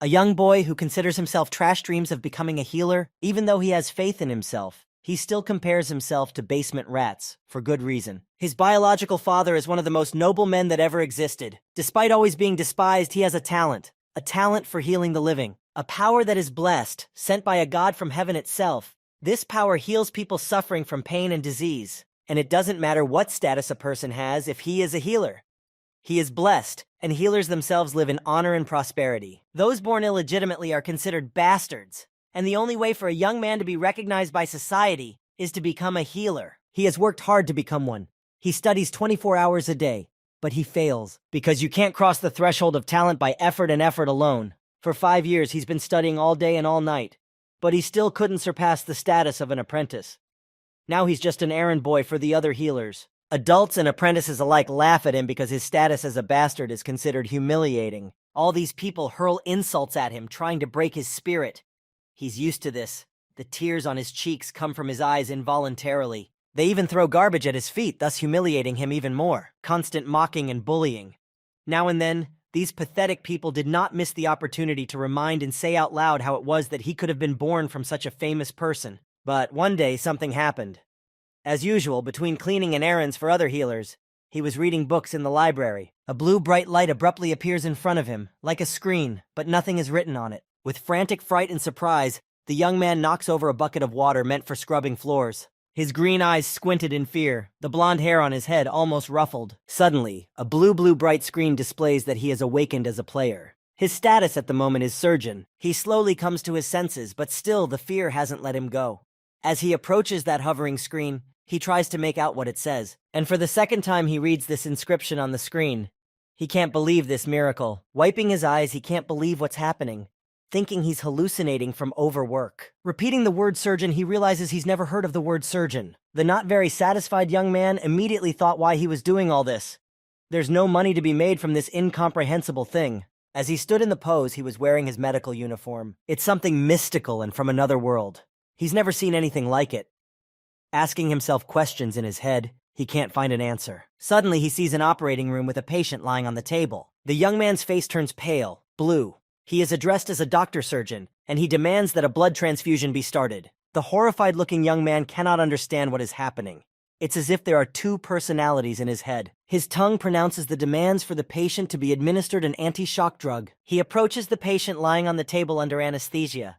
A young boy who considers himself trash dreams of becoming a healer, even though he has faith in himself. He still compares himself to basement rats, for good reason. His biological father is one of the most noble men that ever existed. Despite always being despised, he has a talent for healing the living. A power that is blessed, sent by a god from heaven itself. This power heals people suffering from pain and disease. And it doesn't matter what status a person has if he is a healer. He is blessed, and healers themselves live in honor and prosperity. Those born illegitimately are considered bastards. And the only way for a young man to be recognized by society is to become a healer. He has worked hard to become one. He studies 24 hours a day, but he fails because you can't cross the threshold of talent by effort and effort alone. For 5 years, he's been studying all day and all night, but he still couldn't surpass the status of an apprentice. Now he's just an errand boy for the other healers. Adults and apprentices alike laugh at him because his status as a bastard is considered humiliating. All these people hurl insults at him, trying to break his spirit. He's used to this. The tears on his cheeks come from his eyes involuntarily. They even throw garbage at his feet, thus humiliating him even more. Constant mocking and bullying. Now and then, these pathetic people did not miss the opportunity to remind and say out loud how it was that he could have been born from such a famous person. But one day, something happened. As usual, between cleaning and errands for other healers, he was reading books in the library. A blue bright light abruptly appears in front of him, like a screen, but nothing is written on it. With frantic fright and surprise, the young man knocks over a bucket of water meant for scrubbing floors. His green eyes squinted in fear, the blonde hair on his head almost ruffled. Suddenly, a blue bright screen displays that he has awakened as a player. His status at the moment is surgeon. He slowly comes to his senses, but still the fear hasn't let him go. As he approaches that hovering screen, he tries to make out what it says. And for the second time he reads this inscription on the screen. He can't believe this miracle. Wiping his eyes, he can't believe what's happening. Thinking he's hallucinating from overwork. Repeating the word surgeon, he realizes he's never heard of the word surgeon. The not very satisfied young man immediately thought why he was doing all this. There's no money to be made from this incomprehensible thing. As he stood in the pose, he was wearing his medical uniform. It's something mystical and from another world. He's never seen anything like it. Asking himself questions in his head, he can't find an answer. Suddenly, he sees an operating room with a patient lying on the table. The young man's face turns pale, blue. He is addressed as a doctor-surgeon, and he demands that a blood transfusion be started. The horrified-looking young man cannot understand what is happening. It's as if there are two personalities in his head. His tongue pronounces the demands for the patient to be administered an anti-shock drug. He approaches the patient lying on the table under anesthesia.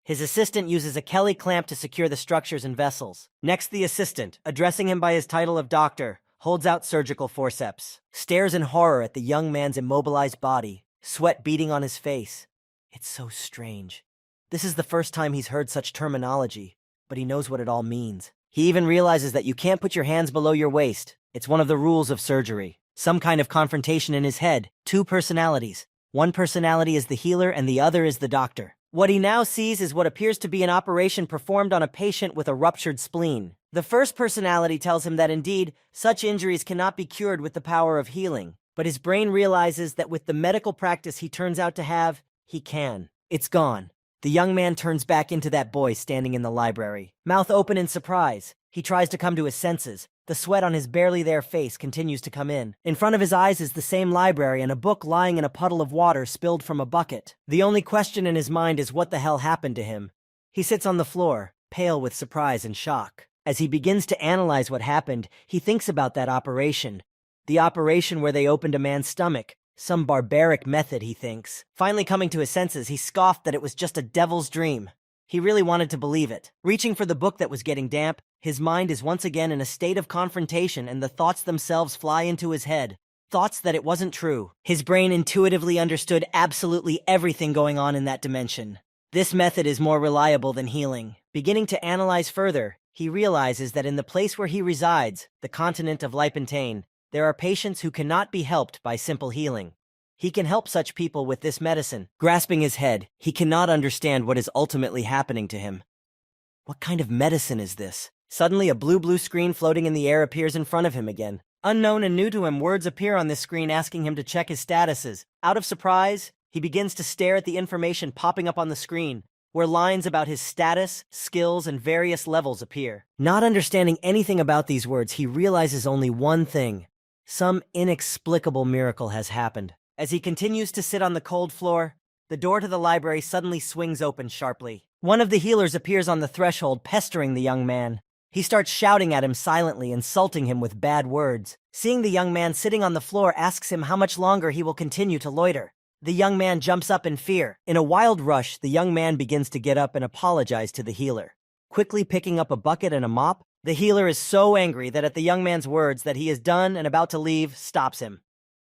His assistant uses a Kelly clamp to secure the structures and vessels. Next, the assistant, addressing him by his title of doctor, holds out surgical forceps, stares in horror at the young man's immobilized body. Sweat beading on his face. It's so strange. This is the first time he's heard such terminology, but he knows what it all means. He even realizes that you can't put your hands below your waist. It's one of the rules of surgery. Some kind of confrontation in his head. Two personalities. One personality is the healer and the other is the doctor. What he now sees is what appears to be an operation performed on a patient with a ruptured spleen. The first personality tells him that indeed, such injuries cannot be cured with the power of healing. But his brain realizes that with the medical practice he turns out to have, he can. It's gone. The young man turns back into that boy standing in the library. Mouth open in surprise, he tries to come to his senses. The sweat on his barely there face continues to come in. In front of his eyes is the same library and a book lying in a puddle of water spilled from a bucket. The only question in his mind is what the hell happened to him. He sits on the floor, pale with surprise and shock. As he begins to analyze what happened, he thinks about that operation. The operation where they opened a man's stomach. Some barbaric method, he thinks. Finally coming to his senses, he scoffed that it was just a devil's dream. He really wanted to believe it. Reaching for the book that was getting damp, his mind is once again in a state of confrontation and the thoughts themselves fly into his head. Thoughts that it wasn't true. His brain intuitively understood absolutely everything going on in that dimension. This method is more reliable than healing. Beginning to analyze further, he realizes that in the place where he resides, the continent of Lipentain, there are patients who cannot be helped by simple healing. He can help such people with this medicine. Grasping his head, he cannot understand what is ultimately happening to him. What kind of medicine is this? Suddenly, a blue screen floating in the air appears in front of him again. Unknown and new to him, words appear on this screen asking him to check his statuses. Out of surprise, he begins to stare at the information popping up on the screen, where lines about his status, skills, and various levels appear. Not understanding anything about these words, he realizes only one thing. Some inexplicable miracle has happened. As he continues to sit on the cold floor, The door to the library suddenly swings open sharply. One of the healers appears on the threshold, pestering the young man. He starts shouting at him silently, insulting him with bad words. Seeing the young man sitting on the floor, asks him how much longer he will continue to loiter. The young man jumps up in fear. In a wild rush, the young man begins to get up and apologize to the healer. Quickly picking up a bucket and a mop, the healer is so angry that at the young man's words that he is done and about to leave, stops him.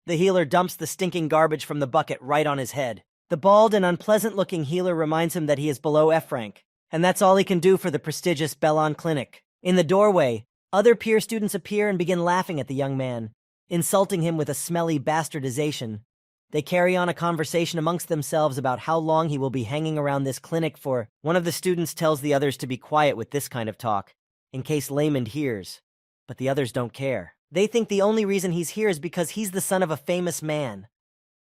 The healer dumps the stinking garbage from the bucket right on his head. The bald and unpleasant-looking healer reminds him that he is below F rank, and that's all he can do for the prestigious Bellon Clinic. In the doorway, other peer students appear and begin laughing at the young man, insulting him with a smelly bastardization. They carry on a conversation amongst themselves about how long he will be hanging around this clinic for. One of the students tells the others to be quiet with this kind of talk, in case Lamond hears, but the others don't care. They think the only reason he's here is because he's the son of a famous man.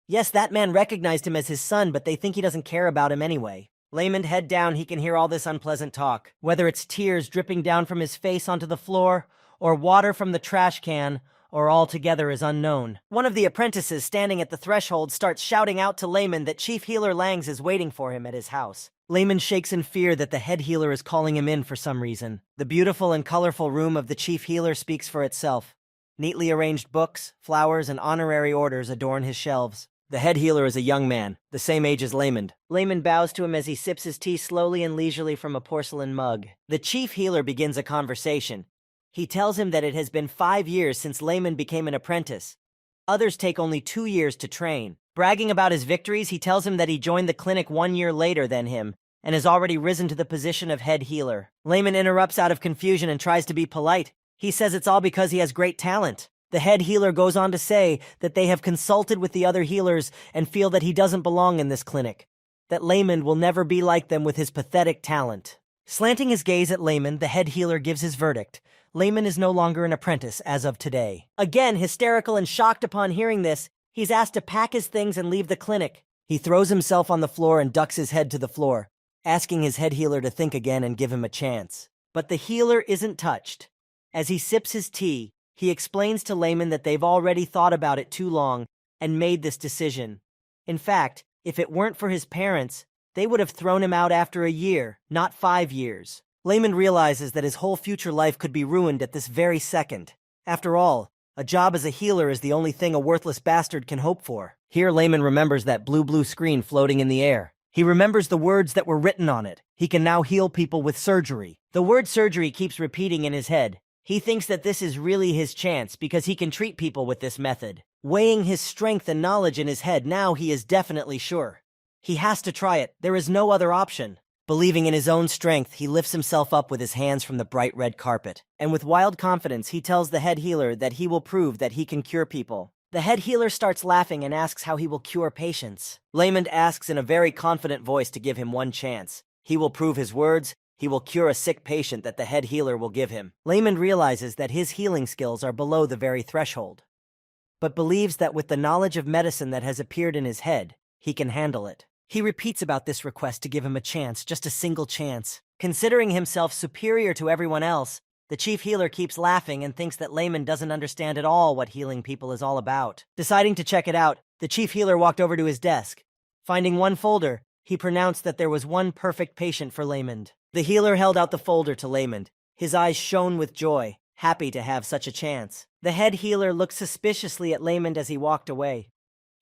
Yes, that man recognized him as his son, but they think he doesn't care about him anyway. Lamond, head down, he can hear all this unpleasant talk. Whether it's tears dripping down from his face onto the floor, or water from the trash can, or all together is unknown. One of the apprentices standing at the threshold starts shouting out to Lamond that Chief Healer Langs is waiting for him at his house. Lamond shakes in fear that the head healer is calling him in for some reason. The beautiful and colorful room of the chief healer speaks for itself. Neatly arranged books, flowers, and honorary orders adorn his shelves. The head healer is a young man, the same age as Lamond. Lamond bows to him as he sips his tea slowly and leisurely from a porcelain mug. The chief healer begins a conversation. He tells him that it has been 5 years since Lamond became an apprentice. Others take only 2 years to train. Bragging about his victories, he tells him that he joined the clinic 1 year later than him, and has already risen to the position of head healer. Lamond interrupts out of confusion and tries to be polite. He says it's all because he has great talent. The head healer goes on to say that they have consulted with the other healers and feel that he doesn't belong in this clinic, that Lamond will never be like them with his pathetic talent. Slanting his gaze at Lamond, the head healer gives his verdict. Lamond is no longer an apprentice as of today. Again, hysterical and shocked upon hearing this, he's asked to pack his things and leave the clinic. He throws himself on the floor and ducks his head to the floor, asking his head healer to think again and give him a chance. But the healer isn't touched. As he sips his tea, he explains to Lamond that they've already thought about it too long and made this decision. In fact, if it weren't for his parents, they would have thrown him out after a year, not 5 years. Lamond realizes that his whole future life could be ruined at this very second. After all, a job as a healer is the only thing a worthless bastard can hope for. Here Lamond remembers that blue screen floating in the air. He remembers the words that were written on it. He can now heal people with surgery. The word surgery keeps repeating in his head. He thinks that this is really his chance because he can treat people with this method. Weighing his strength and knowledge in his head, now he is definitely sure. He has to try it. There is no other option. Believing in his own strength, he lifts himself up with his hands from the bright red carpet. And with wild confidence, he tells the head healer that he will prove that he can cure people. The head healer starts laughing and asks how he will cure patients. Lamond asks in a very confident voice to give him one chance. He will prove his words. He will cure a sick patient that the head healer will give him. Lamond realizes that his healing skills are below the very threshold, but believes that with the knowledge of medicine that has appeared in his head, he can handle it. He repeats about this request to give him a chance, just a single chance. Considering himself superior to everyone else, the chief healer keeps laughing and thinks that Lamond doesn't understand at all what healing people is all about. Deciding to check it out, the chief healer walked over to his desk. Finding one folder, he pronounced that there was one perfect patient for Lamond. The healer held out the folder to Lamond. His eyes shone with joy, happy to have such a chance. The head healer looked suspiciously at Lamond as he walked away.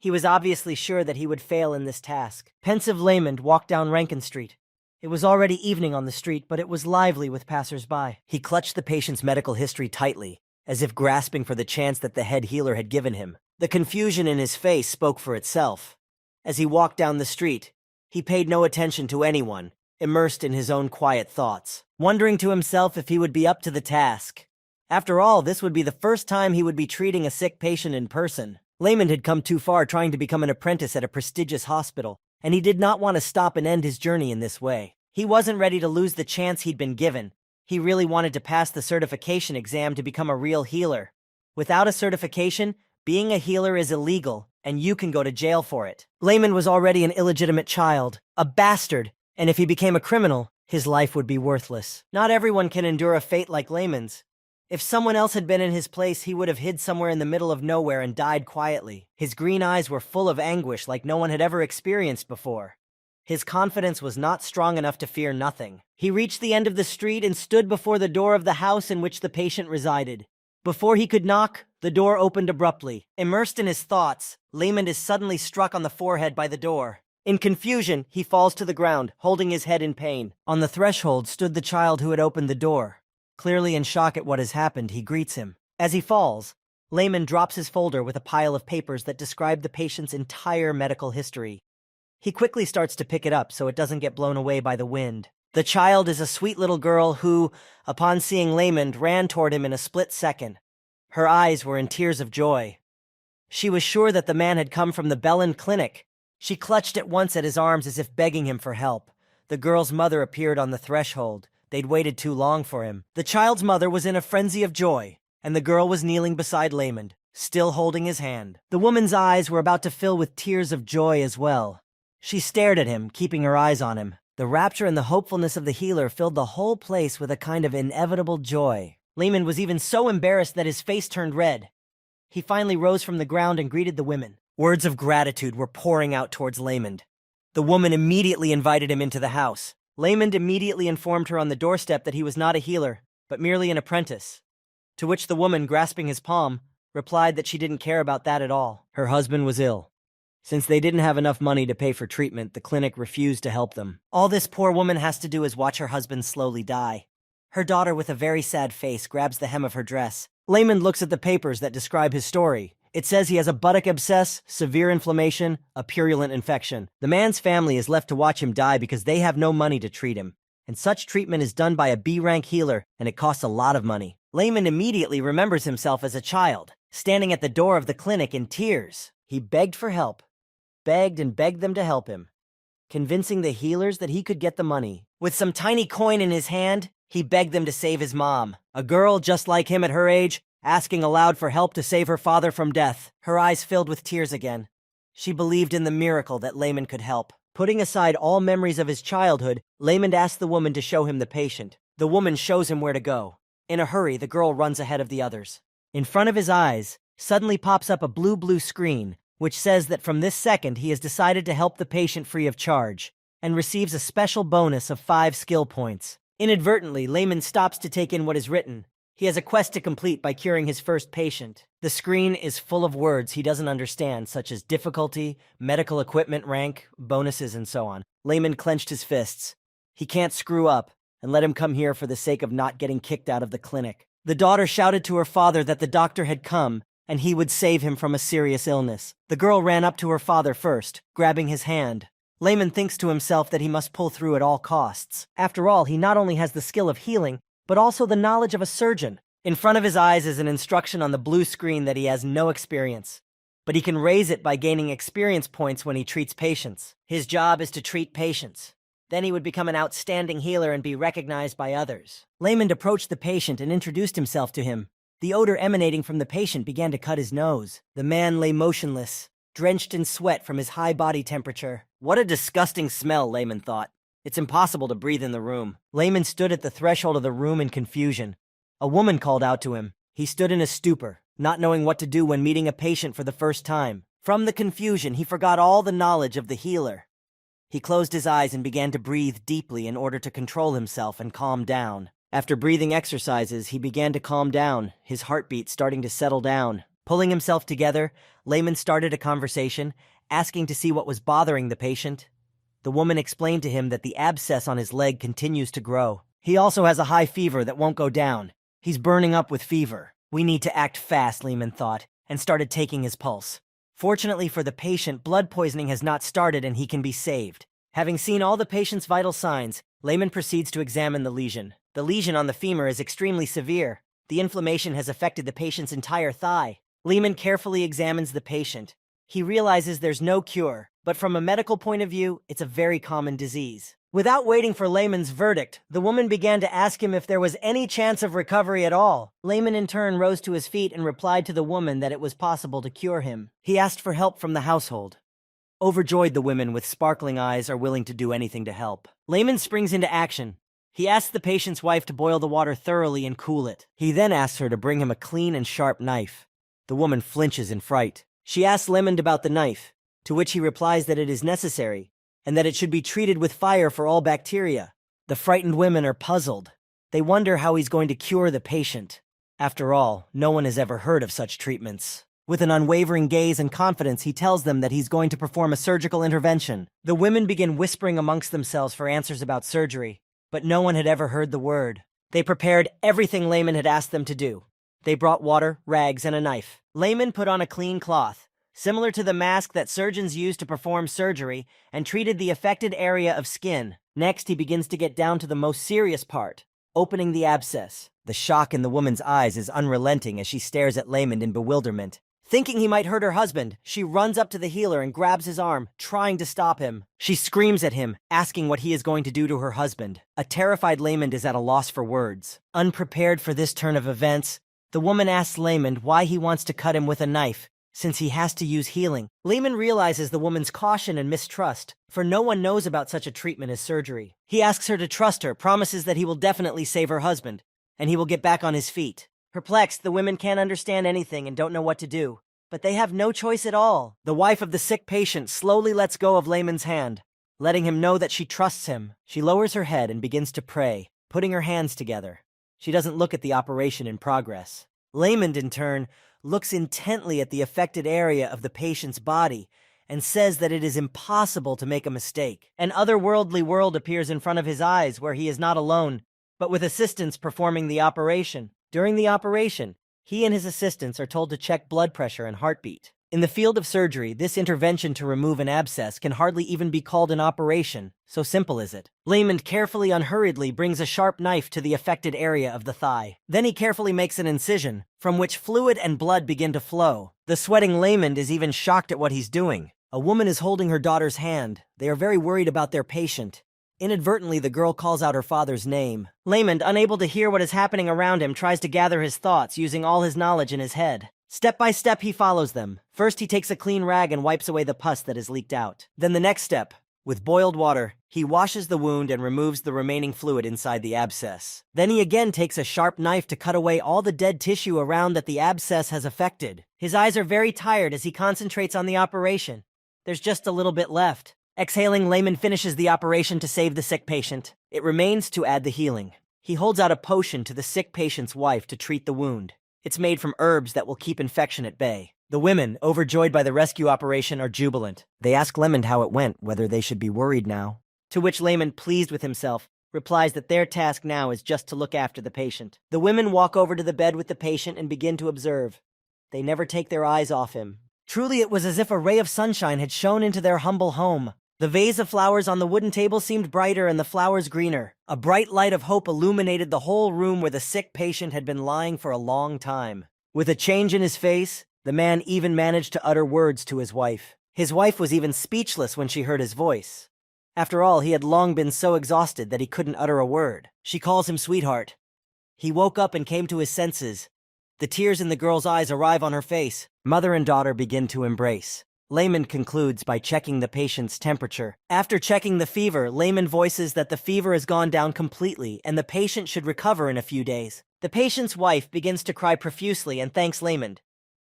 He was obviously sure that he would fail in this task. Pensive Lamond walked down Rankin Street. It was already evening on the street, but it was lively with passers-by. He clutched the patient's medical history tightly, as if grasping for the chance that the head healer had given him. The confusion in his face spoke for itself. As he walked down the street, he paid no attention to anyone, immersed in his own quiet thoughts, wondering to himself if he would be up to the task. After all, this would be the first time he would be treating a sick patient in person. Lamond had come too far trying to become an apprentice at a prestigious hospital, and he did not want to stop and end his journey in this way. He wasn't ready to lose the chance he'd been given. He really wanted to pass the certification exam to become a real healer. Without a certification, being a healer is illegal, and you can go to jail for it. Lamond was already an illegitimate child, a bastard, and if he became a criminal, his life would be worthless. Not everyone can endure a fate like Lamond's. If someone else had been in his place, he would have hid somewhere in the middle of nowhere and died quietly. His green eyes were full of anguish like no one had ever experienced before. His confidence was not strong enough to fear nothing. He reached the end of the street and stood before the door of the house in which the patient resided. Before he could knock, the door opened abruptly. Immersed in his thoughts, Layman is suddenly struck on the forehead by the door. In confusion, he falls to the ground, holding his head in pain. On the threshold stood the child who had opened the door. Clearly in shock at what has happened, he greets him. As he falls, Layman drops his folder with a pile of papers that describe the patient's entire medical history. He quickly starts to pick it up so it doesn't get blown away by the wind. The child is a sweet little girl who, upon seeing Layman, ran toward him in a split second. Her eyes were in tears of joy. She was sure that the man had come from the Bellin clinic. She clutched at once at his arms as if begging him for help. The girl's mother appeared on the threshold. They'd waited too long for him. The child's mother was in a frenzy of joy, and the girl was kneeling beside Layman, still holding his hand. The woman's eyes were about to fill with tears of joy as well. She stared at him, keeping her eyes on him. The rapture and the hopefulness of the healer filled the whole place with a kind of inevitable joy. Layman was even so embarrassed that his face turned red. He finally rose from the ground and greeted the women. Words of gratitude were pouring out towards Layman. The woman immediately invited him into the house. Layman immediately informed her on the doorstep that he was not a healer, but merely an apprentice. To which the woman, grasping his palm, replied that she didn't care about that at all. Her husband was ill. Since they didn't have enough money to pay for treatment, the clinic refused to help them. All this poor woman has to do is watch her husband slowly die. Her daughter, with a very sad face, grabs the hem of her dress. Layman looks at the papers that describe his story. It says he has a buttock abscess, severe inflammation, a purulent infection. The man's family is left to watch him die because they have no money to treat him. And such treatment is done by a B-rank healer, and it costs a lot of money. Layman immediately remembers himself as a child, standing at the door of the clinic in tears. He begged for help. Begged and begged them to help him, convincing the healers that he could get the money. With some tiny coin in his hand, he begged them to save his mom, a girl just like him at her age, asking aloud for help to save her father from death. Her eyes filled with tears again. She believed in the miracle that Layman could help. Putting aside all memories of his childhood, Layman asked the woman to show him the patient. The woman shows him where to go. In a hurry, the girl runs ahead of the others. In front of his eyes, suddenly pops up a blue screen, which says that from this second he has decided to help the patient free of charge, and receives a special bonus of 5 skill points. Inadvertently, Layman stops to take in what is written. He has a quest to complete by curing his first patient. The screen is full of words he doesn't understand, such as difficulty, medical equipment rank, bonuses, and so on. Layman clenched his fists. He can't screw up, and let him come here for the sake of not getting kicked out of the clinic. The daughter shouted to her father that the doctor had come, and he would save him from a serious illness. The girl ran up to her father first, grabbing his hand. Layman thinks to himself that he must pull through at all costs. After all, he not only has the skill of healing, but also the knowledge of a surgeon. In front of his eyes is an instruction on the blue screen that he has no experience, but he can raise it by gaining experience points when he treats patients. His job is to treat patients. Then he would become an outstanding healer and be recognized by others. Layman approached the patient and introduced himself to him. The odor emanating from the patient began to cut his nose. The man lay motionless, drenched in sweat from his high body temperature. What a disgusting smell, Layman thought. It's impossible to breathe in the room. Layman stood at the threshold of the room in confusion. A woman called out to him. He stood in a stupor, not knowing what to do when meeting a patient for the first time. From the confusion, he forgot all the knowledge of the healer. He closed his eyes and began to breathe deeply in order to control himself and calm down. After breathing exercises, he began to calm down, his heartbeat starting to settle down. Pulling himself together, Layman started a conversation, asking to see what was bothering the patient. The woman explained to him that the abscess on his leg continues to grow. He also has a high fever that won't go down. He's burning up with fever. We need to act fast, Layman thought, and started taking his pulse. Fortunately for the patient, blood poisoning has not started and he can be saved. Having seen all the patient's vital signs, Layman proceeds to examine the lesion. The lesion on the femur is extremely severe. The inflammation has affected the patient's entire thigh. Layman carefully examines the patient. He realizes there's no cure, but from a medical point of view, it's a very common disease. Without waiting for Layman's verdict, the woman began to ask him if there was any chance of recovery at all. Layman in turn rose to his feet and replied to the woman that it was possible to cure him. He asked for help from the household. Overjoyed, the women with sparkling eyes are willing to do anything to help. Layman springs into action. He asks the patient's wife to boil the water thoroughly and cool it. He then asks her to bring him a clean and sharp knife. The woman flinches in fright. She asks Lemond about the knife, to which he replies that it is necessary, and that it should be treated with fire for all bacteria. The frightened women are puzzled. They wonder how he's going to cure the patient. After all, no one has ever heard of such treatments. With an unwavering gaze and confidence, he tells them that he's going to perform a surgical intervention. The women begin whispering amongst themselves for answers about surgery, but no one had ever heard the word. They prepared everything Lemond had asked them to do. They brought water, rags, and a knife. Lemond put on a clean cloth, similar to the mask that surgeons use to perform surgery, and treated the affected area of skin. Next, he begins to get down to the most serious part, opening the abscess. The shock in the woman's eyes is unrelenting as she stares at Lemond in bewilderment. Thinking he might hurt her husband, she runs up to the healer and grabs his arm, trying to stop him. She screams at him, asking what he is going to do to her husband. A terrified Lemond is at a loss for words. Unprepared for this turn of events, the woman asks Lemond why he wants to cut him with a knife, since he has to use healing. Lemond realizes the woman's caution and mistrust, for no one knows about such a treatment as surgery. He asks her to trust her, promises that he will definitely save her husband, and he will get back on his feet. Perplexed, the women can't understand anything and don't know what to do. But they have no choice at all. The wife of the sick patient slowly lets go of Lemond's hand, letting him know that she trusts him. She lowers her head and begins to pray, putting her hands together. She doesn't look at the operation in progress. Lemond, in turn, looks intently at the affected area of the patient's body and says that it is impossible to make a mistake. An otherworldly world appears in front of his eyes where he is not alone, but with assistants performing the operation. During the operation, he and his assistants are told to check blood pressure and heartbeat. In the field of surgery, this intervention to remove an abscess can hardly even be called an operation, so simple is it. Lemond carefully, unhurriedly brings a sharp knife to the affected area of the thigh. Then he carefully makes an incision, from which fluid and blood begin to flow. The sweating Lemond is even shocked at what he's doing. A woman is holding her daughter's hand. They are very worried about their patient. Inadvertently, the girl calls out her father's name. Lemond, unable to hear what is happening around him, tries to gather his thoughts using all his knowledge in his head. Step by step, he follows them. First, he takes a clean rag and wipes away the pus that has leaked out. Then the next step, with boiled water, he washes the wound and removes the remaining fluid inside the abscess. Then he again takes a sharp knife to cut away all the dead tissue around that the abscess has affected. His eyes are very tired as he concentrates on the operation. There's just a little bit left. Exhaling, Lemond finishes the operation to save the sick patient. It remains to add the healing. He holds out a potion to the sick patient's wife to treat the wound. It's made from herbs that will keep infection at bay. The women, overjoyed by the rescue operation, are jubilant. They ask Lemond how it went, whether they should be worried now. To which Lemond, pleased with himself, replies that their task now is just to look after the patient. The women walk over to the bed with the patient and begin to observe. They never take their eyes off him. Truly, it was as if a ray of sunshine had shone into their humble home. The vase of flowers on the wooden table seemed brighter and the flowers greener. A bright light of hope illuminated the whole room where the sick patient had been lying for a long time. With a change in his face, the man even managed to utter words to his wife. His wife was even speechless when she heard his voice. After all, he had long been so exhausted that he couldn't utter a word. She calls him sweetheart. He woke up and came to his senses. The tears in the girl's eyes arrive on her face. Mother and daughter begin to embrace. Lemond concludes by checking the patient's temperature. After checking the fever, Lemond voices that the fever has gone down completely and the patient should recover in a few days. The patient's wife begins to cry profusely and thanks Lemond.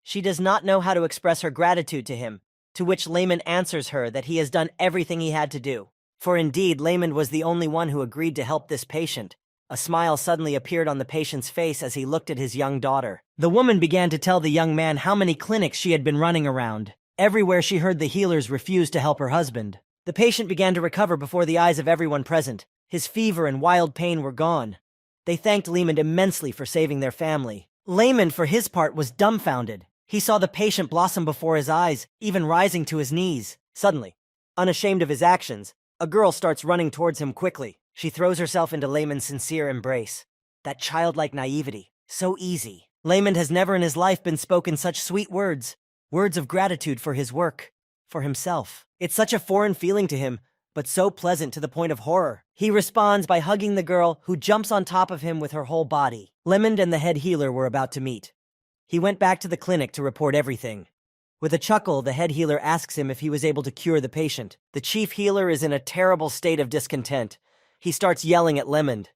She does not know how to express her gratitude to him, to which Lemond answers her that he has done everything he had to do. For indeed, Lemond was the only one who agreed to help this patient. A smile suddenly appeared on the patient's face as he looked at his young daughter. The woman began to tell the young man how many clinics she had been running around. Everywhere she heard the healers refuse to help her husband. The patient began to recover before the eyes of everyone present. His fever and wild pain were gone. They thanked Lemond immensely for saving their family. Lemond, for his part, was dumbfounded. He saw the patient blossom before his eyes, even rising to his knees. Suddenly, unashamed of his actions, a girl starts running towards him quickly. She throws herself into Lemond's sincere embrace. That childlike naivety, so easy. Lemond has never in his life been spoken such sweet words. Words of gratitude for his work, for himself. It's such a foreign feeling to him, but so pleasant to the point of horror. He responds by hugging the girl, who jumps on top of him with her whole body. Lemond and the head healer were about to meet. He went back to the clinic to report everything. With a chuckle, the head healer asks him if he was able to cure the patient. The chief healer is in a terrible state of discontent. He starts yelling at Lemond.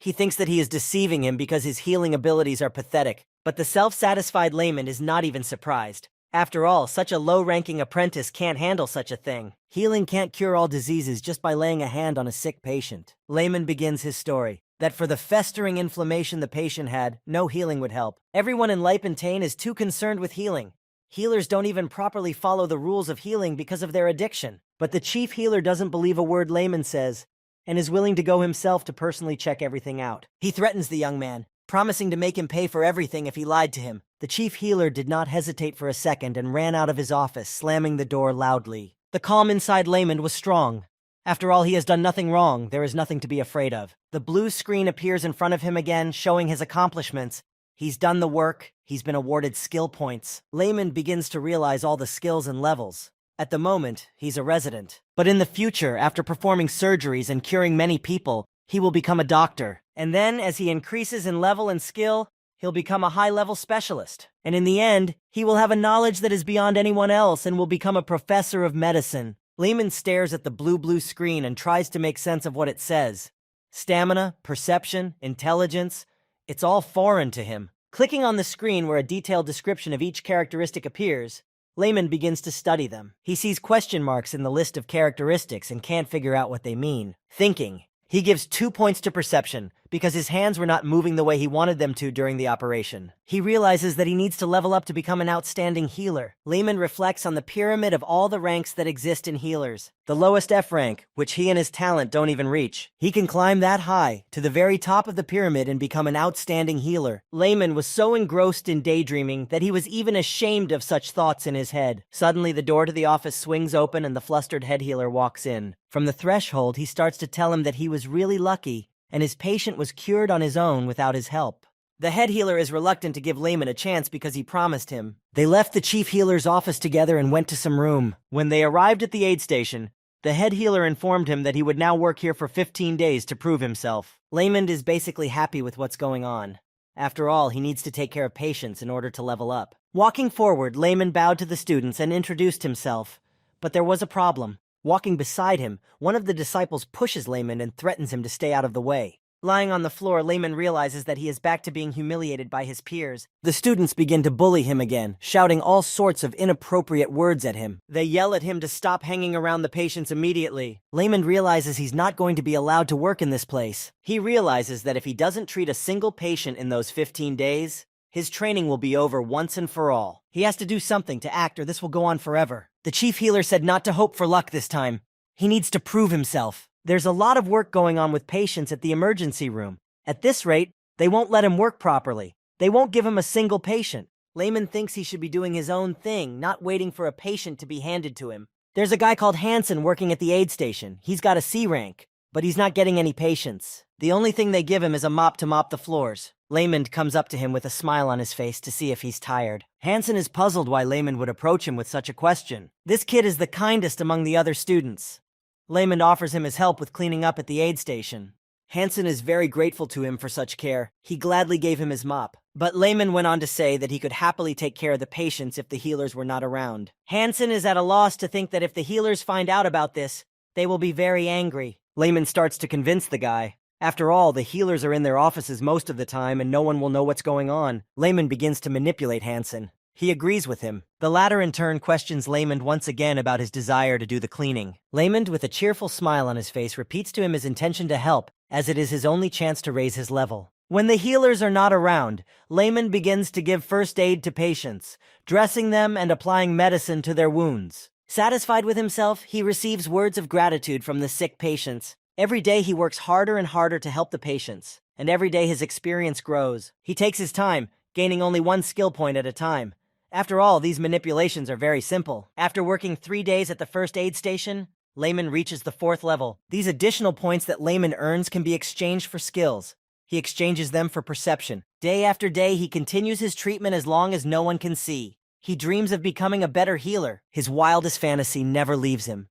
He thinks that he is deceiving him because his healing abilities are pathetic, but the self-satisfied layman is not even surprised. After all, such a low-ranking apprentice can't handle such a thing. Healing can't cure all diseases just by laying a hand on a sick patient. Layman begins his story that for the festering inflammation the patient had, no healing would help. Everyone in Lipentain is too concerned with healing. Healers don't even properly follow the rules of healing because of their addiction. But the chief healer doesn't believe a word Layman says, and is willing to go himself to personally check everything out. He threatens the young man, promising to make him pay for everything if he lied to him. The chief healer did not hesitate for a second and ran out of his office, slamming the door loudly. The calm inside Layman was strong. After all, he has done nothing wrong. There is nothing to be afraid of. The blue screen appears in front of him again, showing his accomplishments. He's done the work. He's been awarded skill points. Layman begins to realize all the skills and levels. At the moment, he's a resident. But in the future, after performing surgeries and curing many people, he will become a doctor. And then, as he increases in level and skill, he'll become a high-level specialist. And in the end, he will have a knowledge that is beyond anyone else and will become a professor of medicine. Layman stares at the blue screen and tries to make sense of what it says. Stamina, perception, intelligence, it's all foreign to him. Clicking on the screen where a detailed description of each characteristic appears, Layman begins to study them. He sees question marks in the list of characteristics and can't figure out what they mean. Thinking. He gives 2 points to perception, because his hands were not moving the way he wanted them to during the operation. He realizes that he needs to level up to become an outstanding healer. Layman reflects on the pyramid of all the ranks that exist in healers. The lowest F rank, which he and his talent don't even reach. He can climb that high, to the very top of the pyramid and become an outstanding healer. Layman was so engrossed in daydreaming that he was even ashamed of such thoughts in his head. Suddenly, the door to the office swings open and the flustered head healer walks in. From the threshold, he starts to tell him that he was really lucky, and his patient was cured on his own without his help. The head healer is reluctant to give Layman a chance because he promised him. They left the chief healer's office together and went to some room. When they arrived at the aid station, the head healer informed him that he would now work here for 15 days to prove himself. Layman is basically happy with what's going on. After all, he needs to take care of patients in order to level up. Walking forward, Layman bowed to the students and introduced himself. But there was a problem. Walking beside him, one of the disciples pushes Layman and threatens him to stay out of the way. Lying on the floor, Layman realizes that he is back to being humiliated by his peers. The students begin to bully him again, shouting all sorts of inappropriate words at him. They yell at him to stop hanging around the patients immediately. Layman realizes he's not going to be allowed to work in this place. He realizes that if he doesn't treat a single patient in those 15 days, his training will be over once and for all. He has to do something to act or this will go on forever. The chief healer said not to hope for luck this time. He needs to prove himself. There's a lot of work going on with patients at the emergency room. At this rate, they won't let him work properly. They won't give him a single patient. Layman thinks he should be doing his own thing, not waiting for a patient to be handed to him. There's a guy called Hansen working at the aid station. He's got a C rank, but he's not getting any patients. The only thing they give him is a mop to mop the floors. Layman comes up to him with a smile on his face to see if he's tired. Hansen is puzzled why Layman would approach him with such a question. This kid is the kindest among the other students. Layman offers him his help with cleaning up at the aid station. Hansen is very grateful to him for such care. He gladly gave him his mop. But Layman went on to say that he could happily take care of the patients if the healers were not around. Hansen is at a loss to think that if the healers find out about this, they will be very angry. Layman starts to convince the guy. After all, the healers are in their offices most of the time and no one will know what's going on. Layman begins to manipulate Hansen. He agrees with him. The latter in turn questions Layman once again about his desire to do the cleaning. Layman, with a cheerful smile on his face, repeats to him his intention to help, as it is his only chance to raise his level. When the healers are not around, Layman begins to give first aid to patients, dressing them and applying medicine to their wounds. Satisfied with himself, he receives words of gratitude from the sick patients. Every day he works harder and harder to help the patients, and every day his experience grows. He takes his time, gaining only 1 skill point at a time. After all, these manipulations are very simple. After working 3 days at the first aid station, Layman reaches the 4th level. These additional points that Layman earns can be exchanged for skills. He exchanges them for perception. Day after day, he continues his treatment as long as no one can see. He dreams of becoming a better healer. His wildest fantasy never leaves him.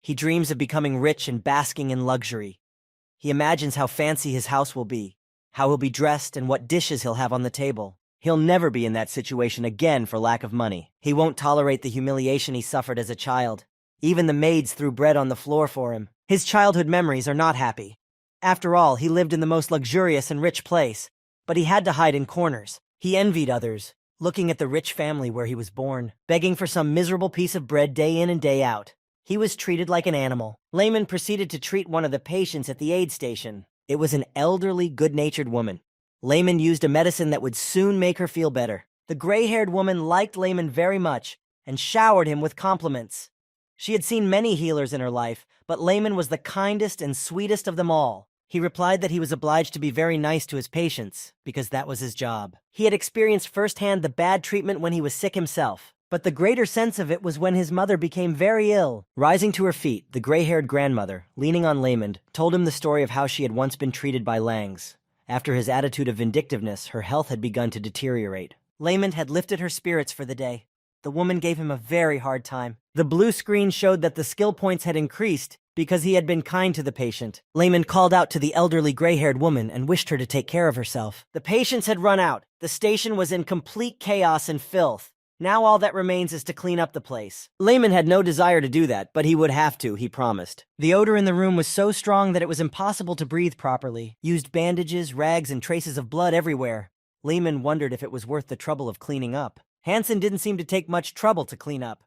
He dreams of becoming rich and basking in luxury. He imagines how fancy his house will be, how he'll be dressed, and what dishes he'll have on the table. He'll never be in that situation again for lack of money. He won't tolerate the humiliation he suffered as a child. Even the maids threw bread on the floor for him. His childhood memories are not happy. After all, he lived in the most luxurious and rich place, but he had to hide in corners. He envied others, looking at the rich family where he was born, begging for some miserable piece of bread day in and day out. He was treated like an animal. Layman proceeded to treat one of the patients at the aid station. It was an elderly, good-natured woman. Layman used a medicine that would soon make her feel better. The gray-haired woman liked Layman very much and showered him with compliments. She had seen many healers in her life, but Layman was the kindest and sweetest of them all. He replied that he was obliged to be very nice to his patients, because that was his job. He had experienced firsthand the bad treatment when he was sick himself, but the greater sense of it was when his mother became very ill. Rising to her feet, the gray-haired grandmother, leaning on Layman, told him the story of how she had once been treated by Langs. After his attitude of vindictiveness, her health had begun to deteriorate. Layman had lifted her spirits for the day. The woman gave him a very hard time. The blue screen showed that the skill points had increased because he had been kind to the patient. Layman called out to the elderly gray-haired woman and wished her to take care of herself. The patients had run out. The station was in complete chaos and filth. Now all that remains is to clean up the place. Layman had no desire to do that, but he would have to, he promised. The odor in the room was so strong that it was impossible to breathe properly. Used bandages, rags, and traces of blood everywhere. Layman wondered if it was worth the trouble of cleaning up. Hansen didn't seem to take much trouble to clean up.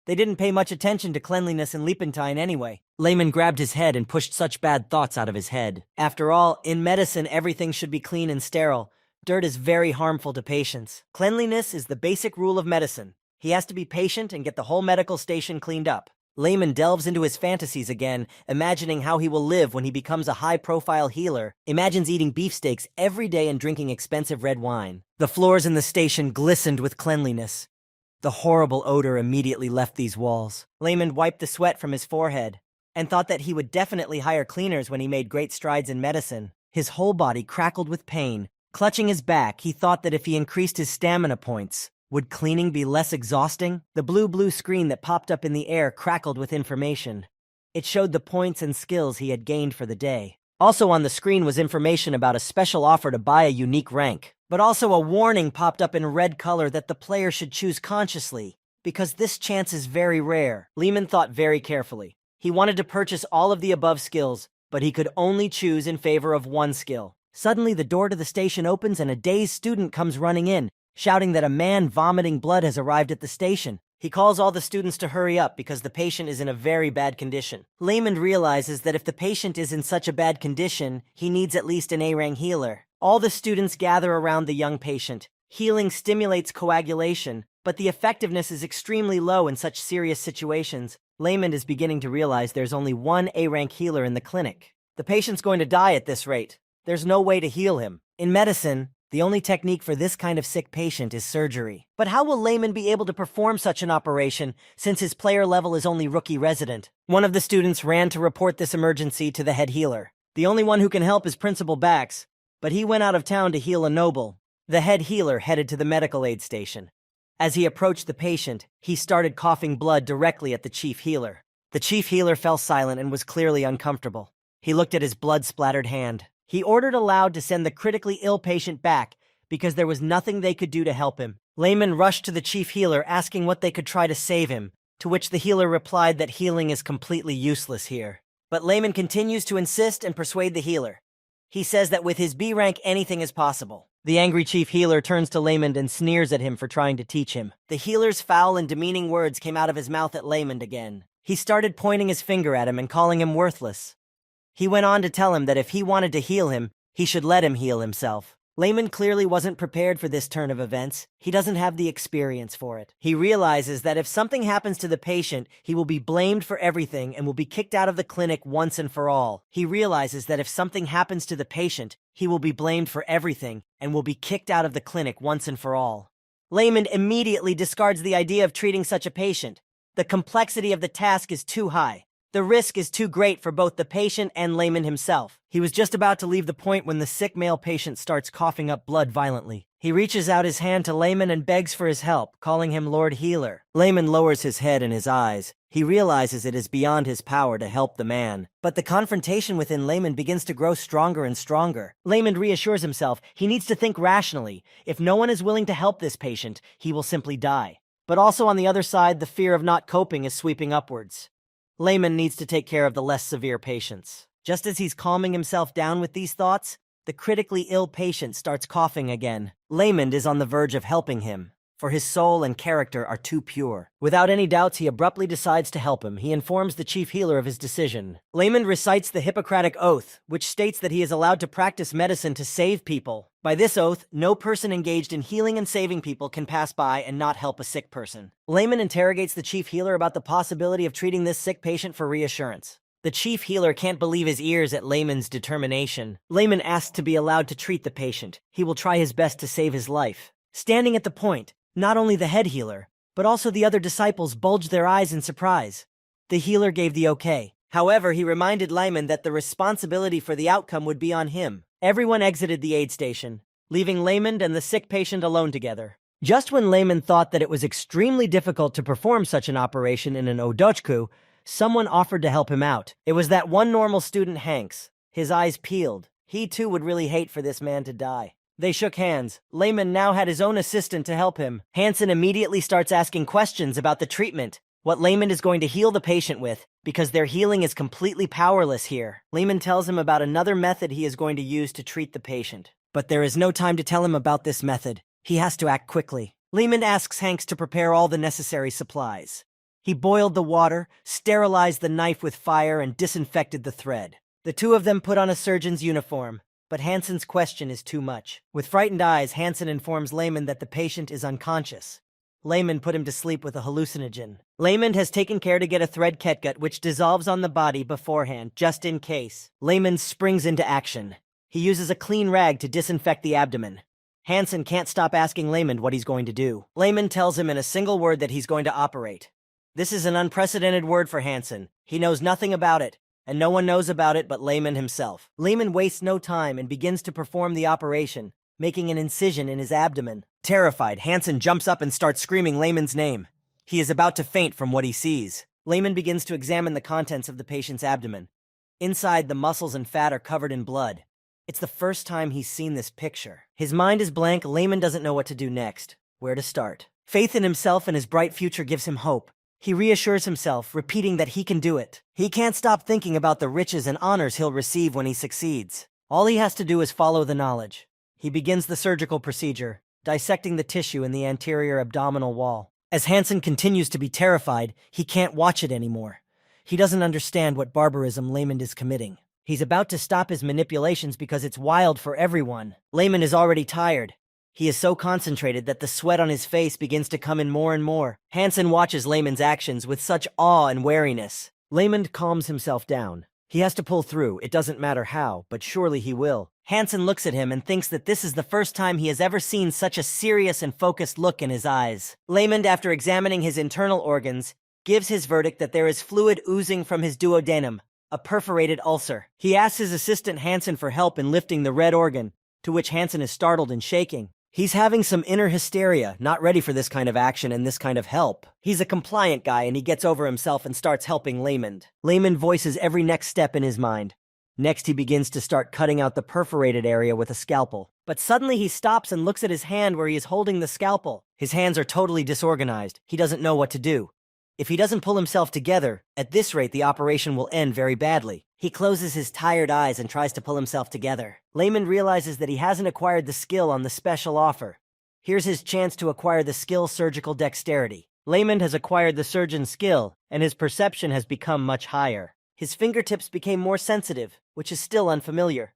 They didn't pay much attention to cleanliness in Liepentine anyway. Layman grabbed his head and pushed such bad thoughts out of his head. After all, in medicine everything should be clean and sterile. Dirt is very harmful to patients. Cleanliness is the basic rule of medicine. He has to be patient and get the whole medical station cleaned up. Layman delves into his fantasies again, imagining how he will live when he becomes a high-profile healer, imagines eating beefsteaks every day and drinking expensive red wine. The floors in the station glistened with cleanliness. The horrible odor immediately left these walls. Layman wiped the sweat from his forehead and thought that he would definitely hire cleaners when he made great strides in medicine. His whole body crackled with pain. Clutching his back, he thought that if he increased his stamina points, would cleaning be less exhausting? The blue screen that popped up in the air crackled with information. It showed the points and skills he had gained for the day. Also on the screen was information about a special offer to buy a unique rank. But also a warning popped up in red color that the player should choose consciously, because this chance is very rare. Layman thought very carefully. He wanted to purchase all of the above skills, but he could only choose in favor of one skill. Suddenly the door to the station opens and a dazed student comes running in, shouting that a man vomiting blood has arrived at the station. He calls all the students to hurry up because the patient is in a very bad condition. Layman realizes that if the patient is in such a bad condition, he needs at least an A-rank healer. All the students gather around the young patient. Healing stimulates coagulation, but the effectiveness is extremely low in such serious situations. Layman is beginning to realize there's only one A-rank healer in the clinic. The patient's going to die at this rate. There's no way to heal him. In medicine, the only technique for this kind of sick patient is surgery. But how will Layman be able to perform such an operation since his player level is only rookie resident? One of the students ran to report this emergency to the head healer. The only one who can help is Principal Bax, but he went out of town to heal a noble. The head healer headed to the medical aid station. As he approached the patient, he started coughing blood directly at the chief healer. The chief healer fell silent and was clearly uncomfortable. He looked at his blood-splattered hand. He ordered aloud to send the critically ill patient back because there was nothing they could do to help him. Layman rushed to the chief healer asking what they could try to save him, to which the healer replied that healing is completely useless here. But Layman continues to insist and persuade the healer. He says that with his B rank anything is possible. The angry chief healer turns to Layman and sneers at him for trying to teach him. The healer's foul and demeaning words came out of his mouth at Layman again. He started pointing his finger at him and calling him worthless. He went on to tell him that if he wanted to heal him, he should let him heal himself. Layman clearly wasn't prepared for this turn of events. He doesn't have the experience for it. He realizes that if something happens to the patient, he will be blamed for everything and will be kicked out of the clinic once and for all. He realizes that if something happens to the patient, he will be blamed for everything and will be kicked out of the clinic once and for all. Layman immediately discards the idea of treating such a patient. The complexity of the task is too high. The risk is too great for both the patient and Layman himself. He was just about to leave the point when the sick male patient starts coughing up blood violently. He reaches out his hand to Layman and begs for his help, calling him Lord Healer. Layman lowers his head and his eyes. He realizes it is beyond his power to help the man. But the confrontation within Layman begins to grow stronger and stronger. Layman reassures himself he needs to think rationally. If no one is willing to help this patient, he will simply die. But also on the other side, the fear of not coping is sweeping upwards. Layman needs to take care of the less severe patients. Just as he's calming himself down with these thoughts, the critically ill patient starts coughing again. Lamond is on the verge of helping him, for his soul and character are too pure. Without any doubts, he abruptly decides to help him. He informs the chief healer of his decision. Lamond recites the Hippocratic Oath, which states that he is allowed to practice medicine to save people. By this oath, no person engaged in healing and saving people can pass by and not help a sick person. Lamond interrogates the chief healer about the possibility of treating this sick patient for reassurance. The chief healer can't believe his ears at Lamond's determination. Lamond asks to be allowed to treat the patient. He will try his best to save his life. Standing at the point, not only the head healer, but also the other disciples bulged their eyes in surprise. The healer gave the okay. However, he reminded Lamond that the responsibility for the outcome would be on him. Everyone exited the aid station, leaving Lamond and the sick patient alone together. Just when Lamond thought that it was extremely difficult to perform such an operation in an odochku, someone offered to help him out. It was that one normal student, Hanks. His eyes peeled. He too would really hate for this man to die. They shook hands. Lamond now had his own assistant to help him. Hansen immediately starts asking questions about the treatment, what Lamond is going to heal the patient with, because their healing is completely powerless here. Lamond tells him about another method he is going to use to treat the patient. But there is no time to tell him about this method. He has to act quickly. Lamond asks Hanks to prepare all the necessary supplies. He boiled the water, sterilized the knife with fire, and disinfected the thread. The two of them put on a surgeon's uniform, but Hansen's question is too much. With frightened eyes, Hansen informs Lamond that the patient is unconscious. Lamond put him to sleep with a hallucinogen. Lamond has taken care to get a thread catgut which dissolves on the body beforehand, just in case. Lamond springs into action. He uses a clean rag to disinfect the abdomen. Hansen can't stop asking Lamond what he's going to do. Lamond tells him in a single word that he's going to operate. This is an unprecedented word for Hansen. He knows nothing about it, and no one knows about it but Lamond himself. Lamond wastes no time and begins to perform the operation, making an incision in his abdomen. Terrified, Hansen jumps up and starts screaming Lamond's name. He is about to faint from what he sees. Lamond begins to examine the contents of the patient's abdomen. Inside, the muscles and fat are covered in blood. It's the first time he's seen this picture. His mind is blank. Lamond doesn't know what to do next, where to start. Faith in himself and his bright future gives him hope. He reassures himself, repeating that he can do it. He can't stop thinking about the riches and honors he'll receive when he succeeds. All he has to do is follow the knowledge. He begins the surgical procedure, dissecting the tissue in the anterior abdominal wall. As Hansen continues to be terrified, he can't watch it anymore. He doesn't understand what barbarism Lamond is committing. He's about to stop his manipulations because it's wild for everyone. Lamond is already tired. He is so concentrated that the sweat on his face begins to come in more and more. Hansen watches Lamond's actions with such awe and wariness. Lamond calms himself down. He has to pull through, it doesn't matter how, but surely he will. Hansen looks at him and thinks that this is the first time he has ever seen such a serious and focused look in his eyes. Lamond, after examining his internal organs, gives his verdict that there is fluid oozing from his duodenum, a perforated ulcer. He asks his assistant Hansen for help in lifting the red organ, to which Hansen is startled and shaking. He's having some inner hysteria, not ready for this kind of action and this kind of help. He's a compliant guy and he gets over himself and starts helping Lamond. Lamond voices every next step in his mind. Next, he begins to start cutting out the perforated area with a scalpel. But suddenly he stops and looks at his hand where he is holding the scalpel. His hands are totally disorganized. He doesn't know what to do. If he doesn't pull himself together, at this rate the operation will end very badly. He closes his tired eyes and tries to pull himself together. Lamond realizes that he hasn't acquired the skill on the special offer. Here's his chance to acquire the skill surgical dexterity. Lamond has acquired the surgeon's skill, and his perception has become much higher. His fingertips became more sensitive, which is still unfamiliar.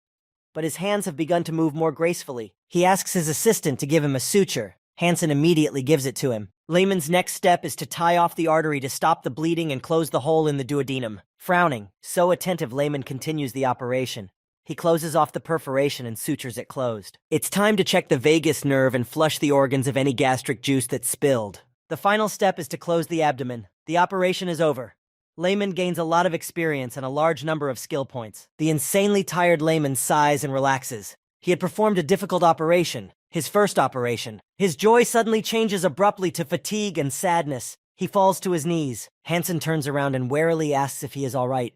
But his hands have begun to move more gracefully. He asks his assistant to give him a suture. Hansen immediately gives it to him. Lamond's next step is to tie off the artery to stop the bleeding and close the hole in the duodenum. Frowning, so attentive, Lamond continues the operation. He closes off the perforation and sutures it closed. It's time to check the vagus nerve and flush the organs of any gastric juice that's spilled. The final step is to close the abdomen. The operation is over. Lamond gains a lot of experience and a large number of skill points. The insanely tired Lamond sighs and relaxes. He had performed a difficult operation, his first operation. His joy suddenly changes abruptly to fatigue and sadness. He falls to his knees. Hansen turns around and warily asks if he is all right.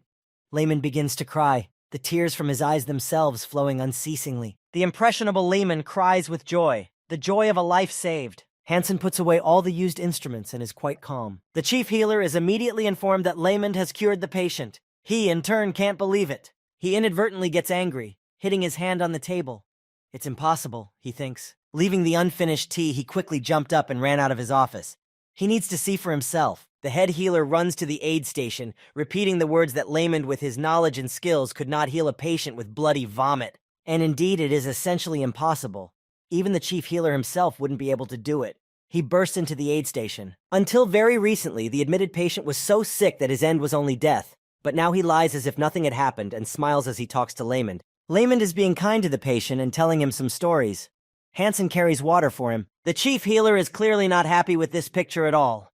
Lamond begins to cry, the tears from his eyes themselves flowing unceasingly. The impressionable Lamond cries with joy, the joy of a life saved. Hansen puts away all the used instruments and is quite calm. The chief healer is immediately informed that Lamond has cured the patient. He, in turn, can't believe it. He inadvertently gets angry, hitting his hand on the table. It's impossible, he thinks. Leaving the unfinished tea, he quickly jumped up and ran out of his office. He needs to see for himself. The head healer runs to the aid station, repeating the words that Layman, with his knowledge and skills, could not heal a patient with bloody vomit. And indeed, it is essentially impossible. Even the chief healer himself wouldn't be able to do it. He burst into the aid station. Until very recently, the admitted patient was so sick that his end was only death. But now he lies as if nothing had happened and smiles as he talks to Layman. Layman is being kind to the patient and telling him some stories. Hansen carries water for him. The chief healer is clearly not happy with this picture at all.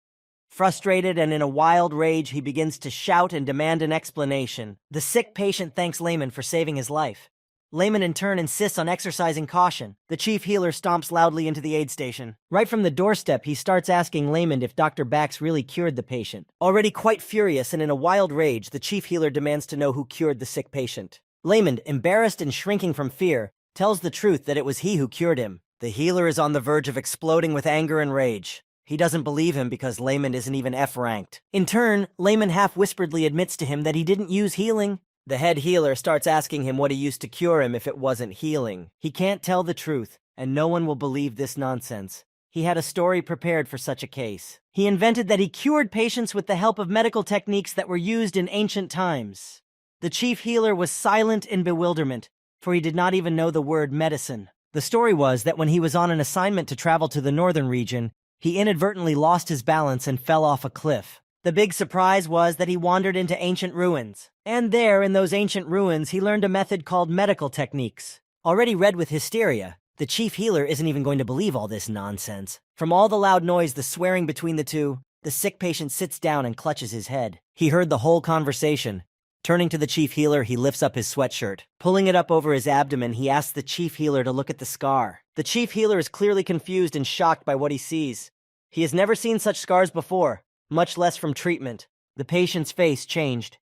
Frustrated and in a wild rage, he begins to shout and demand an explanation. The sick patient thanks Layman for saving his life. Layman in turn insists on exercising caution. The chief healer stomps loudly into the aid station. Right from the doorstep, he starts asking Layman if Dr. Bax really cured the patient. Already quite furious and in a wild rage, the chief healer demands to know who cured the sick patient. Layman, embarrassed and shrinking from fear, tells the truth that it was he who cured him. The healer is on the verge of exploding with anger and rage. He doesn't believe him because Layman isn't even F-ranked. In turn, Layman half-whisperedly admits to him that he didn't use healing. The head healer starts asking him what he used to cure him if it wasn't healing. He can't tell the truth, and no one will believe this nonsense. He had a story prepared for such a case. He invented that he cured patients with the help of medical techniques that were used in ancient times. The chief healer was silent in bewilderment, for he did not even know the word medicine. The story was that when he was on an assignment to travel to the northern region, he inadvertently lost his balance and fell off a cliff. The big surprise was that he wandered into ancient ruins. And there, in those ancient ruins, he learned a method called medical techniques. Already red with hysteria, the chief healer isn't even going to believe all this nonsense. From all the loud noise, the swearing between the two, the sick patient sits down and clutches his head. He heard the whole conversation. Turning to the chief healer, he lifts up his sweatshirt. Pulling it up over his abdomen, he asks the chief healer to look at the scar. The chief healer is clearly confused and shocked by what he sees. He has never seen such scars before, much less from treatment. The patient's face changed.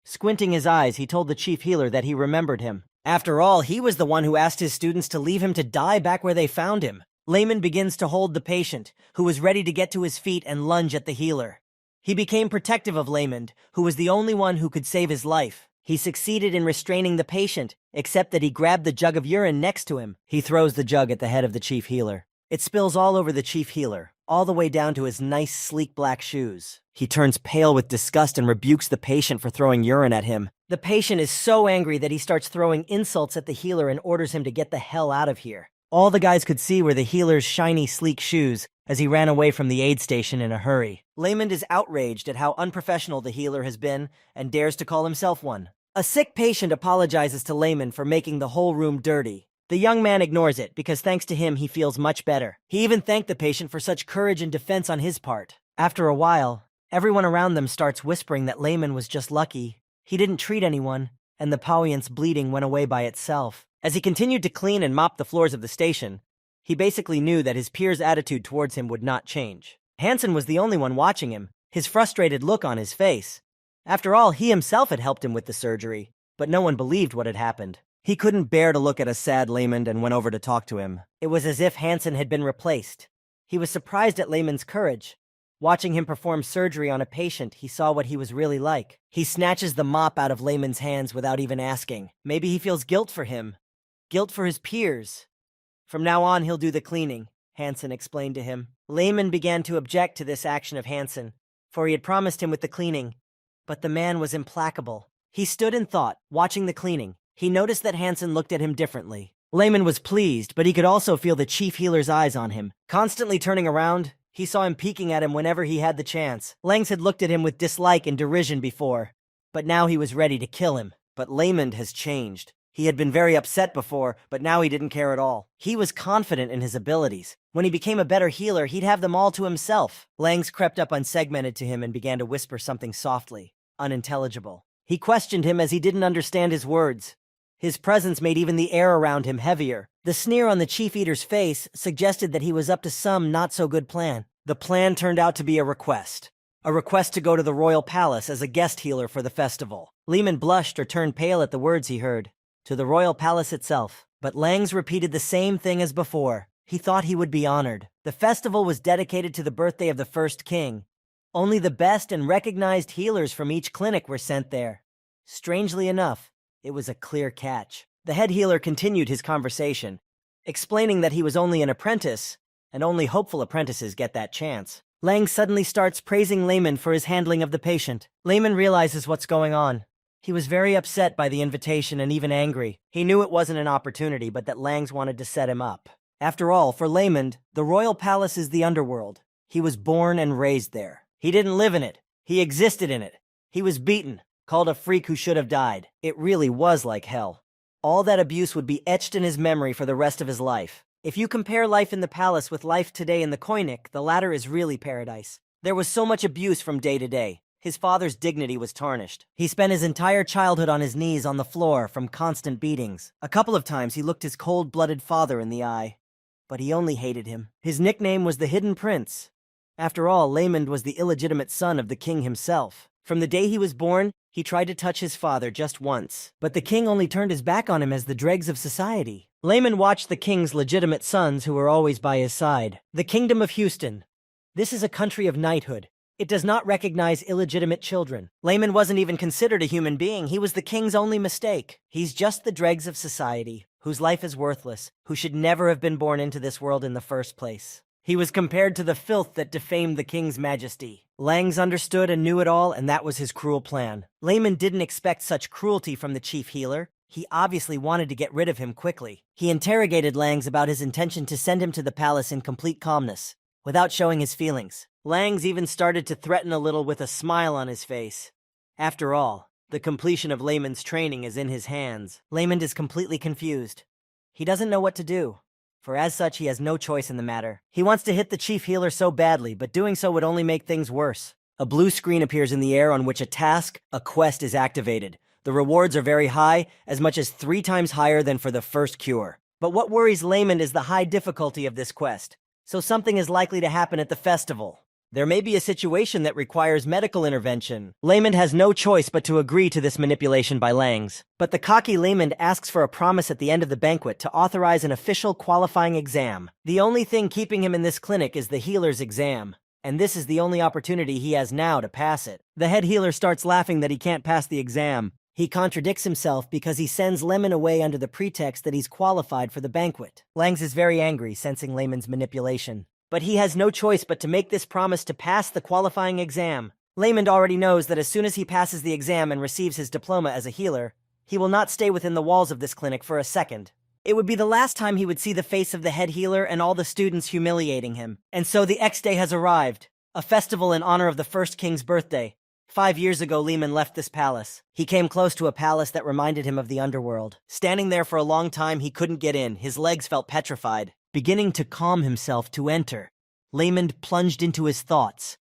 Squinting his eyes, he told the chief healer that he remembered him. After all, he was the one who asked his students to leave him to die back where they found him. Layman begins to hold the patient, who was ready to get to his feet and lunge at the healer. He became protective of Layman, who was the only one who could save his life. He succeeded in restraining the patient, except that he grabbed the jug of urine next to him. He throws the jug at the head of the chief healer. It spills all over the chief healer, all the way down to his nice, sleek black shoes. He turns pale with disgust and rebukes the patient for throwing urine at him. The patient is so angry that he starts throwing insults at the healer and orders him to get the hell out of here. All the guys could see were the healer's shiny, sleek shoes as he ran away from the aid station in a hurry. Layman is outraged at how unprofessional the healer has been and dares to call himself one. A sick patient apologizes to Layman for making the whole room dirty. The young man ignores it because thanks to him he feels much better. He even thanked the patient for such courage and defense on his part. After a while, everyone around them starts whispering that Layman was just lucky. He didn't treat anyone, and the patient's bleeding went away by itself. As he continued to clean and mop the floors of the station, he basically knew that his peers' attitude towards him would not change. Hansen was the only one watching him, his frustrated look on his face. After all, he himself had helped him with the surgery, but no one believed what had happened. He couldn't bear to look at a sad Layman and went over to talk to him. It was as if Hansen had been replaced. He was surprised at Layman's courage. Watching him perform surgery on a patient, he saw what he was really like. He snatches the mop out of Layman's hands without even asking. Maybe he feels guilt for him. Guilt for his peers. From now on, he'll do the cleaning, Hansen explained to him. Layman began to object to this action of Hansen, for he had promised him with the cleaning. But the man was implacable. He stood in thought, watching the cleaning. He noticed that Hansen looked at him differently. Layman was pleased, but he could also feel the chief healer's eyes on him. Constantly turning around, he saw him peeking at him whenever he had the chance. Langs had looked at him with dislike and derision before, but now he was ready to kill him. But Layman has changed. He had been very upset before, but now he didn't care at all. He was confident in his abilities. When he became a better healer, he'd have them all to himself. Langs crept up unsegmented to him and began to whisper something softly, unintelligible. He questioned him as he didn't understand his words. His presence made even the air around him heavier. The sneer on the chief eater's face suggested that he was up to some not-so-good plan. The plan turned out to be a request. A request to go to the royal palace as a guest healer for the festival. Lehman blushed or turned pale at the words he heard. To the royal palace itself. But Langs repeated the same thing as before. He thought he would be honored. The festival was dedicated to the birthday of the first king. Only the best and recognized healers from each clinic were sent there. Strangely enough, It was a clear catch. The head healer continued his conversation, explaining that he was only an apprentice, and only hopeful apprentices get that chance. Lang suddenly starts praising Layman for his handling of the patient. Layman realizes what's going on. He was very upset by the invitation and even angry. He knew it wasn't an opportunity, but that Langs wanted to set him up. After all, for Layman, the royal palace is the underworld. He was born and raised there. He didn't live in it. He existed in it. He was beaten, called a freak who should have died. It really was like hell. All that abuse would be etched in his memory for the rest of his life. If you compare life in the palace with life today in the Koinik, the latter is really paradise. There was so much abuse from day to day. His father's dignity was tarnished. He spent his entire childhood on his knees on the floor from constant beatings. A couple of times he looked his cold-blooded father in the eye. But he only hated him. His nickname was the Hidden Prince. After all, Laymond was the illegitimate son of the king himself. From the day he was born, he tried to touch his father just once. But the king only turned his back on him as the dregs of society. Layman watched the king's legitimate sons who were always by his side. The Kingdom of Houston. This is a country of knighthood. It does not recognize illegitimate children. Layman wasn't even considered a human being. He was the king's only mistake. He's just the dregs of society, whose life is worthless, who should never have been born into this world in the first place. He was compared to the filth that defamed the king's majesty. Langs understood and knew it all, and that was his cruel plan. Layman didn't expect such cruelty from the chief healer. He obviously wanted to get rid of him quickly. He interrogated Langs about his intention to send him to the palace in complete calmness, without showing his feelings. Langs even started to threaten a little with a smile on his face. After all, the completion of Layman's training is in his hands. Layman is completely confused. He doesn't know what to do, for as such he has no choice in the matter. He wants to hit the chief healer so badly, but doing so would only make things worse. A blue screen appears in the air on which a quest is activated. The rewards are very high, as much as 3 times higher than for the first cure. But what worries Layman is the high difficulty of this quest, so something is likely to happen at the festival. There may be a situation that requires medical intervention. Layman has no choice but to agree to this manipulation by Langs. But the cocky Layman asks for a promise at the end of the banquet to authorize an official qualifying exam. The only thing keeping him in this clinic is the healer's exam, and this is the only opportunity he has now to pass it. The head healer starts laughing that he can't pass the exam. He contradicts himself because he sends Lemon away under the pretext that he's qualified for the banquet. Langs is very angry, sensing Layman's manipulation. But he has no choice but to make this promise to pass the qualifying exam. Layman already knows that as soon as he passes the exam and receives his diploma as a healer, he will not stay within the walls of this clinic for a second. It would be the last time he would see the face of the head healer and all the students humiliating him. And so the X-Day has arrived, a festival in honor of the first king's birthday. 5 years ago, Lehman left this palace. He came close to a palace that reminded him of the underworld. Standing there for a long time, he couldn't get in. His legs felt petrified. Beginning to calm himself to enter, Layman plunged into his thoughts,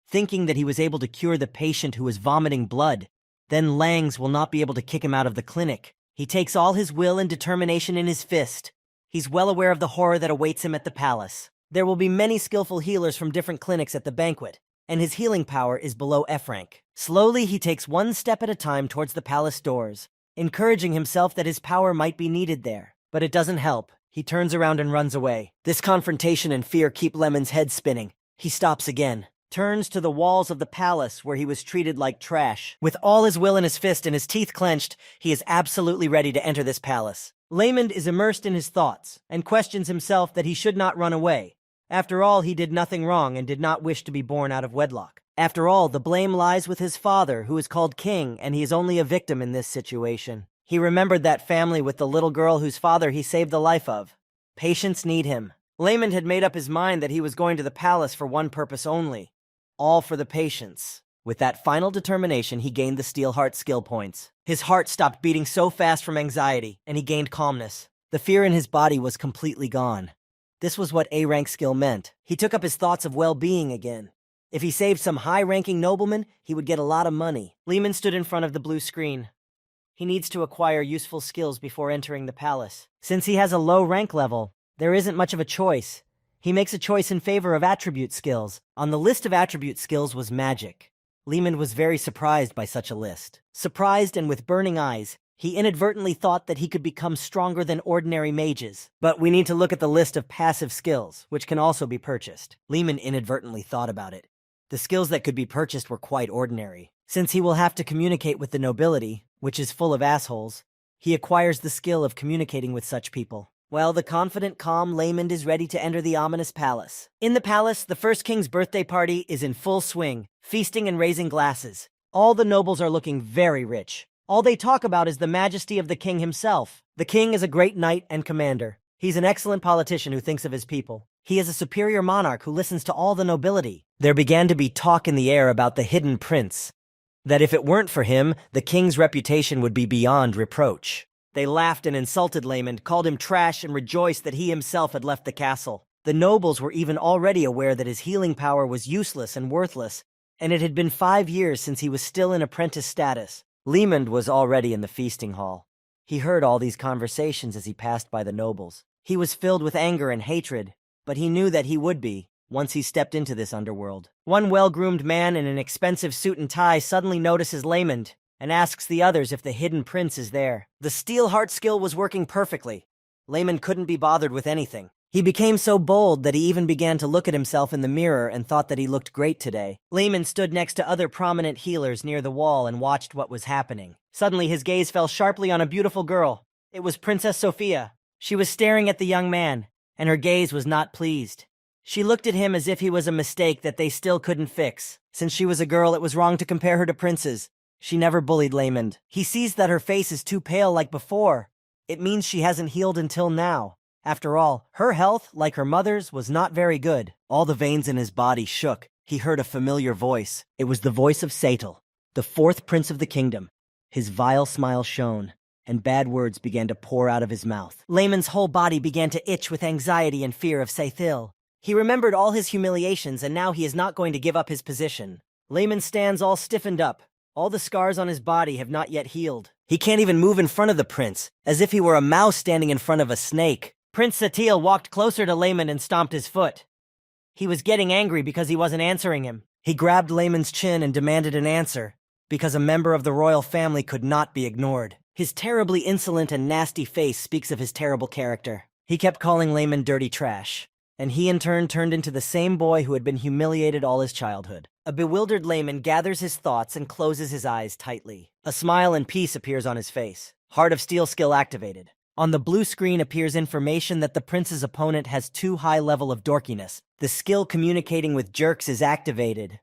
thinking that he was able to cure the patient who was vomiting blood. Then Langs will not be able to kick him out of the clinic. He takes all his will and determination in his fist. He's well aware of the horror that awaits him at the palace. There will be many skillful healers from different clinics at the banquet, and his healing power is below F rank. Slowly, he takes one step at a time towards the palace doors, encouraging himself that his power might be needed there. But it doesn't help. He turns around and runs away. This confrontation and fear keep Lemon's head spinning. He stops again, turns to the walls of the palace where he was treated like trash. With all his will in his fist and his teeth clenched, he is absolutely ready to enter this palace. Layman is immersed in his thoughts and questions himself that he should not run away. After all, he did nothing wrong and did not wish to be born out of wedlock. After all, the blame lies with his father, who is called king, and he is only a victim in this situation. He remembered that family with the little girl whose father he saved the life of. Patients need him. Layman had made up his mind that he was going to the palace for one purpose only. All for the patients. With that final determination, he gained the Steel Heart skill points. His heart stopped beating so fast from anxiety, and he gained calmness. The fear in his body was completely gone. This was what A-rank skill meant. He took up his thoughts of well-being again. If he saved some high-ranking nobleman, he would get a lot of money. Lehman stood in front of the blue screen. He needs to acquire useful skills before entering the palace. Since he has a low rank level, there isn't much of a choice. He makes a choice in favor of attribute skills. On the list of attribute skills was magic. Lehman was very surprised by such a list. Surprised and with burning eyes, he inadvertently thought that he could become stronger than ordinary mages. But we need to look at the list of passive skills, which can also be purchased. Lehman inadvertently thought about it. The skills that could be purchased were quite ordinary. Since he will have to communicate with the nobility, which is full of assholes, he acquires the skill of communicating with such people. Well, the confident, calm Laymond is ready to enter the ominous palace. In the palace, the first king's birthday party is in full swing, feasting and raising glasses. All the nobles are looking very rich. All they talk about is the majesty of the king himself. The king is a great knight and commander. He's an excellent politician who thinks of his people. He is a superior monarch who listens to all the nobility. There began to be talk in the air about the hidden prince, that if it weren't for him, the king's reputation would be beyond reproach. They laughed and insulted Laymond, called him trash, and rejoiced that he himself had left the castle. The nobles were even already aware that his healing power was useless and worthless, and it had been 5 years since he was still in apprentice status. Laymond was already in the feasting hall. He heard all these conversations as he passed by the nobles. He was filled with anger and hatred, but he knew that he would be, once he stepped into this underworld. One well-groomed man in an expensive suit and tie suddenly notices Laymond and asks the others if the hidden prince is there. The steel heart skill was working perfectly. Laymond couldn't be bothered with anything. He became so bold that he even began to look at himself in the mirror and thought that he looked great today. Laymond stood next to other prominent healers near the wall and watched what was happening. Suddenly his gaze fell sharply on a beautiful girl. It was Princess Sophia. She was staring at the young man, and her gaze was not pleased. She looked at him as if he was a mistake that they still couldn't fix. Since she was a girl, it was wrong to compare her to princes. She never bullied Laymond. He sees that her face is too pale like before. It means she hasn't healed until now. After all, her health, like her mother's, was not very good. All the veins in his body shook. He heard a familiar voice. It was the voice of Seitel, the fourth prince of the kingdom. His vile smile shone, and bad words began to pour out of his mouth. Laymond's whole body began to itch with anxiety and fear of Seitel. He remembered all his humiliations, and now he is not going to give up his position. Laymond stands all stiffened up. All the scars on his body have not yet healed. He can't even move in front of the prince, as if he were a mouse standing in front of a snake. Prince Seitel walked closer to Laymond and stomped his foot. He was getting angry because he wasn't answering him. He grabbed Laymond's chin and demanded an answer, because a member of the royal family could not be ignored. His terribly insolent and nasty face speaks of his terrible character. He kept calling Laymond dirty trash, and he in turn turned into the same boy who had been humiliated all his childhood. A bewildered Laymond gathers his thoughts and closes his eyes tightly. A smile and peace appears on his face. Heart of Steel skill activated. On the blue screen appears information that the prince's opponent has too high level of dorkiness. The skill communicating with jerks is activated.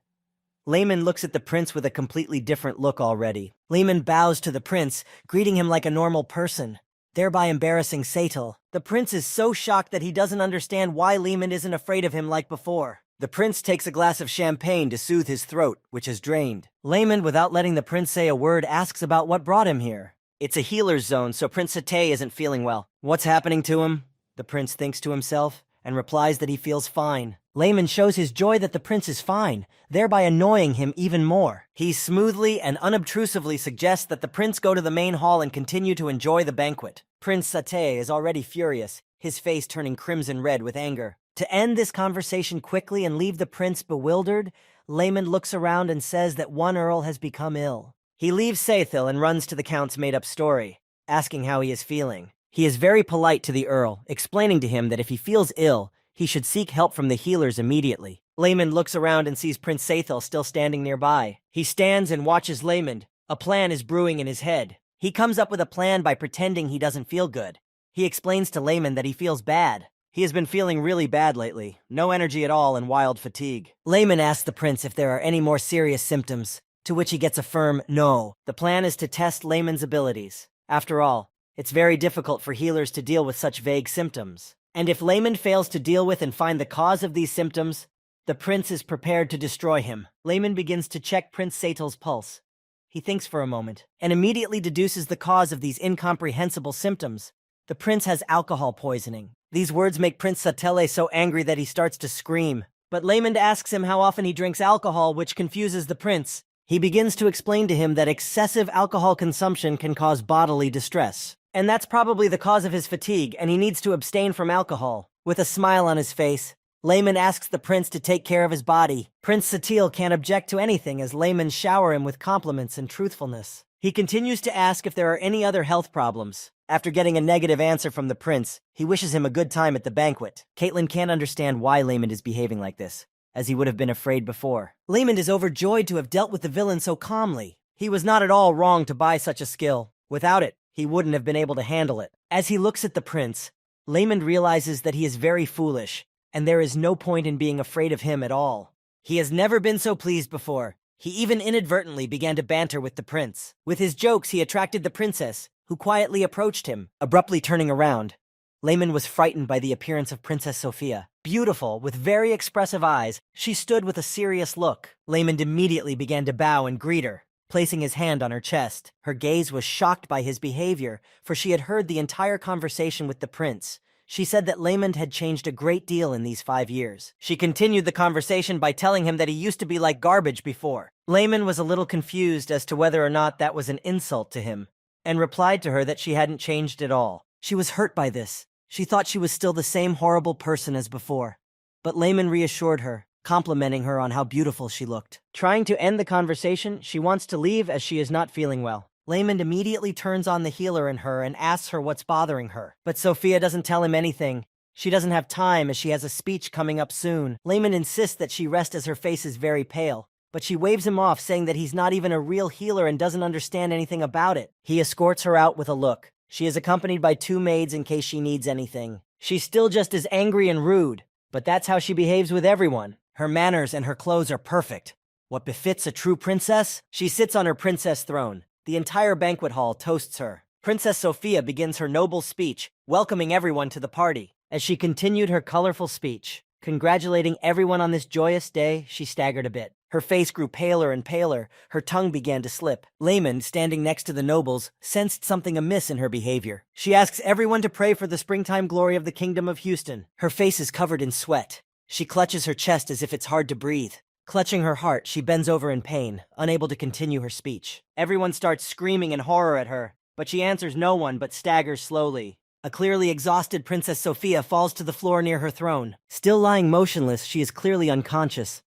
Laymond looks at the prince with a completely different look already. Laymond bows to the prince, greeting him like a normal person, thereby embarrassing Seitel. The prince is so shocked that he doesn't understand why Laymond isn't afraid of him like before. The prince takes a glass of champagne to soothe his throat, which is drained. Laymond, without letting the prince say a word, asks about what brought him here. It's a healer's zone, so Prince Seitel isn't feeling well. What's happening to him? The prince thinks to himself, and replies that he feels fine. Laymond shows his joy that the prince is fine, thereby annoying him even more. He smoothly and unobtrusively suggests that the prince go to the main hall and continue to enjoy the banquet. Prince Seitel is already furious, his face turning crimson red with anger. To end this conversation quickly and leave the prince bewildered, Laymond looks around and says that one earl has become ill. He leaves Seitel and runs to the count's made-up story, asking how he is feeling. He is very polite to the earl, explaining to him that if he feels ill, he should seek help from the healers immediately. Laymond looks around and sees Prince Seitel still standing nearby. He stands and watches Laymond. A plan is brewing in his head. He comes up with a plan by pretending he doesn't feel good. He explains to Laymond that he feels bad. He has been feeling really bad lately, no energy at all and wild fatigue. Laymond asks the prince if there are any more serious symptoms, to which he gets a firm no. The plan is to test Laymond's abilities. After all, it's very difficult for healers to deal with such vague symptoms. And if Laymond fails to deal with and find the cause of these symptoms, the prince is prepared to destroy him. Laymond begins to check Prince Seitel's pulse. He thinks for a moment, and immediately deduces the cause of these incomprehensible symptoms. The prince has alcohol poisoning. These words make Prince Seitel so angry that he starts to scream. But Laymond asks him how often he drinks alcohol, which confuses the prince. He begins to explain to him that excessive alcohol consumption can cause bodily distress. And that's probably the cause of his fatigue, and he needs to abstain from alcohol. With a smile on his face, Laymond asks the prince to take care of his body. Prince Seitel can't object to anything as Laymond shower him with compliments and truthfulness. He continues to ask if there are any other health problems. After getting a negative answer from the prince, he wishes him a good time at the banquet. Caitlin can't understand why Laymond is behaving like this, as he would have been afraid before. Laymond is overjoyed to have dealt with the villain so calmly. He was not at all wrong to buy such a skill. Without it, he wouldn't have been able to handle it. As he looks at the prince, Layman realizes that he is very foolish, and there is no point in being afraid of him at all. He has never been so pleased before. He even inadvertently began to banter with the prince. With his jokes, he attracted the princess, who quietly approached him, abruptly turning around. Layman was frightened by the appearance of Princess Sophia. Beautiful, with very expressive eyes, she stood with a serious look. Layman immediately began to bow and greet her, placing his hand on her chest. Her gaze was shocked by his behavior, for she had heard the entire conversation with the prince. She said that Layman had changed a great deal in these 5 years. She continued the conversation by telling him that he used to be like garbage before. Layman was a little confused as to whether or not that was an insult to him, and replied to her that she hadn't changed at all. She was hurt by this. She thought she was still the same horrible person as before. But Layman reassured her, complimenting her on how beautiful she looked. Trying to end the conversation, she wants to leave as she is not feeling well. Layman immediately turns on the healer in her and asks her what's bothering her. But Sophia doesn't tell him anything. She doesn't have time as she has a speech coming up soon. Layman insists that she rest as her face is very pale, but she waves him off, saying that he's not even a real healer and doesn't understand anything about it. He escorts her out with a look. She is accompanied by 2 maids in case she needs anything. She's still just as angry and rude, but that's how she behaves with everyone. Her manners and her clothes are perfect. What befits a true princess? She sits on her princess throne. The entire banquet hall toasts her. Princess Sophia begins her noble speech, welcoming everyone to the party. As she continued her colorful speech, congratulating everyone on this joyous day, she staggered a bit. Her face grew paler and paler, her tongue began to slip. Layman, standing next to the nobles, sensed something amiss in her behavior. She asks everyone to pray for the springtime glory of the kingdom of Houston. Her face is covered in sweat. She clutches her chest as if it's hard to breathe. Clutching her heart, she bends over in pain, unable to continue her speech. Everyone starts screaming in horror at her, but she answers no one but staggers slowly. A clearly exhausted Princess Sophia falls to the floor near her throne. Still lying motionless, she is clearly unconscious.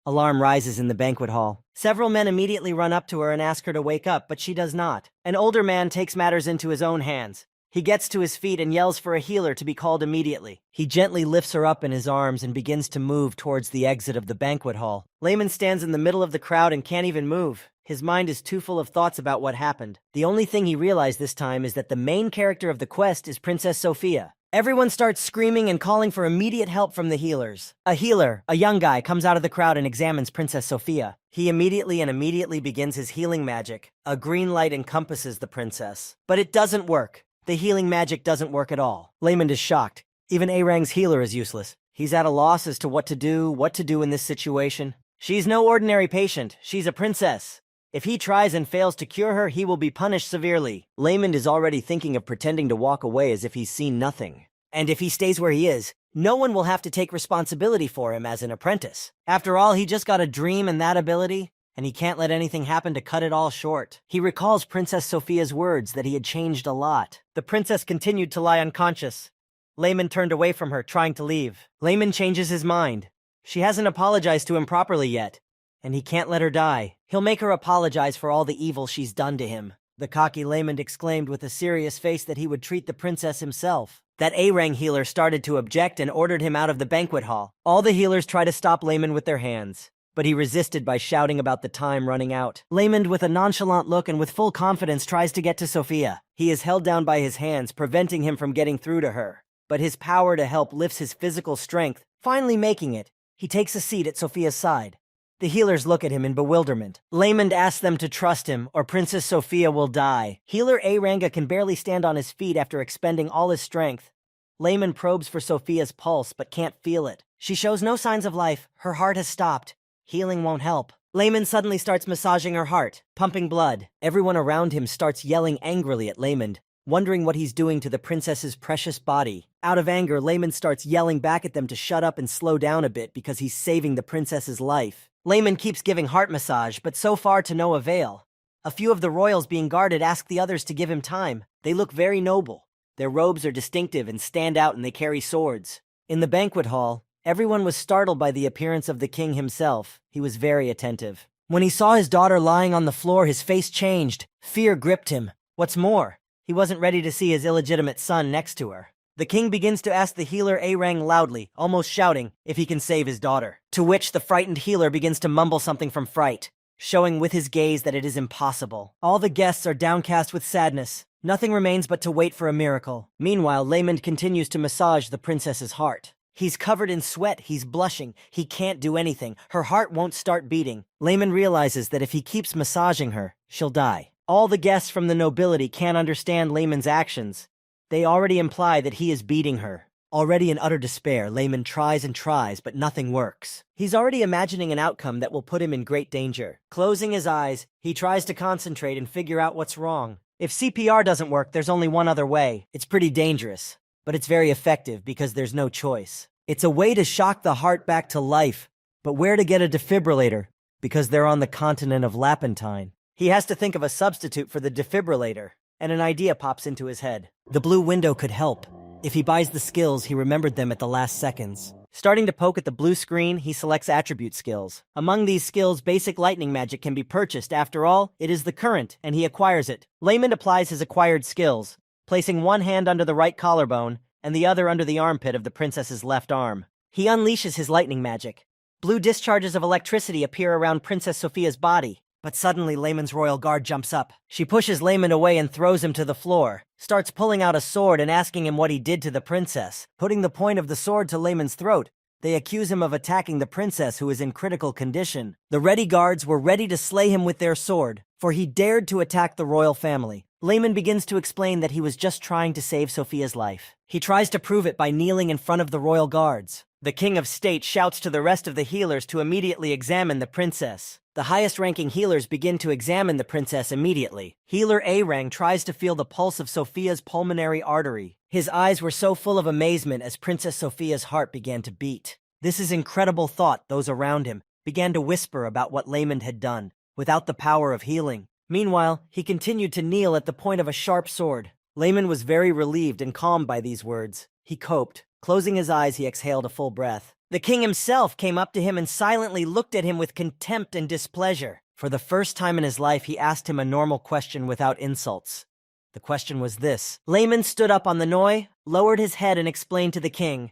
Alarm rises in the banquet hall. Several men immediately run up to her and ask her to wake up, but she does not. An older man takes matters into his own hands. He gets to his feet and yells for a healer to be called immediately. He gently lifts her up in his arms and begins to move towards the exit of the banquet hall. Layman stands in the middle of the crowd and can't even move. His mind is too full of thoughts about what happened. The only thing he realized this time is that the main character of the quest is Princess Sophia. Everyone starts screaming and calling for immediate help from the healers. A healer, a young guy, comes out of the crowd and examines Princess Sophia. He immediately begins his healing magic. A green light encompasses the princess. But it doesn't work. The healing magic doesn't work at all. Layman is shocked. Even Arang's healer is useless. He's at a loss as to what to do in this situation. She's no ordinary patient. She's a princess. If he tries and fails to cure her, he will be punished severely. Layman is already thinking of pretending to walk away as if he's seen nothing. And if he stays where he is, no one will have to take responsibility for him as an apprentice. After all, he just got a dream and that ability, and he can't let anything happen to cut it all short. He recalls Princess Sophia's words that he had changed a lot. The princess continued to lie unconscious. Layman turned away from her, trying to leave. Layman changes his mind. She hasn't apologized to him properly yet, and he can't let her die. He'll make her apologize for all the evil she's done to him. The cocky Layman exclaimed with a serious face that he would treat the princess himself. That Arang healer started to object and ordered him out of the banquet hall. All the healers try to stop Layman with their hands, but he resisted by shouting about the time running out. Layman, with a nonchalant look and with full confidence, tries to get to Sophia. He is held down by his hands, preventing him from getting through to her. But his power to help lifts his physical strength, finally making it. He takes a seat at Sophia's side. The healers look at him in bewilderment. Layman asks them to trust him, or Princess Sophia will die. Healer Aranga can barely stand on his feet after expending all his strength. Layman probes for Sophia's pulse, but can't feel it. She shows no signs of life. Her heart has stopped. Healing won't help. Layman suddenly starts massaging her heart, pumping blood. Everyone around him starts yelling angrily at Layman, wondering what he's doing to the princess's precious body. Out of anger, Layman starts yelling back at them to shut up and slow down a bit because he's saving the princess's life. Layman keeps giving heart massage, but so far to no avail. A few of the royals being guarded ask the others to give him time. They look very noble. Their robes are distinctive and stand out, and they carry swords. In the banquet hall, everyone was startled by the appearance of the king himself. He was very attentive. When he saw his daughter lying on the floor, his face changed. Fear gripped him. What's more, he wasn't ready to see his illegitimate son next to her. The king begins to ask the healer Arang loudly, almost shouting, if he can save his daughter. To which the frightened healer begins to mumble something from fright, showing with his gaze that it is impossible. All the guests are downcast with sadness. Nothing remains but to wait for a miracle. Meanwhile, Lamond continues to massage the princess's heart. He's covered in sweat, he's blushing, he can't do anything, her heart won't start beating. Lamond realizes that if he keeps massaging her, she'll die. All the guests from the nobility can't understand Lamond's actions. They already imply that he is beating her. Already in utter despair, Lamond tries and tries, but nothing works. He's already imagining an outcome that will put him in great danger. Closing his eyes, he tries to concentrate and figure out what's wrong. If CPR doesn't work, there's only one other way. It's pretty dangerous, but it's very effective because there's no choice. It's a way to shock the heart back to life, but where to get a defibrillator? Because they're on the continent of Lapentine. He has to think of a substitute for the defibrillator, and an idea pops into his head. The blue window could help. If he buys the skills, he remembered them at the last seconds. Starting to poke at the blue screen, he selects attribute skills. Among these skills, basic lightning magic can be purchased. After all, it is the current, and he acquires it. Lamond applies his acquired skills, placing one hand under the right collarbone and the other under the armpit of the princess's left arm. He unleashes his lightning magic. Blue discharges of electricity appear around Princess Sophia's body. But suddenly, Lamond's royal guard jumps up. She pushes Lamond away and throws him to the floor, starts pulling out a sword and asking him what he did to the princess. Putting the point of the sword to Lamond's throat, they accuse him of attacking the princess, who is in critical condition. The ready guards were ready to slay him with their sword, for he dared to attack the royal family. Lamond begins to explain that he was just trying to save Sophia's life. He tries to prove it by kneeling in front of the royal guards. The king of state shouts to the rest of the healers to immediately examine the princess. The highest-ranking healers begin to examine the princess immediately. Healer A-Rang tries to feel the pulse of Sophia's pulmonary artery. His eyes were so full of amazement as Princess Sophia's heart began to beat. This is incredible thought. Those around him began to whisper about what Lamond had done, without the power of healing. Meanwhile, he continued to kneel at the point of a sharp sword. Lamond was very relieved and calmed by these words. He coped. Closing his eyes, he exhaled a full breath. The king himself came up to him and silently looked at him with contempt and displeasure. For the first time in his life, he asked him a normal question without insults. The question was this. Lamond stood up on the Noi, lowered his head and explained to the king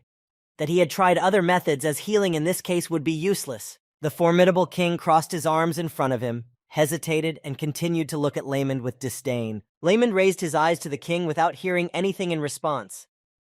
that he had tried other methods, as healing in this case would be useless. The formidable king crossed his arms in front of him, hesitated, and continued to look at Lamond with disdain. Lamond raised his eyes to the king without hearing anything in response.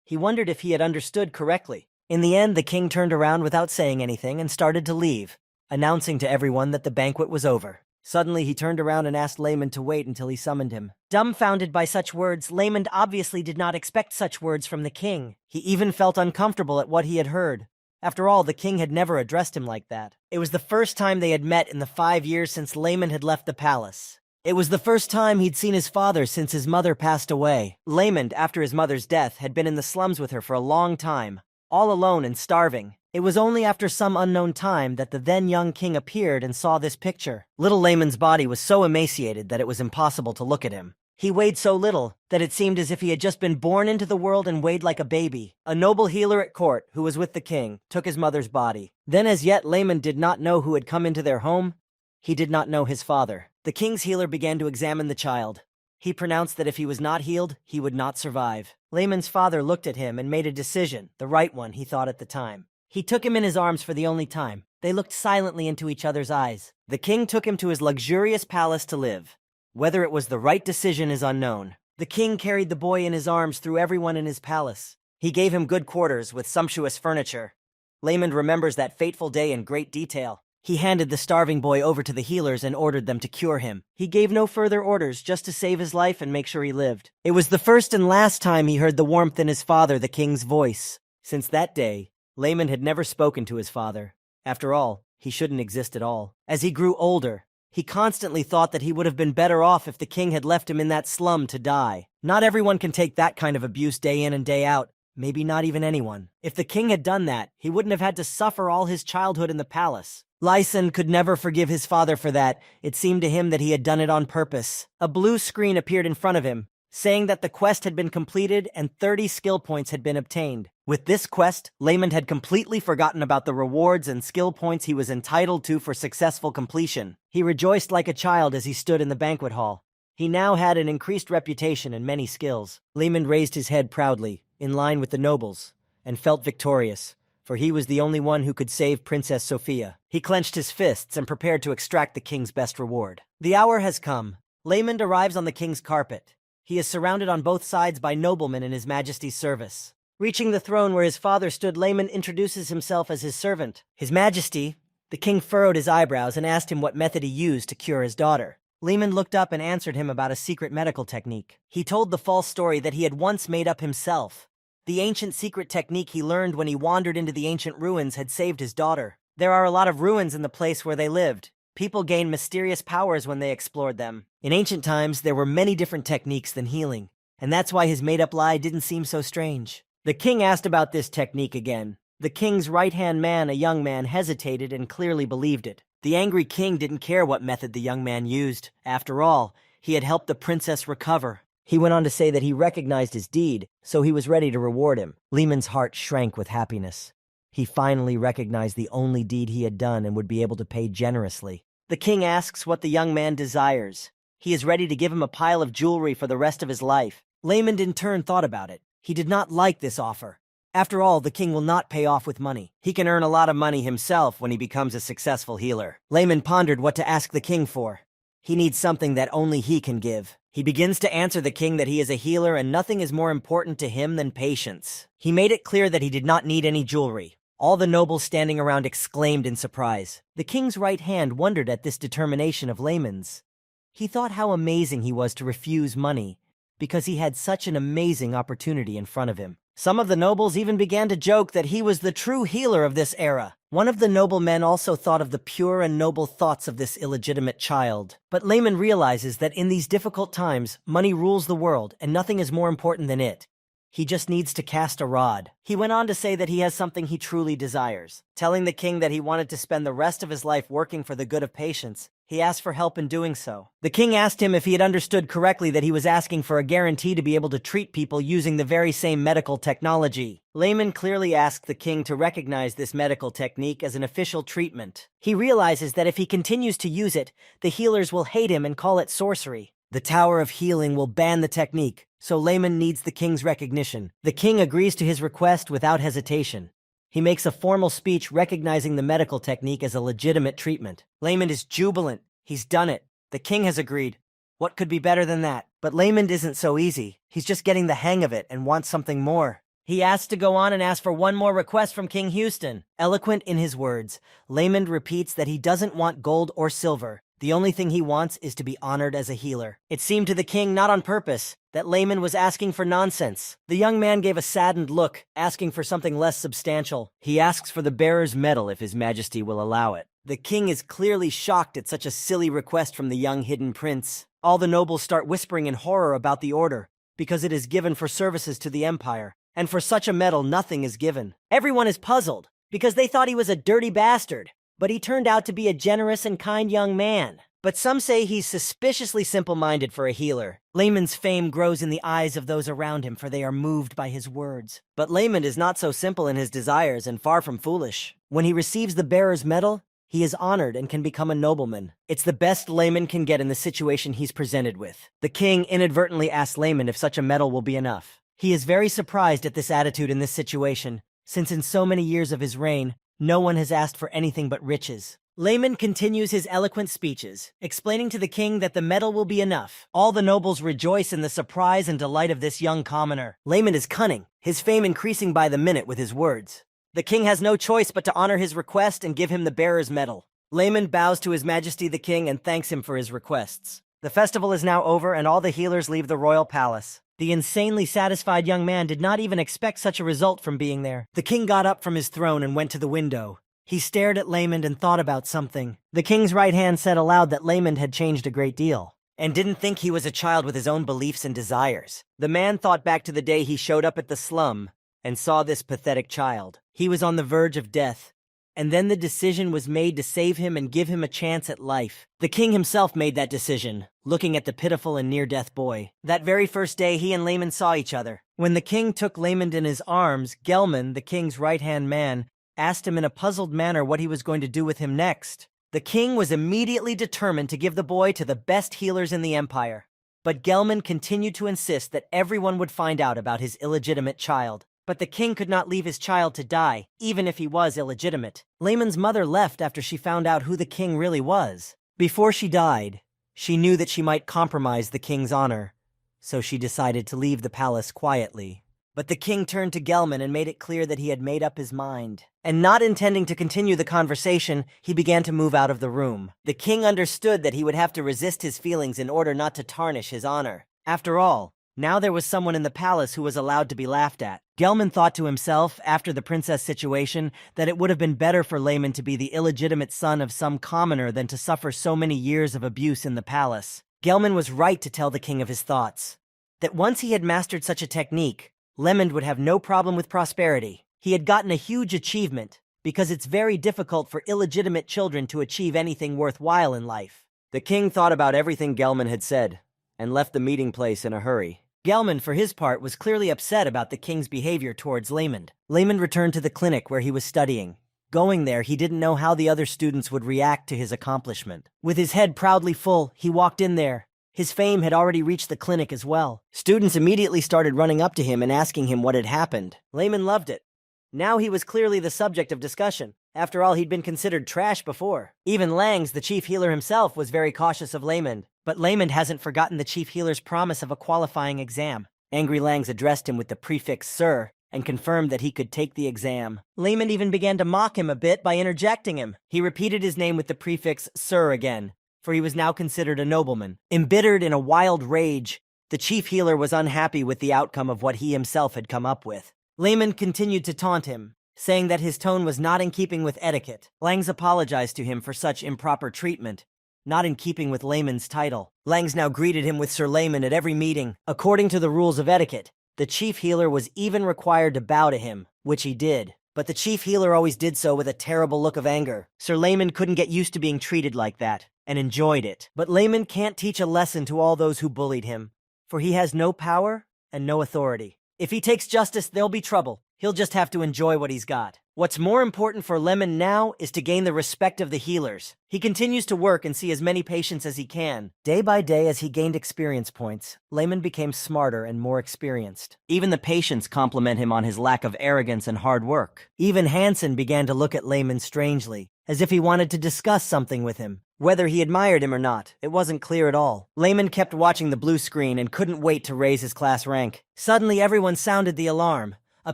He wondered if he had understood correctly. In the end, the king turned around without saying anything and started to leave, announcing to everyone that the banquet was over. Suddenly, he turned around and asked Lamond to wait until he summoned him. Dumbfounded by such words, Lamond obviously did not expect such words from the king. He even felt uncomfortable at what he had heard. After all, the king had never addressed him like that. It was the first time they had met in the 5 years since Lamond had left the palace. It was the first time he'd seen his father since his mother passed away. Lamond, after his mother's death, had been in the slums with her for a long time, all alone and starving. It was only after some unknown time that the then young king appeared and saw this picture. Little Lamond's body was so emaciated that it was impossible to look at him. He weighed so little that it seemed as if he had just been born into the world and weighed like a baby. A noble healer at court, who was with the king, took his mother's body. Then as yet Lamond did not know who had come into their home. He did not know his father. The king's healer began to examine the child. He pronounced that if he was not healed, he would not survive. Lamond's father looked at him and made a decision, the right one, he thought at the time. He took him in his arms for the only time. They looked silently into each other's eyes. The king took him to his luxurious palace to live. Whether it was the right decision is unknown. The king carried the boy in his arms through everyone in his palace. He gave him good quarters with sumptuous furniture. Lamond remembers that fateful day in great detail. He handed the starving boy over to the healers and ordered them to cure him. He gave no further orders, just to save his life and make sure he lived. It was the first and last time he heard the warmth in his father, the king's voice. Since that day, Lamond had never spoken to his father. After all, he shouldn't exist at all. As he grew older, he constantly thought that he would have been better off if the king had left him in that slum to die. Not everyone can take that kind of abuse day in and day out. Maybe not even anyone. If the king had done that, he wouldn't have had to suffer all his childhood in the palace. Lyson could never forgive his father for that. It seemed to him that he had done it on purpose. A blue screen appeared in front of him, saying that the quest had been completed and 30 skill points had been obtained. With this quest, Lamond had completely forgotten about the rewards and skill points he was entitled to for successful completion. He rejoiced like a child as he stood in the banquet hall. He now had an increased reputation and many skills. Lamond raised his head proudly, in line with the nobles, and felt victorious, for he was the only one who could save Princess Sophia. He clenched his fists and prepared to extract the king's best reward. The hour has come. Lamond arrives on the king's carpet. He is surrounded on both sides by noblemen in his majesty's service. Reaching the throne where his father stood, Layman introduces himself as his servant. His Majesty, the king furrowed his eyebrows and asked him what method he used to cure his daughter. Layman looked up and answered him about a secret medical technique. He told the false story that he had once made up himself. The ancient secret technique he learned when he wandered into the ancient ruins had saved his daughter. There are a lot of ruins in the place where they lived. People gained mysterious powers when they explored them. In ancient times, there were many different techniques than healing, and that's why his made-up lie didn't seem so strange. The king asked about this technique again. The king's right-hand man, a young man, hesitated and clearly believed it. The angry king didn't care what method the young man used. After all, he had helped the princess recover. He went on to say that he recognized his deed, so he was ready to reward him. Lehman's heart shrank with happiness. He finally recognized the only deed he had done and would be able to pay generously. The king asks what the young man desires. He is ready to give him a pile of jewelry for the rest of his life. Layman in turn thought about it. He did not like this offer. After all, the king will not pay off with money. He can earn a lot of money himself when he becomes a successful healer. Layman pondered what to ask the king for. He needs something that only he can give. He begins to answer the king that he is a healer and nothing is more important to him than patience. He made it clear that he did not need any jewelry. All the nobles standing around exclaimed in surprise. The king's right hand wondered at this determination of Layman's. He thought how amazing he was to refuse money, because he had such an amazing opportunity in front of him. Some of the nobles even began to joke that he was the true healer of this era. One of the noblemen also thought of the pure and noble thoughts of this illegitimate child. But Layman realizes that in these difficult times, money rules the world and nothing is more important than it. He just needs to cast a rod. He went on to say that he has something he truly desires. Telling the king that he wanted to spend the rest of his life working for the good of patients, he asked for help in doing so. The king asked him if he had understood correctly that he was asking for a guarantee to be able to treat people using the very same medical technology. Layman clearly asked the king to recognize this medical technique as an official treatment. He realizes that if he continues to use it, the healers will hate him and call it sorcery. The Tower of Healing will ban the technique, so Layman needs the king's recognition. The king agrees to his request without hesitation. He makes a formal speech recognizing the medical technique as a legitimate treatment. Layman is jubilant. He's done it. The king has agreed. What could be better than that? But Layman isn't so easy. He's just getting the hang of it and wants something more. He asks to go on and asks for one more request from King Houston. Eloquent in his words, Layman repeats that he doesn't want gold or silver. The only thing he wants is to be honored as a healer. It seemed to the king, not on purpose, that Layman was asking for nonsense. The young man gave a saddened look, asking for something less substantial. He asks for the bearer's medal if his majesty will allow it. The king is clearly shocked at such a silly request from the young hidden prince. All the nobles start whispering in horror about the order, because it is given for services to the empire, and for such a medal nothing is given. Everyone is puzzled, because they thought he was a dirty bastard. But he turned out to be a generous and kind young man. But some say he's suspiciously simple-minded for a healer. Layman's fame grows in the eyes of those around him, for they are moved by his words. But Layman is not so simple in his desires and far from foolish. When he receives the bearer's medal, he is honored and can become a nobleman. It's the best Layman can get in the situation he's presented with. The king inadvertently asks Layman if such a medal will be enough. He is very surprised at this attitude in this situation, since in so many years of his reign, no one has asked for anything but riches. Layman continues his eloquent speeches, explaining to the king that the medal will be enough. All the nobles rejoice in the surprise and delight of this young commoner. Layman is cunning, his fame increasing by the minute with his words. The king has no choice but to honor his request and give him the bearer's medal. Layman bows to his majesty the king and thanks him for his requests. The festival is now over and all the healers leave the royal palace. The insanely satisfied young man did not even expect such a result from being there. The king got up from his throne and went to the window. He stared at Layman and thought about something. The king's right hand said aloud that Layman had changed a great deal, and didn't think he was a child with his own beliefs and desires. The man thought back to the day he showed up at the slum and saw this pathetic child. He was on the verge of death, and then the decision was made to save him and give him a chance at life. The king himself made that decision, looking at the pitiful and near-death boy. That very first day, he and Layman saw each other. When the king took Layman in his arms, Gelman, the king's right-hand man, asked him in a puzzled manner what he was going to do with him next. The king was immediately determined to give the boy to the best healers in the empire. But Gelman continued to insist that everyone would find out about his illegitimate child. But the king could not leave his child to die, even if he was illegitimate. Layman's mother left after she found out who the king really was. Before she died, she knew that she might compromise the king's honor, so she decided to leave the palace quietly. But the king turned to Gelman and made it clear that he had made up his mind. And not intending to continue the conversation, he began to move out of the room. The king understood that he would have to resist his feelings in order not to tarnish his honor. After all, now there was someone in the palace who was allowed to be laughed at. Gelman thought to himself, after the princess situation, that it would have been better for Layman to be the illegitimate son of some commoner than to suffer so many years of abuse in the palace. Gelman was right to tell the king of his thoughts. That once he had mastered such a technique, Lemond would have no problem with prosperity. He had gotten a huge achievement, because it's very difficult for illegitimate children to achieve anything worthwhile in life. The king thought about everything Gelman had said, and left the meeting place in a hurry. Gelman, for his part, was clearly upset about the king's behavior towards Layman. Layman returned to the clinic where he was studying. Going there, he didn't know how the other students would react to his accomplishment. With his head proudly full, he walked in there. His fame had already reached the clinic as well. Students immediately started running up to him and asking him what had happened. Layman loved it. Now he was clearly the subject of discussion. After all, he'd been considered trash before. Even Langs, the chief healer himself, was very cautious of Layman. But Layman hasn't forgotten the chief healer's promise of a qualifying exam. Angry Langs addressed him with the prefix Sir and confirmed that he could take the exam. Layman even began to mock him a bit by interjecting him. He repeated his name with the prefix Sir again, for he was now considered a nobleman. Embittered in a wild rage, the chief healer was unhappy with the outcome of what he himself had come up with. Layman continued to taunt him, saying that his tone was not in keeping with etiquette. Langs apologized to him for such improper treatment, not in keeping with Layman's title. Langs now greeted him with Sir Layman at every meeting. According to the rules of etiquette, the chief healer was even required to bow to him, which he did. But the chief healer always did so with a terrible look of anger. Sir Layman couldn't get used to being treated like that, and enjoyed it. But Layman can't teach a lesson to all those who bullied him, for he has no power and no authority. If he takes justice, there'll be trouble. He'll just have to enjoy what he's got. What's more important for Lemon now is to gain the respect of the healers. He continues to work and see as many patients as he can. Day by day, as he gained experience points, Layman became smarter and more experienced. Even the patients compliment him on his lack of arrogance and hard work. Even Hansen began to look at Layman strangely, as if he wanted to discuss something with him. Whether he admired him or not, it wasn't clear at all. Layman kept watching the blue screen and couldn't wait to raise his class rank. Suddenly, everyone sounded the alarm. A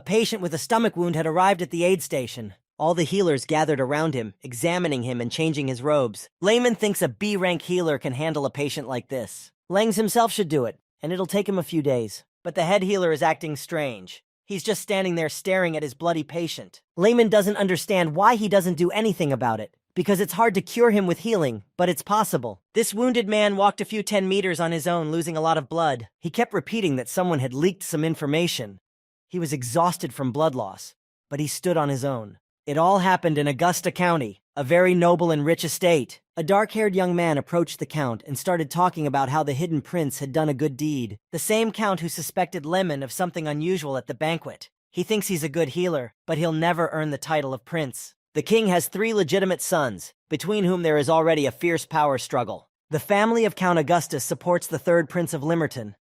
patient with a stomach wound had arrived at the aid station. All the healers gathered around him, examining him and changing his robes. Layman thinks a B-rank healer can handle a patient like this. Langs himself should do it, and it'll take him a few days. But the head healer is acting strange. He's just standing there staring at his bloody patient. Layman doesn't understand why he doesn't do anything about it, because it's hard to cure him with healing, but it's possible. This wounded man walked a few 10 meters on his own, losing a lot of blood. He kept repeating that someone had leaked some information. He was exhausted from blood loss, but he stood on his own. It all happened in Augusta County, a very noble and rich estate. A dark-haired young man approached the count and started talking about how the hidden prince had done a good deed. The same count who suspected Lemon of something unusual at the banquet. He thinks he's a good healer, but he'll never earn the title of prince. The king has 3 legitimate sons, between whom there is already a fierce power struggle. The family of Count Augustus supports the 3rd Prince of Limerton,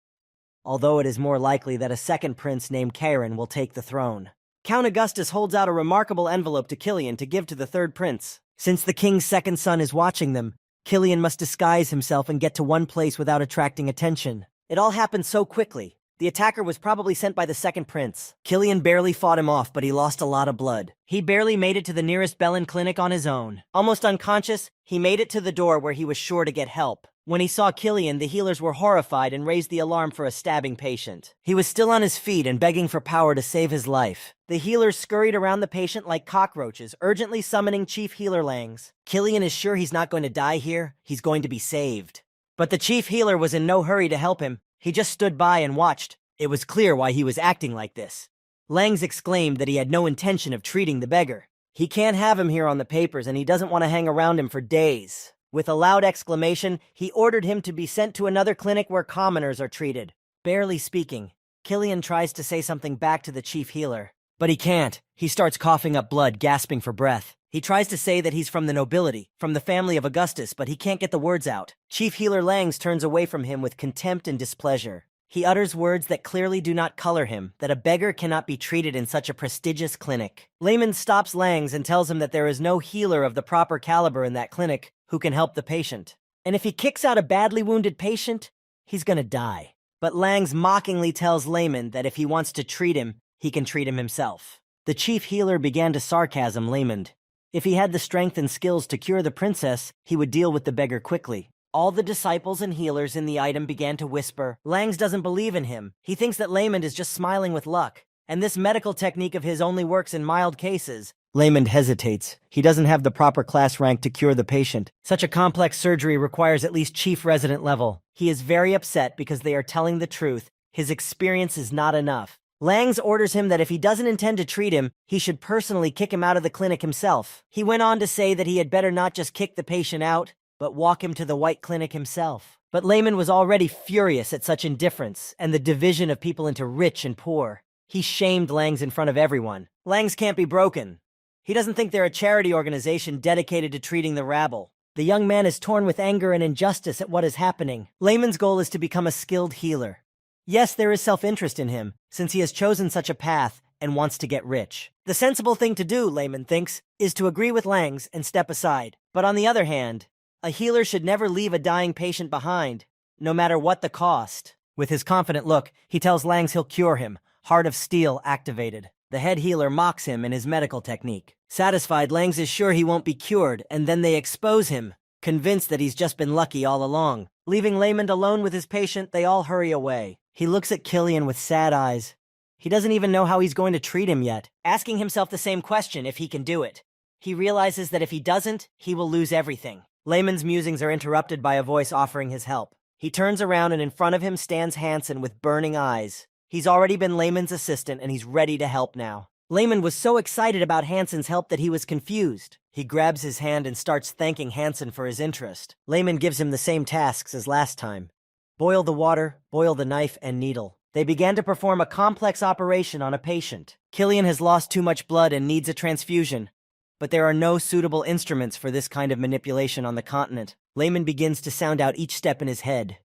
although it is more likely that a 2nd prince named Karen will take the throne. Count Augustus holds out a remarkable envelope to Killian to give to the 3rd prince. Since the king's 2nd son is watching them, Killian must disguise himself and get to one place without attracting attention. It all happened so quickly. The attacker was probably sent by the 2nd prince. Killian barely fought him off, but he lost a lot of blood. He barely made it to the nearest Bellin clinic on his own. Almost unconscious, he made it to the door where he was sure to get help. When he saw Killian, the healers were horrified and raised the alarm for a stabbing patient. He was still on his feet and begging for power to save his life. The healers scurried around the patient like cockroaches, urgently summoning Chief Healer Langs. Killian is sure he's not going to die here. He's going to be saved. But the chief healer was in no hurry to help him. He just stood by and watched. It was clear why he was acting like this. Langs exclaimed that he had no intention of treating the beggar. He can't have him here on the papers, and he doesn't want to hang around him for days. With a loud exclamation, he ordered him to be sent to another clinic where commoners are treated. Barely speaking, Killian tries to say something back to the chief healer. But he can't. He starts coughing up blood, gasping for breath. He tries to say that he's from the nobility, from the family of Augustus, but he can't get the words out. Chief Healer Langs turns away from him with contempt and displeasure. He utters words that clearly do not color him, that a beggar cannot be treated in such a prestigious clinic. Layman stops Langs and tells him that there is no healer of the proper caliber in that clinic who can help the patient. And if he kicks out a badly wounded patient, he's gonna die. But Langs mockingly tells Layman that if he wants to treat him, he can treat him himself. The chief healer began to sarcasm Layman. If he had the strength and skills to cure the princess, he would deal with the beggar quickly. All the disciples and healers in the item began to whisper. Langs doesn't believe in him. He thinks that Layman is just smiling with luck, and this medical technique of his only works in mild cases. Layman hesitates. He doesn't have the proper class rank to cure the patient. Such a complex surgery requires at least chief resident level. He is very upset because they are telling the truth. His experience is not enough. Langs orders him that if he doesn't intend to treat him, he should personally kick him out of the clinic himself. He went on to say that he had better not just kick the patient out, but walk him to the White Clinic himself. But Layman was already furious at such indifference and the division of people into rich and poor. He shamed Langs in front of everyone. Langs can't be broken. He doesn't think they're a charity organization dedicated to treating the rabble. The young man is torn with anger and injustice at what is happening. Layman's goal is to become a skilled healer. Yes, there is self-interest in him, since he has chosen such a path and wants to get rich. The sensible thing to do, Layman thinks, is to agree with Langs and step aside. But on the other hand, a healer should never leave a dying patient behind, no matter what the cost. With his confident look, he tells Langs he'll cure him, Heart of Steel activated. The head healer mocks him in his medical technique. Satisfied, Langs is sure he won't be cured, and then they expose him, convinced that he's just been lucky all along. Leaving Layman alone with his patient, they all hurry away. He looks at Killian with sad eyes. He doesn't even know how he's going to treat him yet, asking himself the same question if he can do it. He realizes that if he doesn't, he will lose everything. Layman's musings are interrupted by a voice offering his help. He turns around and in front of him stands Hansen with burning eyes. He's already been Layman's assistant and he's ready to help now. Layman was so excited about Hansen's help that he was confused. He grabs his hand and starts thanking Hansen for his interest. Layman gives him the same tasks as last time. Boil the water, boil the knife and needle. They began to perform a complex operation on a patient. Killian has lost too much blood and needs a transfusion. But there are no suitable instruments for this kind of manipulation on the continent. Layman begins to sound out each step in his head.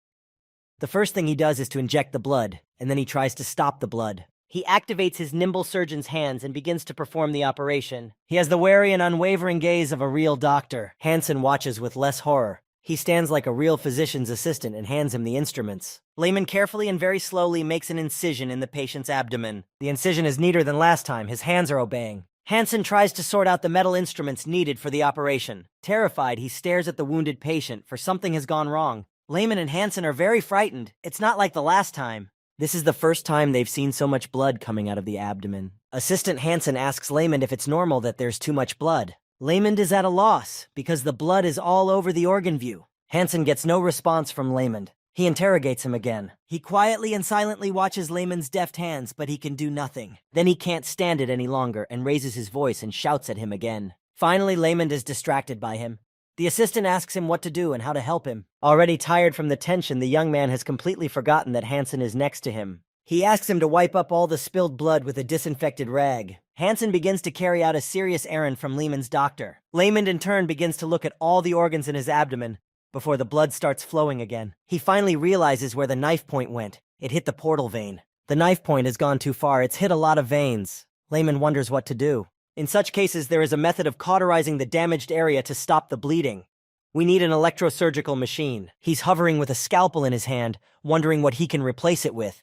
The first thing he does is to inject the blood, and then he tries to stop the blood. He activates his nimble surgeon's hands and begins to perform the operation. He has the wary and unwavering gaze of a real doctor. Hansen watches with less horror. He stands like a real physician's assistant and hands him the instruments. Layman carefully and very slowly makes an incision in the patient's abdomen. The incision is neater than last time. His hands are obeying. Hansen tries to sort out the metal instruments needed for the operation. Terrified, he stares at the wounded patient, for something has gone wrong. Layman and Hansen are very frightened. It's not like the last time. This is the first time they've seen so much blood coming out of the abdomen. Assistant Hansen asks Layman if it's normal that there's too much blood. Layman is at a loss, because the blood is all over the organ view. Hansen gets no response from Layman. He interrogates him again. He quietly and silently watches Layman's deft hands, but he can do nothing. Then he can't stand it any longer and raises his voice and shouts at him again. Finally, Layman is distracted by him. The assistant asks him what to do and how to help him. Already tired from the tension, the young man has completely forgotten that Hansen is next to him. He asks him to wipe up all the spilled blood with a disinfected rag. Hansen begins to carry out a serious errand from Layman's doctor. Layman in turn begins to look at all the organs in his abdomen before the blood starts flowing again. He finally realizes where the knife point went. It hit the portal vein. The knife point has gone too far. It's hit a lot of veins. Layman wonders what to do. In such cases, there is a method of cauterizing the damaged area to stop the bleeding. We need an electrosurgical machine. He's hovering with a scalpel in his hand, wondering what he can replace it with.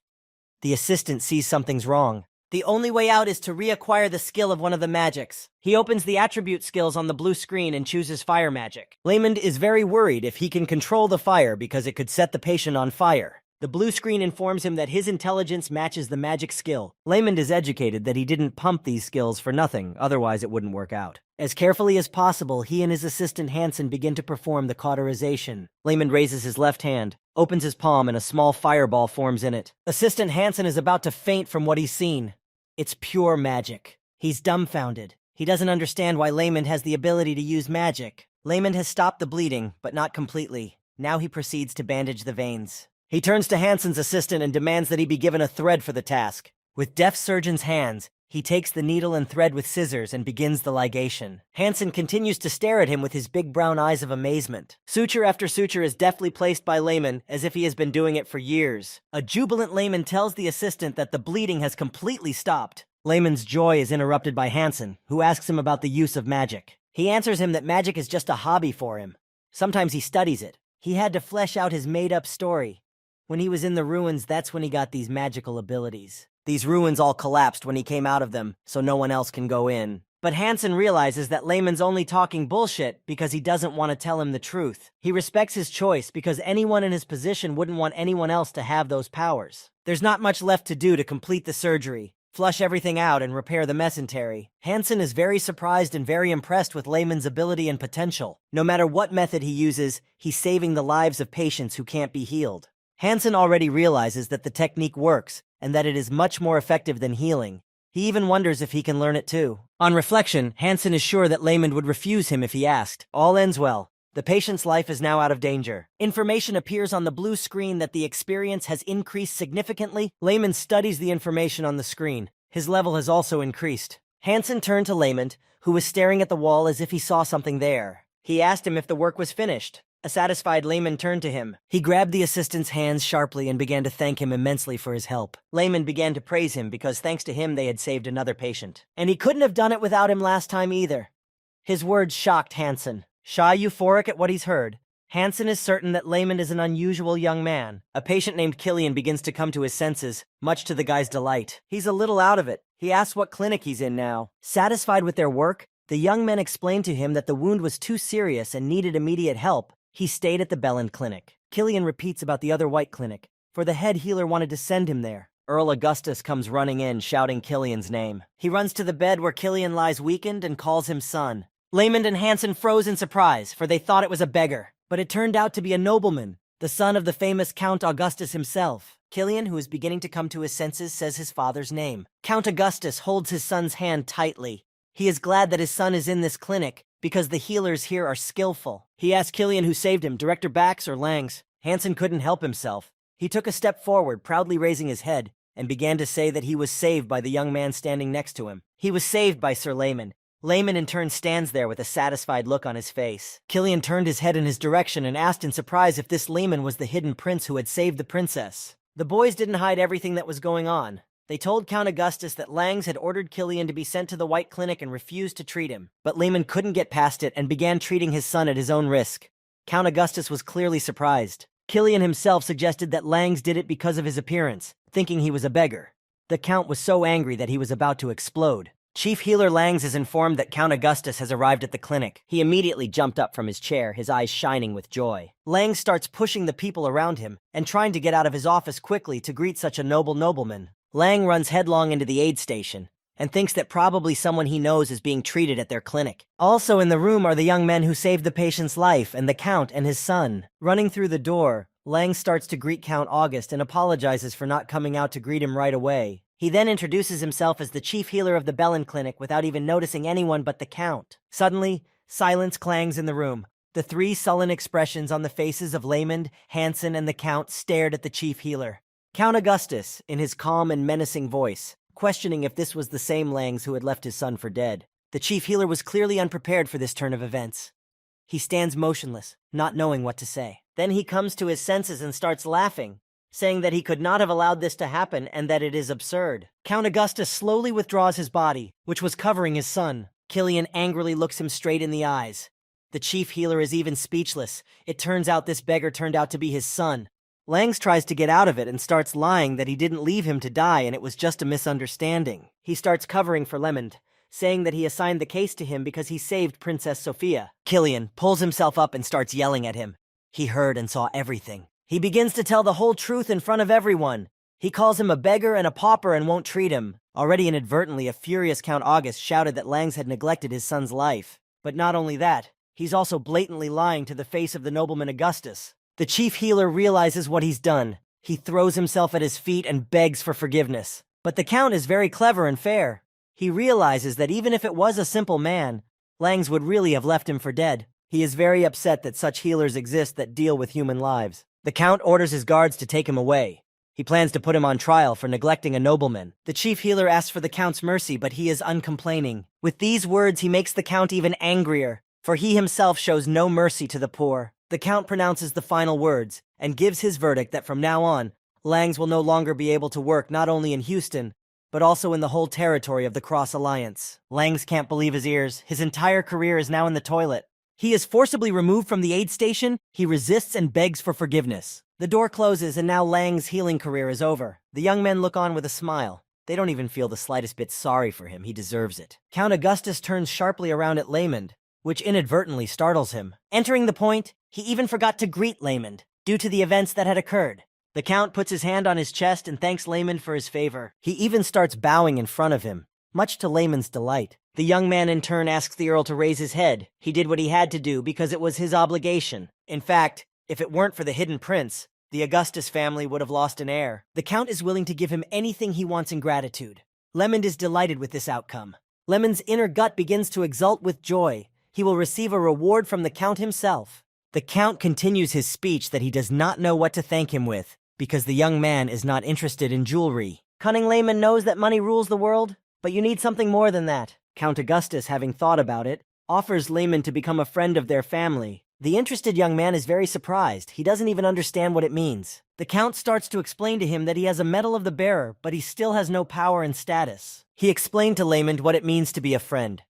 The assistant sees something's wrong. The only way out is to reacquire the skill of one of the magics. He opens the attribute skills on the blue screen and chooses fire magic. Layman is very worried if he can control the fire because it could set the patient on fire. The blue screen informs him that his intelligence matches the magic skill. Layman is educated that he didn't pump these skills for nothing, otherwise it wouldn't work out. As carefully as possible, he and his assistant Hansen begin to perform the cauterization. Layman raises his left hand, opens his palm, and a small fireball forms in it. Assistant Hansen is about to faint from what he's seen. It's pure magic. He's dumbfounded. He doesn't understand why Layman has the ability to use magic. Layman has stopped the bleeding, but not completely. Now he proceeds to bandage the veins. He turns to Hansen's assistant and demands that he be given a thread for the task. With deft surgeon's hands, he takes the needle and thread with scissors and begins the ligation. Hansen continues to stare at him with his big brown eyes of amazement. Suture after suture is deftly placed by Layman as if he has been doing it for years. A jubilant Layman tells the assistant that the bleeding has completely stopped. Layman's joy is interrupted by Hansen, who asks him about the use of magic. He answers him that magic is just a hobby for him. Sometimes he studies it. He had to flesh out his made-up story. When he was in the ruins, that's when he got these magical abilities. These ruins all collapsed when he came out of them, so no one else can go in. But Hansen realizes that Layman's only talking bullshit because he doesn't want to tell him the truth. He respects his choice because anyone in his position wouldn't want anyone else to have those powers. There's not much left to do to complete the surgery, flush everything out, and repair the mesentery. Hansen is very surprised and very impressed with Layman's ability and potential. No matter what method he uses, he's saving the lives of patients who can't be healed. Hansen already realizes that the technique works and that it is much more effective than healing. He even wonders if he can learn it too. On reflection, Hansen is sure that Layman would refuse him if he asked. All ends well. The patient's life is now out of danger. Information appears on the blue screen that the experience has increased significantly. Layman studies the information on the screen. His level has also increased. Hansen turned to Layman, who was staring at the wall as if he saw something there. He asked him if the work was finished. A satisfied Layman turned to him. He grabbed the assistant's hands sharply and began to thank him immensely for his help. Layman began to praise him because thanks to him they had saved another patient. And he couldn't have done it without him last time either. His words shocked Hansen. Shy euphoric at what he's heard, Hansen is certain that Layman is an unusual young man. A patient named Killian begins to come to his senses, much to the guy's delight. He's a little out of it. He asks what clinic he's in now. Satisfied with their work, the young men explained to him that the wound was too serious and needed immediate help. He stayed at the Bellend clinic. Killian repeats about the other white clinic, for the head healer wanted to send him there. Earl Augustus comes running in, shouting Killian's name. He runs to the bed where Killian lies weakened and calls him son. Layman and Hansen froze in surprise, for they thought it was a beggar. But it turned out to be a nobleman, the son of the famous Count Augustus himself. Killian, who is beginning to come to his senses, says his father's name. Count Augustus holds his son's hand tightly. He is glad that his son is in this clinic, because the healers here are skillful. He asks Killian who saved him, Director Bax or Langs. Hansen couldn't help himself. He took a step forward, proudly raising his head, and began to say that he was saved by the young man standing next to him. He was saved by Sir Layman. Layman in turn stands there with a satisfied look on his face. Killian turned his head in his direction and asked in surprise if this Layman was the hidden prince who had saved the princess. The boys didn't hide everything that was going on. They told Count Augustus that Langs had ordered Killian to be sent to the White Clinic and refused to treat him. But Layman couldn't get past it and began treating his son at his own risk. Count Augustus was clearly surprised. Killian himself suggested that Langs did it because of his appearance, thinking he was a beggar. The Count was so angry that he was about to explode. Chief Healer Langs is informed that Count Augustus has arrived at the clinic. He immediately jumped up from his chair, his eyes shining with joy. Langs starts pushing the people around him and trying to get out of his office quickly to greet such a noble nobleman. Lang runs headlong into the aid station and thinks that probably someone he knows is being treated at their clinic. Also in the room are the young men who saved the patient's life and the Count and his son. Running through the door, Lang starts to greet Count August and apologizes for not coming out to greet him right away. He then introduces himself as the chief healer of the Bellend Clinic without even noticing anyone but the Count. Suddenly, silence clangs in the room. The three sullen expressions on the faces of Layman, Hansen, and the Count stared at the chief healer. Count Augustus, in his calm and menacing voice, questioning if this was the same Langs who had left his son for dead. The chief healer was clearly unprepared for this turn of events. He stands motionless, not knowing what to say. Then he comes to his senses and starts laughing, saying that he could not have allowed this to happen and that it is absurd. Count Augustus slowly withdraws his body, which was covering his son. Killian angrily looks him straight in the eyes. The chief healer is even speechless. It turns out this beggar turned out to be his son. Langs tries to get out of it and starts lying that he didn't leave him to die and it was just a misunderstanding. He starts covering for Lemond, saying that he assigned the case to him because he saved Princess Sophia. Killian pulls himself up and starts yelling at him. He heard and saw everything. He begins to tell the whole truth in front of everyone. He calls him a beggar and a pauper and won't treat him. Already inadvertently, a furious Count August shouted that Langs had neglected his son's life. But not only that, he's also blatantly lying to the face of the nobleman Augustus. The chief healer realizes what he's done. He throws himself at his feet and begs for forgiveness. But the Count is very clever and fair. He realizes that even if it was a simple man, Langs would really have left him for dead. He is very upset that such healers exist that deal with human lives. The Count orders his guards to take him away. He plans to put him on trial for neglecting a nobleman. The chief healer asks for the Count's mercy, but he is uncomplaining. With these words, he makes the Count even angrier, for he himself shows no mercy to the poor. The Count pronounces the final words and gives his verdict that from now on, Langs will no longer be able to work not only in Houston, but also in the whole territory of the Cross Alliance. Langs can't believe his ears. His entire career is now in the toilet. He is forcibly removed from the aid station. He resists and begs for forgiveness. The door closes, and now Lang's healing career is over. The young men look on with a smile. They don't even feel the slightest bit sorry for him. He deserves it. Count Augustus turns sharply around at Lamond, which inadvertently startles him. Entering the point, he even forgot to greet Lamond, due to the events that had occurred. The Count puts his hand on his chest and thanks Lamond for his favor. He even starts bowing in front of him, much to Lamond's delight. The young man in turn asks the Earl to raise his head. He did what he had to do because it was his obligation. In fact, if it weren't for the hidden prince, the Augustus family would have lost an heir. The Count is willing to give him anything he wants in gratitude. Lamond is delighted with this outcome. Lamond's inner gut begins to exult with joy. He will receive a reward from the Count himself. The Count continues his speech that he does not know what to thank him with, because the young man is not interested in jewelry. Cunning Lamond knows that money rules the world, but you need something more than that. Count Augustus, having thought about it, offers Lamond to become a friend of their family. The interested young man is very surprised. He doesn't even understand what it means. The Count starts to explain to him that he has a Medal of the Bearer, but he still has no power and status. He explained to Lamond what it means to be a friend.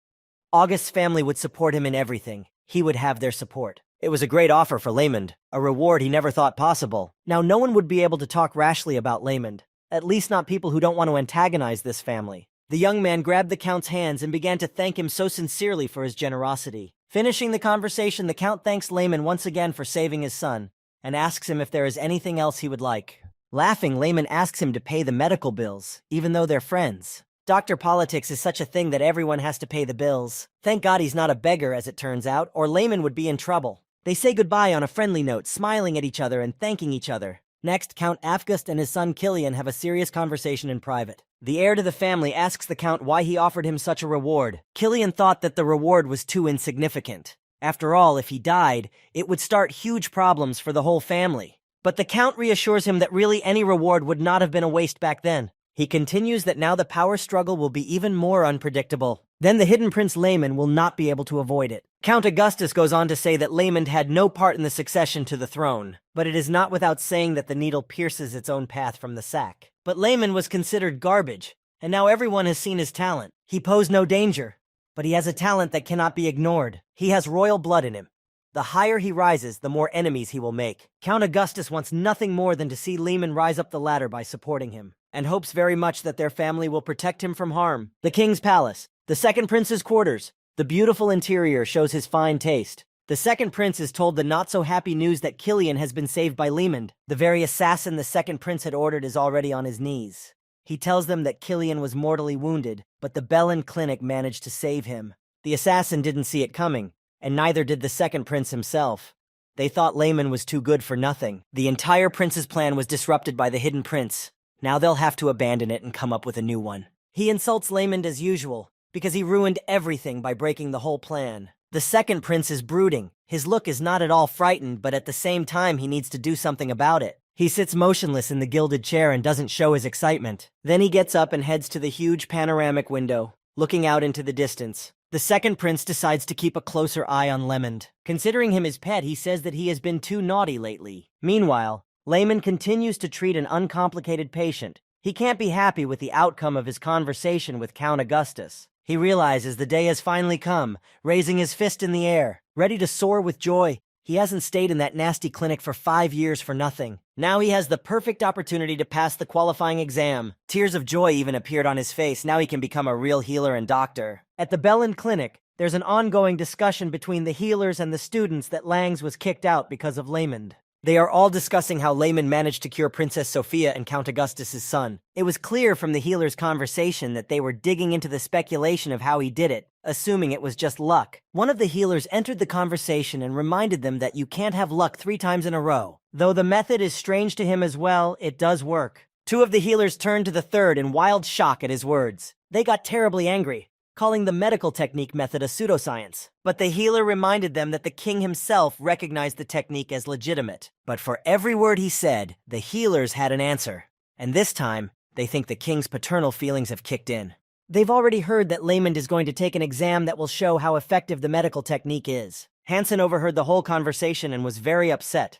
August's family would support him in everything. He would have their support. It was a great offer for Lamond, a reward he never thought possible. Now no one would be able to talk rashly about Lamond, at least not people who don't want to antagonize this family. The young man grabbed the Count's hands and began to thank him so sincerely for his generosity. Finishing the conversation, the Count thanks Lamond once again for saving his son, and asks him if there is anything else he would like. Laughing, Lamond asks him to pay the medical bills, even though they're friends. Doctor politics is such a thing that everyone has to pay the bills. Thank God he's not a beggar, as it turns out, or Lamond would be in trouble. They say goodbye on a friendly note, smiling at each other and thanking each other. Next, Count August and his son Kilian have a serious conversation in private. The heir to the family asks the Count why he offered him such a reward. Kilian thought that the reward was too insignificant. After all, if he died, it would start huge problems for the whole family. But the Count reassures him that really any reward would not have been a waste back then. He continues that now the power struggle will be even more unpredictable. Then the hidden Prince Lamond will not be able to avoid it. Count Augustus goes on to say that Lamond had no part in the succession to the throne, but it is not without saying that the needle pierces its own path from the sack. But Lamond was considered garbage, and now everyone has seen his talent. He posed no danger, but he has a talent that cannot be ignored. He has royal blood in him. The higher he rises, the more enemies he will make. Count Augustus wants nothing more than to see Lamond rise up the ladder by supporting him, and hopes very much that their family will protect him from harm. The king's palace. The second prince's quarters. The beautiful interior shows his fine taste. The second prince is told the not-so-happy news that Kilian has been saved by Lamond. The very assassin the second prince had ordered is already on his knees. He tells them that Kilian was mortally wounded, but the Bellin clinic managed to save him. The assassin didn't see it coming, and neither did the second prince himself. They thought Lamond was too good for nothing. The entire prince's plan was disrupted by the hidden prince. Now they'll have to abandon it and come up with a new one. He insults Lamond as usual, because he ruined everything by breaking the whole plan. The second prince is brooding. His look is not at all frightened, but at the same time he needs to do something about it. He sits motionless in the gilded chair and doesn't show his excitement. Then he gets up and heads to the huge panoramic window, looking out into the distance. The second prince decides to keep a closer eye on Lamond. Considering him his pet, he says that he has been too naughty lately. Meanwhile, Lamond continues to treat an uncomplicated patient. He can't be happy with the outcome of his conversation with Count Augustus. He realizes the day has finally come, raising his fist in the air, ready to soar with joy. He hasn't stayed in that nasty clinic for 5 years for nothing. Now he has the perfect opportunity to pass the qualifying exam. Tears of joy even appeared on his face. Now he can become a real healer and doctor. At the Bellin clinic, there's an ongoing discussion between the healers and the students that Langs was kicked out because of Lamond. They are all discussing how Lamond managed to cure Princess Sophia and Count Augustus's son. It was clear from the healers' conversation that they were digging into the speculation of how he did it, assuming it was just luck. One of the healers entered the conversation and reminded them that you can't have luck 3 times in a row. Though the method is strange to him as well, it does work. 2 of the healers turned to the third in wild shock at his words. They got terribly angry, calling the medical technique method a pseudoscience. But the healer reminded them that the king himself recognized the technique as legitimate. But for every word he said, the healers had an answer. And this time, they think the king's paternal feelings have kicked in. They've already heard that Lamond is going to take an exam that will show how effective the medical technique is. Hansen overheard the whole conversation and was very upset.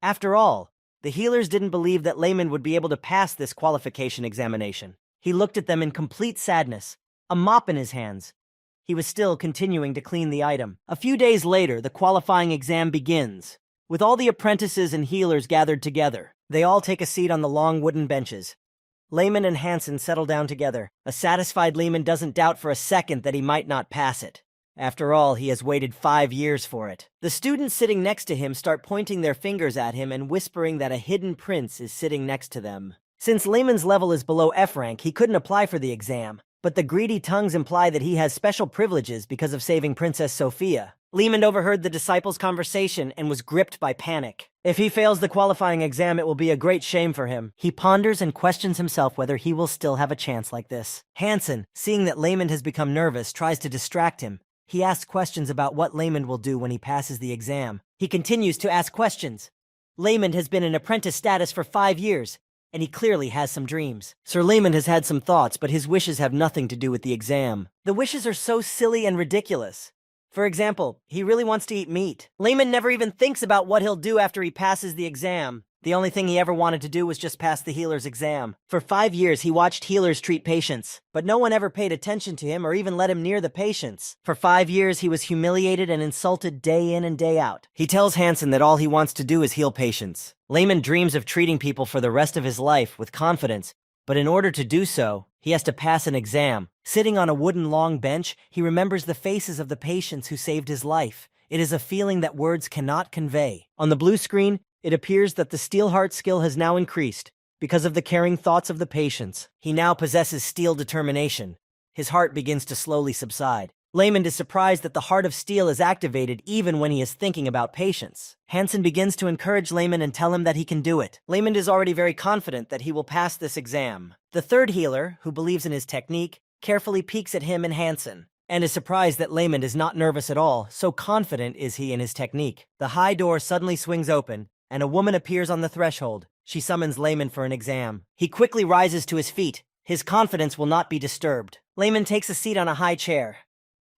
After all, the healers didn't believe that Lamond would be able to pass this qualification examination. He looked at them in complete sadness, a mop in his hands, he was still continuing to clean the item. A few days later, the qualifying exam begins. With all the apprentices and healers gathered together, they all take a seat on the long wooden benches. Lehman and Hansen settle down together. A satisfied Lehman doesn't doubt for a second that he might not pass it. After all, he has waited 5 years for it. The students sitting next to him start pointing their fingers at him and whispering that a hidden prince is sitting next to them. Since Lehman's level is below F rank, he couldn't apply for the exam, but the greedy tongues imply that he has special privileges because of saving Princess Sophia. Lehman overheard the disciples' conversation and was gripped by panic. If he fails the qualifying exam, it will be a great shame for him. He ponders and questions himself whether he will still have a chance like this. Hansen, seeing that Lehman has become nervous, tries to distract him. He asks questions about what Lehman will do when he passes the exam. He continues to ask questions. Lehman has been in apprentice status for 5 years, and he clearly has some dreams. Sir Lehman has had some thoughts, but his wishes have nothing to do with the exam. The wishes are so silly and ridiculous. For example, he really wants to eat meat. Lehman never even thinks about what he'll do after he passes the exam. The only thing he ever wanted to do was just pass the healer's exam. For 5 years, he watched healers treat patients, but no one ever paid attention to him or even let him near the patients. For 5 years, he was humiliated and insulted day in and day out. He tells Hansen that all he wants to do is heal patients. Lehman dreams of treating people for the rest of his life with confidence, but in order to do so, he has to pass an exam. Sitting on a wooden long bench, he remembers the faces of the patients who saved his life. It is a feeling that words cannot convey. On the blue screen, it appears that the steel heart skill has now increased because of the caring thoughts of the patients. He now possesses steel determination. His heart begins to slowly subside. Lehman is surprised that the heart of steel is activated even when he is thinking about patients. Hansen begins to encourage Lehman and tell him that he can do it. Lehman is already very confident that he will pass this exam. The third healer, who believes in his technique, carefully peeks at him and Hansen, and is surprised that Lehman is not nervous at all, so confident is he in his technique. The high door suddenly swings open, and a woman appears on the threshold. She summons Lehman for an exam. He quickly rises to his feet. His confidence will not be disturbed. Lehman takes a seat on a high chair.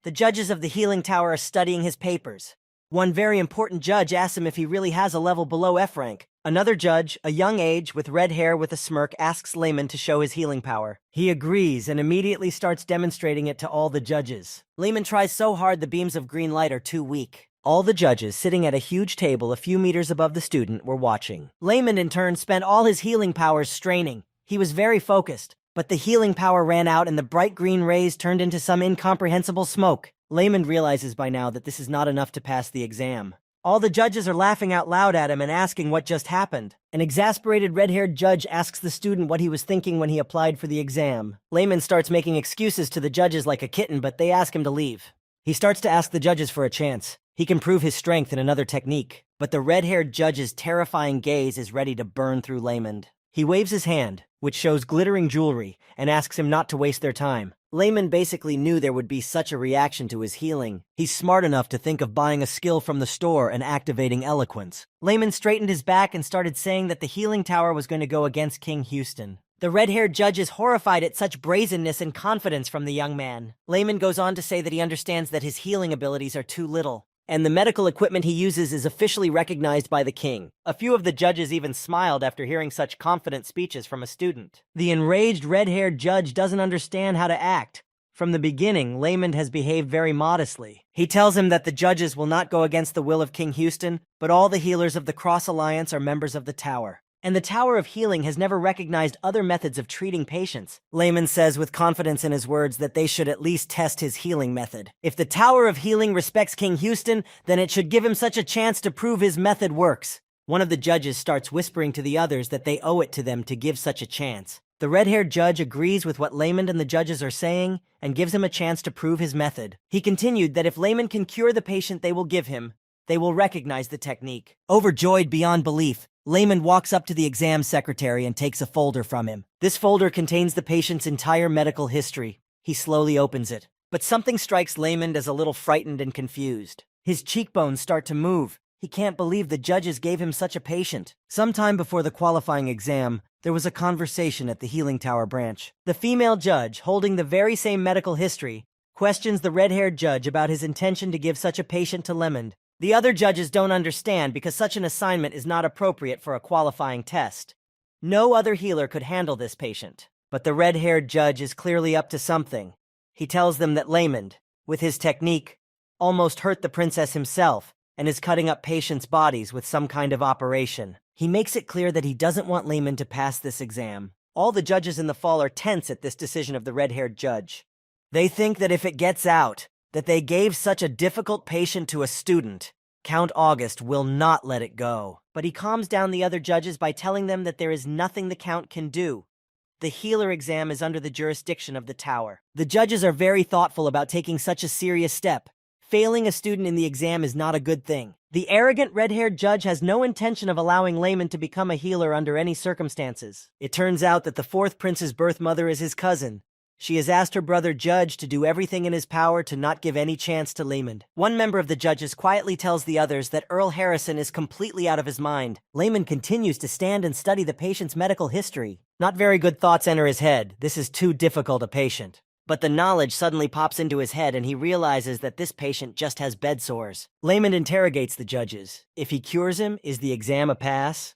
The judges of the healing tower are studying his papers. One very important judge asks him if he really has a level below F rank. Another judge, a young age with red hair with a smirk, asks Lehman to show his healing power. He agrees and immediately starts demonstrating it to all the judges. Lehman tries so hard the beams of green light are too weak. All the judges, sitting at a huge table a few meters above the student, were watching. Lehman, in turn, spent all his healing powers straining. He was very focused, but the healing power ran out and the bright green rays turned into some incomprehensible smoke. Lehman realizes by now that this is not enough to pass the exam. All the judges are laughing out loud at him and asking what just happened. An exasperated red-haired judge asks the student what he was thinking when he applied for the exam. Lehman starts making excuses to the judges like a kitten, but they ask him to leave. He starts to ask the judges for a chance. He can prove his strength in another technique, but the red-haired judge's terrifying gaze is ready to burn through Lehman. He waves his hand, which shows glittering jewelry, and asks him not to waste their time. Lehman basically knew there would be such a reaction to his healing. He's smart enough to think of buying a skill from the store and activating eloquence. Lehman straightened his back and started saying that the healing tower was going to go against King Houston. The red-haired judge is horrified at such brazenness and confidence from the young man. Lehman goes on to say that he understands that his healing abilities are too little, and the medical equipment he uses is officially recognized by the king. A few of the judges even smiled after hearing such confident speeches from a student. The enraged red-haired judge doesn't understand how to act. From the beginning, Lehman has behaved very modestly. He tells him that the judges will not go against the will of King Houston, but all the healers of the Cross Alliance are members of the Tower. And the Tower of Healing has never recognized other methods of treating patients. Lehman says with confidence in his words that they should at least test his healing method. If the Tower of Healing respects King Houston, then it should give him such a chance to prove his method works. One of the judges starts whispering to the others that they owe it to them to give such a chance. The red-haired judge agrees with what Lehman and the judges are saying and gives him a chance to prove his method. He continued that if Lehman can cure the patient they will give him, they will recognize the technique. Overjoyed beyond belief, Lehman walks up to the exam secretary and takes a folder from him. This folder contains the patient's entire medical history. He slowly opens it, but something strikes Lehman as a little frightened and confused. His cheekbones start to move. He can't believe the judges gave him such a patient. Sometime before the qualifying exam, there was a conversation at the Healing Tower branch. The female judge, holding the very same medical history, questions the red-haired judge about his intention to give such a patient to Lehman. The other judges don't understand because such an assignment is not appropriate for a qualifying test. No other healer could handle this patient. But the red-haired judge is clearly up to something. He tells them that Lehman with his technique, almost hurt the princess himself and is cutting up patients' bodies with some kind of operation. He makes it clear that he doesn't want Layman to pass this exam. All the judges in the fall are tense at this decision of the red-haired judge. They think that if it gets out that they gave such a difficult patient to a student, Count August will not let it go. But he calms down the other judges by telling them that there is nothing the Count can do. The healer exam is under the jurisdiction of the tower. The judges are very thoughtful about taking such a serious step. Failing a student in the exam is not a good thing. The arrogant red-haired judge has no intention of allowing Layman to become a healer under any circumstances. It turns out that the fourth prince's birth mother is his cousin. She has asked her brother Judge to do everything in his power to not give any chance to Layman. One member of the judges quietly tells the others that Earl Harrison is completely out of his mind. Layman continues to stand and study the patient's medical history. Not very good thoughts enter his head. This is too difficult a patient. But the knowledge suddenly pops into his head and he realizes that this patient just has bed sores. Layman interrogates the judges. If he cures him, is the exam a pass?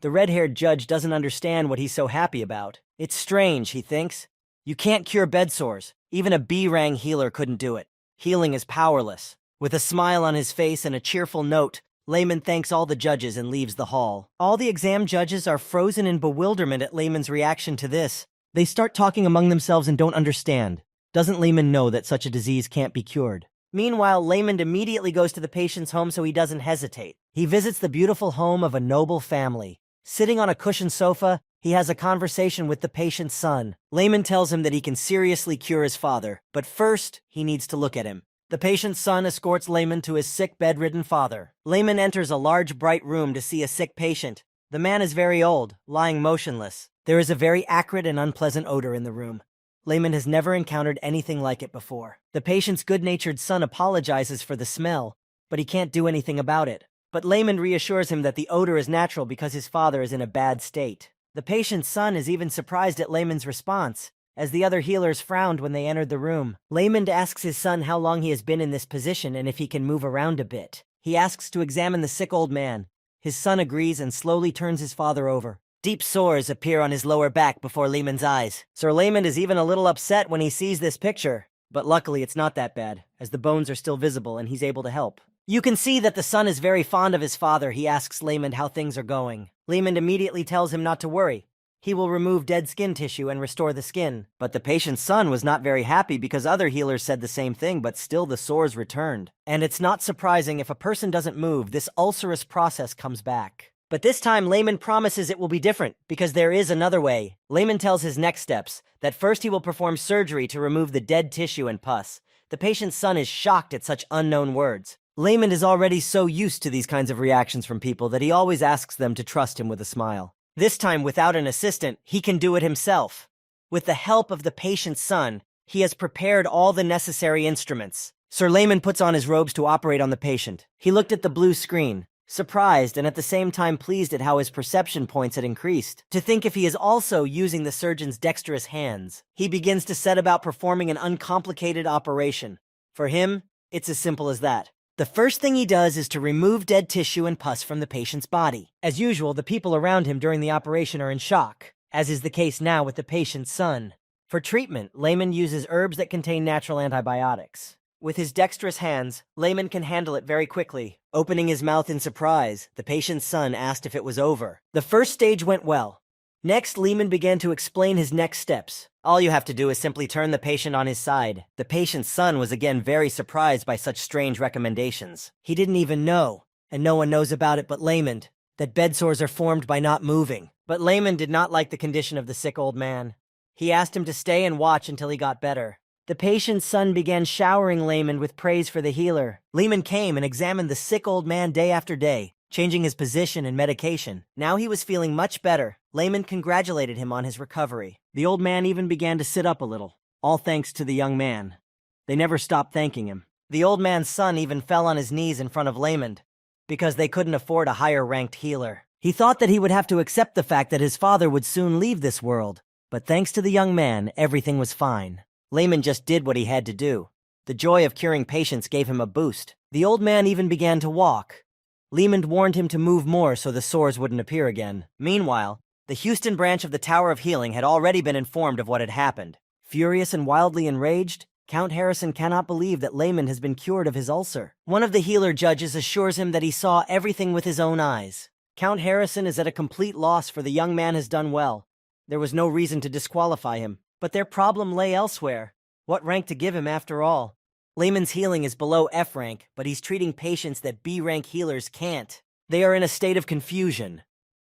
The red-haired judge doesn't understand what he's so happy about. It's strange, he thinks. You can't cure bed sores. Even a B-rang healer couldn't do it. Healing is powerless. With a smile on his face and a cheerful note, Layman thanks all the judges and leaves the hall. All the exam judges are frozen in bewilderment at Layman's reaction to this. They start talking among themselves and don't understand. Doesn't Layman know that such a disease can't be cured? Meanwhile, Layman immediately goes to the patient's home so he doesn't hesitate. He visits the beautiful home of a noble family. Sitting on a cushioned sofa, he has a conversation with the patient's son. Layman tells him that he can seriously cure his father, but first, he needs to look at him. The patient's son escorts Layman to his sick, bedridden father. Layman enters a large, bright room to see a sick patient. The man is very old, lying motionless. There is a very acrid and unpleasant odor in the room. Layman has never encountered anything like it before. The patient's good-natured son apologizes for the smell, but he can't do anything about it. But Layman reassures him that the odor is natural because his father is in a bad state. The patient's son is even surprised at Layman's response, as the other healers frowned when they entered the room. Layman asks his son how long he has been in this position and if he can move around a bit. He asks to examine the sick old man. His son agrees and slowly turns his father over. Deep sores appear on his lower back before Layman's eyes. Sir Layman is even a little upset when he sees this picture, but luckily it's not that bad, as the bones are still visible and he's able to help. You can see that the son is very fond of his father. He asks Layman how things are going. Layman immediately tells him not to worry. He will remove dead skin tissue and restore the skin. But the patient's son was not very happy because other healers said the same thing, but still the sores returned. And it's not surprising if a person doesn't move, this ulcerous process comes back. But this time, Layman promises it will be different, because there is another way. Layman tells his next steps, that first he will perform surgery to remove the dead tissue and pus. The patient's son is shocked at such unknown words. Layman is already so used to these kinds of reactions from people that he always asks them to trust him with a smile. This time, without an assistant, he can do it himself. With the help of the patient's son, he has prepared all the necessary instruments. Sir Layman puts on his robes to operate on the patient. He looked at the blue screen, surprised and at the same time pleased at how his perception points had increased. To think if he is also using the surgeon's dexterous hands. He begins to set about performing an uncomplicated operation. For him, it's as simple as that. The first thing he does is to remove dead tissue and pus from the patient's body. As usual, the people around him during the operation are in shock, as is the case now with the patient's son. For treatment, Layman uses herbs that contain natural antibiotics. With his dexterous hands, Layman can handle it very quickly. Opening his mouth in surprise, the patient's son asked if it was over. The first stage went well. Next, Layman began to explain his next steps. All you have to do is simply turn the patient on his side. The patient's son was again very surprised by such strange recommendations. He didn't even know, and no one knows about it but Layman, that bed sores are formed by not moving. But Layman did not like the condition of the sick old man. He asked him to stay and watch until he got better. The patient's son began showering Layman with praise for the healer. Layman came and examined the sick old man day after day, changing his position and medication. Now he was feeling much better. Layman congratulated him on his recovery. The old man even began to sit up a little, all thanks to the young man. They never stopped thanking him. The old man's son even fell on his knees in front of Layman, because they couldn't afford a higher-ranked healer. He thought that he would have to accept the fact that his father would soon leave this world, but thanks to the young man, everything was fine. Layman just did what he had to do. The joy of curing patients gave him a boost. The old man even began to walk. Layman warned him to move more so the sores wouldn't appear again. Meanwhile, the Houston branch of the Tower of Healing had already been informed of what had happened. Furious and wildly enraged, Count Harrison cannot believe that Layman has been cured of his ulcer. One of the healer judges assures him that he saw everything with his own eyes. Count Harrison is at a complete loss, for the young man has done well. There was no reason to disqualify him, but their problem lay elsewhere. What rank to give him after all? Layman's healing is below F rank, but he's treating patients that B rank healers can't. They are in a state of confusion.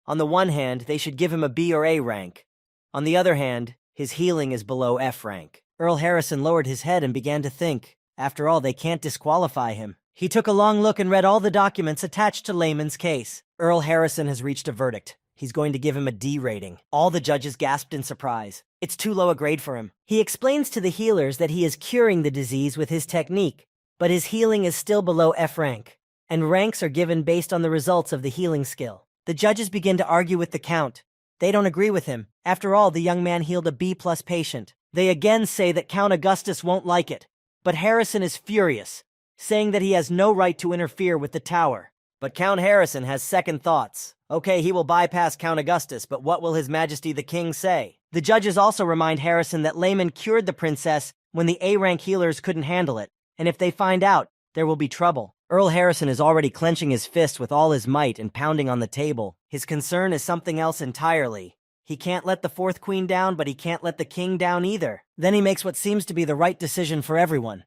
On the one hand, they should give him a B or A rank. On the other hand, his healing is below F rank. Earl Harrison lowered his head and began to think. After all, they can't disqualify him. He took a long look and read all the documents attached to Layman's case. Earl Harrison has reached a verdict. He's going to give him a D rating. All the judges gasped in surprise. It's too low a grade for him. He explains to the healers that he is curing the disease with his technique, but his healing is still below F rank, and ranks are given based on the results of the healing skill. The judges begin to argue with the Count. They don't agree with him. After all, the young man healed a B-plus patient. They again say that Count Augustus won't like it, but Harrison is furious, saying that he has no right to interfere with the tower. But Count Harrison has second thoughts. Okay, he will bypass Count Augustus, but what will His Majesty the King say? The judges also remind Harrison that Layman cured the princess when the A-rank healers couldn't handle it, and if they find out, there will be trouble. Earl Harrison is already clenching his fist with all his might and pounding on the table. His concern is something else entirely. He can't let the fourth queen down, but he can't let the king down either. Then he makes what seems to be the right decision for everyone: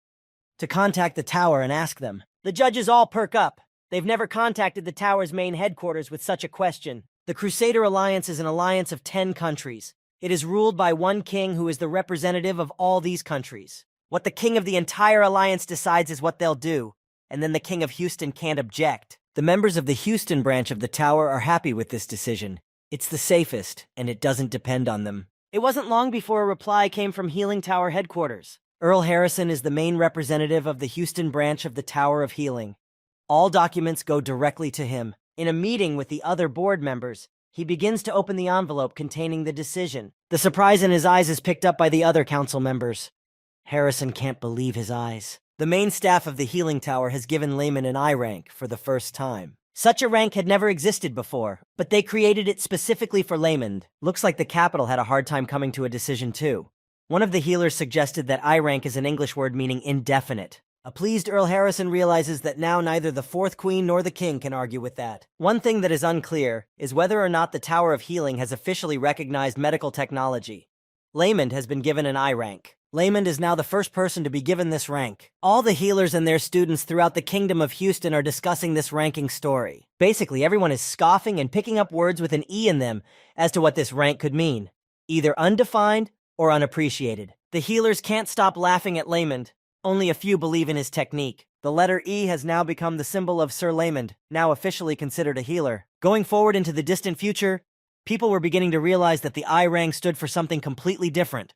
to contact the tower and ask them. The judges all perk up. They've never contacted the tower's main headquarters with such a question. The Crusader Alliance is an alliance of 10 countries. It is ruled by one king who is the representative of all these countries. What the king of the entire alliance decides is what they'll do, and then the king of Houston can't object. The members of the Houston branch of the tower are happy with this decision. It's the safest, and it doesn't depend on them. It wasn't long before a reply came from Healing Tower headquarters. Earl Harrison is the main representative of the Houston branch of the Tower of Healing. All documents go directly to him. In a meeting with the other board members, he begins to open the envelope containing the decision. The surprise in his eyes is picked up by the other council members. Harrison can't believe his eyes. The main staff of the Healing Tower has given Layman an I rank for the first time. Such a rank had never existed before, but they created it specifically for Layman. Looks like the capital had a hard time coming to a decision too. One of the healers suggested that I rank is an English word meaning indefinite. A pleased Earl Harrison realizes that now neither the fourth queen nor the king can argue with that. One thing that is unclear is whether or not the Tower of Healing has officially recognized medical technology. Layman has been given an I rank. Layman is now the first person to be given this rank. All the healers and their students throughout the Kingdom of Houston are discussing this ranking story. Basically, everyone is scoffing and picking up words with an E in them as to what this rank could mean. Either undefined or unappreciated. The healers can't stop laughing at Layman. Only a few believe in his technique. The letter E has now become the symbol of Sir Layman, now officially considered a healer. Going forward into the distant future, people were beginning to realize that the I rank stood for something completely different.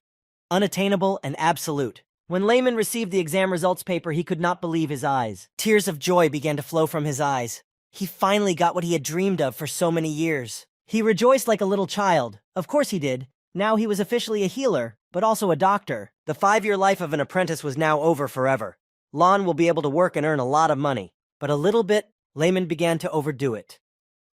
Unattainable and absolute. When Layman received the exam results paper, he could not believe his eyes. Tears of joy began to flow from his eyes. He finally got what he had dreamed of for so many years. He rejoiced like a little child. Of course he did. Now he was officially a healer, but also a doctor. The 5-year life of an apprentice was now over forever. Lon will be able to work and earn a lot of money. But a little bit, Layman began to overdo it.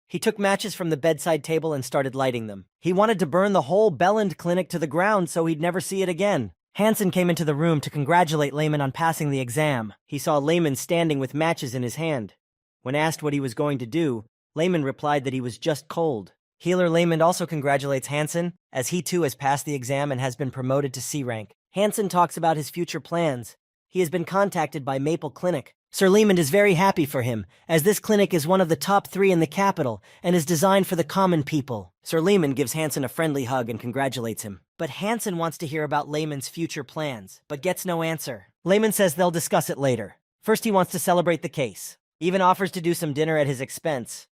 He took matches from the bedside table and started lighting them. He wanted to burn the whole Belland clinic to the ground so he'd never see it again. Hansen came into the room to congratulate Layman on passing the exam. He saw Layman standing with matches in his hand. When asked what he was going to do, Layman replied that he was just cold. Healer Layman also congratulates Hansen, as he too has passed the exam and has been promoted to C rank. Hansen talks about his future plans. He has been contacted by Maple Clinic. Sir Layman is very happy for him, as this clinic is one of the top 3 in the capital and is designed for the common people. Sir Layman gives Hansen a friendly hug and congratulates him. But Hansen wants to hear about Layman's future plans, but gets no answer. Layman says they'll discuss it later. First he wants to celebrate the case. Even offers to do some dinner at his expense.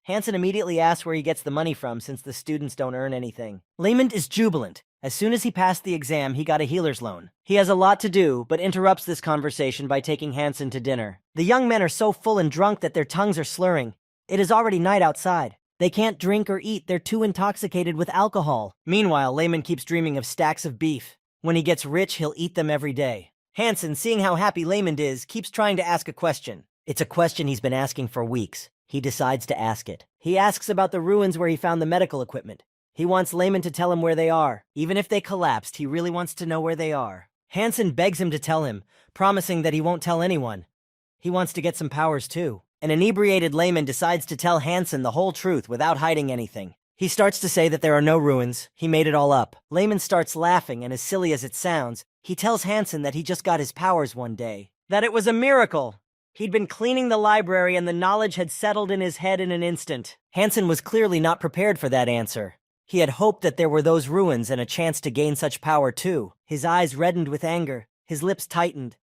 Hansen immediately asks where he gets the money from since the students don't earn anything. Layman is jubilant. As soon as he passed the exam, he got a healer's loan. He has a lot to do, but interrupts this conversation by taking Hansen to dinner. The young men are so full and drunk that their tongues are slurring. It is already night outside. They can't drink or eat, they're too intoxicated with alcohol. Meanwhile, Layman keeps dreaming of stacks of beef. When he gets rich, he'll eat them every day. Hansen, seeing how happy Layman is, keeps trying to ask a question. It's a question he's been asking for weeks. He decides to ask it. He asks about the ruins where he found the medical equipment. He wants Layman to tell him where they are. Even if they collapsed, he really wants to know where they are. Hansen begs him to tell him, promising that he won't tell anyone. He wants to get some powers too. An inebriated Layman decides to tell Hansen the whole truth without hiding anything. He starts to say that there are no ruins, he made it all up. Layman starts laughing, and as silly as it sounds, he tells Hansen that he just got his powers one day. That it was a miracle. He'd been cleaning the library and the knowledge had settled in his head in an instant. Hansen was clearly not prepared for that answer. He had hoped that there were those ruins and a chance to gain such power too. His eyes reddened with anger, his lips tightened.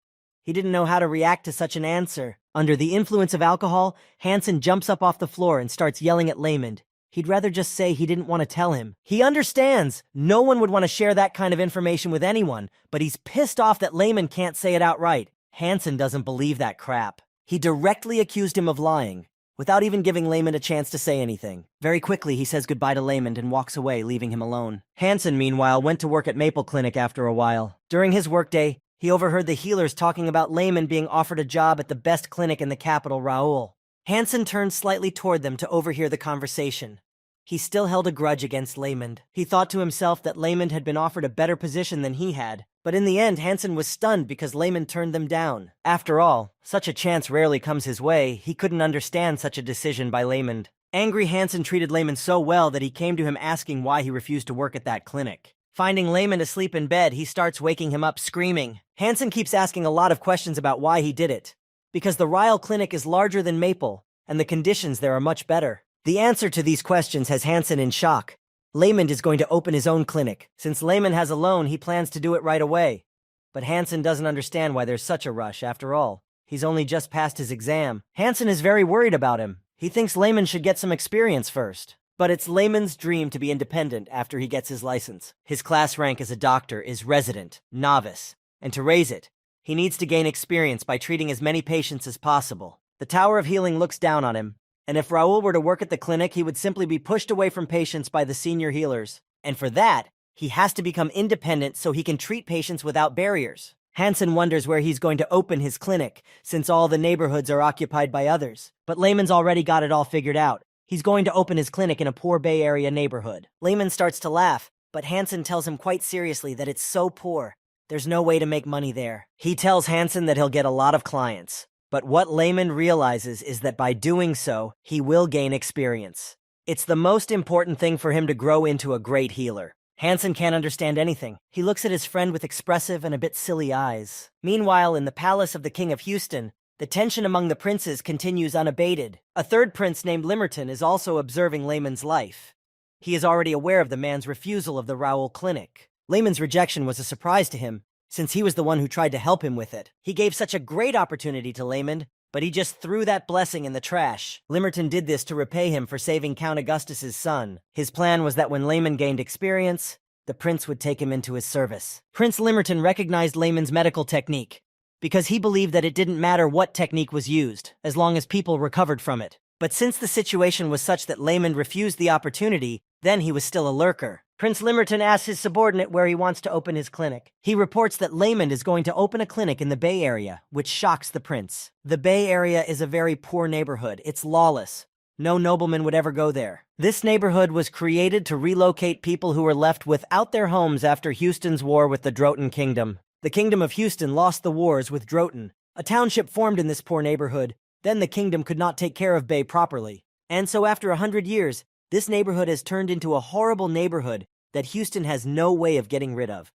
He didn't know how to react to such an answer. Under the influence of alcohol, Hansen jumps up off the floor and starts yelling at Layman. He'd rather just say he didn't want to tell him. He understands. No one would want to share that kind of information with anyone, but he's pissed off that Layman can't say it outright. Hansen doesn't believe that crap. He directly accused him of lying, without even giving Layman a chance to say anything. Very quickly, he says goodbye to Layman and walks away, leaving him alone. Hansen, meanwhile, went to work at Maple Clinic after a while. During his workday, he overheard the healers talking about Layman being offered a job at the best clinic in the capital, Raoul. Hansen turned slightly toward them to overhear the conversation. He still held a grudge against Layman. He thought to himself that Layman had been offered a better position than he had, but in the end, Hansen was stunned because Layman turned them down. After all, such a chance rarely comes his way. He couldn't understand such a decision by Layman. Angry, Hansen treated Layman so well that he came to him asking why he refused to work at that clinic. Finding Layman asleep in bed, he starts waking him up screaming. Hansen keeps asking a lot of questions about why he did it. Because the Ryle Clinic is larger than Maple, and the conditions there are much better. The answer to these questions has Hansen in shock. Layman is going to open his own clinic. Since Layman has a loan, he plans to do it right away. But Hansen doesn't understand why there's such a rush. After all, he's only just passed his exam. Hansen is very worried about him. He thinks Layman should get some experience first. But it's Layman's dream to be independent after he gets his license. His class rank as a doctor is resident, novice, and to raise it, he needs to gain experience by treating as many patients as possible. The Tower of Healing looks down on him, and if Raoul were to work at the clinic, he would simply be pushed away from patients by the senior healers. And for that, he has to become independent so he can treat patients without barriers. Hansen wonders where he's going to open his clinic, since all the neighborhoods are occupied by others. But Layman's already got it all figured out. He's going to open his clinic in a poor Bay Area neighborhood. Layman starts to laugh, but Hansen tells him quite seriously that it's so poor. There's no way to make money there. He tells Hansen that he'll get a lot of clients. But what Layman realizes is that by doing so, he will gain experience. It's the most important thing for him to grow into a great healer. Hansen can't understand anything. He looks at his friend with expressive and a bit silly eyes. Meanwhile, in the palace of the King of Houston, the tension among the princes continues unabated. A third prince named Limerton is also observing Layman's life. He is already aware of the man's refusal of the Raoul Clinic. Layman's rejection was a surprise to him, since he was the one who tried to help him with it. He gave such a great opportunity to Layman, but he just threw that blessing in the trash. Limerton did this to repay him for saving Count Augustus's son. His plan was that when Layman gained experience, the prince would take him into his service. Prince Limerton recognized Layman's medical technique, because he believed that it didn't matter what technique was used, as long as people recovered from it. But since the situation was such that Layman refused the opportunity, then he was still a lurker. Prince Limerton asks his subordinate where he wants to open his clinic. He reports that Layman is going to open a clinic in the Bay Area, which shocks the prince. The Bay Area is a very poor neighborhood. It's lawless. No nobleman would ever go there. This neighborhood was created to relocate people who were left without their homes after Houston's war with the Droton Kingdom. The Kingdom of Houston lost the wars with Droton. A township formed in this poor neighborhood. Then the kingdom could not take care of Bay properly. And so after 100 years, this neighborhood has turned into a horrible neighborhood that Houston has no way of getting rid of.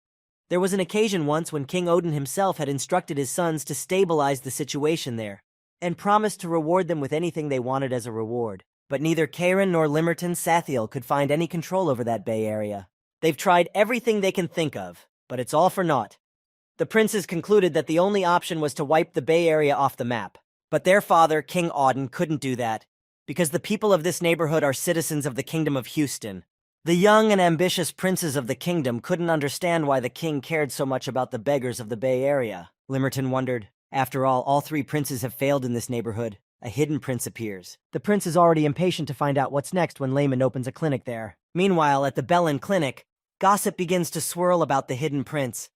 There was an occasion once when King Odin himself had instructed his sons to stabilize the situation there, and promised to reward them with anything they wanted as a reward. But neither Karen nor Limerton Sathiel could find any control over that Bay Area. They've tried everything they can think of, but it's all for naught. The princes concluded that the only option was to wipe the Bay Area off the map. But their father, King Auden, couldn't do that, because the people of this neighborhood are citizens of the Kingdom of Houston. The young and ambitious princes of the kingdom couldn't understand why the king cared so much about the beggars of the Bay Area. Limerton wondered. After all three princes have failed in this neighborhood. A hidden prince appears. The prince is already impatient to find out what's next when Layman opens a clinic there. Meanwhile, at the Bellin Clinic, gossip begins to swirl about the hidden prince.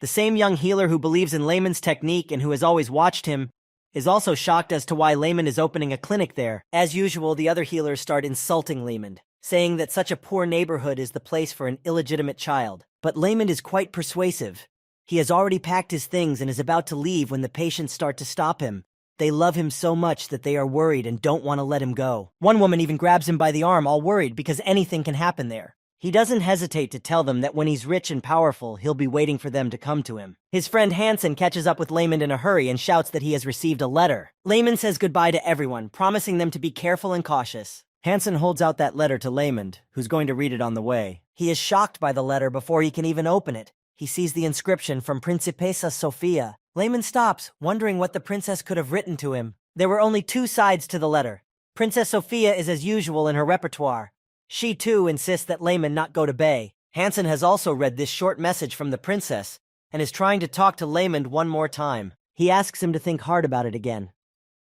The same young healer who believes in Layman's technique and who has always watched him is also shocked as to why Layman is opening a clinic there. As usual, the other healers start insulting Layman, saying that such a poor neighborhood is the place for an illegitimate child. But Layman is quite persuasive. He has already packed his things and is about to leave when the patients start to stop him. They love him so much that they are worried and don't want to let him go. One woman even grabs him by the arm, all worried because anything can happen there. He doesn't hesitate to tell them that when he's rich and powerful, he'll be waiting for them to come to him. His friend Hansen catches up with Layman in a hurry and shouts that he has received a letter. Layman says goodbye to everyone, promising them to be careful and cautious. Hansen holds out that letter to Layman, who's going to read it on the way. He is shocked by the letter before he can even open it. He sees the inscription from Principessa Sofia. Layman stops, wondering what the princess could have written to him. There were only 2 sides to the letter. Princess Sophia is as usual in her repertoire. She, too, insists that Layman not go to Bay. Hansen has also read this short message from the princess and is trying to talk to Layman one more time. He asks him to think hard about it again.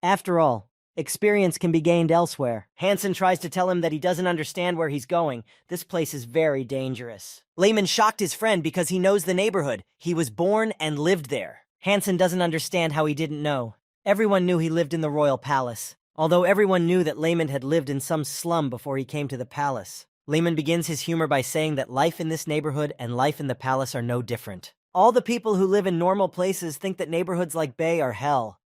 After all, experience can be gained elsewhere. Hansen tries to tell him that he doesn't understand where he's going. This place is very dangerous. Layman shocked his friend because he knows the neighborhood. He was born and lived there. Hansen doesn't understand how he didn't know. Everyone knew he lived in the royal palace, although everyone knew that Layman had lived in some slum before he came to the palace. Layman begins his humor by saying that life in this neighborhood and life in the palace are no different. All the people who live in normal places think that neighborhoods like Bay are hell,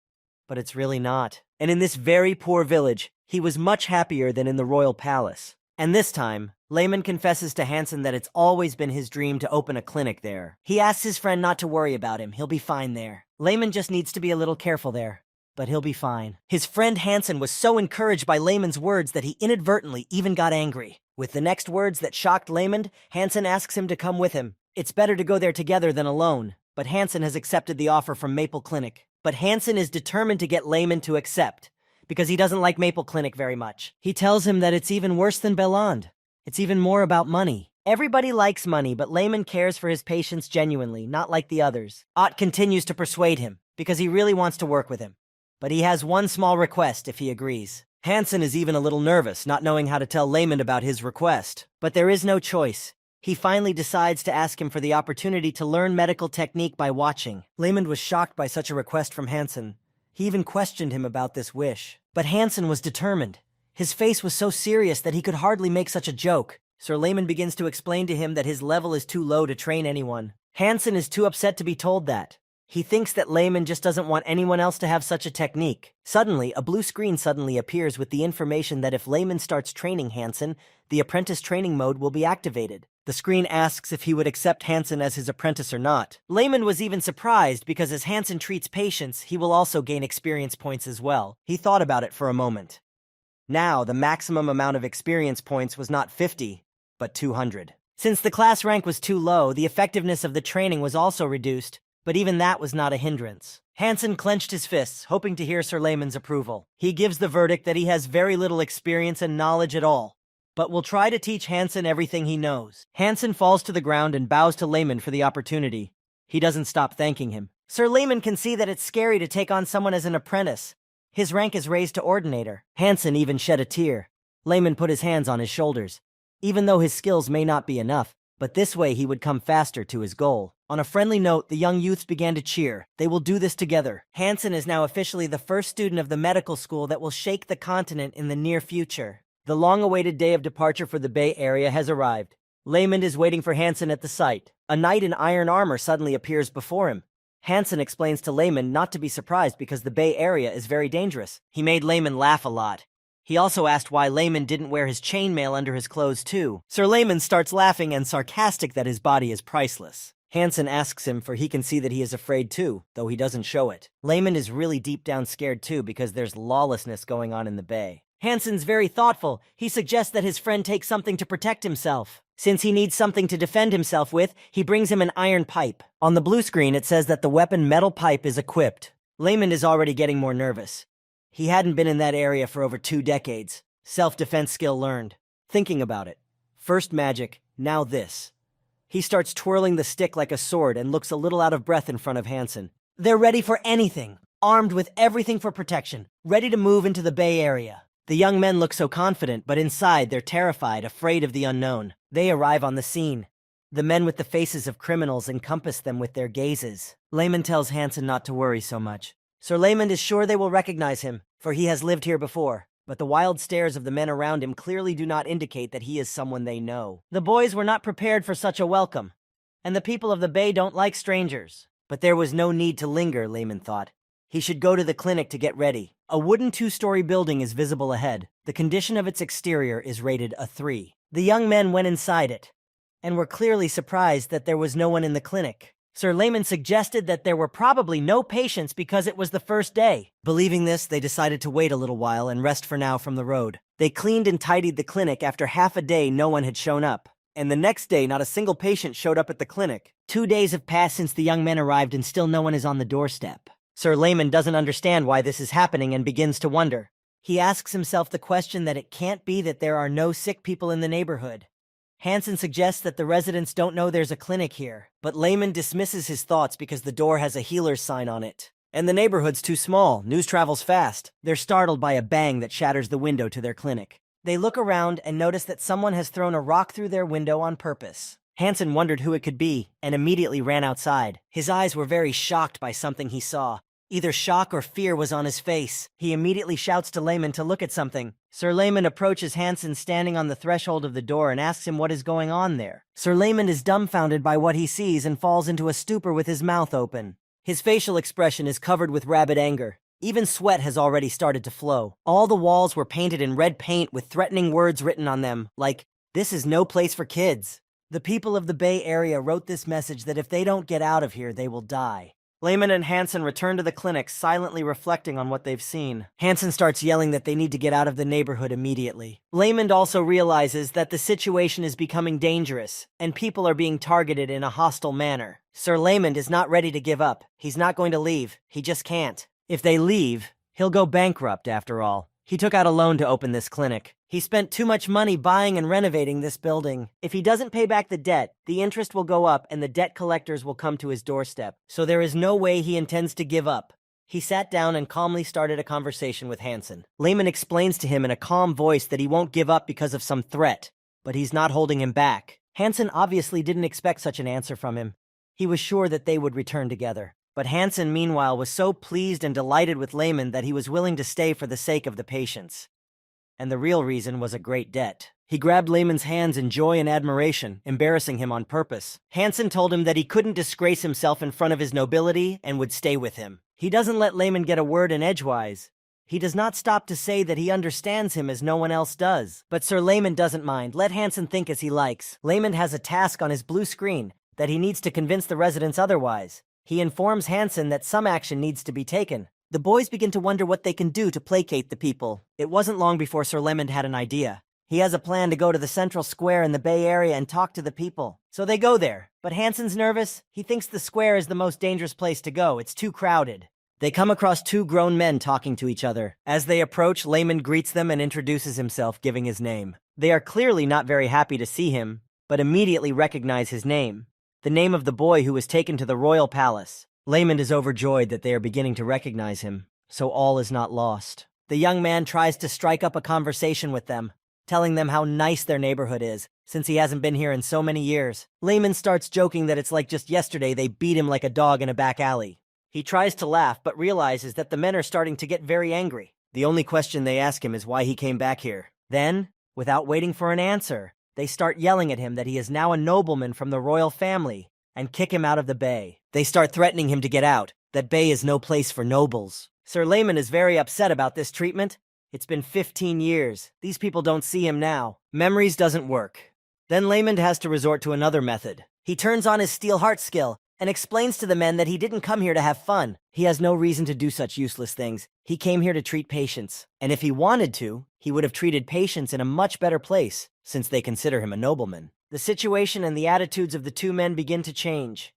but it's really not. And in this very poor village, he was much happier than in the royal palace. And this time, Layman confesses to Hansen that it's always been his dream to open a clinic there. He asks his friend not to worry about him, he'll be fine there. Layman just needs to be a little careful there, but he'll be fine. His friend Hansen was so encouraged by Layman's words that he inadvertently even got angry. With the next words that shocked Layman, Hansen asks him to come with him. It's better to go there together than alone, but Hansen has accepted the offer from Maple Clinic. But Hansen is determined to get Layman to accept, because he doesn't like Maple Clinic very much. He tells him that it's even worse than Belland. It's even more about money. Everybody likes money, but Layman cares for his patients genuinely, not like the others. Ott continues to persuade him, because he really wants to work with him. But he has one small request if he agrees. Hansen is even a little nervous, not knowing how to tell Layman about his request. But there is no choice. He finally decides to ask him for the opportunity to learn medical technique by watching. Layman was shocked by such a request from Hansen. He even questioned him about this wish. But Hansen was determined. His face was so serious that he could hardly make such a joke. Sir Layman begins to explain to him that his level is too low to train anyone. Hansen is too upset to be told that. He thinks that Layman just doesn't want anyone else to have such a technique. Suddenly, a blue screen suddenly appears with the information that if Layman starts training Hansen, the apprentice training mode will be activated. The screen asks if he would accept Hansen as his apprentice or not. Layman was even surprised because as Hansen treats patients, he will also gain experience points as well. He thought about it for a moment. Now, the maximum amount of experience points was not 50, but 200. Since the class rank was too low, the effectiveness of the training was also reduced, but even that was not a hindrance. Hansen clenched his fists, hoping to hear Sir Layman's approval. He gives the verdict that he has very little experience and knowledge at all, but will try to teach Hansen everything he knows. Hansen falls to the ground and bows to Layman for the opportunity. He doesn't stop thanking him. Sir Layman can see that it's scary to take on someone as an apprentice. His rank is raised to Ordinator. Hansen even shed a tear. Layman put his hands on his shoulders. Even though his skills may not be enough, but this way he would come faster to his goal. On a friendly note, the young youths began to cheer. They will do this together. Hansen is now officially the first student of the medical school that will shake the continent in the near future. The long-awaited day of departure for the Bay Area has arrived. Layman is waiting for Hansen at the site. A knight in iron armor suddenly appears before him. Hansen explains to Layman not to be surprised because the Bay Area is very dangerous. He made Layman laugh a lot. He also asked why Layman didn't wear his chainmail under his clothes too. Sir Layman starts laughing and sarcastic that his body is priceless. Hansen asks him for he can see that he is afraid too, though he doesn't show it. Layman is really deep down scared too because there's lawlessness going on in the bay. Hansen's very thoughtful. He suggests that his friend take something to protect himself. Since he needs something to defend himself with, he brings him an iron pipe. On the blue screen, it says that the weapon metal pipe is equipped. Layman is already getting more nervous. He hadn't been in that area for over 2 decades. Self-defense skill learned. Thinking about it. First magic, now this. He starts twirling the stick like a sword and looks a little out of breath in front of Hansen. They're ready for anything, armed with everything for protection, ready to move into the Bay Area. The young men look so confident, but inside they're terrified, afraid of the unknown. They arrive on the scene. The men with the faces of criminals encompass them with their gazes. Layman tells Hansen not to worry so much. Sir Layman is sure they will recognize him, for he has lived here before. But the wild stares of the men around him clearly do not indicate that he is someone they know. The boys were not prepared for such a welcome. and the people of the bay don't like strangers. But there was no need to linger, Layman thought. He should go to the clinic to get ready. A wooden 2-story building is visible ahead. The condition of its exterior is rated a 3. The young men went inside it, and were clearly surprised that there was no one in the clinic. Sir Layman suggested that there were probably no patients because it was the first day. Believing this, they decided to wait a little while and rest for now from the road. They cleaned and tidied the clinic. After half a day, no one had shown up. And the next day, not a single patient showed up at the clinic. 2 days have passed since the young men arrived and still no one is on the doorstep. Sir Layman doesn't understand why this is happening and begins to wonder. He asks himself the question that it can't be that there are no sick people in the neighborhood. Hansen suggests that the residents don't know there's a clinic here, but Layman dismisses his thoughts because the door has a healer's sign on it. And the neighborhood's too small, news travels fast. They're startled by a bang that shatters the window to their clinic. They look around and notice that someone has thrown a rock through their window on purpose. Hansen wondered who it could be, and immediately ran outside. His eyes were very shocked by something he saw. Either shock or fear was on his face. He immediately shouts to Layman to look at something. Sir Layman approaches Hansen standing on the threshold of the door and asks him what is going on there. Sir Layman is dumbfounded by what he sees and falls into a stupor with his mouth open. His facial expression is covered with rabid anger. Even sweat has already started to flow. All the walls were painted in red paint with threatening words written on them, like, "This is no place for kids." The people of the Bay Area wrote this message that if they don't get out of here, they will die. Layman and Hansen return to the clinic, silently reflecting on what they've seen. Hansen starts yelling that they need to get out of the neighborhood immediately. Layman also realizes that the situation is becoming dangerous, and people are being targeted in a hostile manner. Sir Layman is not ready to give up. He's not going to leave. He just can't. If they leave, he'll go bankrupt after all. He took out a loan to open this clinic. He spent too much money buying and renovating this building. If he doesn't pay back the debt, the interest will go up and the debt collectors will come to his doorstep. So there is no way he intends to give up. He sat down and calmly started a conversation with Hansen. Layman explains to him in a calm voice that he won't give up because of some threat, but he's not holding him back. Hansen obviously didn't expect such an answer from him. He was sure that they would return together. But Hansen, meanwhile, was so pleased and delighted with Layman that he was willing to stay for the sake of the patients. And the real reason was a great debt. He grabbed Layman's hands in joy and admiration, embarrassing him on purpose. Hansen told him that he couldn't disgrace himself in front of his nobility and would stay with him. He doesn't let Layman get a word in edgewise. He does not stop to say that he understands him as no one else does. But Sir Layman doesn't mind. Let Hansen think as he likes. Layman has a task on his blue screen that he needs to convince the residents otherwise. He informs Hansen that some action needs to be taken. The boys begin to wonder what they can do to placate the people. It wasn't long before Sir Layman had an idea. He has a plan to go to the central square in the Bay Area and talk to the people. So they go there. But Hansen's nervous. He thinks the square is the most dangerous place to go. It's too crowded. They come across 2 grown men talking to each other. As they approach, Layman greets them and introduces himself, giving his name. They are clearly not very happy to see him, but immediately recognize his name. The name of the boy who was taken to the royal palace. Layman is overjoyed that they are beginning to recognize him, so all is not lost. The young man tries to strike up a conversation with them, telling them how nice their neighborhood is, since he hasn't been here in so many years. Layman starts joking that it's like just yesterday they beat him like a dog in a back alley. He tries to laugh, but realizes that the men are starting to get very angry. The only question they ask him is why he came back here. Then, without waiting for an answer, they start yelling at him that he is now a nobleman from the royal family and kick him out of the bay. They start threatening him to get out, that bay is no place for nobles. Sir Layman is very upset about this treatment. It's been 15 years. These people don't see him now. Memories doesn't work. Then Layman has to resort to another method. He turns on his steel heart skill and explains to the men that he didn't come here to have fun. He has no reason to do such useless things. He came here to treat patients. And if he wanted to, he would have treated patients in a much better place, since they consider him a nobleman. The situation and the attitudes of the 2 men begin to change.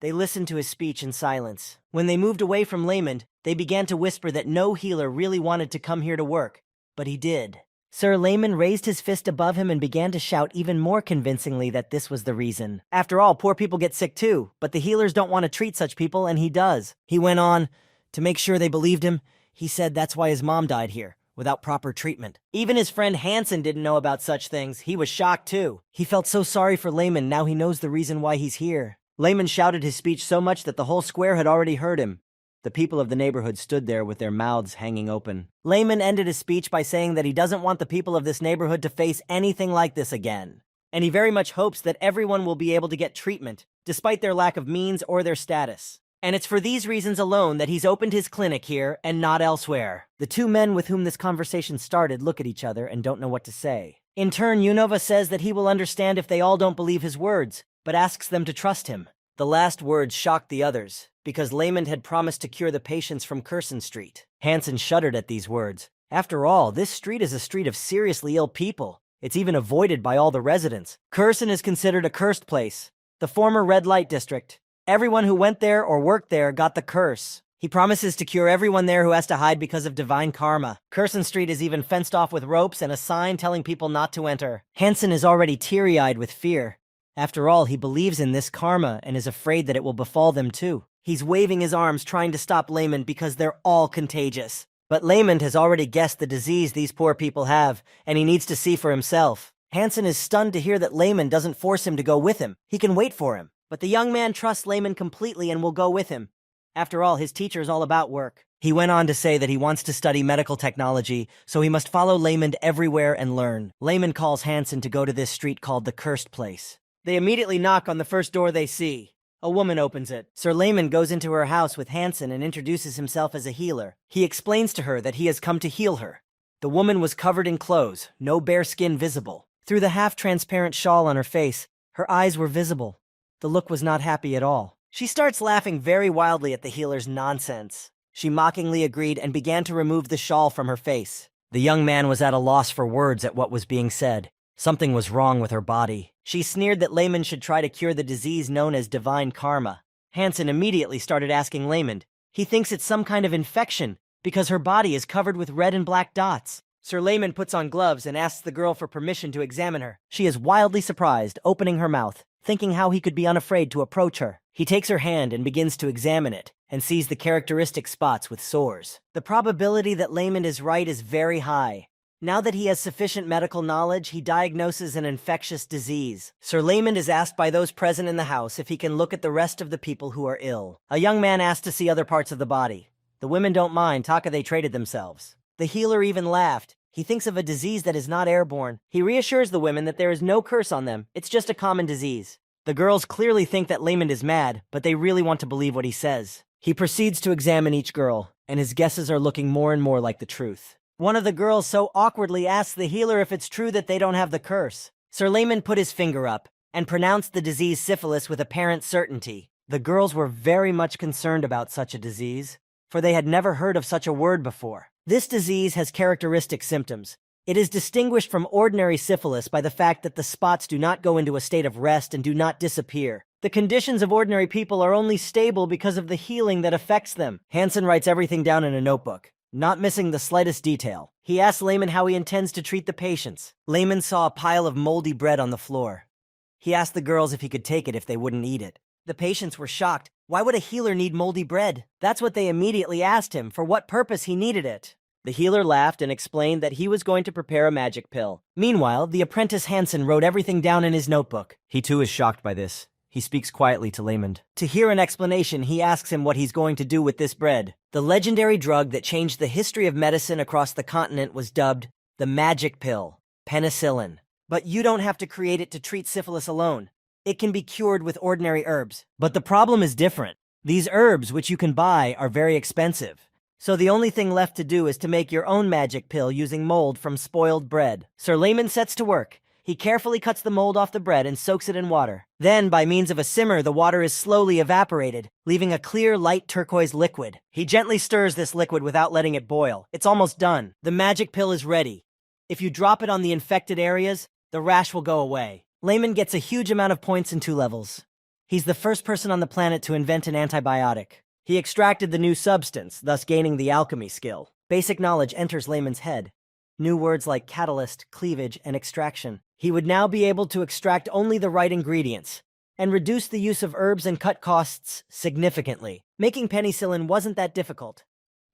They listened to his speech in silence. When they moved away from Layman, they began to whisper that no healer really wanted to come here to work. But he did. Sir Layman raised his fist above him and began to shout even more convincingly that this was the reason. After all, poor people get sick too, but the healers don't want to treat such people, and he does. He went on, to make sure they believed him, he said that's why his mom died here, without proper treatment. Even his friend Hansen didn't know about such things. He was shocked too. He felt so sorry for Layman, now he knows the reason why he's here. Layman shouted his speech so much that the whole square had already heard him. The people of the neighborhood stood there with their mouths hanging open. Layman ended his speech by saying that he doesn't want the people of this neighborhood to face anything like this again. And he very much hopes that everyone will be able to get treatment despite their lack of means or their status. And it's for these reasons alone that he's opened his clinic here and not elsewhere. The two men with whom this conversation started look at each other and don't know what to say. In turn, Unova says that he will understand if they all don't believe his words, but asks them to trust him. The last words shocked the others, because Layman had promised to cure the patients from Curson Street. Hansen shuddered at these words. After all, this street is a street of seriously ill people. It's even avoided by all the residents. Curson is considered a cursed place, the former red light district. Everyone who went there or worked there got the curse. He promises to cure everyone there who has to hide because of divine karma. Curson Street is even fenced off with ropes and a sign telling people not to enter. Hansen is already teary-eyed with fear. After all, he believes in this karma and is afraid that it will befall them too. He's waving his arms trying to stop Layman because they're all contagious. But Layman has already guessed the disease these poor people have, and he needs to see for himself. Hansen is stunned to hear that Layman doesn't force him to go with him. He can wait for him. But the young man trusts Layman completely and will go with him. After all, his teacher is all about work. He went on to say that he wants to study medical technology, so he must follow Layman everywhere and learn. Layman calls Hansen to go to this street called the Cursed Place. They immediately knock on the first door they see. A woman opens it. Sir Layman goes into her house with Hansen and introduces himself as a healer. He explains to her that he has come to heal her. The woman was covered in clothes, no bare skin visible. Through the half-transparent shawl on her face, her eyes were visible. The look was not happy at all. She starts laughing very wildly at the healer's nonsense. She mockingly agreed and began to remove the shawl from her face. The young man was at a loss for words at what was being said. Something was wrong with her body. She sneered that Layman should try to cure the disease known as divine karma. Hansen immediately started asking Layman. He thinks it's some kind of infection, because her body is covered with red and black dots. Sir Layman puts on gloves and asks the girl for permission to examine her. She is wildly surprised, opening her mouth, thinking how he could be unafraid to approach her. He takes her hand and begins to examine it, and sees the characteristic spots with sores. The probability that Layman is right is very high. Now that he has sufficient medical knowledge, he diagnoses an infectious disease. Sir Layman is asked by those present in the house if he can look at the rest of the people who are ill. A young man asks to see other parts of the body. The women don't mind, they traded themselves. The healer even laughed. He thinks of a disease that is not airborne. He reassures the women that there is no curse on them. It's just a common disease. The girls clearly think that Layman is mad, but they really want to believe what he says. He proceeds to examine each girl, and his guesses are looking more and more like the truth. One of the girls so awkwardly asks the healer if it's true that they don't have the curse. Sir Layman put his finger up and pronounced the disease syphilis with apparent certainty. The girls were very much concerned about such a disease, for they had never heard of such a word before. This disease has characteristic symptoms. It is distinguished from ordinary syphilis by the fact that the spots do not go into a state of rest and do not disappear. The conditions of ordinary people are only stable because of the healing that affects them. Hansen writes everything down in a notebook, not missing the slightest detail. He asks Layman how he intends to treat the patients. Layman saw a pile of moldy bread on the floor. He asked the girls if he could take it if they wouldn't eat it. The patients were shocked. Why would a healer need moldy bread? That's what they immediately asked him, for what purpose he needed it. The healer laughed and explained that he was going to prepare a magic pill. Meanwhile, the apprentice Hansen wrote everything down in his notebook. He too is shocked by this. He speaks quietly to Layman. To hear an explanation, he asks him what he's going to do with this bread. The legendary drug that changed the history of medicine across the continent was dubbed the magic pill, penicillin. But you don't have to create it to treat syphilis alone. It can be cured with ordinary herbs. But the problem is different. These herbs, which you can buy, are very expensive. So the only thing left to do is to make your own magic pill using mold from spoiled bread. Sir Layman sets to work. He carefully cuts the mold off the bread and soaks it in water. Then, by means of a simmer, the water is slowly evaporated, leaving a clear, light turquoise liquid. He gently stirs this liquid without letting it boil. It's almost done. The magic pill is ready. If you drop it on the infected areas, the rash will go away. Layman gets a huge amount of points in 2 levels. He's the first person on the planet to invent an antibiotic. He extracted the new substance, thus gaining the alchemy skill. Basic knowledge enters Layman's head. New words like catalyst, cleavage, and extraction. He would now be able to extract only the right ingredients, and reduce the use of herbs and cut costs significantly. Making penicillin wasn't that difficult.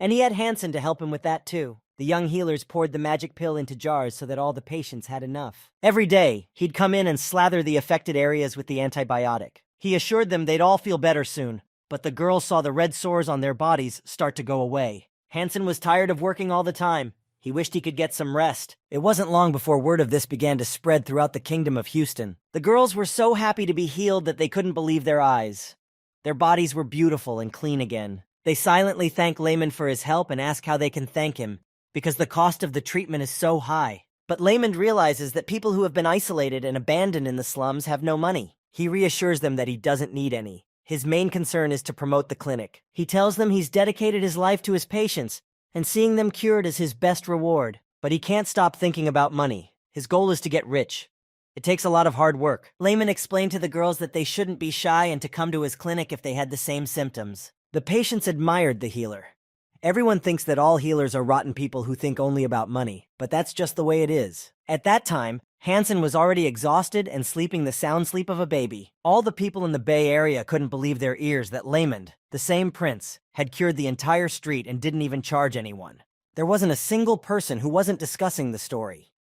And he had Hansen to help him with that too. The young healers poured the magic pill into jars so that all the patients had enough. Every day, he'd come in and slather the affected areas with the antibiotic. He assured them they'd all feel better soon, but the girls saw the red sores on their bodies start to go away. Hansen was tired of working all the time. He wished he could get some rest. It wasn't long before word of this began to spread throughout the kingdom of Houston. The girls were so happy to be healed that they couldn't believe their eyes. Their bodies were beautiful and clean again. They silently thank Layman for his help and ask how they can thank him, because the cost of the treatment is so high. But Layman realizes that people who have been isolated and abandoned in the slums have no money. He reassures them that he doesn't need any. His main concern is to promote the clinic. He tells them he's dedicated his life to his patients, and seeing them cured is his best reward. But he can't stop thinking about money. His goal is to get rich. It takes a lot of hard work. Layman explained to the girls that they shouldn't be shy and to come to his clinic if they had the same symptoms. The patients admired the healer. Everyone thinks that all healers are rotten people who think only about money, but that's just the way it is. At that time, Hansen was already exhausted and sleeping the sound sleep of a baby. All the people in the Bay Area couldn't believe their ears that Layman, the same prince, had cured the entire street and didn't even charge anyone. There wasn't a single person who wasn't discussing the story.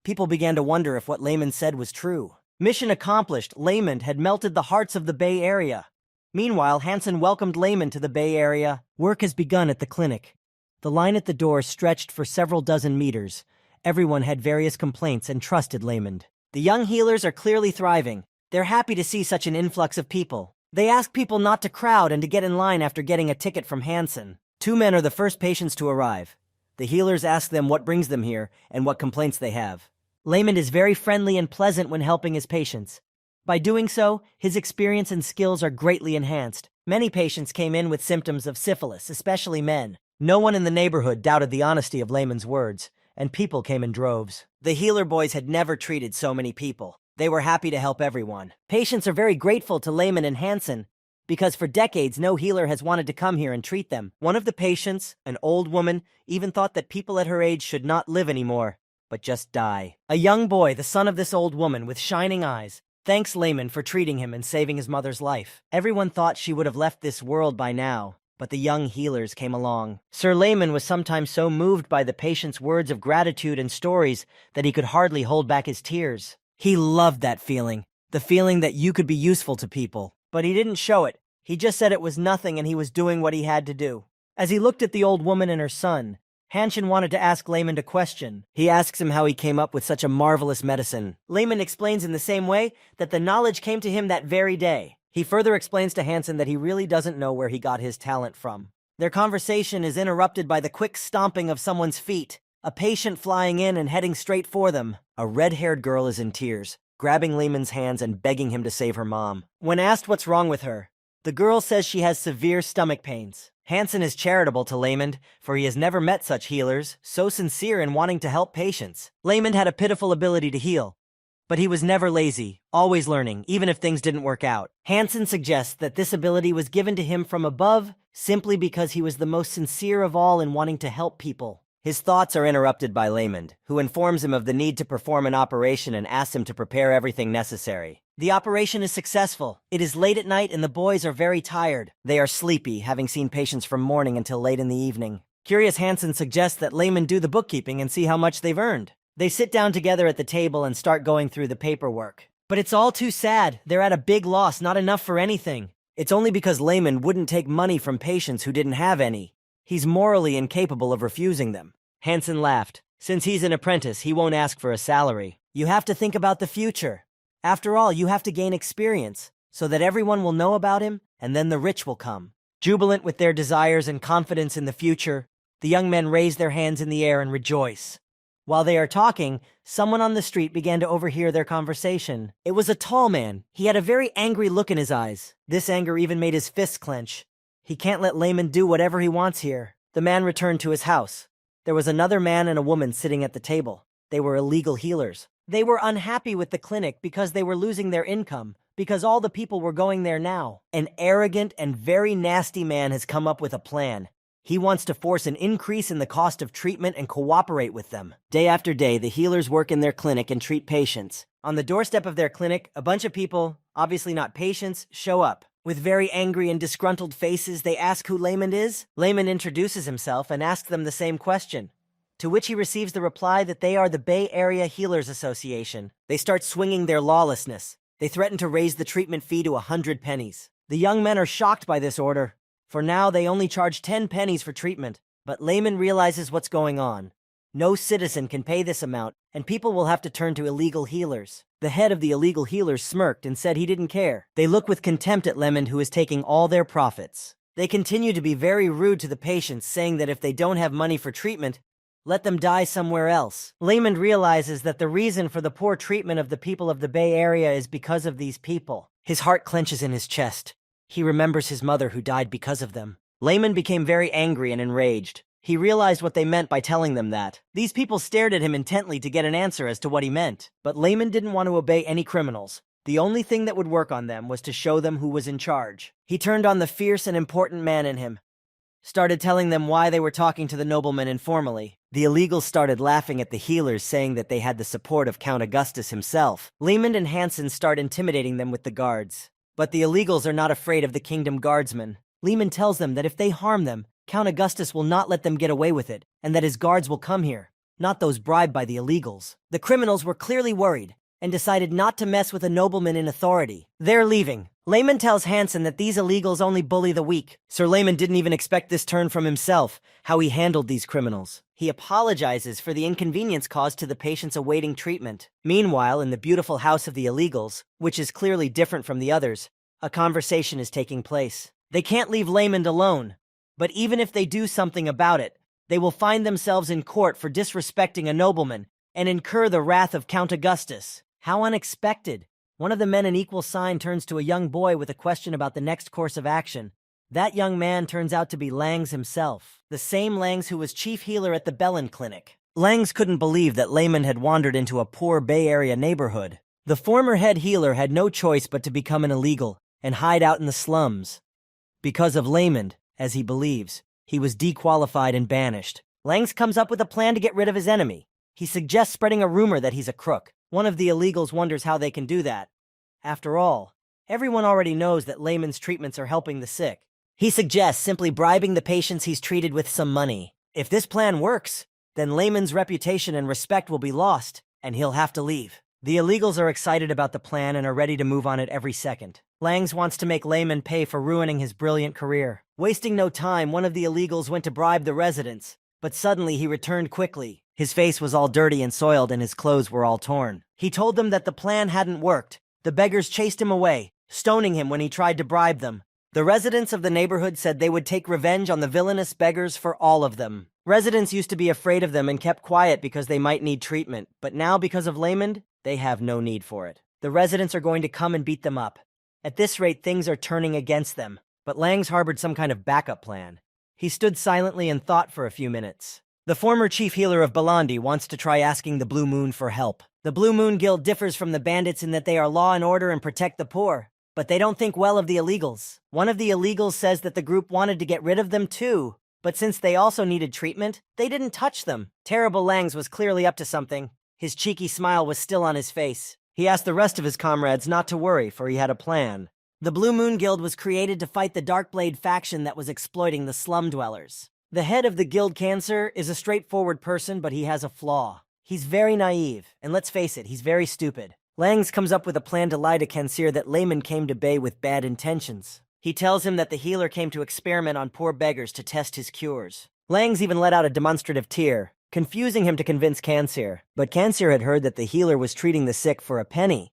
People began to wonder if what Layman said was true. Mission accomplished, Layman had melted the hearts of the Bay Area. Meanwhile, Hansen welcomed Layman to the Bay Area. Work has begun at the clinic. The line at the door stretched for several dozen meters. Everyone had various complaints and trusted Layman. The young healers are clearly thriving. They're happy to see such an influx of people. They ask people not to crowd and to get in line after getting a ticket from Hansen. 2 men are the first patients to arrive. The healers ask them what brings them here and what complaints they have. Layman is very friendly and pleasant when helping his patients. By doing so, his experience and skills are greatly enhanced. Many patients came in with symptoms of syphilis, especially men. No one in the neighborhood doubted the honesty of Layman's words, and people came in droves. The healer boys had never treated so many people. They were happy to help everyone. Patients are very grateful to Layman and Hansen, because for decades no healer has wanted to come here and treat them. One of the patients, an old woman, even thought that people at her age should not live anymore, but just die. A young boy, the son of this old woman with shining eyes, thanks Layman for treating him and saving his mother's life. Everyone thought she would have left this world by now, but the young healers came along. Sir Layman was sometimes so moved by the patient's words of gratitude and stories that he could hardly hold back his tears. He loved that feeling, the feeling that you could be useful to people. But he didn't show it. He just said it was nothing and he was doing what he had to do. As he looked at the old woman and her son, Hansen wanted to ask Layman a question. He asks him how he came up with such a marvelous medicine. Layman explains in the same way that the knowledge came to him that very day. He further explains to Hansen that he really doesn't know where he got his talent from. Their conversation is interrupted by the quick stomping of someone's feet, a patient flying in and heading straight for them. A red-haired girl is in tears, grabbing Layman's hands and begging him to save her mom. When asked what's wrong with her, the girl says she has severe stomach pains. Hansen is charitable to Layman, for he has never met such healers, so sincere in wanting to help patients. Layman had a pitiful ability to heal, but he was never lazy, always learning, even if things didn't work out. Hansen suggests that this ability was given to him from above simply because he was the most sincere of all in wanting to help people. His thoughts are interrupted by Layman, who informs him of the need to perform an operation and asks him to prepare everything necessary. The operation is successful. It is late at night and the boys are very tired. They are sleepy, having seen patients from morning until late in the evening. Curious Hansen suggests that Layman do the bookkeeping and see how much they've earned. They sit down together at the table and start going through the paperwork. But it's all too sad. They're at a big loss, not enough for anything. It's only because Layman wouldn't take money from patients who didn't have any. He's morally incapable of refusing them. Hansen laughed. Since he's an apprentice, he won't ask for a salary. You have to think about the future. After all, you have to gain experience, so that everyone will know about him, and then the rich will come. Jubilant with their desires and confidence in the future, the young men raise their hands in the air and rejoice. While they are talking, someone on the street began to overhear their conversation. It was a tall man. He had a very angry look in his eyes. This anger even made his fists clench. He can't let Layman do whatever he wants here. The man returned to his house. There was another man and a woman sitting at the table. They were illegal healers. They were unhappy with the clinic because they were losing their income, because all the people were going there now. An arrogant and very nasty man has come up with a plan. He wants to force an increase in the cost of treatment and cooperate with them. Day after day, the healers work in their clinic and treat patients. On the doorstep of their clinic, a bunch of people, obviously not patients, show up. With very angry and disgruntled faces, they ask who Layman is. Layman introduces himself and asks them the same question, to which he receives the reply that they are the Bay Area Healers Association. They start swinging their lawlessness. They threaten to raise the treatment fee to 100 pennies. The young men are shocked by this order. For now, they only charge 10 pennies for treatment. But Layman realizes what's going on. No citizen can pay this amount, and people will have to turn to illegal healers. The head of the illegal healers smirked and said he didn't care. They look with contempt at Lemon, who is taking all their profits. They continue to be very rude to the patients, saying that if they don't have money for treatment, let them die somewhere else. Lemon realizes that the reason for the poor treatment of the people of the Bay Area is because of these people. His heart clenches in his chest. He remembers his mother who died because of them. Lemon became very angry and enraged. He realized what they meant by telling them that. These people stared at him intently to get an answer as to what he meant. But Lemon didn't want to obey any criminals. The only thing that would work on them was to show them who was in charge. He turned on the fierce and important man in him, started telling them why they were talking to the nobleman informally. The illegals started laughing at the healers, saying that they had the support of Count Augustus himself. Lehman and Hansen start intimidating them with the guards. But the illegals are not afraid of the kingdom guardsmen. Lehman tells them that if they harm them, Count Augustus will not let them get away with it, and that his guards will come here, not those bribed by the illegals. The criminals were clearly worried, and decided not to mess with a nobleman in authority. They're leaving. Lehman tells Hansen that these illegals only bully the weak. Sir Lehman didn't even expect this turn from himself, how he handled these criminals. He apologizes for the inconvenience caused to the patients awaiting treatment. Meanwhile, in the beautiful house of the illegals, which is clearly different from the others, a conversation is taking place. They can't leave Lehman alone, but even if they do something about it, they will find themselves in court for disrespecting a nobleman and incur the wrath of Count Augustus. How unexpected! One of the men in equal sign turns to a young boy with a question about the next course of action. That young man turns out to be Langs himself, the same Langs who was chief healer at the Bellin Clinic. Langs couldn't believe that Lehman had wandered into a poor Bay Area neighborhood. The former head healer had no choice but to become an illegal and hide out in the slums. Because of Lehman, as he believes, he was dequalified and banished. Langs comes up with a plan to get rid of his enemy. He suggests spreading a rumor that he's a crook. One of the illegals wonders how they can do that. After all, everyone already knows that Lehman's treatments are helping the sick. He suggests simply bribing the patients he's treated with some money. If this plan works, then Lehman's reputation and respect will be lost, and he'll have to leave. The illegals are excited about the plan and are ready to move on it every second. Langs wants to make Lehman pay for ruining his brilliant career. Wasting no time, one of the illegals went to bribe the residents, but suddenly he returned quickly. His face was all dirty and soiled, and his clothes were all torn. He told them that the plan hadn't worked. The beggars chased him away, stoning him when he tried to bribe them. The residents of the neighborhood said they would take revenge on the villainous beggars for all of them. Residents used to be afraid of them and kept quiet because they might need treatment, but now because of Lehman, they have no need for it. The residents are going to come and beat them up. At this rate, things are turning against them, but Langs harbored some kind of backup plan. He stood silently and thought for a few minutes. The former chief healer of Belandi wants to try asking the Blue Moon for help. The Blue Moon Guild differs from the bandits in that they are law and order and protect the poor, but they don't think well of the illegals. One of the illegals says that the group wanted to get rid of them too, but since they also needed treatment, they didn't touch them. Terrible Langs was clearly up to something. His cheeky smile was still on his face. He asked the rest of his comrades not to worry, for he had a plan. The Blue Moon Guild was created to fight the Darkblade faction that was exploiting the slum dwellers. The head of the guild, Cancer, is a straightforward person, but he has a flaw. He's very naive, and let's face it, he's very stupid. Langs comes up with a plan to lie to Cancer that Lehman came to Bay with bad intentions. He tells him that the healer came to experiment on poor beggars to test his cures. Langs even let out a demonstrative tear, confusing him to convince Cancer. But Cancer had heard that the healer was treating the sick for a penny.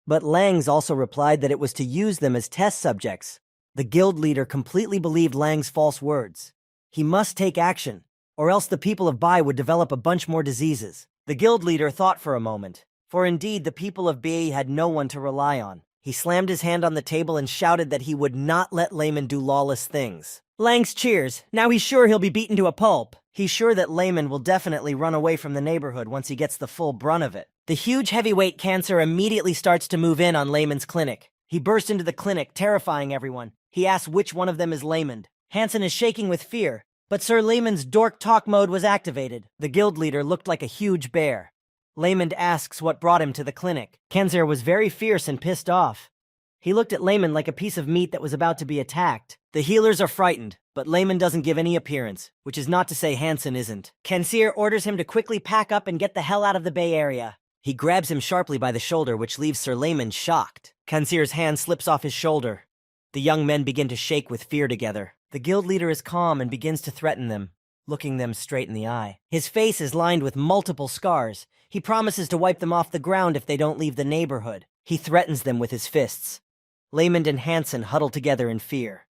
But Langs also replied that it was to use them as test subjects. The guild leader completely believed Langs' false words. He must take action, or else the people of Bai would develop a bunch more diseases. The guild leader thought for a moment, for indeed the people of Bai had no one to rely on. He slammed his hand on the table and shouted that he would not let Lehman do lawless things. Langs cheers. Now he's sure he'll be beaten to a pulp. He's sure that Lehman will definitely run away from the neighborhood once he gets the full brunt of it. The huge heavyweight Cancer immediately starts to move in on Lehman's clinic. He burst into the clinic, terrifying everyone. He asks which one of them is Lehman. Hansen is shaking with fear, but Sir Lehman's dork talk mode was activated. The guild leader looked like a huge bear. Lehman asks what brought him to the clinic. Cancer was very fierce and pissed off. He looked at Lehman like a piece of meat that was about to be attacked. The healers are frightened, but Lehman doesn't give any appearance, which is not to say Hansen isn't. Cancer orders him to quickly pack up and get the hell out of the Bay Area. He grabs him sharply by the shoulder, which leaves Sir Lehman shocked. Cancer's hand slips off his shoulder. The young men begin to shake with fear together. The guild leader is calm and begins to threaten them. looking them straight in the eye. His face is lined with multiple scars. He promises to wipe them off the ground if they don't leave the neighborhood. He threatens them with his fists. Lamond and Hansen huddle together in fear.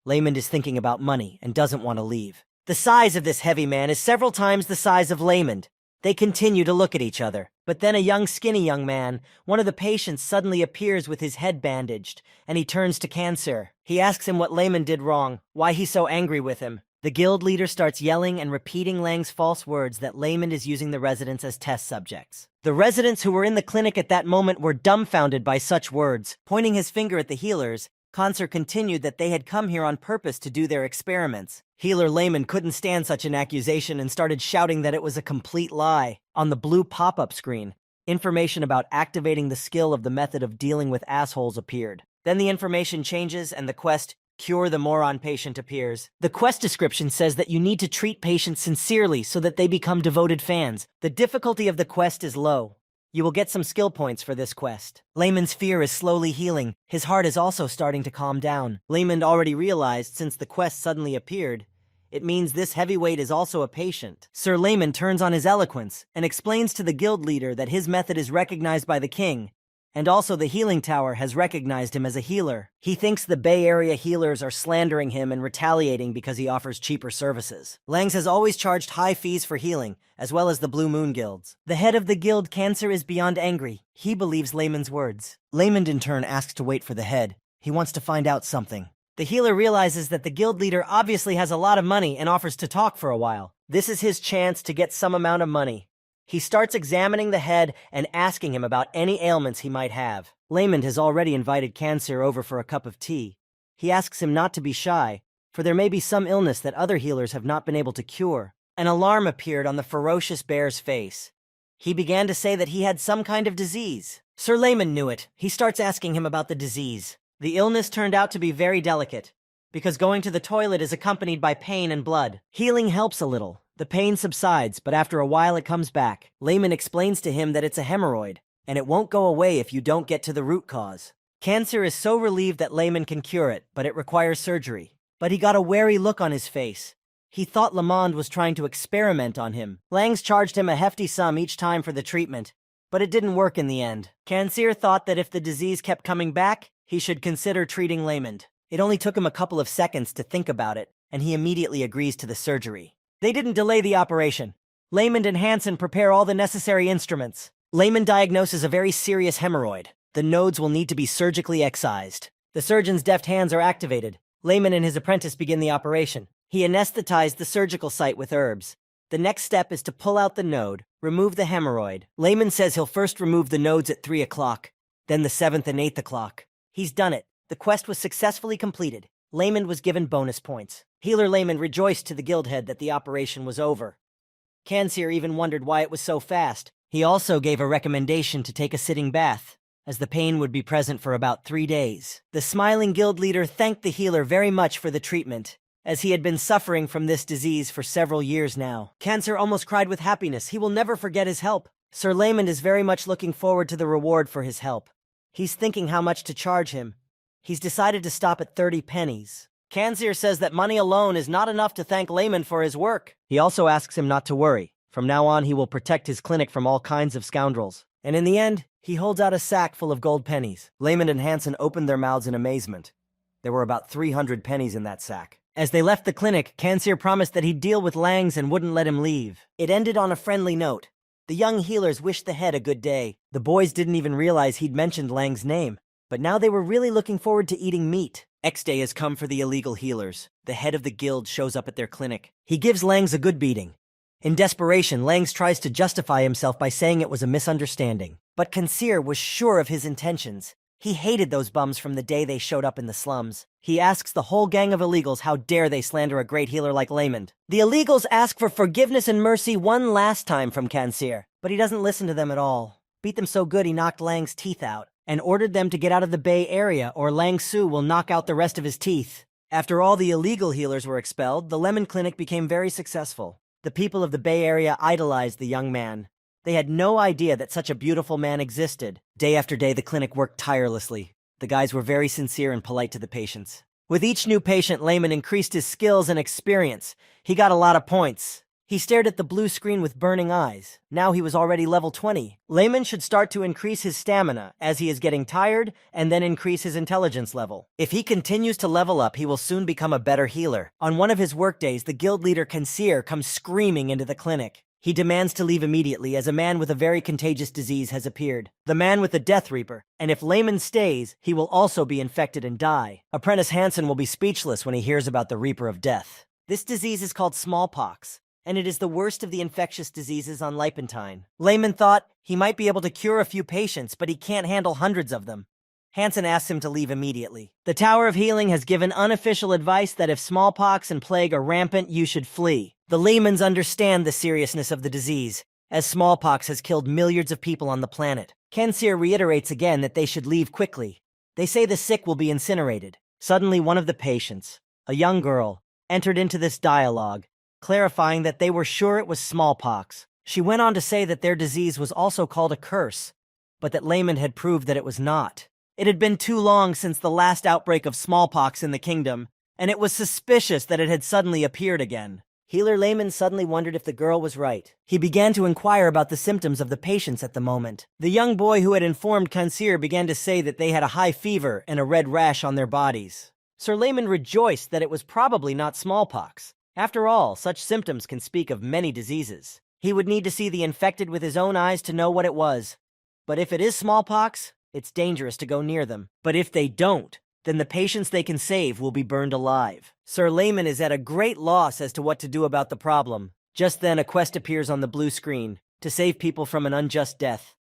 Lamond is thinking about money and doesn't want to leave. The size of this heavy man is several times the size of Lamond. They continue to look at each other. But then a skinny young man, one of the patients, suddenly appears with his head bandaged, and he turns to Cancer. He asks him what Lamond did wrong, why he's so angry with him. The guild leader starts yelling and repeating Lang's false words that Lamond is using the residents as test subjects. The residents who were in the clinic at that moment were dumbfounded by such words. Pointing his finger at the healers, Cancer continued that they had come here on purpose to do their experiments. Healer Lamond couldn't stand such an accusation and started shouting that it was a complete lie. On the blue pop-up screen, information about activating the skill of the method of dealing with assholes appeared. Then the information changes and the quest, Cure the Moron Patient, appears. The quest description says that you need to treat patients sincerely so that they become devoted fans. The difficulty of the quest is low. You will get some skill points for this quest. Lamond's fear is slowly healing. His heart is also starting to calm down. Lamond already realized, since the quest suddenly appeared, it means this heavyweight is also a patient. Sir Lamond turns on his eloquence and explains to the guild leader that his method is recognized by the king, and also the healing tower has recognized him as a healer. He thinks the Bay Area healers are slandering him and retaliating because he offers cheaper services. Langs has always charged high fees for healing, as well as the Blue Moon guilds. The head of the guild, Cancer, is beyond angry. He believes Lamond's words. Lamond in turn asks to wait for the head. He wants to find out something. The healer realizes that the guild leader obviously has a lot of money and offers to talk for a while. This is his chance to get some amount of money. He starts examining the head and asking him about any ailments he might have. Lamond has already invited Cancer over for a cup of tea. He asks him not to be shy, for there may be some illness that other healers have not been able to cure. An alarm appeared on the ferocious bear's face. He began to say that he had some kind of disease. Sir Lamond knew it. He starts asking him about the disease. The illness turned out to be very delicate, because going to the toilet is accompanied by pain and blood. Healing helps a little. The pain subsides, but after a while it comes back. Lamond explains to him that it's a hemorrhoid, and it won't go away if you don't get to the root cause. Cancer is so relieved that Lamond can cure it, but it requires surgery. But he got a wary look on his face. He thought Lamond was trying to experiment on him. Langs charged him a hefty sum each time for the treatment, but it didn't work in the end. Cancer thought that if the disease kept coming back, he should consider treating Lamond. It only took him a couple of seconds to think about it, and he immediately agrees to the surgery. They didn't delay the operation. Lamond and Hansen prepare all the necessary instruments. Lamond diagnoses a very serious hemorrhoid. The nodes will need to be surgically excised. The surgeon's deft hands are activated. Lamond and his apprentice begin the operation. He anesthetized the surgical site with herbs. The next step is to pull out the node, remove the hemorrhoid. Lamond says he'll first remove the nodes at 3 o'clock, then the 7th and 8th o'clock. He's done it. The quest was successfully completed. Lamond was given bonus points. Healer Lamond rejoiced to the guild head that the operation was over. Cancer even wondered why it was so fast. He also gave a recommendation to take a sitting bath, as the pain would be present for about 3 days. The smiling guild leader thanked the healer very much for the treatment, as he had been suffering from this disease for several years now. Cancer almost cried with happiness. He will never forget his help. Sir Lamond is very much looking forward to the reward for his help. He's thinking how much to charge him. He's decided to stop at 30 pennies. Cancer says that money alone is not enough to thank Lamond for his work. He also asks him not to worry. From now on, he will protect his clinic from all kinds of scoundrels. And in the end, he holds out a sack full of gold pennies. Lamond and Hansen opened their mouths in amazement. There were about 300 pennies in that sack. As they left the clinic, Cancer promised that he'd deal with Langs and wouldn't let him leave. It ended on a friendly note. The young healers wished the head a good day. The boys didn't even realize he'd mentioned Lang's name, but now they were really looking forward to eating meat. X day has come for the illegal healers. The head of the guild shows up at their clinic. He gives Langs a good beating. In desperation, Langs tries to justify himself by saying it was a misunderstanding. But Cancer was sure of his intentions. He hated those bums from the day they showed up in the slums. He asks the whole gang of illegals how dare they slander a great healer like Lamond. The illegals ask for forgiveness and mercy one last time from Cancer, but he doesn't listen to them at all. Beat them so good he knocked Lang's teeth out, and ordered them to get out of the Bay Area or Lang Su will knock out the rest of his teeth. After all the illegal healers were expelled, the Lemon Clinic became very successful. The people of the Bay Area idolized the young man. They had no idea that such a beautiful man existed. Day after day, the clinic worked tirelessly. The guys were very sincere and polite to the patients. With each new patient, Lehman increased his skills and experience. He got a lot of points. He stared at the blue screen with burning eyes. Now he was already level 20. Lehman should start to increase his stamina as he is getting tired and then increase his intelligence level. If he continues to level up, he will soon become a better healer. On one of his workdays, the guild leader Kanseer comes screaming into the clinic. He demands to leave immediately as a man with a very contagious disease has appeared. The man with the Death Reaper. And if Lehman stays, he will also be infected and die. Apprentice Hansen will be speechless when he hears about the Reaper of Death. This disease is called smallpox, and it is the worst of the infectious diseases on Lipentine. Lehman thought he might be able to cure a few patients, but he can't handle hundreds of them. Hansen asks him to leave immediately. The Tower of Healing has given unofficial advice that if smallpox and plague are rampant, you should flee. The Lehmans understand the seriousness of the disease, as smallpox has killed millions of people on the planet. Kanseer reiterates again that they should leave quickly. They say the sick will be incinerated. Suddenly, one of the patients, a young girl, entered into this dialogue, clarifying that they were sure it was smallpox. She went on to say that their disease was also called a curse, but that Lehman had proved that it was not. It had been too long since the last outbreak of smallpox in the kingdom, and it was suspicious that it had suddenly appeared again. Healer Lehman suddenly wondered if the girl was right. He began to inquire about the symptoms of the patients at the moment. The young boy who had informed Kanseer began to say that they had a high fever and a red rash on their bodies. Sir Lehman rejoiced that it was probably not smallpox. After all, such symptoms can speak of many diseases. He would need to see the infected with his own eyes to know what it was. But if it is smallpox, it's dangerous to go near them. But if they don't, then the patients they can save will be burned alive. Sir Lehman is at a great loss as to what to do about the problem. Just then, a quest appears on the blue screen to save people from an unjust death.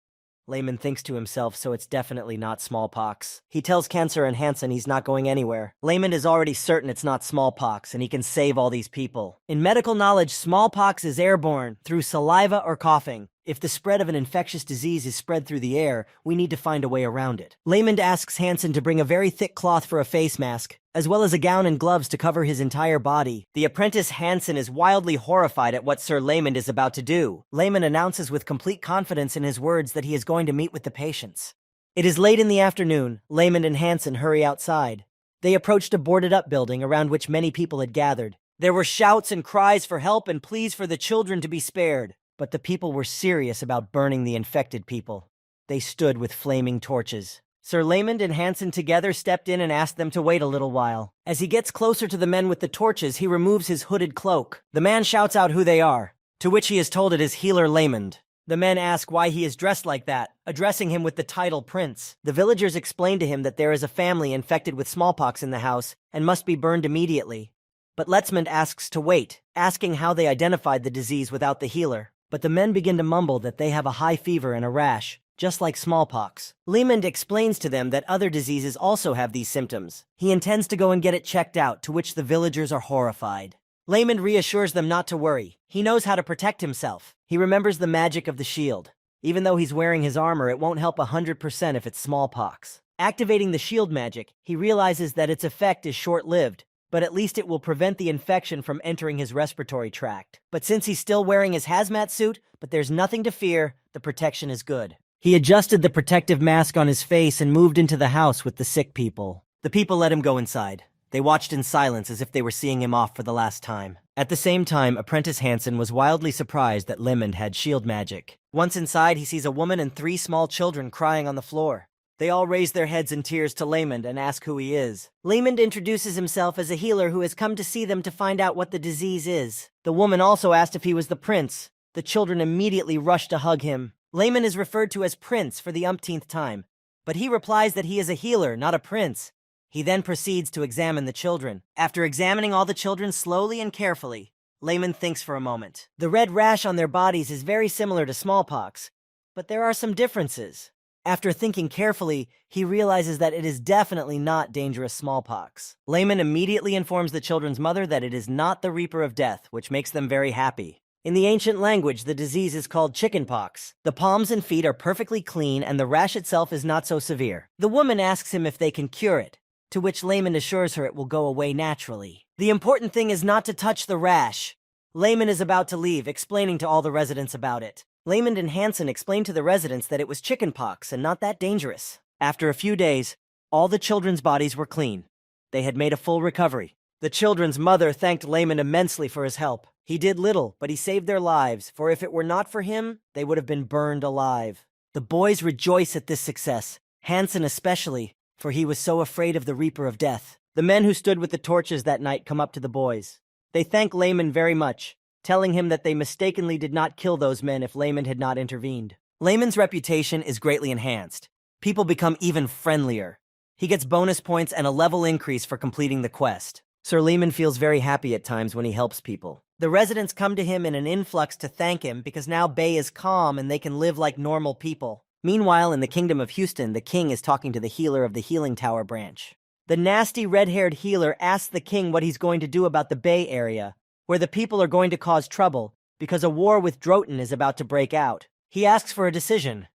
Lehman thinks to himself, so it's definitely not smallpox. He tells Kanseer and Hansen he's not going anywhere. Lehman is already certain it's not smallpox, and he can save all these people. In medical knowledge, smallpox is airborne through saliva or coughing. If the spread of an infectious disease is spread through the air, we need to find a way around it. Lehman asks Hansen to bring a very thick cloth for a face mask, as well as a gown and gloves to cover his entire body. The apprentice Hansen is wildly horrified at what Sir Lehman is about to do. Lehman announces with complete confidence in his words that he is going to meet with the patients. It is late in the afternoon. Lehman and Hansen hurry outside. They approached a boarded-up building around which many people had gathered. There were shouts and cries for help and pleas for the children to be spared. But the people were serious about burning the infected people. They stood with flaming torches. Sir Lehman and Hansen together stepped in and asked them to wait a little while. As he gets closer to the men with the torches, he removes his hooded cloak. The man shouts out who they are, to which he is told it is Healer Lehman. The men ask why he is dressed like that, addressing him with the title Prince. The villagers explain to him that there is a family infected with smallpox in the house and must be burned immediately. But Lehman asks to wait, asking how they identified the disease without the healer. But the men begin to mumble that they have a high fever and a rash, just like smallpox. Lehman explains to them that other diseases also have these symptoms. He intends to go and get it checked out, to which the villagers are horrified. Lehman reassures them not to worry. He knows how to protect himself. He remembers the magic of the shield. Even though he's wearing his armor, it won't help 100% if it's smallpox. Activating the shield magic, he realizes that its effect is short-lived, but at least it will prevent the infection from entering his respiratory tract. But since he's still wearing his hazmat suit, but there's nothing to fear, the protection is good. He adjusted the protective mask on his face and moved into the house with the sick people. The people let him go inside. They watched in silence as if they were seeing him off for the last time. At the same time, Apprentice Hansen was wildly surprised that Lehman had shield magic. Once inside, he sees a woman and 3 small children crying on the floor. They all raise their heads in tears to Lehman and ask who he is. Lehman introduces himself as a healer who has come to see them to find out what the disease is. The woman also asked if he was the prince. The children immediately rush to hug him. Lehman is referred to as Prince for the umpteenth time, but he replies that he is a healer, not a prince. He then proceeds to examine the children. After examining all the children slowly and carefully, Lehman thinks for a moment. The red rash on their bodies is very similar to smallpox, but there are some differences. After thinking carefully, he realizes that it is definitely not dangerous smallpox. Lehman immediately informs the children's mother that it is not the Reaper of Death, which makes them very happy. In the ancient language, the disease is called chickenpox. The palms and feet are perfectly clean, and the rash itself is not so severe. The woman asks him if they can cure it, to which Lehman assures her it will go away naturally. The important thing is not to touch the rash. Lehman is about to leave, explaining to all the residents about it. Lehman and Hansen explained to the residents that it was chickenpox and not that dangerous. After a few days, all the children's bodies were clean. They had made a full recovery. The children's mother thanked Layman immensely for his help. He did little, but he saved their lives, for if it were not for him, they would have been burned alive. The boys rejoice at this success, Hansen especially, for he was so afraid of the Reaper of Death. The men who stood with the torches that night come up to the boys. They thank Layman very much, telling him that they mistakenly did not kill those men if Layman had not intervened. Layman's reputation is greatly enhanced. People become even friendlier. He gets bonus points and a level increase for completing the quest. Sir Lehman feels very happy at times when he helps people. The residents come to him in an influx to thank him because now Bay is calm and they can live like normal people. Meanwhile, in the Kingdom of Houston, the king is talking to the healer of the Healing Tower branch. The nasty red-haired healer asks the king what he's going to do about the Bay area, where the people are going to cause trouble because a war with Droton is about to break out. He asks for a decision,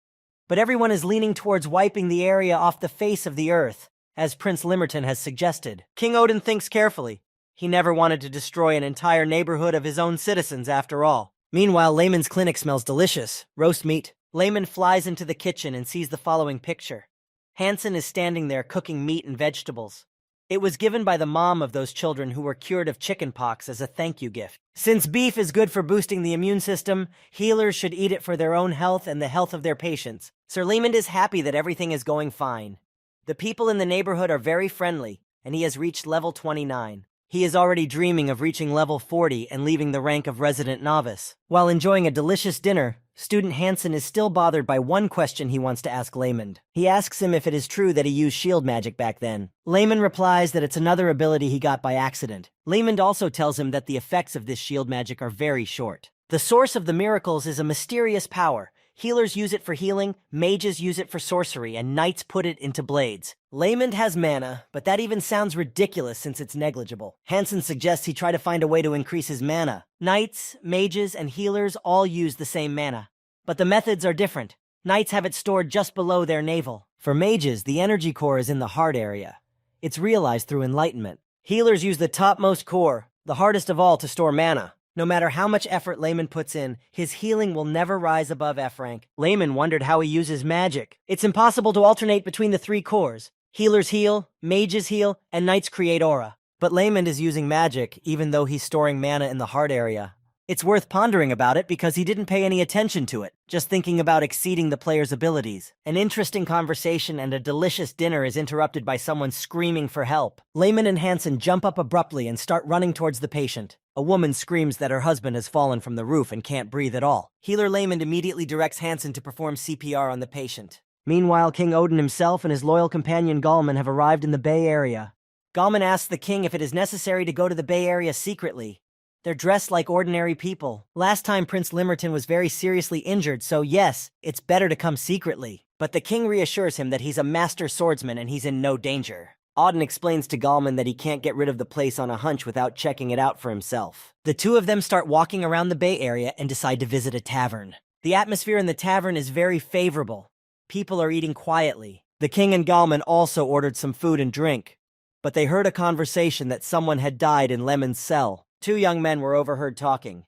but everyone is leaning towards wiping the area off the face of the earth, as Prince Limerton has suggested. King Odin thinks carefully. He never wanted to destroy an entire neighborhood of his own citizens after all. Meanwhile, Layman's clinic smells delicious. Roast meat. Layman flies into the kitchen and sees the following picture. Hansen is standing there cooking meat and vegetables. It was given by the mom of those children who were cured of chickenpox as a thank you gift. Since beef is good for boosting the immune system, healers should eat it for their own health and the health of their patients. Sir Lehman is happy that everything is going fine. The people in the neighborhood are very friendly, and he has reached level 29. He is already dreaming of reaching level 40 and leaving the rank of resident novice. While enjoying a delicious dinner, student Hansen is still bothered by one question he wants to ask Layman. He asks him if it is true that he used shield magic back then. Layman replies that it's another ability he got by accident. Layman also tells him that the effects of this shield magic are very short. The source of the miracles is a mysterious power. Healers use it for healing, mages use it for sorcery, and knights put it into blades. Layman has mana, but that even sounds ridiculous since it's negligible. Hansen suggests he try to find a way to increase his mana. Knights, mages, and healers all use the same mana, but the methods are different. Knights have it stored just below their navel. For mages, the energy core is in the heart area. It's realized through enlightenment. Healers use the topmost core, the hardest of all, to store mana. No matter how much effort Layman puts in, his healing will never rise above F rank. Layman wondered how he uses magic. It's impossible to alternate between the three cores. Healers heal, mages heal, and knights create aura. But Layman is using magic, even though he's storing mana in the heart area. It's worth pondering about it because he didn't pay any attention to it, just thinking about exceeding the player's abilities. An interesting conversation and a delicious dinner is interrupted by someone screaming for help. Layman and Hansen jump up abruptly and start running towards the patient. A woman screams that her husband has fallen from the roof and can't breathe at all. Healer Layman immediately directs Hansen to perform CPR on the patient. Meanwhile, King Odin himself and his loyal companion Galman have arrived in the Bay Area. Galman asks the king if it is necessary to go to the Bay Area secretly. They're dressed like ordinary people. Last time Prince Limerton was very seriously injured, so yes, it's better to come secretly. But the king reassures him that he's a master swordsman and he's in no danger. Odin explains to Galman that he can't get rid of the place on a hunch without checking it out for himself. The two of them start walking around the Bay Area and decide to visit a tavern. The atmosphere in the tavern is very favorable. People are eating quietly. The king and Galman also ordered some food and drink, but they heard a conversation that someone had died in Lemon's cell. Two young men were overheard talking.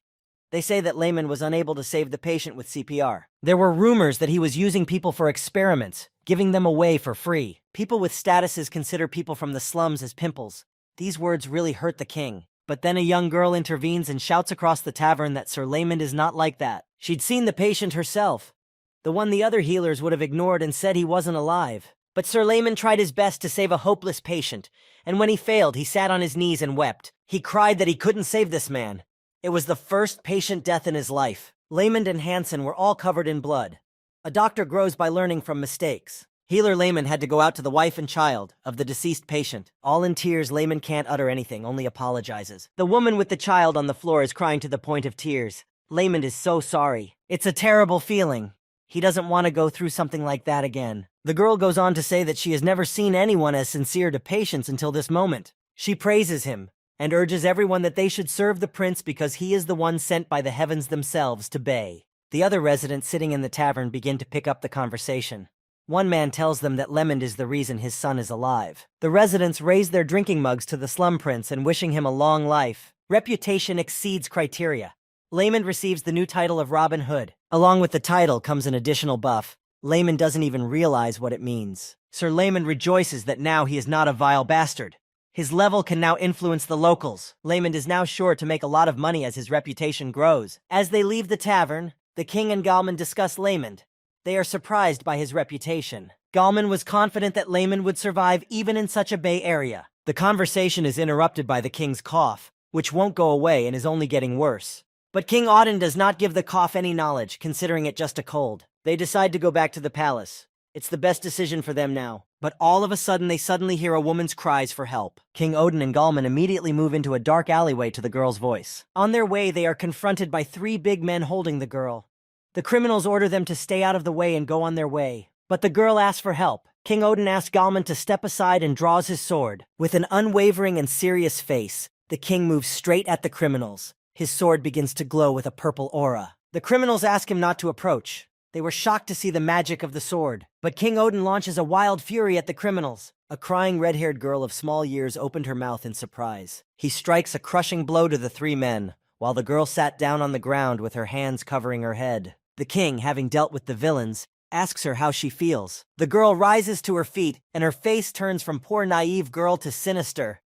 They say that Layman was unable to save the patient with CPR. There were rumors that he was using people for experiments, giving them away for free. People with statuses consider people from the slums as pimples. These words really hurt the king. But then a young girl intervenes and shouts across the tavern that Sir Layman is not like that. She'd seen the patient herself, the one the other healers would have ignored and said he wasn't alive. But Sir Layman tried his best to save a hopeless patient, and when he failed, he sat on his knees and wept. He cried that he couldn't save this man. It was the first patient death in his life. Layman and Hansen were all covered in blood. A doctor grows by learning from mistakes. Healer Layman had to go out to the wife and child of the deceased patient. All in tears, Layman can't utter anything, only apologizes. The woman with the child on the floor is crying to the point of tears. Layman is so sorry. It's a terrible feeling. He doesn't want to go through something like that again. The girl goes on to say that she has never seen anyone as sincere to patients until this moment. She praises him and urges everyone that they should serve the prince because he is the one sent by the heavens themselves to Bay. The other residents sitting in the tavern begin to pick up the conversation. One man tells them that Lemond is the reason his son is alive. The residents raise their drinking mugs to the slum prince and wishing him a long life. Reputation exceeds criteria. Layman receives the new title of Robin Hood. Along with the title comes an additional buff. Layman doesn't even realize what it means. Sir Layman rejoices that now he is not a vile bastard. His level can now influence the locals. Layman is now sure to make a lot of money as his reputation grows. As they leave the tavern, the king and Galman discuss Layman. They are surprised by his reputation. Galman was confident that Layman would survive even in such a Bay Area. The conversation is interrupted by the king's cough, which won't go away and is only getting worse. But King Auden does not give the cough any knowledge, considering it just a cold. They decide to go back to the palace. It's the best decision for them now. But all of a sudden, they suddenly hear a woman's cries for help. King Odin and Galman immediately move into a dark alleyway to the girl's voice. On their way, they are confronted by 3 big men holding the girl. The criminals order them to stay out of the way and go on their way. But the girl asks for help. King Odin asks Galman to step aside and draws his sword. With an unwavering and serious face, the king moves straight at the criminals. His sword begins to glow with a purple aura. The criminals ask him not to approach. They were shocked to see the magic of the sword. But King Odin launches a wild fury at the criminals. A crying red-haired girl of small years opened her mouth in surprise. He strikes a crushing blow to the 3 men, while the girl sat down on the ground with her hands covering her head. The king, having dealt with the villains, asks her how she feels. The girl rises to her feet, and her face turns from poor naive girl to sinister.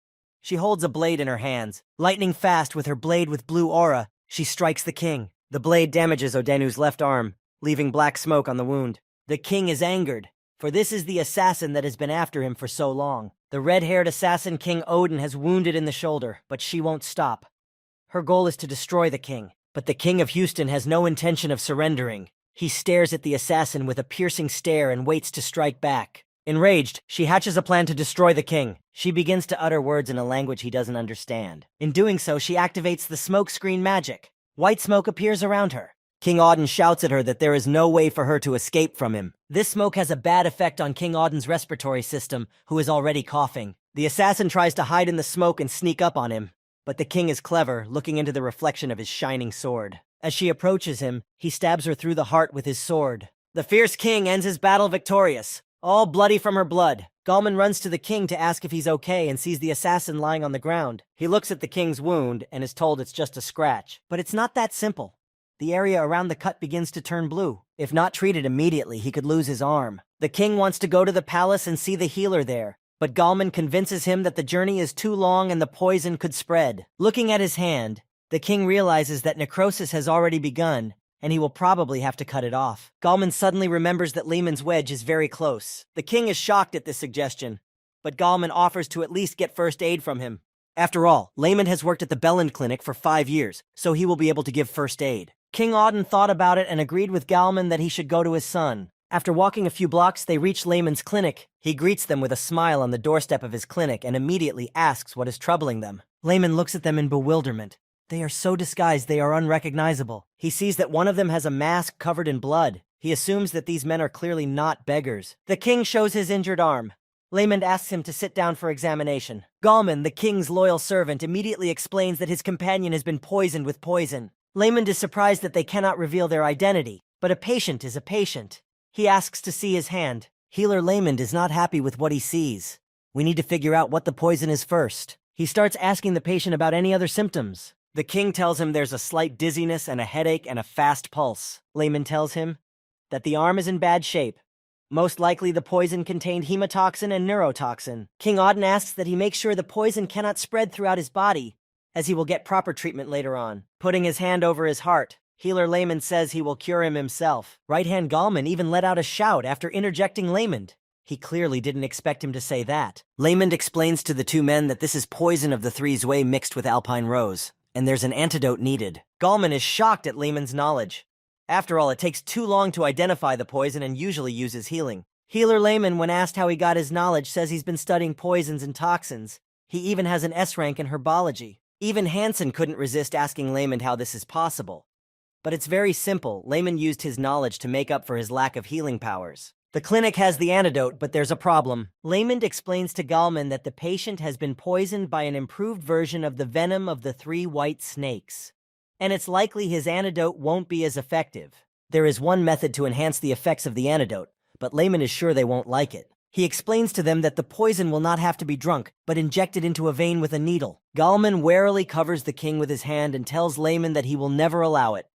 She holds a blade in her hands. Lightning fast with her blade with blue aura, she strikes the king. The blade damages Odenu's left arm, leaving black smoke on the wound. The king is angered, for this is the assassin that has been after him for so long. The red-haired assassin King Odin has wounded in the shoulder, but she won't stop. Her goal is to destroy the king, but the king of Houston has no intention of surrendering. He stares at the assassin with a piercing stare and waits to strike back. Enraged, she hatches a plan to destroy the king. She begins to utter words in a language he doesn't understand. In doing so, she activates the smoke screen magic. White smoke appears around her. King Auden shouts at her that there is no way for her to escape from him. This smoke has a bad effect on King Auden's respiratory system, who is already coughing. The assassin tries to hide in the smoke and sneak up on him, but the king is clever, looking into the reflection of his shining sword. As she approaches him, he stabs her through the heart with his sword. The fierce king ends his battle victorious, all bloody from her blood. Galman runs to the king to ask if he's okay and sees the assassin lying on the ground. He looks at the king's wound and is told it's just a scratch. But it's not that simple. The area around the cut begins to turn blue. If not treated immediately, he could lose his arm. The king wants to go to the palace and see the healer there, but Galman convinces him that the journey is too long and the poison could spread. Looking at his hand, the king realizes that necrosis has already begun, and he will probably have to cut it off. Galman suddenly remembers that Lehman's wedge is very close. The king is shocked at this suggestion, but Galman offers to at least get first aid from him. After all, Lehman has worked at the Belland Clinic for 5 years, so he will be able to give first aid. King Auden thought about it and agreed with Galman that he should go to his son. After walking a few blocks, they reach Lehman's clinic. He greets them with a smile on the doorstep of his clinic and immediately asks what is troubling them. Lehman looks at them in bewilderment. They are so disguised they are unrecognizable. He sees that one of them has a mask covered in blood. He assumes that these men are clearly not beggars. The king shows his injured arm. Lehman asks him to sit down for examination. Galman, the king's loyal servant, immediately explains that his companion has been poisoned with poison. Lehman is surprised that they cannot reveal their identity, but a patient is a patient. He asks to see his hand. Healer Lehman is not happy with what he sees. We need to figure out what the poison is first. He starts asking the patient about any other symptoms. The king tells him there's a slight dizziness and a headache and a fast pulse. Lehman tells him that the arm is in bad shape. Most likely the poison contained hemotoxin and neurotoxin. King Auden asks that he make sure the poison cannot spread throughout his body, as he will get proper treatment later on. Putting his hand over his heart, Healer Lehman says he will cure him himself. Right-hand Galman even let out a shout after interjecting Lehman. He clearly didn't expect him to say that. Lehman explains to the 2 men that this is poison of the 3's mixed with alpine rose, and there's an antidote needed. Galman is shocked at Lehman's knowledge. After all, it takes too long to identify the poison and usually uses healing. Healer Lehman, when asked how he got his knowledge, says he's been studying poisons and toxins. He even has an S rank in herbology. Even Hansen couldn't resist asking Lehman how this is possible. But it's very simple. Lehman used his knowledge to make up for his lack of healing powers. The clinic has the antidote, but there's a problem. Lehman explains to Galman that the patient has been poisoned by an improved version of the venom of the 3 white snakes, and it's likely his antidote won't be as effective. There is one method to enhance the effects of the antidote, but Lehman is sure they won't like it. He explains to them that the poison will not have to be drunk, but injected into a vein with a needle. Galman warily covers the king with his hand and tells Lehman that he will never allow it.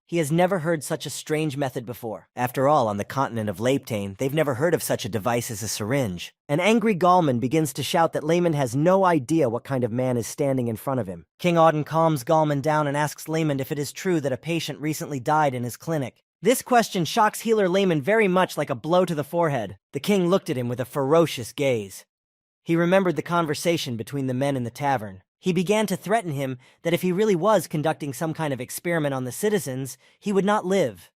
He has never heard such a strange method before. After all, on the continent of Laptane, they've never heard of such a device as a syringe. An angry Gallman begins to shout that Layman has no idea what kind of man is standing in front of him. King Auden calms Gallman down and asks Layman if it is true that a patient recently died in his clinic. This question shocks healer Layman very much like a blow to the forehead. The king looked at him with a ferocious gaze. He remembered the conversation between the men in the tavern. He began to threaten him that if he really was conducting some kind of experiment on the citizens, he would not live.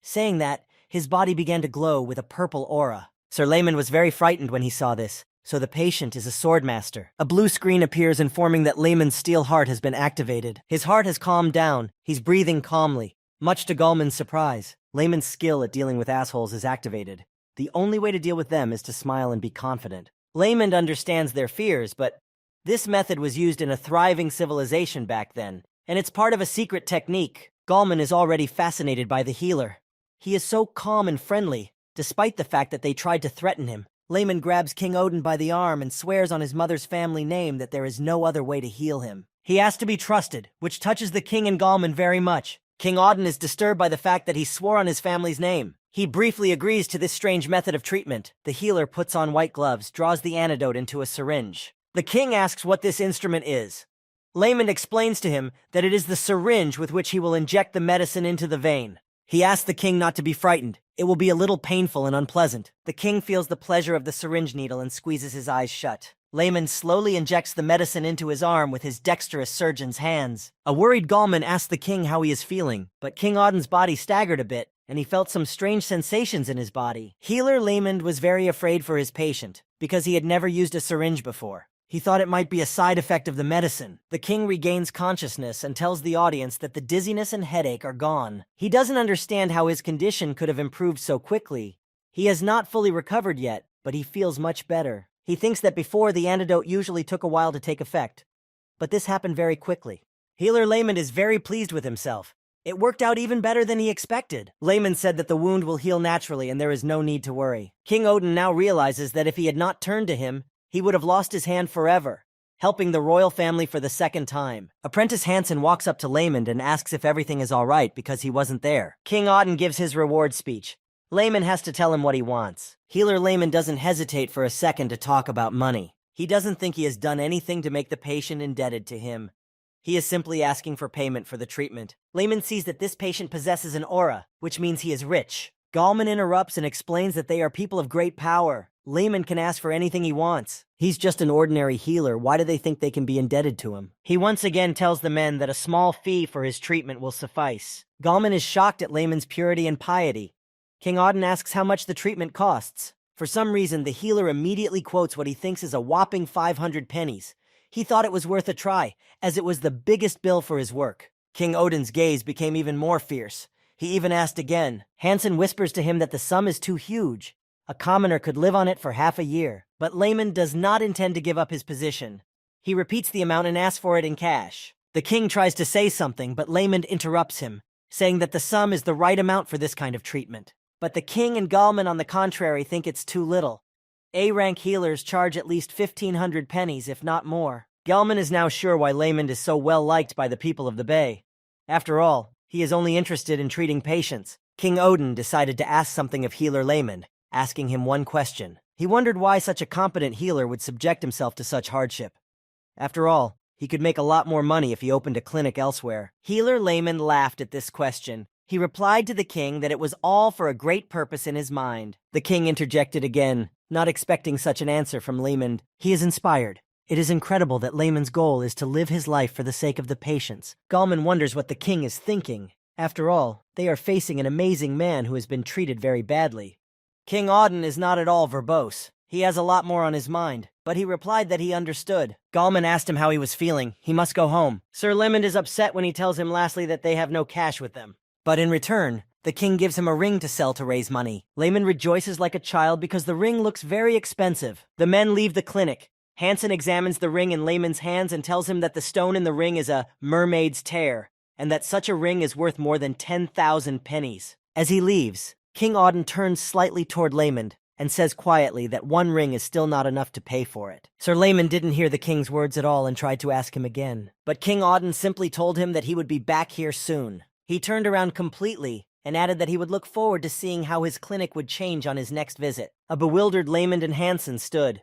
Saying that, his body began to glow with a purple aura. Sir Layman was very frightened when he saw this. So the patient is a swordmaster. A blue screen appears informing that Layman's steel heart has been activated. His heart has calmed down. He's breathing calmly. Much to Gallman's surprise, Layman's skill at dealing with assholes is activated. The only way to deal with them is to smile and be confident. Layman understands their fears, but this method was used in a thriving civilization back then, and it's part of a secret technique. Gallman is already fascinated by the healer. He is so calm and friendly, despite the fact that they tried to threaten him. Layman grabs King Auden by the arm and swears on his mother's family name that there is no other way to heal him. He asks to be trusted, which touches the king and Gallman very much. King Auden is disturbed by the fact that he swore on his family's name. He briefly agrees to this strange method of treatment. The healer puts on white gloves, draws the antidote into a syringe. The king asks what this instrument is. Layman explains to him that it is the syringe with which he will inject the medicine into the vein. He asks the king not to be frightened. It will be a little painful and unpleasant. The king feels the pleasure of the syringe needle and squeezes his eyes shut. Layman slowly injects the medicine into his arm with his dexterous surgeon's hands. A worried Gallman asks the king how he is feeling, but King Auden's body staggered a bit, and he felt some strange sensations in his body. Healer Layman was very afraid for his patient, because he had never used a syringe before. He thought it might be a side effect of the medicine. The king regains consciousness and tells the audience that the dizziness and headache are gone. He doesn't understand how his condition could have improved so quickly. He has not fully recovered yet, but he feels much better. He thinks that before, the antidote usually took a while to take effect, but this happened very quickly. Healer Layman is very pleased with himself. It worked out even better than he expected. Layman said that the wound will heal naturally and there is no need to worry. King Auden now realizes that if he had not turned to him, he would have lost his hand forever, helping the royal family for the second time. Apprentice Hansen walks up to Layman and asks if everything is all right because he wasn't there. King Auden gives his reward speech. Layman has to tell him what he wants. Healer Layman doesn't hesitate for a second to talk about money. He doesn't think he has done anything to make the patient indebted to him. He is simply asking for payment for the treatment. Layman sees that this patient possesses an aura, which means he is rich. Gallman interrupts and explains that they are people of great power. Layman can ask for anything he wants. He's just an ordinary healer. Why do they think they can be indebted to him? He once again tells the men that a small fee for his treatment will suffice. Gallman is shocked at Layman's purity and piety. King Auden asks how much the treatment costs. For some reason, the healer immediately quotes what he thinks is a whopping 500 pennies. He thought it was worth a try, as it was the biggest bill for his work. King Auden's gaze became even more fierce. He even asked again. Hansen whispers to him that the sum is too huge. A commoner could live on it for half a year. But Layman does not intend to give up his position. He repeats the amount and asks for it in cash. The king tries to say something, but Layman interrupts him, saying that the sum is the right amount for this kind of treatment. But the king and Gallman, on the contrary, think it's too little. A-rank healers charge at least 1,500 pennies, if not more. Gallman is now sure why Layman is so well liked by the people of the Bay. After all, he is only interested in treating patients. King Auden decided to ask something of healer Layman, asking him one question. He wondered why such a competent healer would subject himself to such hardship. After all, he could make a lot more money if he opened a clinic elsewhere. Healer Layman laughed at this question. He replied to the king that it was all for a great purpose in his mind. The king interjected again, not expecting such an answer from Layman. He is inspired. It is incredible that Layman's goal is to live his life for the sake of the patients. Gallman wonders what the king is thinking. After all, they are facing an amazing man who has been treated very badly. King Auden is not at all verbose. He has a lot more on his mind, but he replied that he understood. Gallman asked him how he was feeling. He must go home. Sir Layman is upset when he tells him lastly that they have no cash with them. But in return, the king gives him a ring to sell to raise money. Layman rejoices like a child because the ring looks very expensive. The men leave the clinic. Hansen examines the ring in Layman's hands and tells him that the stone in the ring is a mermaid's tear, and that such a ring is worth more than 10,000 pennies. As he leaves, King Auden turns slightly toward Layman and says quietly that one ring is still not enough to pay for it. Sir Layman didn't hear the king's words at all and tried to ask him again. But King Auden simply told him that he would be back here soon. He turned around completely and added that he would look forward to seeing how his clinic would change on his next visit. A bewildered Layman and Hansen stood.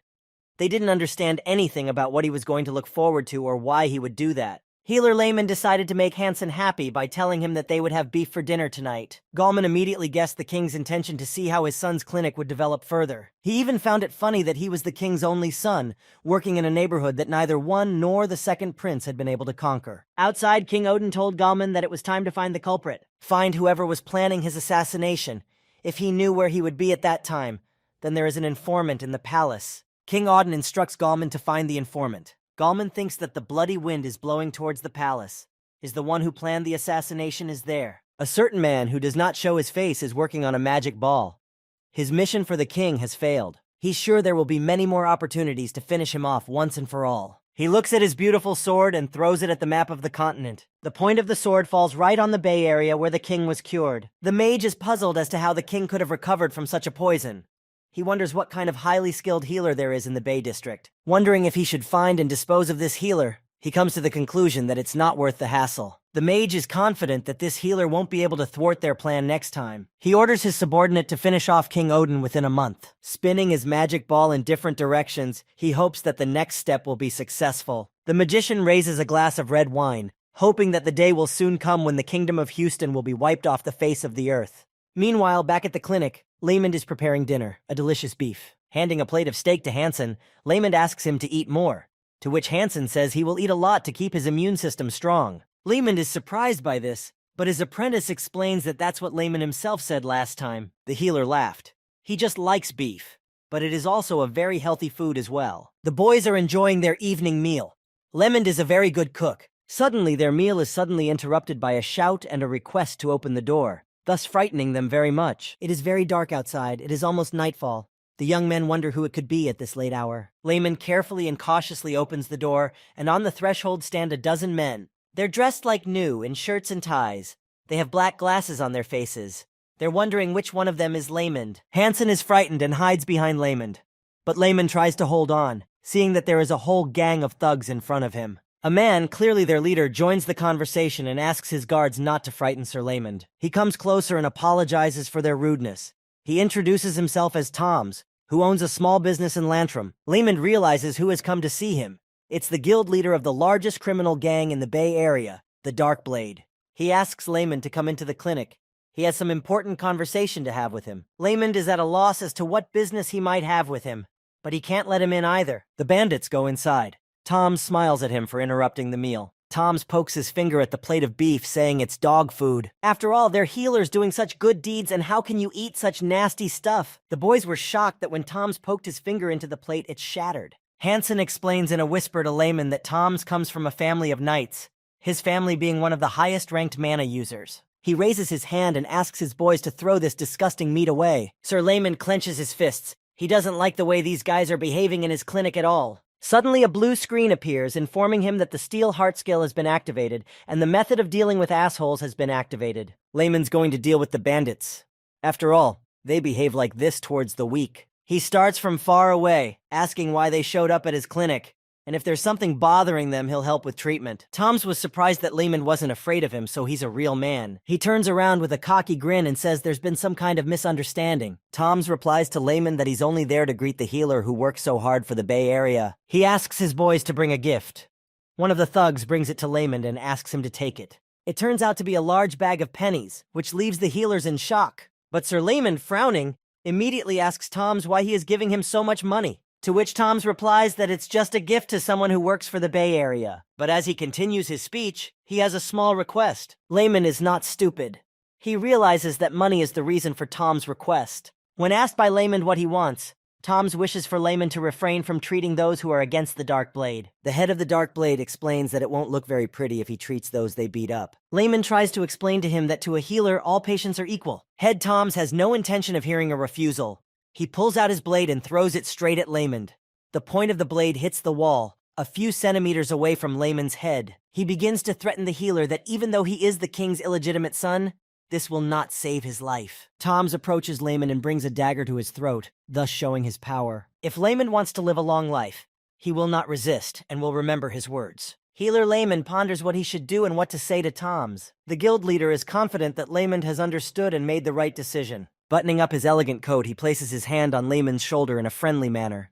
They didn't understand anything about what he was going to look forward to or why he would do that. Healer Layman decided to make Hansen happy by telling him that they would have beef for dinner tonight. Gallman immediately guessed the king's intention to see how his son's clinic would develop further. He even found it funny that he was the king's only son, working in a neighborhood that neither one nor the second prince had been able to conquer. Outside, King Odin told Gallman that it was time to find the culprit, find whoever was planning his assassination. If he knew where he would be at that time, then there is an informant in the palace. King Odin instructs Gallman to find the informant. Gallman thinks that the bloody wind is blowing towards the palace. Is the one who planned the assassination is there. A certain man who does not show his face is working on a magic ball. His mission for the king has failed. He's sure there will be many more opportunities to finish him off once and for all. He looks at his beautiful sword and throws it at the map of the continent. The point of the sword falls right on the bay area where the king was cured. The mage is puzzled as to how the king could have recovered from such a poison. He wonders what kind of highly skilled healer there is in the Bay District. Wondering if he should find and dispose of this healer, he comes to the conclusion that it's not worth the hassle. The mage is confident that this healer won't be able to thwart their plan next time. He orders his subordinate to finish off King Odin within a month. Spinning his magic ball in different directions, he hopes that the next step will be successful. The magician raises a glass of red wine, hoping that the day will soon come when the kingdom of Houston will be wiped off the face of the earth. Meanwhile, back at the clinic, Layman is preparing dinner, a delicious beef. Handing a plate of steak to Hansen, Layman asks him to eat more, to which Hansen says he will eat a lot to keep his immune system strong. Layman is surprised by this, but his apprentice explains that that's what Layman himself said last time. The healer laughed. He just likes beef, but it is also a very healthy food as well. The boys are enjoying their evening meal. Lemond is a very good cook. Suddenly, their meal is suddenly interrupted by a shout and a request to open the door, thus frightening them very much. It is very dark outside. It is almost nightfall. The young men wonder who it could be at this late hour. Layman carefully and cautiously opens the door, and on the threshold stand a dozen men. They're dressed like new, in shirts and ties. They have black glasses on their faces. They're wondering which one of them is Layman. Hansen is frightened and hides behind Layman. But Layman tries to hold on, seeing that there is a whole gang of thugs in front of him. A man, clearly their leader, joins the conversation and asks his guards not to frighten Sir Layman. He comes closer and apologizes for their rudeness. He introduces himself as Toms, who owns a small business in Lantrum. Layman realizes who has come to see him. It's the guild leader of the largest criminal gang in the Bay Area, the Dark Blade. He asks Layman to come into the clinic. He has some important conversation to have with him. Layman is at a loss as to what business he might have with him, but he can't let him in either. The bandits go inside. Tom smiles at him for interrupting the meal. Toms pokes his finger at the plate of beef, saying it's dog food. After all, they're healers doing such good deeds, and how can you eat such nasty stuff? The boys were shocked that when Toms poked his finger into the plate, it shattered. Hansen explains in a whisper to Layman that Toms comes from a family of knights, his family being one of the highest-ranked mana users. He raises his hand and asks his boys to throw this disgusting meat away. Sir Layman clenches his fists. He doesn't like the way these guys are behaving in his clinic at all. Suddenly, a blue screen appears, informing him that the Steel Heart skill has been activated, and the method of dealing with assholes has been activated. Layman's going to deal with the bandits. After all, they behave like this towards the weak. He starts from far away, asking why they showed up at his clinic, and if there's something bothering them, he'll help with treatment. Toms was surprised that Layman wasn't afraid of him, so he's a real man. He turns around with a cocky grin and says there's been some kind of misunderstanding. Toms replies to Layman that he's only there to greet the healer who works so hard for the Bay Area. He asks his boys to bring a gift. One of the thugs brings it to Layman and asks him to take it. It turns out to be a large bag of pennies, which leaves the healers in shock. But Sir Layman, frowning, immediately asks Toms why he is giving him so much money. To which Toms replies that it's just a gift to someone who works for the Bay Area. But as he continues his speech, he has a small request. Layman is not stupid. He realizes that money is the reason for Tom's request. When asked by Layman what he wants, Toms wishes for Layman to refrain from treating those who are against the Dark Blade. The head of the Dark Blade explains that it won't look very pretty if he treats those they beat up. Layman tries to explain to him that to a healer, all patients are equal. Head Toms has no intention of hearing a refusal. He pulls out his blade and throws it straight at Layman. The point of the blade hits the wall, a few centimeters away from Layman's head. He begins to threaten the healer that even though he is the king's illegitimate son, this will not save his life. Toms approaches Layman and brings a dagger to his throat, thus showing his power. If Layman wants to live a long life, he will not resist and will remember his words. Healer Layman ponders what he should do and what to say to Toms. The guild leader is confident that Layman has understood and made the right decision. Buttoning up his elegant coat, he places his hand on Layman's shoulder in a friendly manner.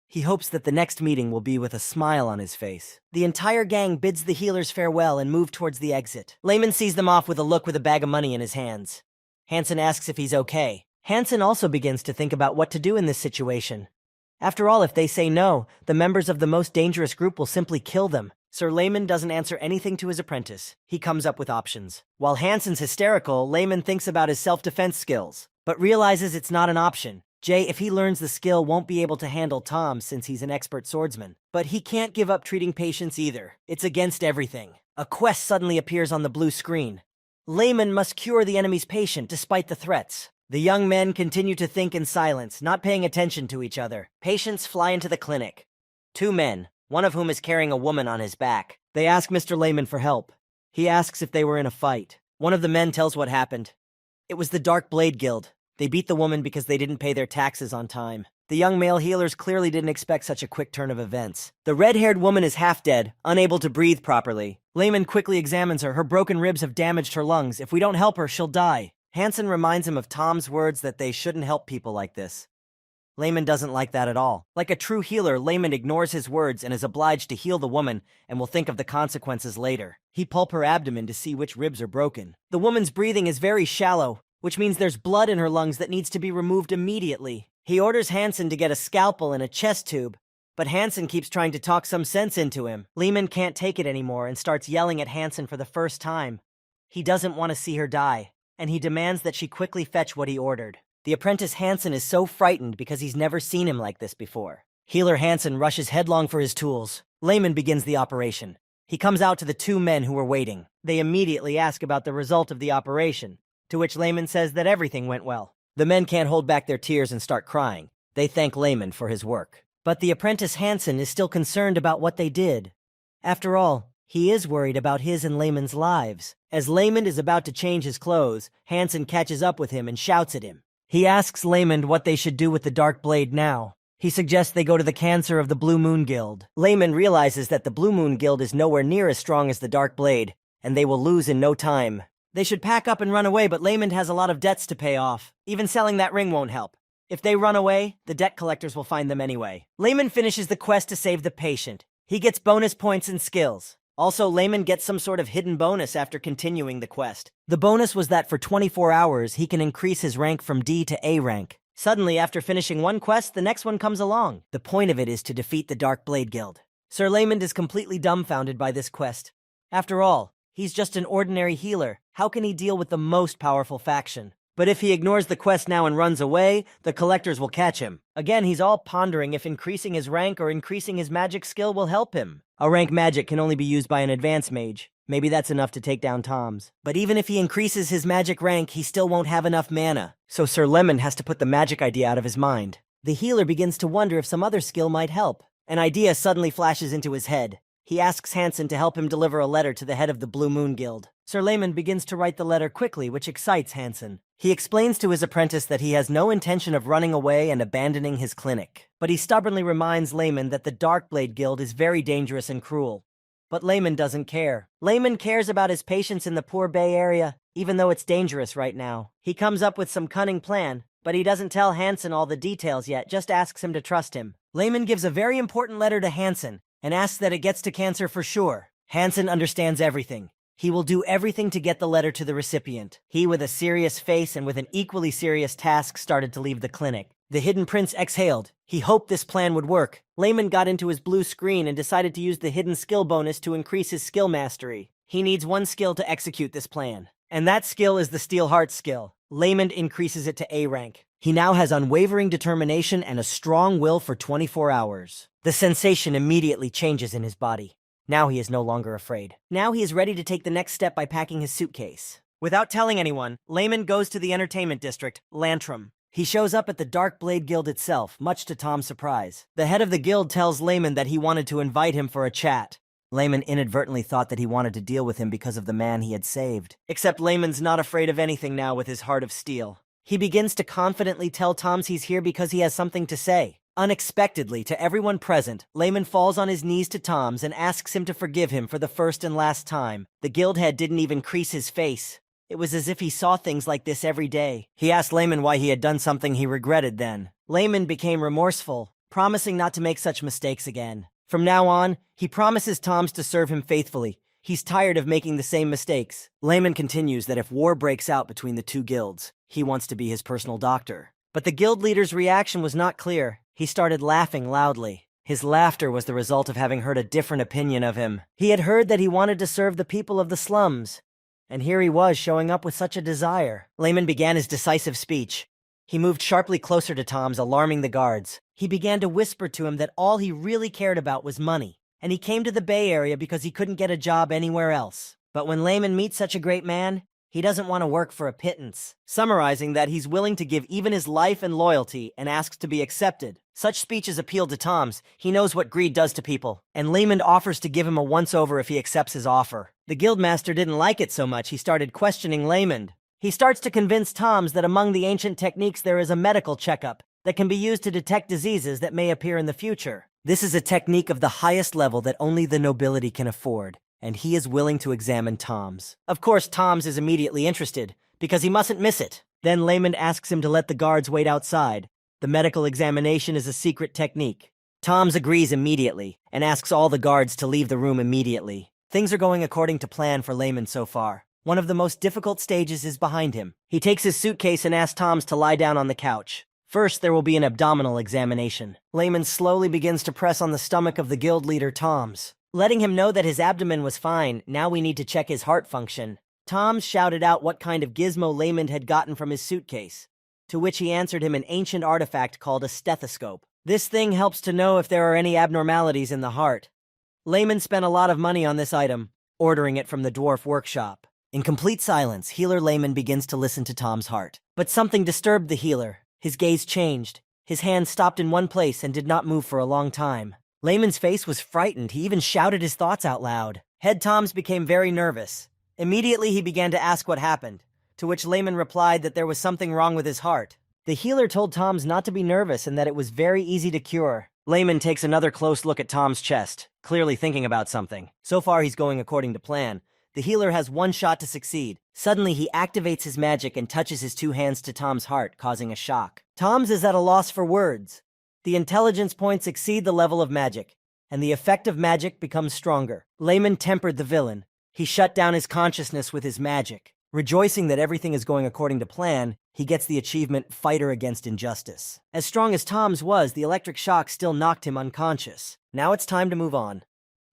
He hopes that the next meeting will be with a smile on his face. The entire gang bids the healers farewell and move towards the exit. Layman sees them off with a bag of money in his hands. Hansen asks if he's okay. Hansen also begins to think about what to do in this situation. After all, if they say no, the members of the most dangerous group will simply kill them. Sir Layman doesn't answer anything to his apprentice. He comes up with options. While Hansen's hysterical, Layman thinks about his self-defense skills, but realizes it's not an option. Jay, if he learns the skill, won't be able to handle Tom since he's an expert swordsman. But he can't give up treating patients either. It's against everything. A quest suddenly appears on the blue screen. Layman must cure the enemy's patient despite the threats. The young men continue to think in silence, not paying attention to each other. Patients fly into the clinic. Two men, one of whom is carrying a woman on his back. They ask Mr. Layman for help. He asks if they were in a fight. One of the men tells what happened. It was the Dark Blade Guild. They beat the woman because they didn't pay their taxes on time. The young male healers clearly didn't expect such a quick turn of events. The red-haired woman is half dead, unable to breathe properly. Layman quickly examines her. Her broken ribs have damaged her lungs. If we don't help her, she'll die. Hansen reminds him of Tom's words that they shouldn't help people like this. Layman doesn't like that at all. Like a true healer, Layman ignores his words and is obliged to heal the woman and will think of the consequences later. He pulps her abdomen to see which ribs are broken. The woman's breathing is very shallow, which means there's blood in her lungs that needs to be removed immediately. He orders Hansen to get a scalpel and a chest tube, but Hansen keeps trying to talk some sense into him. Layman can't take it anymore and starts yelling at Hansen for the first time. He doesn't want to see her die, and he demands that she quickly fetch what he ordered. The apprentice Hansen is so frightened because he's never seen him like this before. Healer Hansen rushes headlong for his tools. Layman begins the operation. He comes out to the two men who were waiting. They immediately ask about the result of the operation, to which Layman says that everything went well. The men can't hold back their tears and start crying. They thank Layman for his work. But the apprentice Hansen is still concerned about what they did. After all, he is worried about his and Layman's lives. As Layman is about to change his clothes, Hansen catches up with him and shouts at him. He asks Layman what they should do with the Dark Blade now. He suggests they go to the cancer of the Blue Moon Guild. Layman realizes that the Blue Moon Guild is nowhere near as strong as the Dark Blade, and they will lose in no time. They should pack up and run away, but Layman has a lot of debts to pay off. Even selling that ring won't help. If they run away, the debt collectors will find them anyway. Layman finishes the quest to save the patient. He gets bonus points and skills. Also, Layman gets some sort of hidden bonus after continuing the quest. The bonus was that for 24 hours, he can increase his rank from D to A rank. Suddenly, after finishing one quest, the next one comes along. The point of it is to defeat the Dark Blade Guild. Sir Layman is completely dumbfounded by this quest. After all, he's just an ordinary healer. How can he deal with the most powerful faction? But if he ignores the quest now and runs away, the collectors will catch him. Again, he's all pondering if increasing his rank or increasing his magic skill will help him. A rank magic can only be used by an advanced mage. Maybe that's enough to take down Toms. But even if he increases his magic rank, he still won't have enough mana. So Sir Lemon has to put the magic idea out of his mind. The healer begins to wonder if some other skill might help. An idea suddenly flashes into his head. He asks Hansen to help him deliver a letter to the head of the Blue Moon Guild. Sir Layman begins to write the letter quickly, which excites Hansen. He explains to his apprentice that he has no intention of running away and abandoning his clinic. But he stubbornly reminds Layman that the Darkblade Guild is very dangerous and cruel. But Layman doesn't care. Layman cares about his patients in the poor Bay Area, even though it's dangerous right now. He comes up with some cunning plan, but he doesn't tell Hansen all the details yet, just asks him to trust him. Layman gives a very important letter to Hansen, and asks that it gets to Cancer for sure. Hansen understands everything. He will do everything to get the letter to the recipient. He, with a serious face and with an equally serious task, started to leave the clinic. The Hidden Prince exhaled. He hoped this plan would work. Layman got into his blue screen and decided to use the hidden skill bonus to increase his skill mastery. He needs one skill to execute this plan. And that skill is the Steel Heart skill. Layman increases it to A rank. He now has unwavering determination and a strong will for 24 hours. The sensation immediately changes in his body. Now he is no longer afraid. Now he is ready to take the next step by packing his suitcase. Without telling anyone, Layman goes to the entertainment district, Lantrum. He shows up at the Dark Blade Guild itself, much to Tom's surprise. The head of the guild tells Layman that he wanted to invite him for a chat. Layman inadvertently thought that he wanted to deal with him because of the man he had saved. Except Layman's not afraid of anything now with his heart of steel. He begins to confidently tell Toms he's here because he has something to say. Unexpectedly, to everyone present, Layman falls on his knees to Toms and asks him to forgive him for the first and last time. The guild head didn't even crease his face. It was as if he saw things like this every day. He asked Layman why he had done something he regretted then. Layman became remorseful, promising not to make such mistakes again. From now on, he promises Toms to serve him faithfully. He's tired of making the same mistakes. Layman continues that if war breaks out between the two guilds, he wants to be his personal doctor. But the guild leader's reaction was not clear. He started laughing loudly. His laughter was the result of having heard a different opinion of him. He had heard that he wanted to serve the people of the slums. And here he was showing up with such a desire. Layman began his decisive speech. He moved sharply closer to Toms, alarming the guards. He began to whisper to him that all he really cared about was money, and he came to the Bay Area because he couldn't get a job anywhere else. But when Layman meets such a great man, he doesn't want to work for a pittance, summarizing that he's willing to give even his life and loyalty and asks to be accepted. Such speeches appealed to Toms. He knows what greed does to people, and Layman offers to give him a once-over if he accepts his offer. The guildmaster didn't like it so much, he started questioning Layman. He starts to convince Toms that among the ancient techniques there is a medical checkup that can be used to detect diseases that may appear in the future. This is a technique of the highest level that only the nobility can afford, and he is willing to examine Toms. Of course, Toms is immediately interested, because he mustn't miss it. Then Layman asks him to let the guards wait outside. The medical examination is a secret technique. Toms agrees immediately, and asks all the guards to leave the room immediately. Things are going according to plan for Layman so far. One of the most difficult stages is behind him. He takes his suitcase and asks Toms to lie down on the couch. First, there will be an abdominal examination. Layman slowly begins to press on the stomach of the guild leader, Toms. Letting him know that his abdomen was fine, now we need to check his heart function. Toms shouted out what kind of gizmo Layman had gotten from his suitcase, to which he answered him an ancient artifact called a stethoscope. This thing helps to know if there are any abnormalities in the heart. Layman spent a lot of money on this item, ordering it from the dwarf workshop. In complete silence, healer Layman begins to listen to Tom's heart. But something disturbed the healer. His gaze changed. His hand stopped in one place and did not move for a long time. Layman's face was frightened. He even shouted his thoughts out loud. Head Toms became very nervous. Immediately he began to ask what happened, to which Layman replied that there was something wrong with his heart. The healer told Toms not to be nervous and that it was very easy to cure. Layman takes another close look at Tom's chest, clearly thinking about something. So far he's going according to plan. The healer has one shot to succeed. Suddenly, he activates his magic and touches his two hands to Tom's heart, causing a shock. Toms is at a loss for words. The intelligence points exceed the level of magic, and the effect of magic becomes stronger. Layman tempered the villain. He shut down his consciousness with his magic. Rejoicing that everything is going according to plan, he gets the achievement Fighter Against Injustice. As strong as Toms was, the electric shock still knocked him unconscious. Now it's time to move on.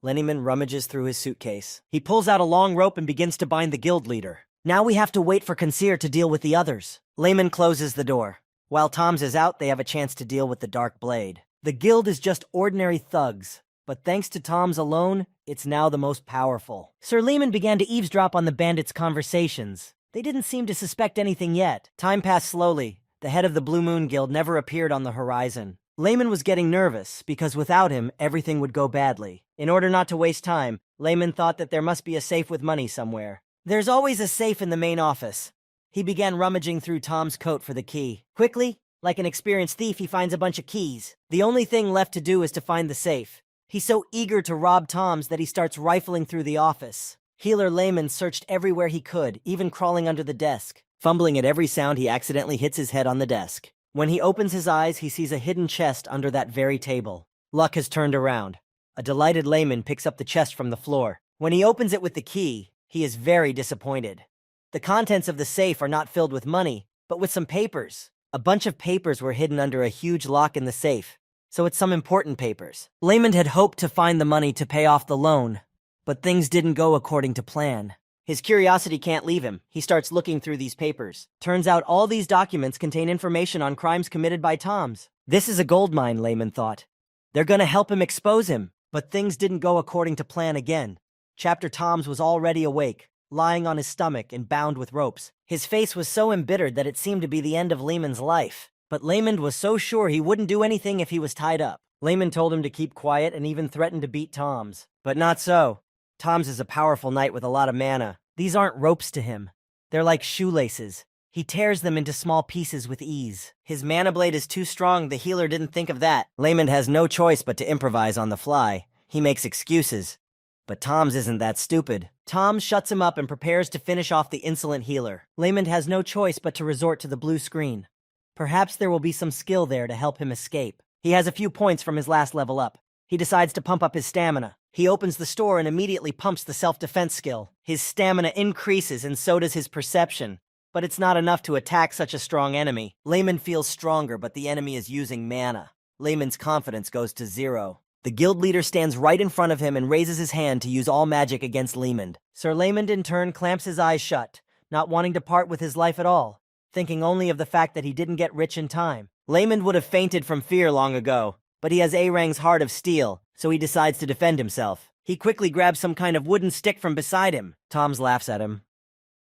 Layman rummages through his suitcase. He pulls out a long rope and begins to bind the guild leader. Now we have to wait for Conseer to deal with the others. Layman closes the door. While Toms is out, they have a chance to deal with the Dark Blade. The guild is just ordinary thugs, but thanks to Toms alone, it's now the most powerful. Sir Layman began to eavesdrop on the bandits' conversations. They didn't seem to suspect anything yet. Time passed slowly. The head of the Blue Moon Guild never appeared on the horizon. Layman was getting nervous, because without him, everything would go badly. In order not to waste time, Layman thought that there must be a safe with money somewhere. There's always a safe in the main office. He began rummaging through Tom's coat for the key. Quickly, like an experienced thief, he finds a bunch of keys. The only thing left to do is to find the safe. He's so eager to rob Tom's that he starts rifling through the office. Healer Layman searched everywhere he could, even crawling under the desk. Fumbling at every sound, he accidentally hits his head on the desk. When he opens his eyes, he sees a hidden chest under that very table. Luck has turned around. A delighted Layman picks up the chest from the floor. When he opens it with the key, he is very disappointed. The contents of the safe are not filled with money, but with some papers. A bunch of papers were hidden under a huge lock in the safe, so it's some important papers. Layman had hoped to find the money to pay off the loan, but things didn't go according to plan. His curiosity can't leave him. He starts looking through these papers. Turns out all these documents contain information on crimes committed by Toms. This is a gold mine, Layman thought. They're gonna help him expose him. But things didn't go according to plan again. Chapter Toms was already awake, lying on his stomach and bound with ropes. His face was so embittered that it seemed to be the end of Layman's life. But Layman was so sure he wouldn't do anything if he was tied up. Layman told him to keep quiet and even threatened to beat Toms. But not so. Toms is a powerful knight with a lot of mana. These aren't ropes to him. They're like shoelaces. He tears them into small pieces with ease. His mana blade is too strong, the healer didn't think of that. Layman has no choice but to improvise on the fly. He makes excuses. But Tom's isn't that stupid. Tom shuts him up and prepares to finish off the insolent healer. Layman has no choice but to resort to the blue screen. Perhaps there will be some skill there to help him escape. He has a few points from his last level up. He decides to pump up his stamina. He opens the store and immediately pumps the self-defense skill. His stamina increases and so does his perception. But it's not enough to attack such a strong enemy. Layman feels stronger, but the enemy is using mana. Layman's confidence goes to 0. The guild leader stands right in front of him and raises his hand to use all magic against Layman. Sir Layman in turn clamps his eyes shut, not wanting to part with his life at all, thinking only of the fact that he didn't get rich in time. Layman would have fainted from fear long ago, but he has Aarang's heart of steel, so he decides to defend himself. He quickly grabs some kind of wooden stick from beside him. Tom's laughs at him.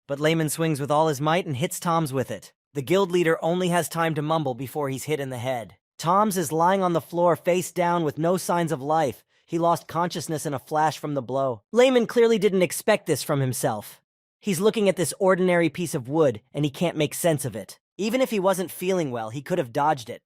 But Layman swings with all his might and hits Tom's with it. The guild leader only has time to mumble before he's hit in the head. Tom's is lying on the floor face down with no signs of life. He lost consciousness in a flash from the blow. Layman clearly didn't expect this from himself. He's looking at this ordinary piece of wood and he can't make sense of it. Even if he wasn't feeling well, he could have dodged it.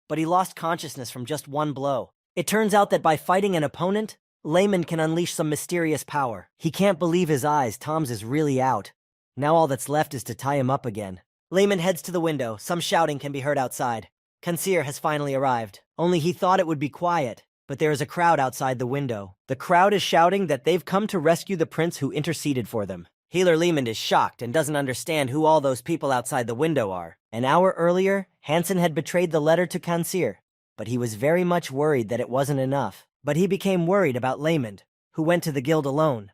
But he lost consciousness from just one blow. It turns out that by fighting an opponent, Layman can unleash some mysterious power. He can't believe his eyes. Tom's is really out. Now all that's left is to tie him up again. Layman heads to the window. Some shouting can be heard outside. Kansir has finally arrived. Only he thought it would be quiet, but there is a crowd outside the window. The crowd is shouting that they've come to rescue the prince who interceded for them. Healer Layman is shocked and doesn't understand who all those people outside the window are. An hour earlier, Hansen had betrayed the letter to Kansir, but he was very much worried that it wasn't enough. But he became worried about Layman, who went to the guild alone.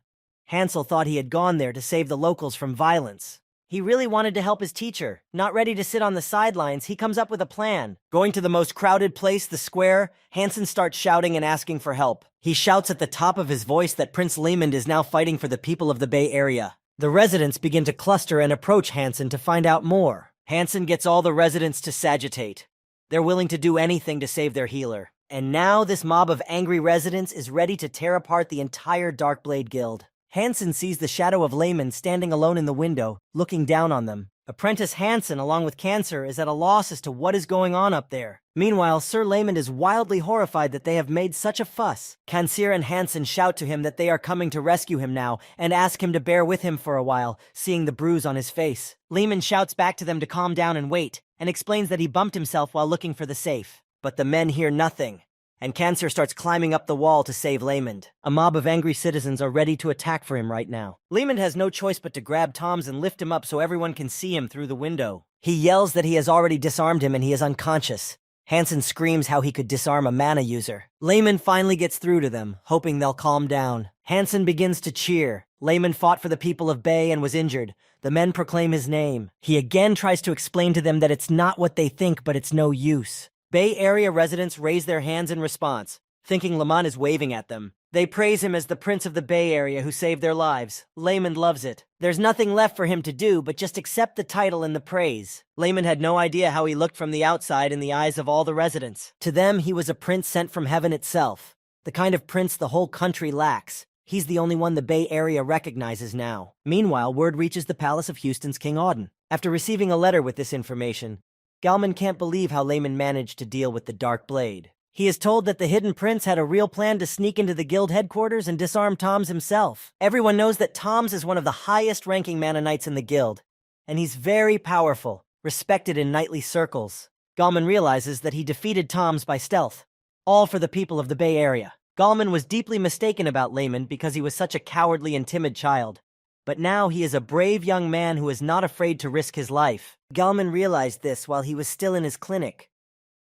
Hansel thought he had gone there to save the locals from violence. He really wanted to help his teacher. Not ready to sit on the sidelines, he comes up with a plan. Going to the most crowded place, the square, Hansen starts shouting and asking for help. He shouts at the top of his voice that Prince Layman is now fighting for the people of the Bay Area. The residents begin to cluster and approach Hansen to find out more. Hansen gets all the residents to sagitate. They're willing to do anything to save their healer. And now this mob of angry residents is ready to tear apart the entire Darkblade Guild. Hansen sees the shadow of Layman standing alone in the window, looking down on them. Apprentice Hansen, along with Kansir, is at a loss as to what is going on up there. Meanwhile, Sir Layman is wildly horrified that they have made such a fuss. Kansir and Hansen shout to him that they are coming to rescue him now, and ask him to bear with him for a while, seeing the bruise on his face. Layman shouts back to them to calm down and wait, and explains that he bumped himself while looking for the safe. But the men hear nothing, and Kansir starts climbing up the wall to save Layman. A mob of angry citizens are ready to attack for him right now. Layman has no choice but to grab Tom's and lift him up so everyone can see him through the window. He yells that he has already disarmed him and he is unconscious. Hansen screams how he could disarm a mana user. Layman finally gets through to them, hoping they'll calm down. Hansen begins to cheer. Layman fought for the people of Bay and was injured. The men proclaim his name. He again tries to explain to them that it's not what they think, but it's no use. Bay Area residents raise their hands in response, thinking Layman is waving at them. They praise him as the prince of the Bay Area who saved their lives. Layman loves it. There's nothing left for him to do but just accept the title and the praise. Layman had no idea how he looked from the outside in the eyes of all the residents. To them, he was a prince sent from heaven itself, the kind of prince the whole country lacks. He's the only one the Bay Area recognizes now. Meanwhile, word reaches the palace of Houston's King Auden. After receiving a letter with this information, Galman can't believe how Layman managed to deal with the Dark Blade. He is told that the Hidden Prince had a real plan to sneak into the guild headquarters and disarm Tom's himself. Everyone knows that Tom's is one of the highest-ranking mana knights in the guild, and he's very powerful, respected in knightly circles. Galman realizes that he defeated Tom's by stealth, all for the people of the Bay Area. Galman was deeply mistaken about Layman because he was such a cowardly and timid child. But now he is a brave young man who is not afraid to risk his life. Galman realized this while he was still in his clinic,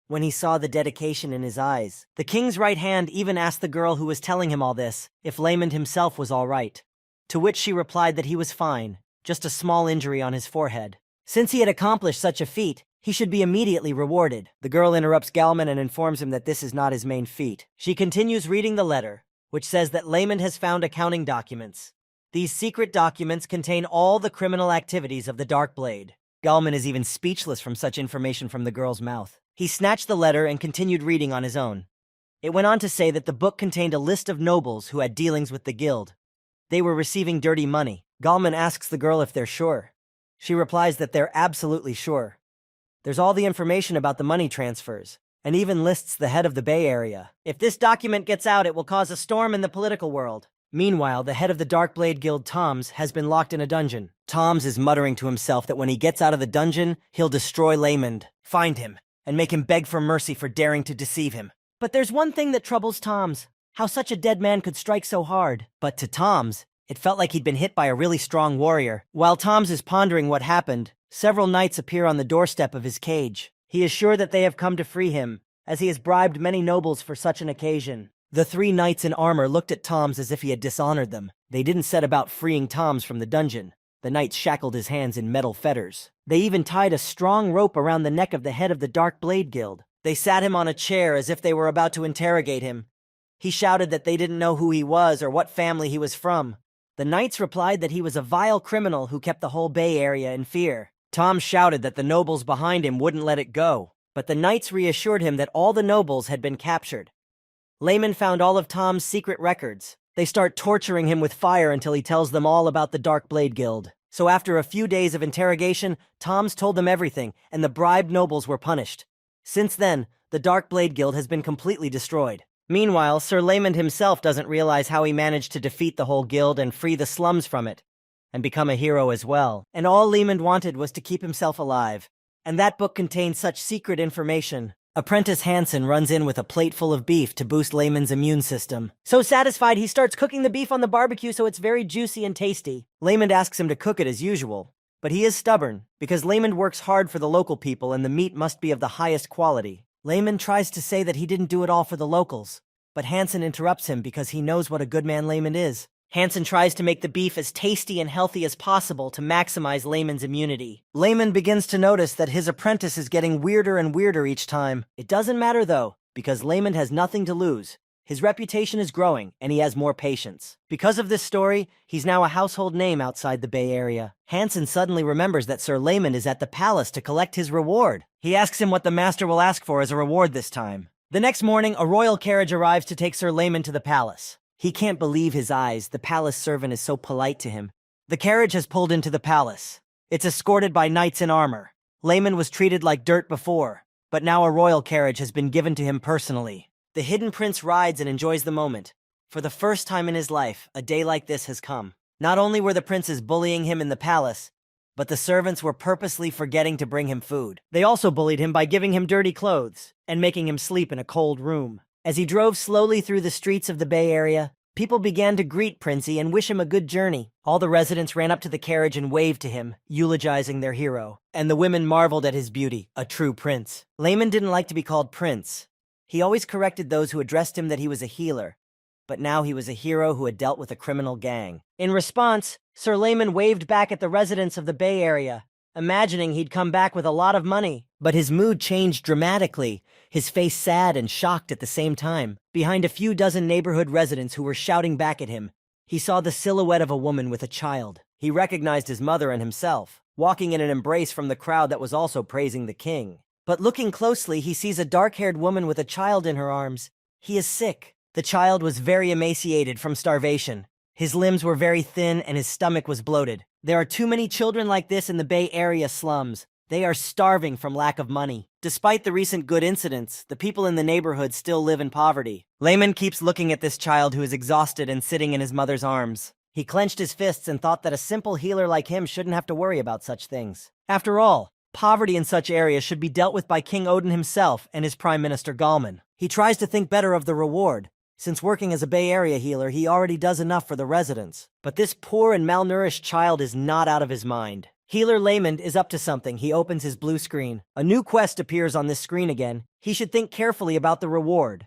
when he saw the dedication in his eyes. The king's right hand even asked the girl who was telling him all this if Layman himself was all right, to which she replied that he was fine, just a small injury on his forehead. Since he had accomplished such a feat, he should be immediately rewarded. The girl interrupts Galman and informs him that this is not his main feat. She continues reading the letter, which says that Layman has found accounting documents. These secret documents contain all the criminal activities of the Dark Blade. Galman is even speechless from such information from the girl's mouth. He snatched the letter and continued reading on his own. It went on to say that the book contained a list of nobles who had dealings with the guild. They were receiving dirty money. Galman asks the girl if they're sure. She replies that they're absolutely sure. There's all the information about the money transfers, and even lists the head of the Bay Area. If this document gets out, it will cause a storm in the political world. Meanwhile, the head of the Darkblade Guild, Toms, has been locked in a dungeon. Toms is muttering to himself that when he gets out of the dungeon, he'll destroy Laymond, find him, and make him beg for mercy for daring to deceive him. But there's one thing that troubles Toms, how such a dead man could strike so hard. But to Toms, it felt like he'd been hit by a really strong warrior. While Toms is pondering what happened, several knights appear on the doorstep of his cage. He is sure that they have come to free him, as he has bribed many nobles for such an occasion. The 3 knights in armor looked at Toms as if he had dishonored them. They didn't set about freeing Toms from the dungeon. The knights shackled his hands in metal fetters. They even tied a strong rope around the neck of the head of the Dark Blade Guild. They sat him on a chair as if they were about to interrogate him. He shouted that they didn't know who he was or what family he was from. The knights replied that he was a vile criminal who kept the whole Bay Area in fear. Tom shouted that the nobles behind him wouldn't let it go, but the knights reassured him that all the nobles had been captured. Laymond found all of Tom's secret records. They start torturing him with fire until he tells them all about the Dark Blade Guild. So after a few days of interrogation, Toms told them everything, and the bribed nobles were punished. Since then, the Dark Blade Guild has been completely destroyed. Meanwhile, Sir Laymond himself doesn't realize how he managed to defeat the whole guild and free the slums from it, and become a hero as well. And all Laymond wanted was to keep himself alive. And that book contained such secret information. Apprentice Hansen runs in with a plate full of beef to boost Laymond's immune system. So satisfied, he starts cooking the beef on the barbecue so it's very juicy and tasty. Laymond asks him to cook it as usual, but he is stubborn, because Laymond works hard for the local people and the meat must be of the highest quality. Laymond tries to say that he didn't do it all for the locals, but Hansen interrupts him because he knows what a good man Laymond is. Hansen tries to make the beef as tasty and healthy as possible to maximize Laymond's immunity. Laymond begins to notice that his apprentice is getting weirder and weirder each time. It doesn't matter though, because Laymond has nothing to lose. His reputation is growing, and he has more patience. Because of this story, he's now a household name outside the Bay Area. Hansen suddenly remembers that Sir Laymond is at the palace to collect his reward. He asks him what the master will ask for as a reward this time. The next morning, a royal carriage arrives to take Sir Laymond to the palace. He can't believe his eyes. The palace servant is so polite to him. The carriage has pulled into the palace. It's escorted by knights in armor. Laymond was treated like dirt before, but now a royal carriage has been given to him personally. The hidden prince rides and enjoys the moment. For the first time in his life, a day like this has come. Not only were the princes bullying him in the palace, but the servants were purposely forgetting to bring him food. They also bullied him by giving him dirty clothes and making him sleep in a cold room. As he drove slowly through the streets of the Bay Area, people began to greet Princey and wish him a good journey. All the residents ran up to the carriage and waved to him, eulogizing their hero. And the women marveled at his beauty, a true prince. Laymond didn't like to be called prince. He always corrected those who addressed him that he was a healer. But now he was a hero who had dealt with a criminal gang. In response, Sir Laymond waved back at the residents of the Bay Area, imagining he'd come back with a lot of money. But his mood changed dramatically, his face sad and shocked at the same time. Behind a few dozen neighborhood residents who were shouting back at him, he saw the silhouette of a woman with a child. He recognized his mother and himself, walking in an embrace from the crowd that was also praising the king. But looking closely, he sees a dark-haired woman with a child in her arms. He is sick. The child was very emaciated from starvation. His limbs were very thin and his stomach was bloated. There are too many children like this in the Bay Area slums. They are starving from lack of money. Despite the recent good incidents, the people in the neighborhood still live in poverty. Laymond keeps looking at this child who is exhausted and sitting in his mother's arms. He clenched his fists and thought that a simple healer like him shouldn't have to worry about such things. After all, poverty in such areas should be dealt with by King Odin himself and his Prime Minister Galman. He tries to think better of the reward. Since working as a Bay Area healer, he already does enough for the residents. But this poor and malnourished child is not out of his mind. Healer Laymond is up to something. He opens his blue screen. A new quest appears on this screen again. He should think carefully about the reward.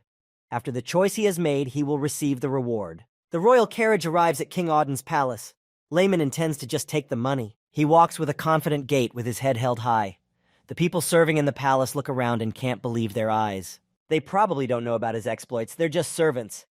After the choice he has made, he will receive the reward. The royal carriage arrives at King Odin's palace. Laymond intends to just take the money. He walks with a confident gait with his head held high. The people serving in the palace look around and can't believe their eyes. They probably don't know about his exploits. They're just servants.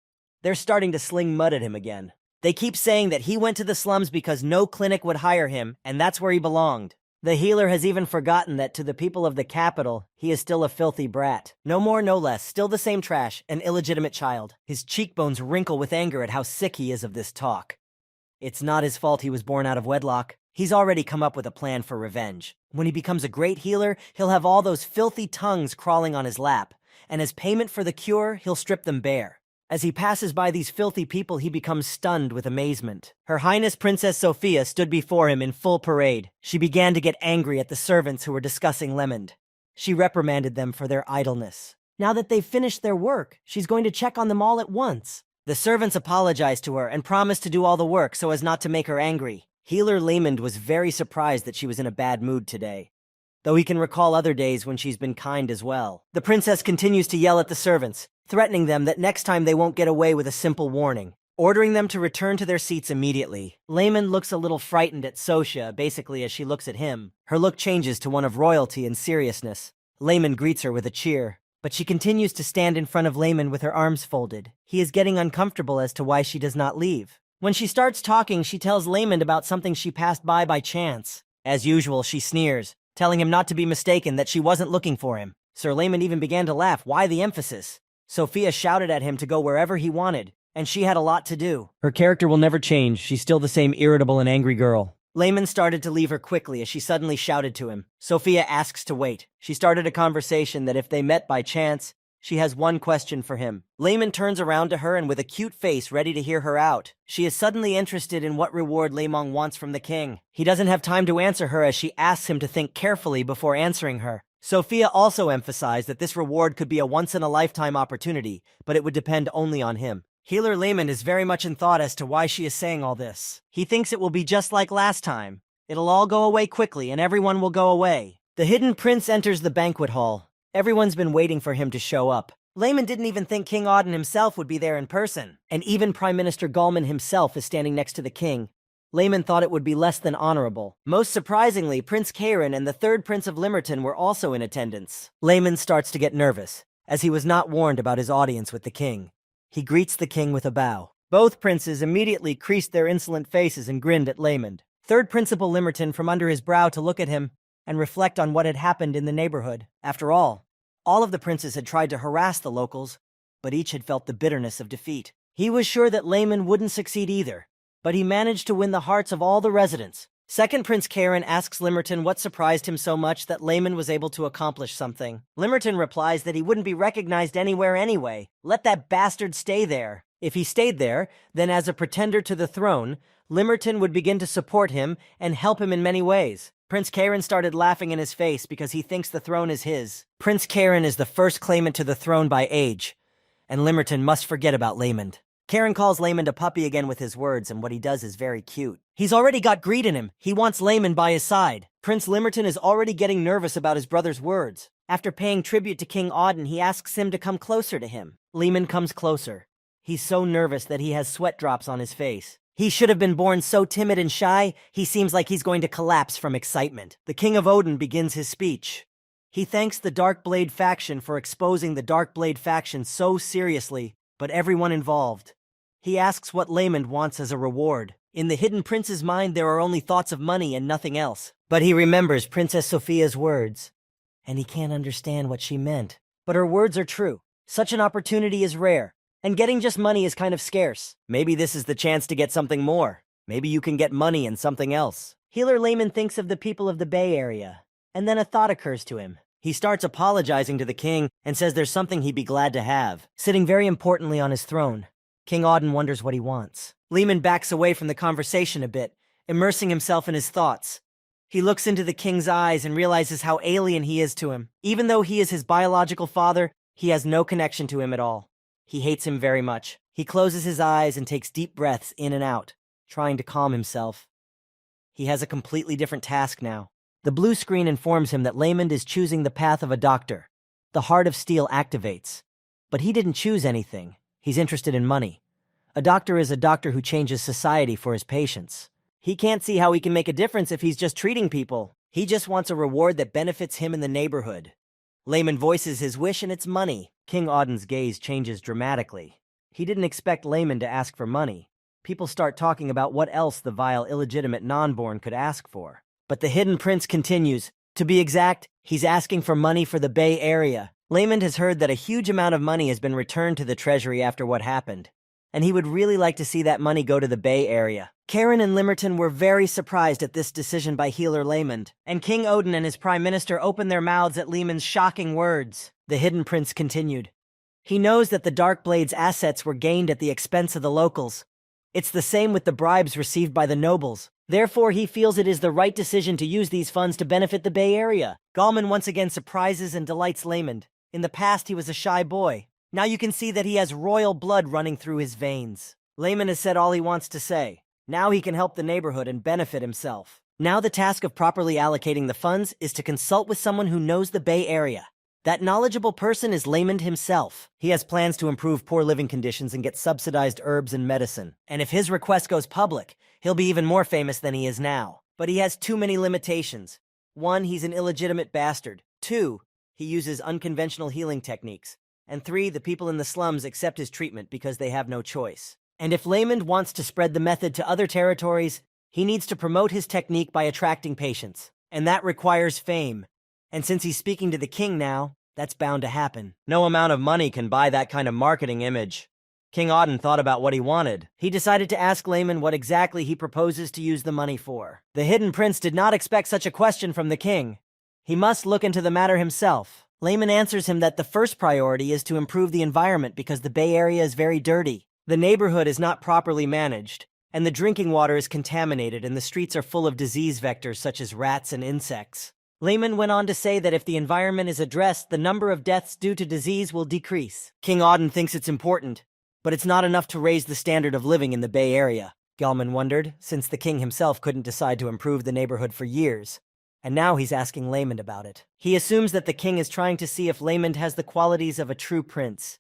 They're starting to sling mud at him again. They keep saying that he went to the slums because no clinic would hire him, and that's where he belonged. The healer has even forgotten that to the people of the capital, he is still a filthy brat. No more, no less, still the same trash, an illegitimate child. His cheekbones wrinkle with anger at how sick he is of this talk. It's not his fault he was born out of wedlock. He's already come up with a plan for revenge. When he becomes a great healer, he'll have all those filthy tongues crawling on his lap, and as payment for the cure, he'll strip them bare. As he passes by these filthy people, he becomes stunned with amazement. Her Highness Princess Sophia stood before him in full parade. She began to get angry at the servants who were discussing Lemond. She reprimanded them for their idleness. Now that they've finished their work, she's going to check on them all at once. The servants apologized to her and promised to do all the work so as not to make her angry. Healer Lemond was very surprised that she was in a bad mood today, though he can recall other days when she's been kind as well. The princess continues to yell at the servants, threatening them that next time they won't get away with a simple warning, ordering them to return to their seats immediately. Lemond looks a little frightened at Sophia, basically as she looks at him. Her look changes to one of royalty and seriousness. Lemond greets her with a cheer, but she continues to stand in front of Lemond with her arms folded. He is getting uncomfortable as to why she does not leave. When she starts talking, she tells Lemond about something she passed by chance. As usual, she sneers, telling him not to be mistaken, that she wasn't looking for him. Sir Lemond even began to laugh. Why the emphasis? Sophia shouted at him to go wherever he wanted, and she had a lot to do. Her character will never change. She's still the same irritable and angry girl. Lemond started to leave her quickly as she suddenly shouted to him. Sophia asks to wait. She started a conversation that if they met by chance, she has one question for him. Lemond turns around to her and with a cute face ready to hear her out. She is suddenly interested in what reward Lemond wants from the king. He doesn't have time to answer her as she asks him to think carefully before answering her. Sophia also emphasized that this reward could be a once-in-a-lifetime opportunity, but it would depend only on him. Healer Lemond is very much in thought as to why she is saying all this. He thinks it will be just like last time. It'll all go away quickly and everyone will go away. The hidden prince enters the banquet hall. Everyone's been waiting for him to show up. Lemond didn't even think King Auden himself would be there in person, and even Prime Minister Gulman himself is standing next to the king. Lemond thought it would be less than honorable. Most surprisingly, Prince Karen and the third Prince of Limerton were also in attendance. Lemond starts to get nervous, as he was not warned about his audience with the king. He greets the king with a bow. Both princes immediately creased their insolent faces and grinned at Lemond. Third Principal Limerton from under his brow to look at him and reflect on what had happened in the neighborhood. After all of the princes had tried to harass the locals, but each had felt the bitterness of defeat. He was sure that Lemond wouldn't succeed either, but he managed to win the hearts of all the residents. Second Prince Karen asks Limerton what surprised him so much that Lemond was able to accomplish something. Limerton replies that he wouldn't be recognized anywhere anyway. Let that bastard stay there. If he stayed there, then as a pretender to the throne, Limerton would begin to support him and help him in many ways. Prince Karen started laughing in his face because he thinks the throne is his. Prince Karen is the first claimant to the throne by age, and Limerton must forget about Lemond. Karen calls Lemond a puppy again with his words, and what he does is very cute. He's already got greed in him. He wants Lemond by his side. Prince Limerton is already getting nervous about his brother's words. After paying tribute to King Auden, he asks him to come closer to him. Lemond comes closer. He's so nervous that he has sweat drops on his face. He should have been born so timid and shy, he seems like he's going to collapse from excitement. The King of Auden begins his speech. He thanks the Darkblade faction for exposing the Darkblade faction so seriously, but everyone involved. He asks what Lemond wants as a reward. In the hidden prince's mind, there are only thoughts of money and nothing else. But he remembers Princess Sophia's words, and he can't understand what she meant. But her words are true. Such an opportunity is rare. And getting just money is kind of scarce. Maybe this is the chance to get something more. Maybe you can get money and something else. Healer Lemond thinks of the people of the Bay Area, and then a thought occurs to him. He starts apologizing to the king and says there's something he'd be glad to have. Sitting very importantly on his throne, King Auden wonders what he wants. Lemond backs away from the conversation a bit, immersing himself in his thoughts. He looks into the king's eyes and realizes how alien he is to him. Even though he is his biological father, he has no connection to him at all. He hates him very much. He closes his eyes and takes deep breaths in and out, trying to calm himself. He has a completely different task now. The blue screen informs him that Lemond is choosing the path of a doctor. The Heart of Steel activates. But he didn't choose anything. He's interested in money. A doctor is a doctor who changes society for his patients. He can't see how he can make a difference if he's just treating people. He just wants a reward that benefits him in the neighborhood. Lemond voices his wish, and it's money. King Auden's gaze changes dramatically. He didn't expect Lemond to ask for money. People start talking about what else the vile, illegitimate non-born could ask for. But the hidden prince continues. To be exact, he's asking for money for the Bay Area. Lemond has heard that a huge amount of money has been returned to the treasury after what happened, and he would really like to see that money go to the Bay Area. Karen and Limerton were very surprised at this decision by healer Laymond, and King Odin and his prime minister opened their mouths at Lehman's shocking words. The Hidden Prince continued. He knows that the Darkblade's assets were gained at the expense of the locals. It's the same with the bribes received by the nobles. Therefore, he feels it is the right decision to use these funds to benefit the Bay Area. Gallman once again surprises and delights Laymond. In the past, he was a shy boy. Now you can see that he has royal blood running through his veins. Laymond has said all he wants to say. Now he can help the neighborhood and benefit himself. Now the task of properly allocating the funds is to consult with someone who knows the Bay Area. That knowledgeable person is Laymond himself. He has plans to improve poor living conditions and get subsidized herbs and medicine. And if his request goes public, he'll be even more famous than he is now. But he has too many limitations. 1, he's an illegitimate bastard. 2, he uses unconventional healing techniques. And 3, the people in the slums accept his treatment because they have no choice. And if Laymond wants to spread the method to other territories, he needs to promote his technique by attracting patients. And that requires fame. And since he's speaking to the king now, that's bound to happen. No amount of money can buy that kind of marketing image. King Odin thought about what he wanted. He decided to ask Laymond what exactly he proposes to use the money for. The Hidden Prince did not expect such a question from the king. He must look into the matter himself. Laymond answers him that the first priority is to improve the environment because the Bay Area is very dirty. The neighborhood is not properly managed, and the drinking water is contaminated and the streets are full of disease vectors such as rats and insects. Laymond went on to say that if the environment is addressed, the number of deaths due to disease will decrease. King Odin thinks it's important, but it's not enough to raise the standard of living in the Bay Area. Gallman wondered, since the king himself couldn't decide to improve the neighborhood for years, and now he's asking Laymond about it. He assumes that the king is trying to see if Laymond has the qualities of a true prince.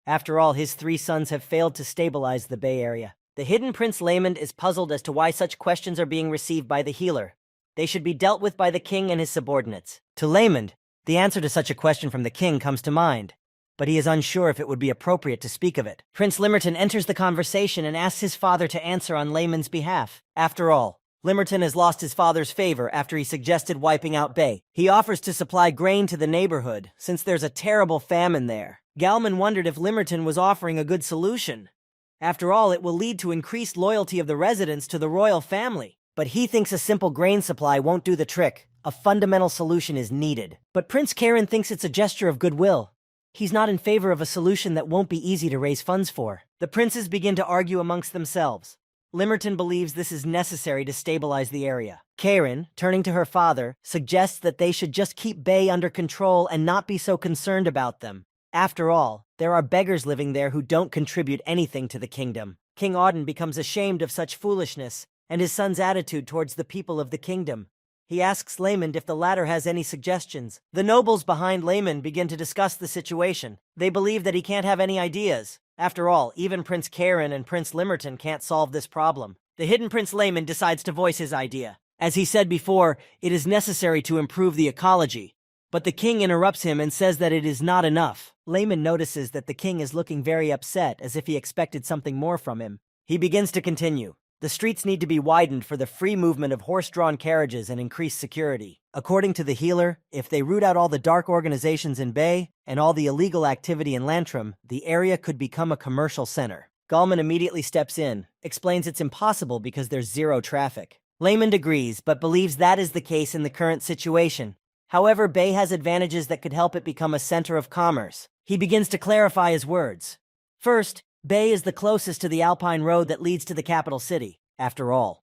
After all, his 3 sons have failed to stabilize the Bay Area. The Hidden Prince Laymond is puzzled as to why such questions are being received by the healer. They should be dealt with by the king and his subordinates. To Laymond, the answer to such a question from the king comes to mind, but he is unsure if it would be appropriate to speak of it. Prince Limerton enters the conversation and asks his father to answer on Laymond's behalf. After all, Limerton has lost his father's favor after he suggested wiping out Bay. He offers to supply grain to the neighborhood, since there's a terrible famine there. Gallman wondered if Limerton was offering a good solution. After all, it will lead to increased loyalty of the residents to the royal family. But he thinks a simple grain supply won't do the trick. A fundamental solution is needed. But Prince Karen thinks it's a gesture of goodwill. He's not in favor of a solution that won't be easy to raise funds for. The princes begin to argue amongst themselves. Limerton believes this is necessary to stabilize the area. Karen, turning to her father, suggests that they should just keep Bay under control and not be so concerned about them. After all, there are beggars living there who don't contribute anything to the kingdom. King Odin becomes ashamed of such foolishness and his son's attitude towards the people of the kingdom. He asks Laymond if the latter has any suggestions. The nobles behind Laymond begin to discuss the situation. They believe that he can't have any ideas. After all, even Prince Karen and Prince Limerton can't solve this problem. The Hidden Prince Laymond decides to voice his idea. As he said before, it is necessary to improve the ecology. But the king interrupts him and says that it is not enough. Laymond notices that the king is looking very upset, as if he expected something more from him. He begins to continue. The streets need to be widened for the free movement of horse-drawn carriages and increased security. According to the healer, if they root out all the dark organizations in Bay and all the illegal activity in Lantrum, the area could become a commercial center. Gallman immediately steps in, explains it's impossible because there's zero traffic. Laymond agrees, but believes that is the case in the current situation. However, Bay has advantages that could help it become a center of commerce. He begins to clarify his words. First, Bay is the closest to the Alpine Road that leads to the capital city. After all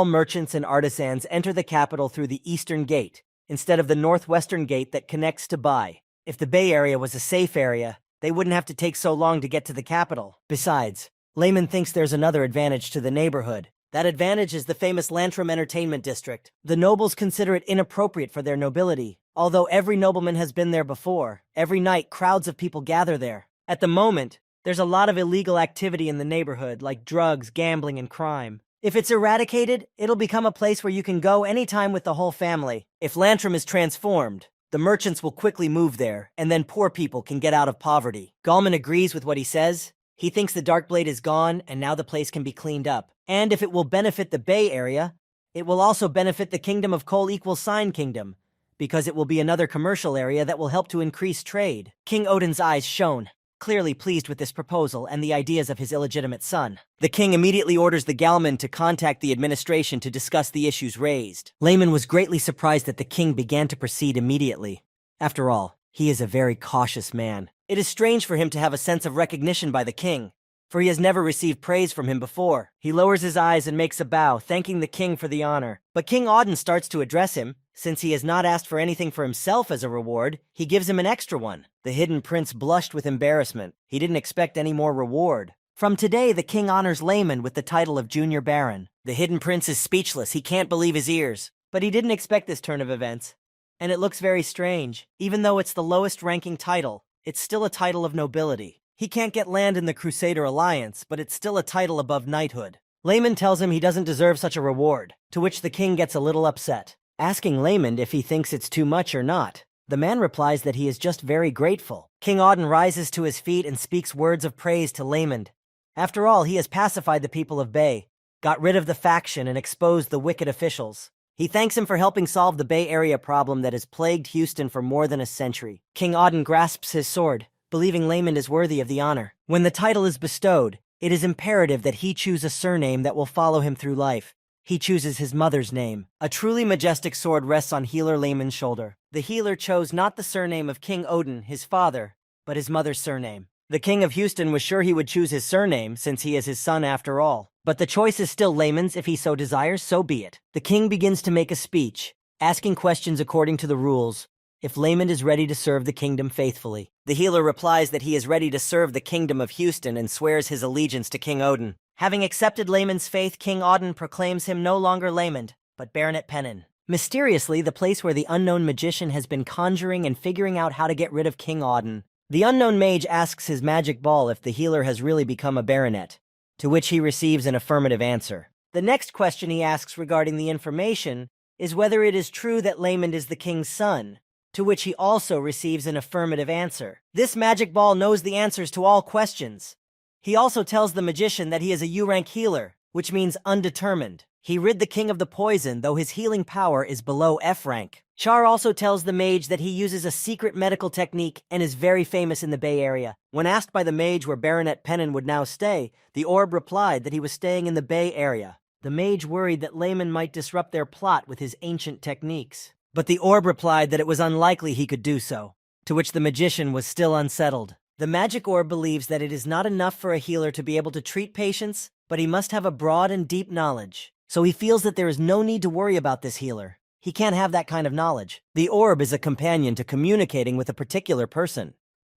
merchants and artisans enter the capital through the eastern gate, instead of the northwestern gate that connects to Bai. If the Bay Area was a safe area, they wouldn't have to take so long to get to the capital. Besides, Laymond thinks there's another advantage to the neighborhood. That advantage is the famous Lantrum Entertainment District. The nobles consider it inappropriate for their nobility. Although every nobleman has been there before, every night crowds of people gather there. At the moment, there's a lot of illegal activity in the neighborhood, like drugs, gambling, and crime. If it's eradicated, it'll become a place where you can go anytime with the whole family. If Lantrum is transformed, the merchants will quickly move there, and then poor people can get out of poverty. Gallman agrees with what he says. He thinks the Darkblade is gone, and now the place can be cleaned up. And if it will benefit the Bay Area, it will also benefit the Kingdom of Coal equals Sign Kingdom, because it will be another commercial area that will help to increase trade. King Odin's eyes shone. clearly pleased with this proposal and the ideas of his illegitimate son. The king immediately orders the Galman to contact the administration to discuss the issues raised. Layman was greatly surprised that the king began to proceed immediately. After all, he is a very cautious man. It is strange for him to have a sense of recognition by the king, for he has never received praise from him before. He lowers his eyes and makes a bow, thanking the king for the honor. But King Auden starts to address him. Since he has not asked for anything for himself as a reward, he gives him an extra one. The hidden prince blushed with embarrassment. He didn't expect any more reward. From today, the king honors Layman with the title of Junior Baron. The hidden prince is speechless. He can't believe his ears. But he didn't expect this turn of events. And it looks very strange. Even though it's the lowest ranking title, it's still a title of nobility. He can't get land in the Crusader Alliance, but it's still a title above knighthood. Layman tells him he doesn't deserve such a reward, to which the king gets a little upset, asking Layman if he thinks it's too much or not. The man replies that he is just very grateful. King Auden rises to his feet and speaks words of praise to Layman. After all, he has pacified the people of Bay, got rid of the faction, and exposed the wicked officials. He thanks him for helping solve the Bay Area problem that has plagued Houston for more than a century. King Auden grasps his sword, believing Layman is worthy of the honor. When the title is bestowed, it is imperative that he choose a surname that will follow him through life. He chooses his mother's name. A truly majestic sword rests on healer Layman's shoulder. The healer chose not the surname of King Odin, his father, but his mother's surname. The king of Houston was sure he would choose his surname, since he is his son after all. But the choice is still Layman's. If he so desires, so be it. The king begins to make a speech, asking questions according to the rules, if Layman is ready to serve the kingdom faithfully. The healer replies that he is ready to serve the kingdom of Houston and swears his allegiance to King Odin. Having accepted Layman's faith, King Auden proclaims him no longer Layman, but Baronet Pennon. Mysteriously, the place where the unknown magician has been conjuring and figuring out how to get rid of King Auden, the unknown mage asks his magic ball if the healer has really become a baronet, to which he receives an affirmative answer. The next question he asks regarding the information is whether it is true that Layman is the king's son, to which he also receives an affirmative answer. This magic ball knows the answers to all questions. He also tells the magician that he is a U-rank healer, which means undetermined. He rid the king of the poison, though his healing power is below F rank. Char also tells the mage that he uses a secret medical technique and is very famous in the Bay Area. When asked by the mage where Baronet Pennon would now stay, the orb replied that he was staying in the Bay Area. The mage worried that Layman might disrupt their plot with his ancient techniques. But the orb replied that it was unlikely he could do so, to which the magician was still unsettled. The magic orb believes that it is not enough for a healer to be able to treat patients, but he must have a broad and deep knowledge. So he feels that there is no need to worry about this healer. He can't have that kind of knowledge. The orb is a companion to communicating with a particular person.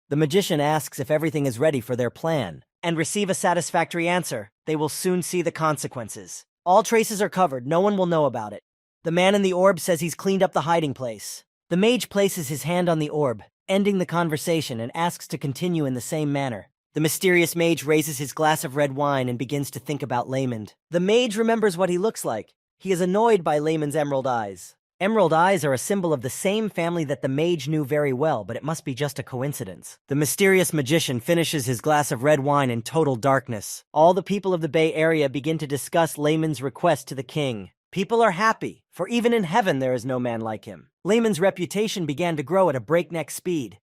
The magician asks if everything is ready for their plan, and receive a satisfactory answer. They will soon see the consequences. All traces are covered, no one will know about it. The man in the orb says he's cleaned up the hiding place. The mage places his hand on the orb, ending the conversation, and asks to continue in the same manner. The mysterious mage raises his glass of red wine and begins to think about Layman. The mage remembers what he looks like. He is annoyed by Layman's emerald eyes. Emerald eyes are a symbol of the same family that the mage knew very well, but it must be just a coincidence. The mysterious magician finishes his glass of red wine in total darkness. All the people of the Bay Area begin to discuss Layman's request to the king. People are happy, for even in heaven there is no man like him. Layman's reputation began to grow at a breakneck speed.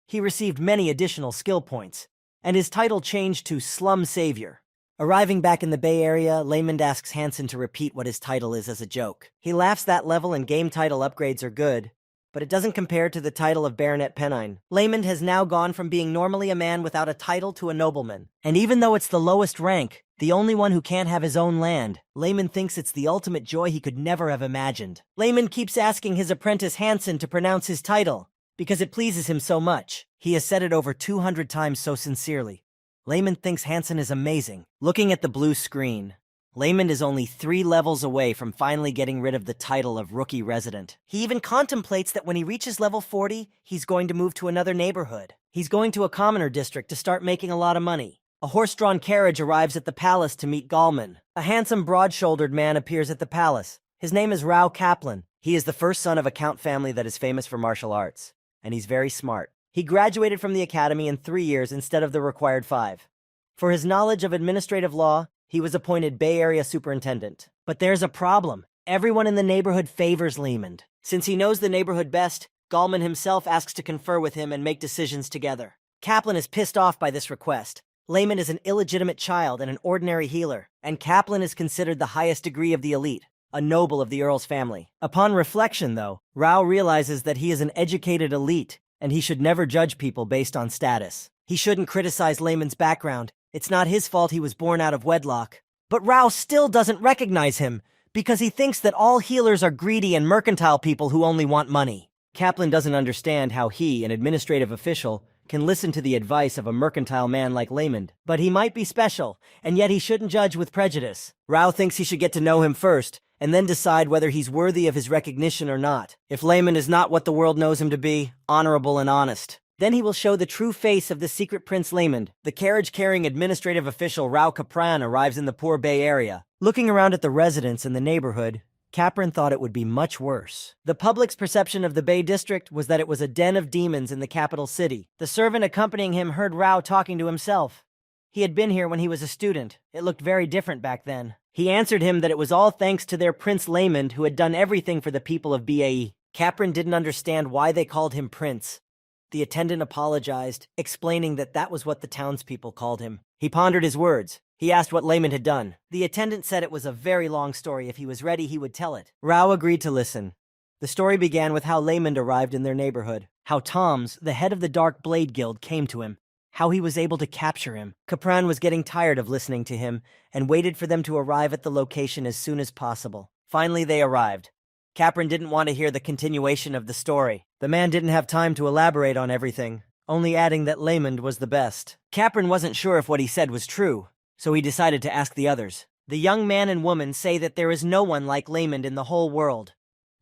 He received many additional skill points, and his title changed to Slum Savior. Arriving back in the Bay Area, Layman asks Hansen to repeat what his title is as a joke. He laughs. That level and game title upgrades are good, but it doesn't compare to the title of Baronet Pennon. Layman has now gone from being normally a man without a title to a nobleman. And even though it's the lowest rank, the only one who can't have his own land, Layman thinks it's the ultimate joy he could never have imagined. Layman keeps asking his apprentice Hansen to pronounce his title, because it pleases him so much. He has said it over 200 times so sincerely. Layman thinks Hansen is amazing. Looking at the blue screen, Layman is only 3 levels away from finally getting rid of the title of Rookie Resident. He even contemplates that when he reaches level 40, he's going to move to another neighborhood. He's going to a commoner district to start making a lot of money. A horse-drawn carriage arrives at the palace to meet Gallman. A handsome, broad-shouldered man appears at the palace. His name is Rao Kaplan. He is the first son of a count family that is famous for martial arts, and he's very smart. He graduated from the academy in 3 years instead of the required 5. For his knowledge of administrative law, he was appointed Bay Area Superintendent. But there's a problem. Everyone in the neighborhood favors Layman. Since he knows the neighborhood best, Gallman himself asks to confer with him and make decisions together. Kaplan is pissed off by this request. Layman is an illegitimate child and an ordinary healer, and Kaplan is considered the highest degree of the elite, a noble of the Earl's family. Upon reflection, though, Rao realizes that he is an educated elite, and he should never judge people based on status. He shouldn't criticize Layman's background. It's not his fault he was born out of wedlock. But Rao still doesn't recognize him, because he thinks that all healers are greedy and mercantile people who only want money. Kaplan doesn't understand how he, an administrative official, can listen to the advice of a mercantile man like Layman. But he might be special, and yet he shouldn't judge with prejudice. Rao thinks he should get to know him first, and then decide whether he's worthy of his recognition or not. If Layman is not what the world knows him to be, honorable and honest, then he will show the true face of the secret Prince Layman. The carriage-carrying administrative official Rao Kapran arrives in the poor Bay Area. Looking around at the residents in the neighborhood, Kapran thought it would be much worse. The public's perception of the Bay District was that it was a den of demons in the capital city. The servant accompanying him heard Rao talking to himself. He had been here when he was a student. It looked very different back then. He answered him that it was all thanks to their Prince Layman, who had done everything for the people of BAE. Kapran didn't understand why they called him Prince. The attendant apologized, explaining that that was what the townspeople called him. He pondered his words. He asked what Layman had done. The attendant said it was a very long story. If he was ready, he would tell it. Rao agreed to listen. The story began with how Layman arrived in their neighborhood, how Toms, the head of the Dark Blade Guild, came to him, how he was able to capture him. Kapran was getting tired of listening to him and waited for them to arrive at the location as soon as possible. Finally, they arrived. Kapran didn't want to hear the continuation of the story. The man didn't have time to elaborate on everything, only adding that Layman was the best. Kapran wasn't sure if what he said was true, so he decided to ask the others. The young man and woman say that there is no one like Layman in the whole world.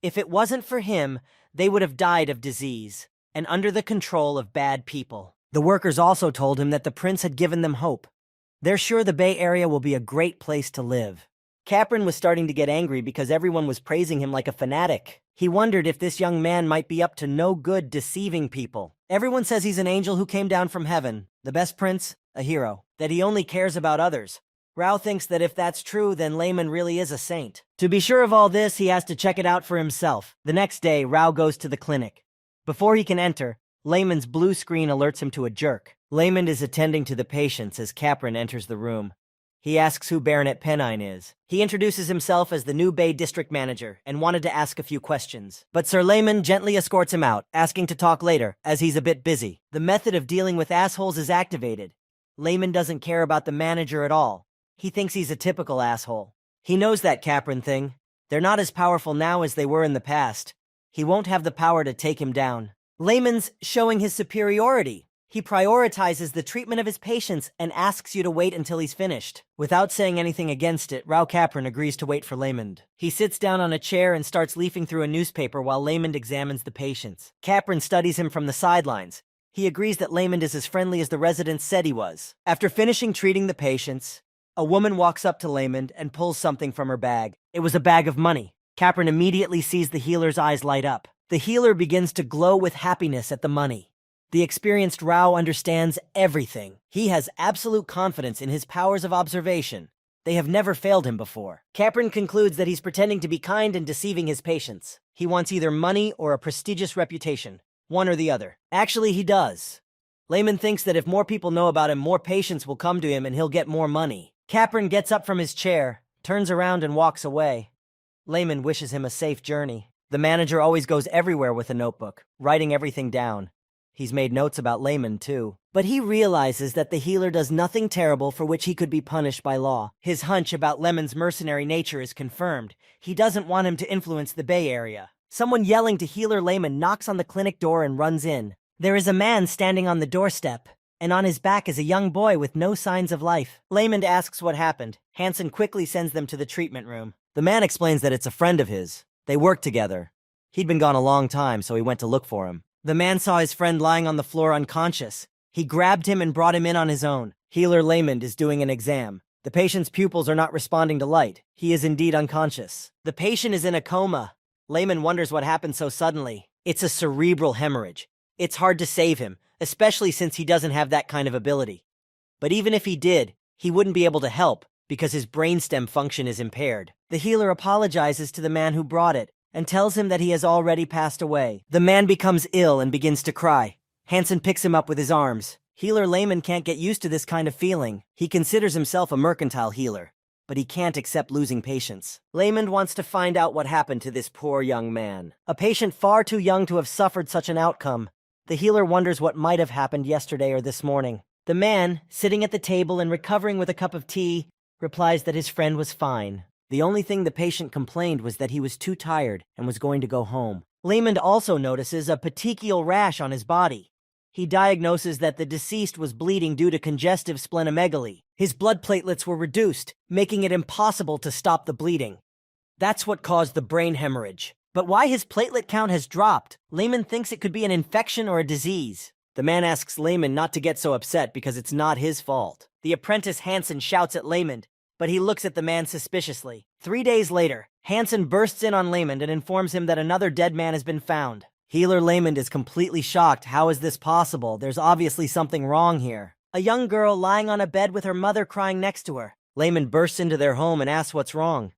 If it wasn't for him, they would have died of disease, and under the control of bad people. The workers also told him that the prince had given them hope. They're sure the Bay Area will be a great place to live. Kapran was starting to get angry because everyone was praising him like a fanatic. He wondered if this young man might be up to no good deceiving people. Everyone says he's an angel who came down from heaven, the best prince, a hero, that he only cares about others. Rao thinks that if that's true, then Layman really is a saint. To be sure of all this, he has to check it out for himself. The next day, Rao goes to the clinic. Before he can enter, Layman's blue screen alerts him to a jerk. Layman is attending to the patients as Kapran enters the room. He asks who Baronet Pennine is. He introduces himself as the new Bay District Manager and wanted to ask a few questions. But Sir Layman gently escorts him out, asking to talk later, as he's a bit busy. The method of dealing with assholes is activated. Layman doesn't care about the manager at all. He thinks he's a typical asshole. He knows that Kapran thing. They're not as powerful now as they were in the past. He won't have the power to take him down. Layman's showing his superiority. He prioritizes the treatment of his patients and asks you to wait until he's finished. Without saying anything against it, Rao Kapran agrees to wait for Layman. He sits down on a chair and starts leafing through a newspaper while Layman examines the patients. Kapran studies him from the sidelines. He agrees that Layman is as friendly as the residents said he was. After finishing treating the patients, a woman walks up to Layman and pulls something from her bag. It was a bag of money. Kapran immediately sees the healer's eyes light up. The healer begins to glow with happiness at the money. The experienced Rao understands everything. He has absolute confidence in his powers of observation. They have never failed him before. Kapran concludes that he's pretending to be kind and deceiving his patients. He wants either money or a prestigious reputation, one or the other. Actually, he does. Layman thinks that if more people know about him, more patients will come to him and he'll get more money. Kapran gets up from his chair, turns around and walks away. Layman wishes him a safe journey. The manager always goes everywhere with a notebook, writing everything down. He's made notes about Layman, too. But he realizes that the healer does nothing terrible for which he could be punished by law. His hunch about Layman's mercenary nature is confirmed. He doesn't want him to influence the Bay Area. Someone yelling to healer Layman knocks on the clinic door and runs in. There is a man standing on the doorstep, and on his back is a young boy with no signs of life. Layman asks what happened. Hansen quickly sends them to the treatment room. The man explains that it's a friend of his. They work together. He'd been gone a long time, so he went to look for him. The man saw his friend lying on the floor unconscious. He grabbed him and brought him in on his own. Healer Layman is doing an exam. The patient's pupils are not responding to light. He is indeed unconscious. The patient is in a coma. Layman wonders what happened so suddenly. It's a cerebral hemorrhage. It's hard to save him, especially since he doesn't have that kind of ability. But even if he did, he wouldn't be able to help because his brainstem function is impaired. The healer apologizes to the man who brought it and tells him that he has already passed away. The man becomes ill and begins to cry. Hansen picks him up with his arms. Healer Layman can't get used to this kind of feeling. He considers himself a mercantile healer, but he can't accept losing patients. Layman wants to find out what happened to this poor young man. A patient far too young to have suffered such an outcome. The healer wonders what might have happened yesterday or this morning. The man, sitting at the table and recovering with a cup of tea, replies that his friend was fine. The only thing the patient complained was that he was too tired and was going to go home. Layman also notices a petechial rash on his body. He diagnoses that the deceased was bleeding due to congestive splenomegaly. His blood platelets were reduced, making it impossible to stop the bleeding. That's what caused the brain hemorrhage. But why his platelet count has dropped? Layman thinks it could be an infection or a disease. The man asks Layman not to get so upset because it's not his fault. The apprentice Hansen shouts at Layman, but he looks at the man suspiciously. 3 days later, Hansen bursts in on Layman and informs him that another dead man has been found. Healer Layman is completely shocked. How is this possible? There's obviously something wrong here. A young girl lying on a bed with her mother crying next to her. Layman bursts into their home and asks what's wrong,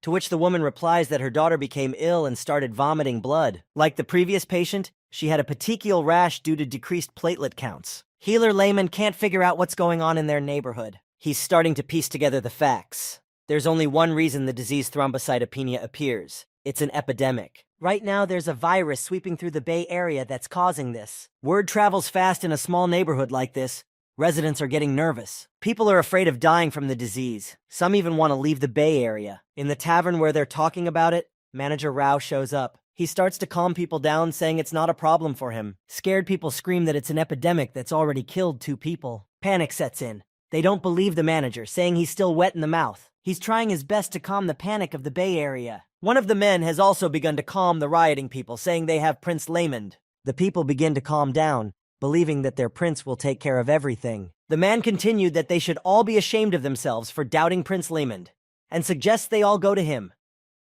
to which the woman replies that her daughter became ill and started vomiting blood. Like the previous patient, she had a petechial rash due to decreased platelet counts. Healer Layman can't figure out what's going on in their neighborhood. He's starting to piece together the facts. There's only one reason the disease thrombocytopenia appears. It's an epidemic. Right now, there's a virus sweeping through the Bay Area that's causing this. Word travels fast in a small neighborhood like this. Residents are getting nervous. People are afraid of dying from the disease. Some even want to leave the Bay Area. In the tavern where they're talking about it, Manager Rao shows up. He starts to calm people down, saying it's not a problem for him. Scared people scream that it's an epidemic that's already killed 2 people. Panic sets in. They don't believe the manager, saying he's still wet in the mouth. He's trying his best to calm the panic of the Bay Area. One of the men has also begun to calm the rioting people, saying they have Prince Layman. The people begin to calm down, believing that their prince will take care of everything. The man continued that they should all be ashamed of themselves for doubting Prince Layman, and suggests they all go to him.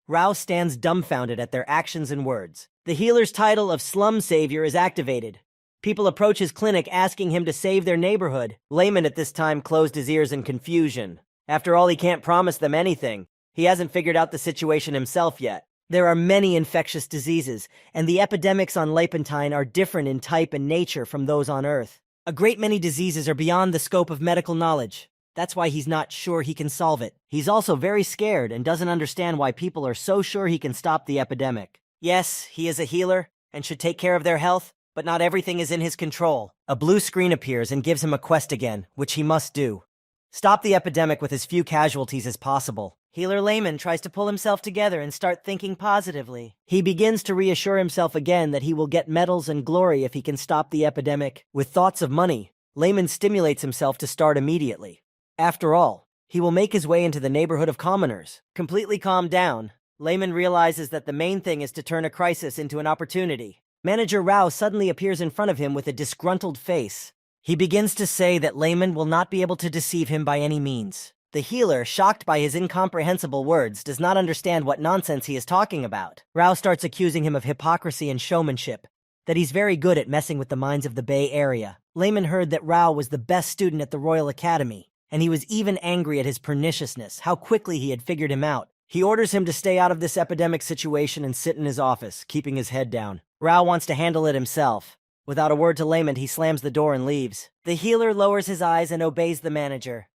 Rao stands dumbfounded at their actions and words. The healer's title of Slum Savior is activated. People approach his clinic asking him to save their neighborhood. Layman at this time closed his ears in confusion. After all, he can't promise them anything. He hasn't figured out the situation himself yet. There are many infectious diseases, and the epidemics on Lapentine are different in type and nature from those on Earth. A great many diseases are beyond the scope of medical knowledge. That's why he's not sure he can solve it. He's also very scared and doesn't understand why people are so sure he can stop the epidemic. Yes, he is a healer and should take care of their health, but not everything is in his control. A blue screen appears and gives him a quest again, which he must do. Stop the epidemic with as few casualties as possible. Healer Layman tries to pull himself together and start thinking positively. He begins to reassure himself again that he will get medals and glory if he can stop the epidemic. With thoughts of money, Layman stimulates himself to start immediately. After all, he will make his way into the neighborhood of commoners. Completely calmed down, Layman realizes that the main thing is to turn a crisis into an opportunity. Manager Rao suddenly appears in front of him with a disgruntled face. He begins to say that Layman will not be able to deceive him by any means. The healer, shocked by his incomprehensible words, does not understand what nonsense he is talking about. Rao starts accusing him of hypocrisy and showmanship, that he's very good at messing with the minds of the Bay Area. Layman heard that Rao was the best student at the Royal Academy, and he was even angry at his perniciousness, how quickly he had figured him out. He orders him to stay out of this epidemic situation and sit in his office, keeping his head down. Rao wants to handle it himself. Without a word to Layman, he slams the door and leaves. The healer lowers his eyes and obeys the manager.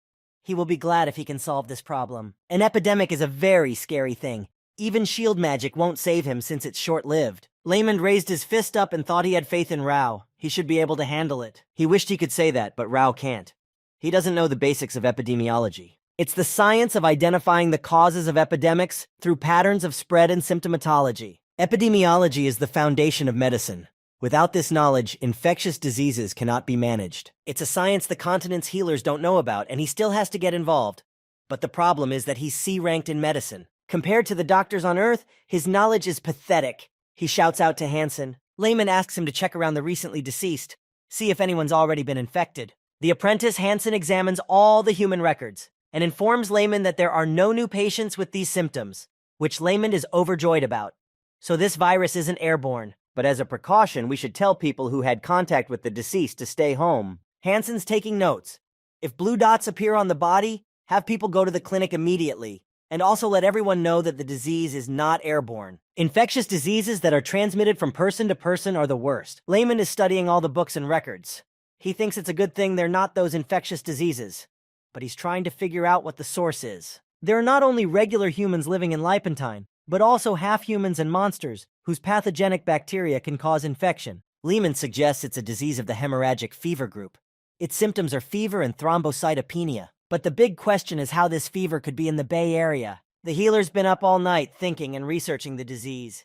He will be glad if he can solve this problem. An epidemic is a very scary thing. Even shield magic won't save him since it's short-lived. Layman raised his fist up and thought he had faith in Rao. He should be able to handle it. He wished he could say that, but Rao can't. He doesn't know the basics of epidemiology. It's the science of identifying the causes of epidemics through patterns of spread and symptomatology. Epidemiology is the foundation of medicine. Without this knowledge, infectious diseases cannot be managed. It's a science the continent's healers don't know about, and he still has to get involved. But the problem is that he's C-ranked in medicine. Compared to the doctors on Earth, his knowledge is pathetic. He shouts out to Hansen. Layman asks him to check around the recently deceased, see if anyone's already been infected. The apprentice Hansen examines all the human records and informs Layman that there are no new patients with these symptoms, which Layman is overjoyed about. So this virus isn't airborne. But as a precaution, we should tell people who had contact with the deceased to stay home. Hansen's taking notes. If blue dots appear on the body, have people go to the clinic immediately, and also let everyone know that the disease is not airborne. Infectious diseases that are transmitted from person to person are the worst. Layman is studying all the books and records. He thinks it's a good thing they're not those infectious diseases, but he's trying to figure out what the source is. There are not only regular humans living in Lipentine, but also half-humans and monsters whose pathogenic bacteria can cause infection. Lehman suggests it's a disease of the hemorrhagic fever group. Its symptoms are fever and thrombocytopenia. But the big question is how this fever could be in the Bay Area. The healer's been up all night thinking and researching the disease.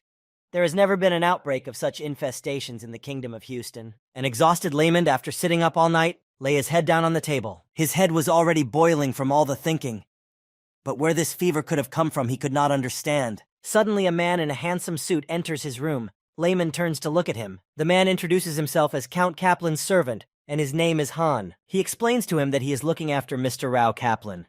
There has never been an outbreak of such infestations in the Kingdom of Houston. An exhausted Lehman, after sitting up all night, lay his head down on the table. His head was already boiling from all the thinking. But where this fever could have come from, he could not understand. Suddenly, a man in a handsome suit enters his room. Lehman turns to look at him. The man introduces himself as Count Kaplan's servant, and his name is Han. He explains to him that he is looking after Mr. Rao Kaplan.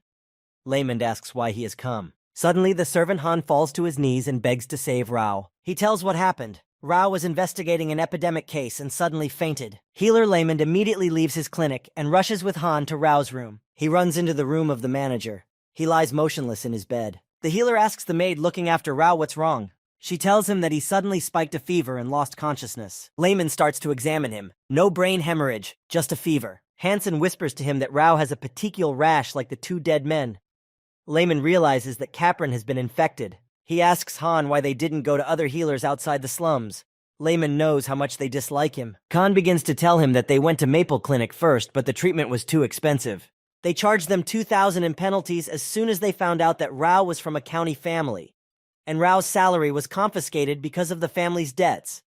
Lehman asks why he has come. Suddenly, the servant Han falls to his knees and begs to save Rao. He tells what happened. Rao was investigating an epidemic case and suddenly fainted. Healer Lehman immediately leaves his clinic and rushes with Han to Rao's room. He runs into the room of the manager. He lies motionless in his bed. The healer asks the maid looking after Rao what's wrong. She tells him that he suddenly spiked a fever and lost consciousness. Lehman starts to examine him. No brain hemorrhage, just a fever. Hansen whispers to him that Rao has a petechial rash like the two dead men. Lehman realizes that Capron has been infected. He asks Han why they didn't go to other healers outside the slums. Lehman knows how much they dislike him. Khan begins to tell him that they went to Maple Clinic first, but the treatment was too expensive. They charged them $2,000 in penalties as soon as they found out that Rao was from a county family, and Rao's salary was confiscated because of the family's debts.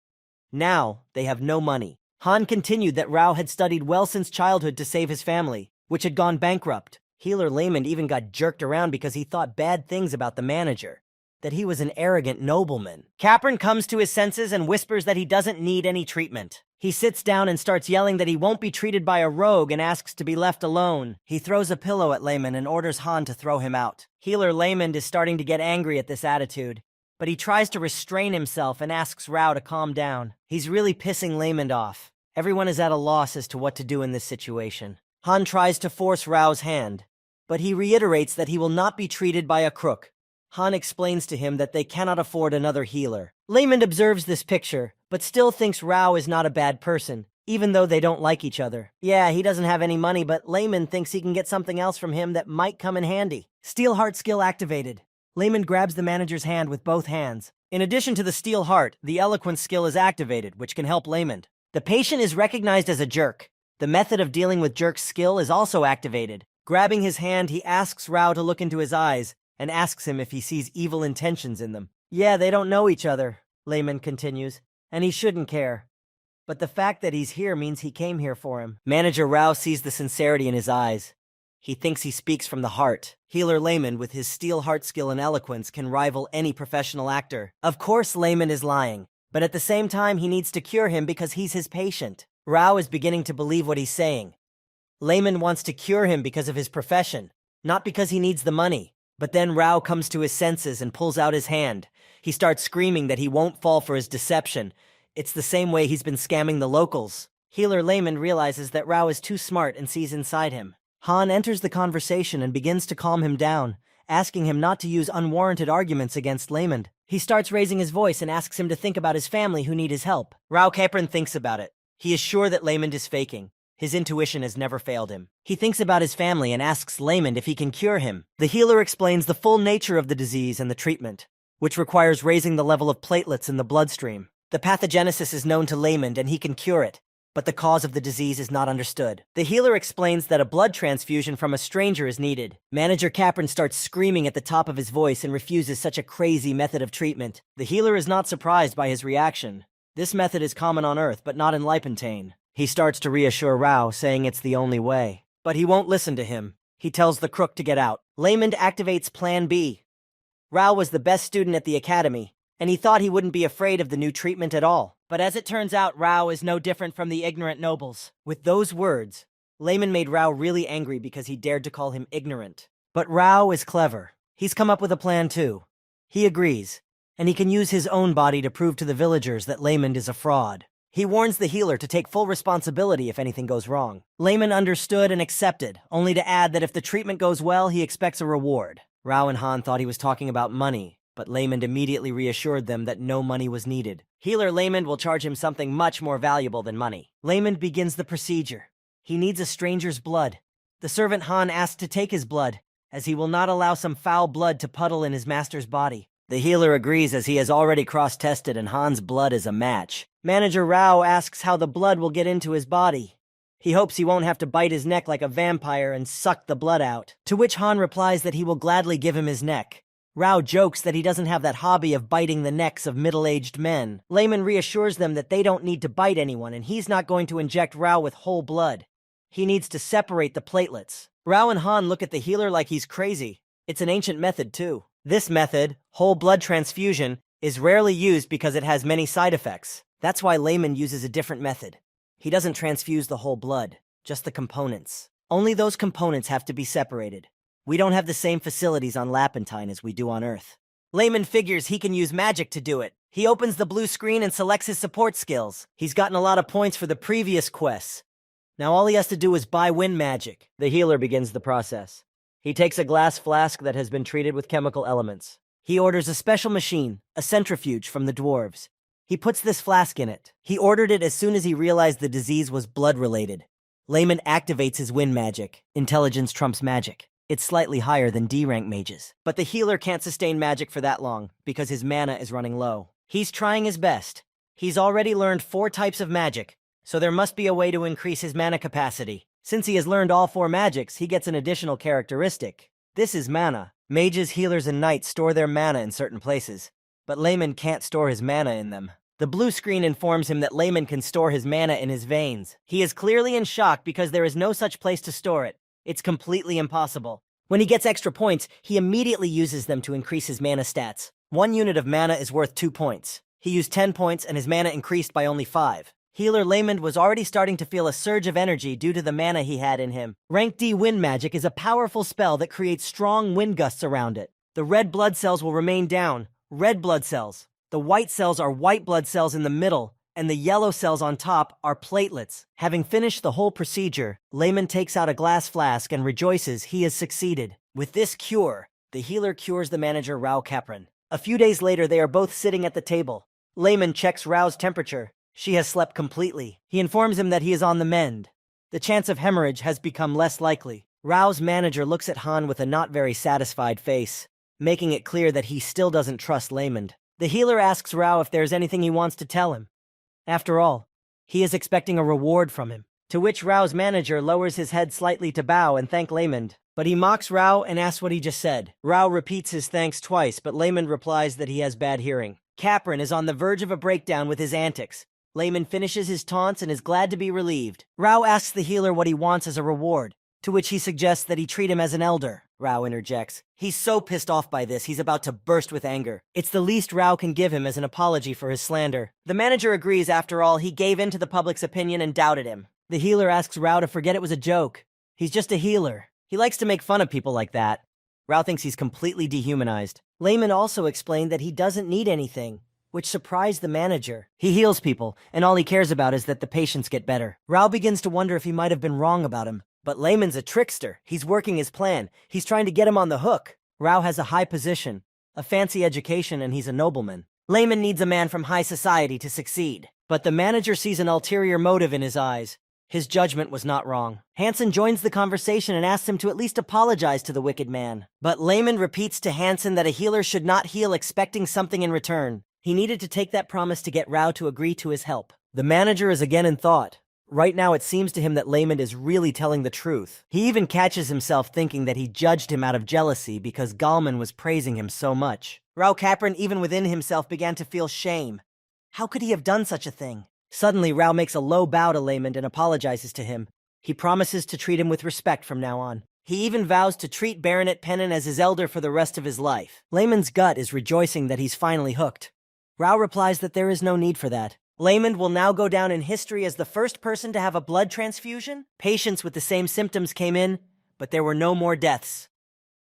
Now, they have no money. Han continued that Rao had studied well since childhood to save his family, which had gone bankrupt. Healer Lehman even got jerked around because he thought bad things about the manager, that he was an arrogant nobleman. Capron comes to his senses and whispers that he doesn't need any treatment. He sits down and starts yelling that he won't be treated by a rogue and asks to be left alone. He throws a pillow at Lehman and orders Han to throw him out. Healer Lehman is starting to get angry at this attitude, but he tries to restrain himself and asks Rao to calm down. He's really pissing Lehman off. Everyone is at a loss as to what to do in this situation. Han tries to force Rao's hand, but he reiterates that he will not be treated by a crook. Han explains to him that they cannot afford another healer. Lehman observes this picture, but still thinks Rao is not a bad person, even though they don't like each other. Yeah, he doesn't have any money, but Lehman thinks he can get something else from him that might come in handy. Steel Heart skill activated. Lehman grabs the manager's hand with both hands. In addition to the Steel Heart, the Eloquence skill is activated, which can help Lehman. The patient is recognized as a jerk. The method of dealing with jerk's skill is also activated. Grabbing his hand, he asks Rao to look into his eyes, and asks him if he sees evil intentions in them. Yeah, they don't know each other, Lehman continues, and he shouldn't care. But the fact that he's here means he came here for him. Manager Rao sees the sincerity in his eyes. He thinks he speaks from the heart. Healer Lehman, with his Steel Heart skill and eloquence, can rival any professional actor. Of course Lehman is lying, but at the same time he needs to cure him because he's his patient. Rao is beginning to believe what he's saying. Lehman wants to cure him because of his profession, not because he needs the money. But then Rao comes to his senses and pulls out his hand. He starts screaming that he won't fall for his deception. It's the same way he's been scamming the locals. Healer Lehman realizes that Rao is too smart and sees inside him. Han enters the conversation and begins to calm him down, asking him not to use unwarranted arguments against Lehman. He starts raising his voice and asks him to think about his family who need his help. Rao Kapran thinks about it. He is sure that Lehman is faking. His intuition has never failed him. He thinks about his family and asks Lehman if he can cure him. The healer explains the full nature of the disease and the treatment, which requires raising the level of platelets in the bloodstream. The pathogenesis is known to Lehman and he can cure it, but the cause of the disease is not understood. The healer explains that a blood transfusion from a stranger is needed. Manager Capron starts screaming at the top of his voice and refuses such a crazy method of treatment. The healer is not surprised by his reaction. This method is common on Earth, but not in Lipentane. He starts to reassure Rao, saying it's the only way. But he won't listen to him. He tells the crook to get out. Lehman activates Plan B. Rao was the best student at the academy, and he thought he wouldn't be afraid of the new treatment at all. But as it turns out, Rao is no different from the ignorant nobles. With those words, Lehman made Rao really angry because he dared to call him ignorant. But Rao is clever. He's come up with a plan too. He agrees, and he can use his own body to prove to the villagers that Lehman is a fraud. He warns the healer to take full responsibility if anything goes wrong. Lehman understood and accepted, only to add that if the treatment goes well, he expects a reward. Rao and Han thought he was talking about money, but Lehman immediately reassured them that no money was needed. Healer Lehman will charge him something much more valuable than money. Lehman begins the procedure. He needs a stranger's blood. The servant Han asks to take his blood, as he will not allow some foul blood to puddle in his master's body. The healer agrees as he has already cross-tested and Han's blood is a match. Manager Rao asks how the blood will get into his body. He hopes he won't have to bite his neck like a vampire and suck the blood out, to which Han replies that he will gladly give him his neck. Rao jokes that he doesn't have that hobby of biting the necks of middle-aged men. Layman reassures them that they don't need to bite anyone and he's not going to inject Rao with whole blood. He needs to separate the platelets. Rao and Han look at the healer like he's crazy. It's an ancient method too. This method, whole blood transfusion, is rarely used because it has many side effects. That's why Layman uses a different method. He doesn't transfuse the whole blood, just the components. Only those components have to be separated. We don't have the same facilities on Lapentine as we do on Earth. Layman figures he can use magic to do it. He opens the blue screen and selects his support skills. He's gotten a lot of points for the previous quests. Now all he has to do is buy wind magic. The healer begins the process. He takes a glass flask that has been treated with chemical elements. He orders a special machine, a centrifuge, from the dwarves. He puts this flask in it. He ordered it as soon as he realized the disease was blood-related. Layman activates his wind magic. Intelligence trumps magic. It's slightly higher than D-rank mages. But the healer can't sustain magic for that long, because his mana is running low. He's trying his best. He's already learned 4 types of magic, so there must be a way to increase his mana capacity. Since he has learned all 4 magics, he gets an additional characteristic. This is mana. Mages, healers, and knights store their mana in certain places, but Layman can't store his mana in them. The blue screen informs him that Layman can store his mana in his veins. He is clearly in shock because there is no such place to store it. It's completely impossible. When he gets extra points, he immediately uses them to increase his mana stats. 1 unit of mana is worth 2 points. He used 10 points and his mana increased by only 5. Healer Layman was already starting to feel a surge of energy due to the mana he had in him. Rank D wind magic is a powerful spell that creates strong wind gusts around it. The red blood cells will remain down, red blood cells. The white cells are white blood cells in the middle, and the yellow cells on top are platelets. Having finished the whole procedure, Layman takes out a glass flask and rejoices he has succeeded. With this cure, the healer cures the manager Rao Capran. A few days later, they are both sitting at the table. Layman checks Rao's temperature. She has slept completely. He informs him that he is on the mend. The chance of hemorrhage has become less likely. Rao's manager looks at Han with a not very satisfied face, making it clear that he still doesn't trust Layman. The healer asks Rao if there's anything he wants to tell him. After all, he is expecting a reward from him, to which Rao's manager lowers his head slightly to bow and thank Layman. But he mocks Rao and asks what he just said. Rao repeats his thanks twice, but Layman replies that he has bad hearing. Capran is on the verge of a breakdown with his antics. Layman finishes his taunts and is glad to be relieved. Rao asks the healer what he wants as a reward, to which he suggests that he treat him as an elder. Rao interjects. He's so pissed off by this, he's about to burst with anger. It's the least Rao can give him as an apology for his slander. The manager agrees. After all, he gave in to the public's opinion and doubted him. The healer asks Rao to forget it was a joke. He's just a healer. He likes to make fun of people like that. Rao thinks he's completely dehumanized. Layman also explained that he doesn't need anything, which surprised the manager. He heals people, and all he cares about is that the patients get better. Rao begins to wonder if he might have been wrong about him. But Layman's a trickster. He's working his plan. He's trying to get him on the hook. Rao has a high position, a fancy education, and he's a nobleman. Layman needs a man from high society to succeed. But the manager sees an ulterior motive in his eyes. His judgment was not wrong. Hansen joins the conversation and asks him to at least apologize to the wicked man. But Layman repeats to Hansen that a healer should not heal expecting something in return. He needed to take that promise to get Rao to agree to his help. The manager is again in thought. Right now it seems to him that Layman is really telling the truth. He even catches himself thinking that he judged him out of jealousy because Galman was praising him so much. Rao Capran, even within himself, began to feel shame. How could he have done such a thing? Suddenly, Rao makes a low bow to Layman and apologizes to him. He promises to treat him with respect from now on. He even vows to treat Baronet Pennon as his elder for the rest of his life. Layman's gut is rejoicing that he's finally hooked. Rao replies that there is no need for that. Layman will now go down in history as the first person to have a blood transfusion. Patients with the same symptoms came in, but there were no more deaths.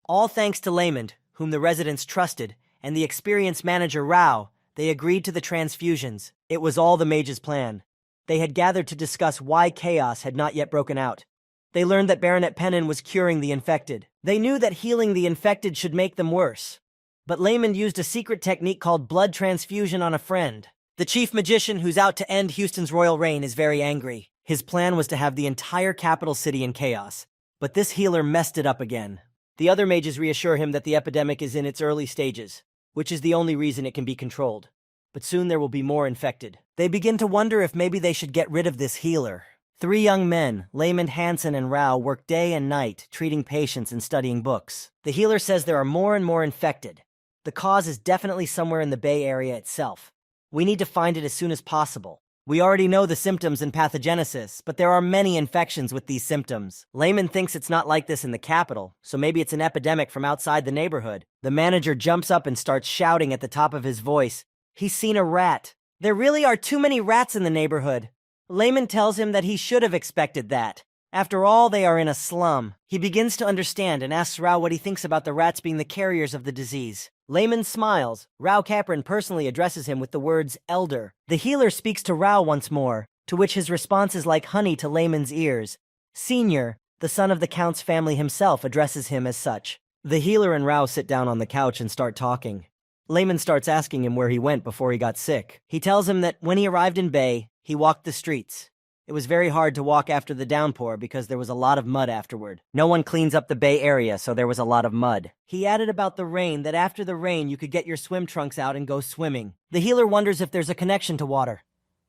All thanks to Layman, whom the residents trusted, and the experienced manager Rao. They agreed to the transfusions. It was all the mage's plan. They had gathered to discuss why chaos had not yet broken out. They learned that Baronet Pennon was curing the infected. They knew that healing the infected should make them worse. But Layman used a secret technique called blood transfusion on a friend. The chief magician who's out to end Houston's royal reign is very angry. His plan was to have the entire capital city in chaos, but this healer messed it up again. The other mages reassure him that the epidemic is in its early stages, which is the only reason it can be controlled. But soon there will be more infected. They begin to wonder if maybe they should get rid of this healer. 3 young men, Layman, Hansen, and Rao, work day and night, treating patients and studying books. The healer says there are more and more infected. The cause is definitely somewhere in the Bay Area itself. We need to find it as soon as possible. We already know the symptoms and pathogenesis, but there are many infections with these symptoms. Layman thinks it's not like this in the capital, so maybe it's an epidemic from outside the neighborhood. The manager jumps up and starts shouting at the top of his voice. He's seen a rat. There really are too many rats in the neighborhood. Layman tells him that he should have expected that. After all, they are in a slum. He begins to understand and asks Rao what he thinks about the rats being the carriers of the disease. Layman smiles. Rao Capron personally addresses him with the words elder. The healer speaks to Rao once more, to which his response is like honey to Layman's ears. Senior, the son of the Count's family himself, addresses him as such. The healer and Rao sit down on the couch and start talking. Layman starts asking him where he went before he got sick. He tells him that when he arrived in Bay, he walked the streets. It was very hard to walk after the downpour because there was a lot of mud afterward. No one cleans up the Bay Area, so there was a lot of mud. He added about the rain that after the rain you could get your swim trunks out and go swimming. The healer wonders if there's a connection to water.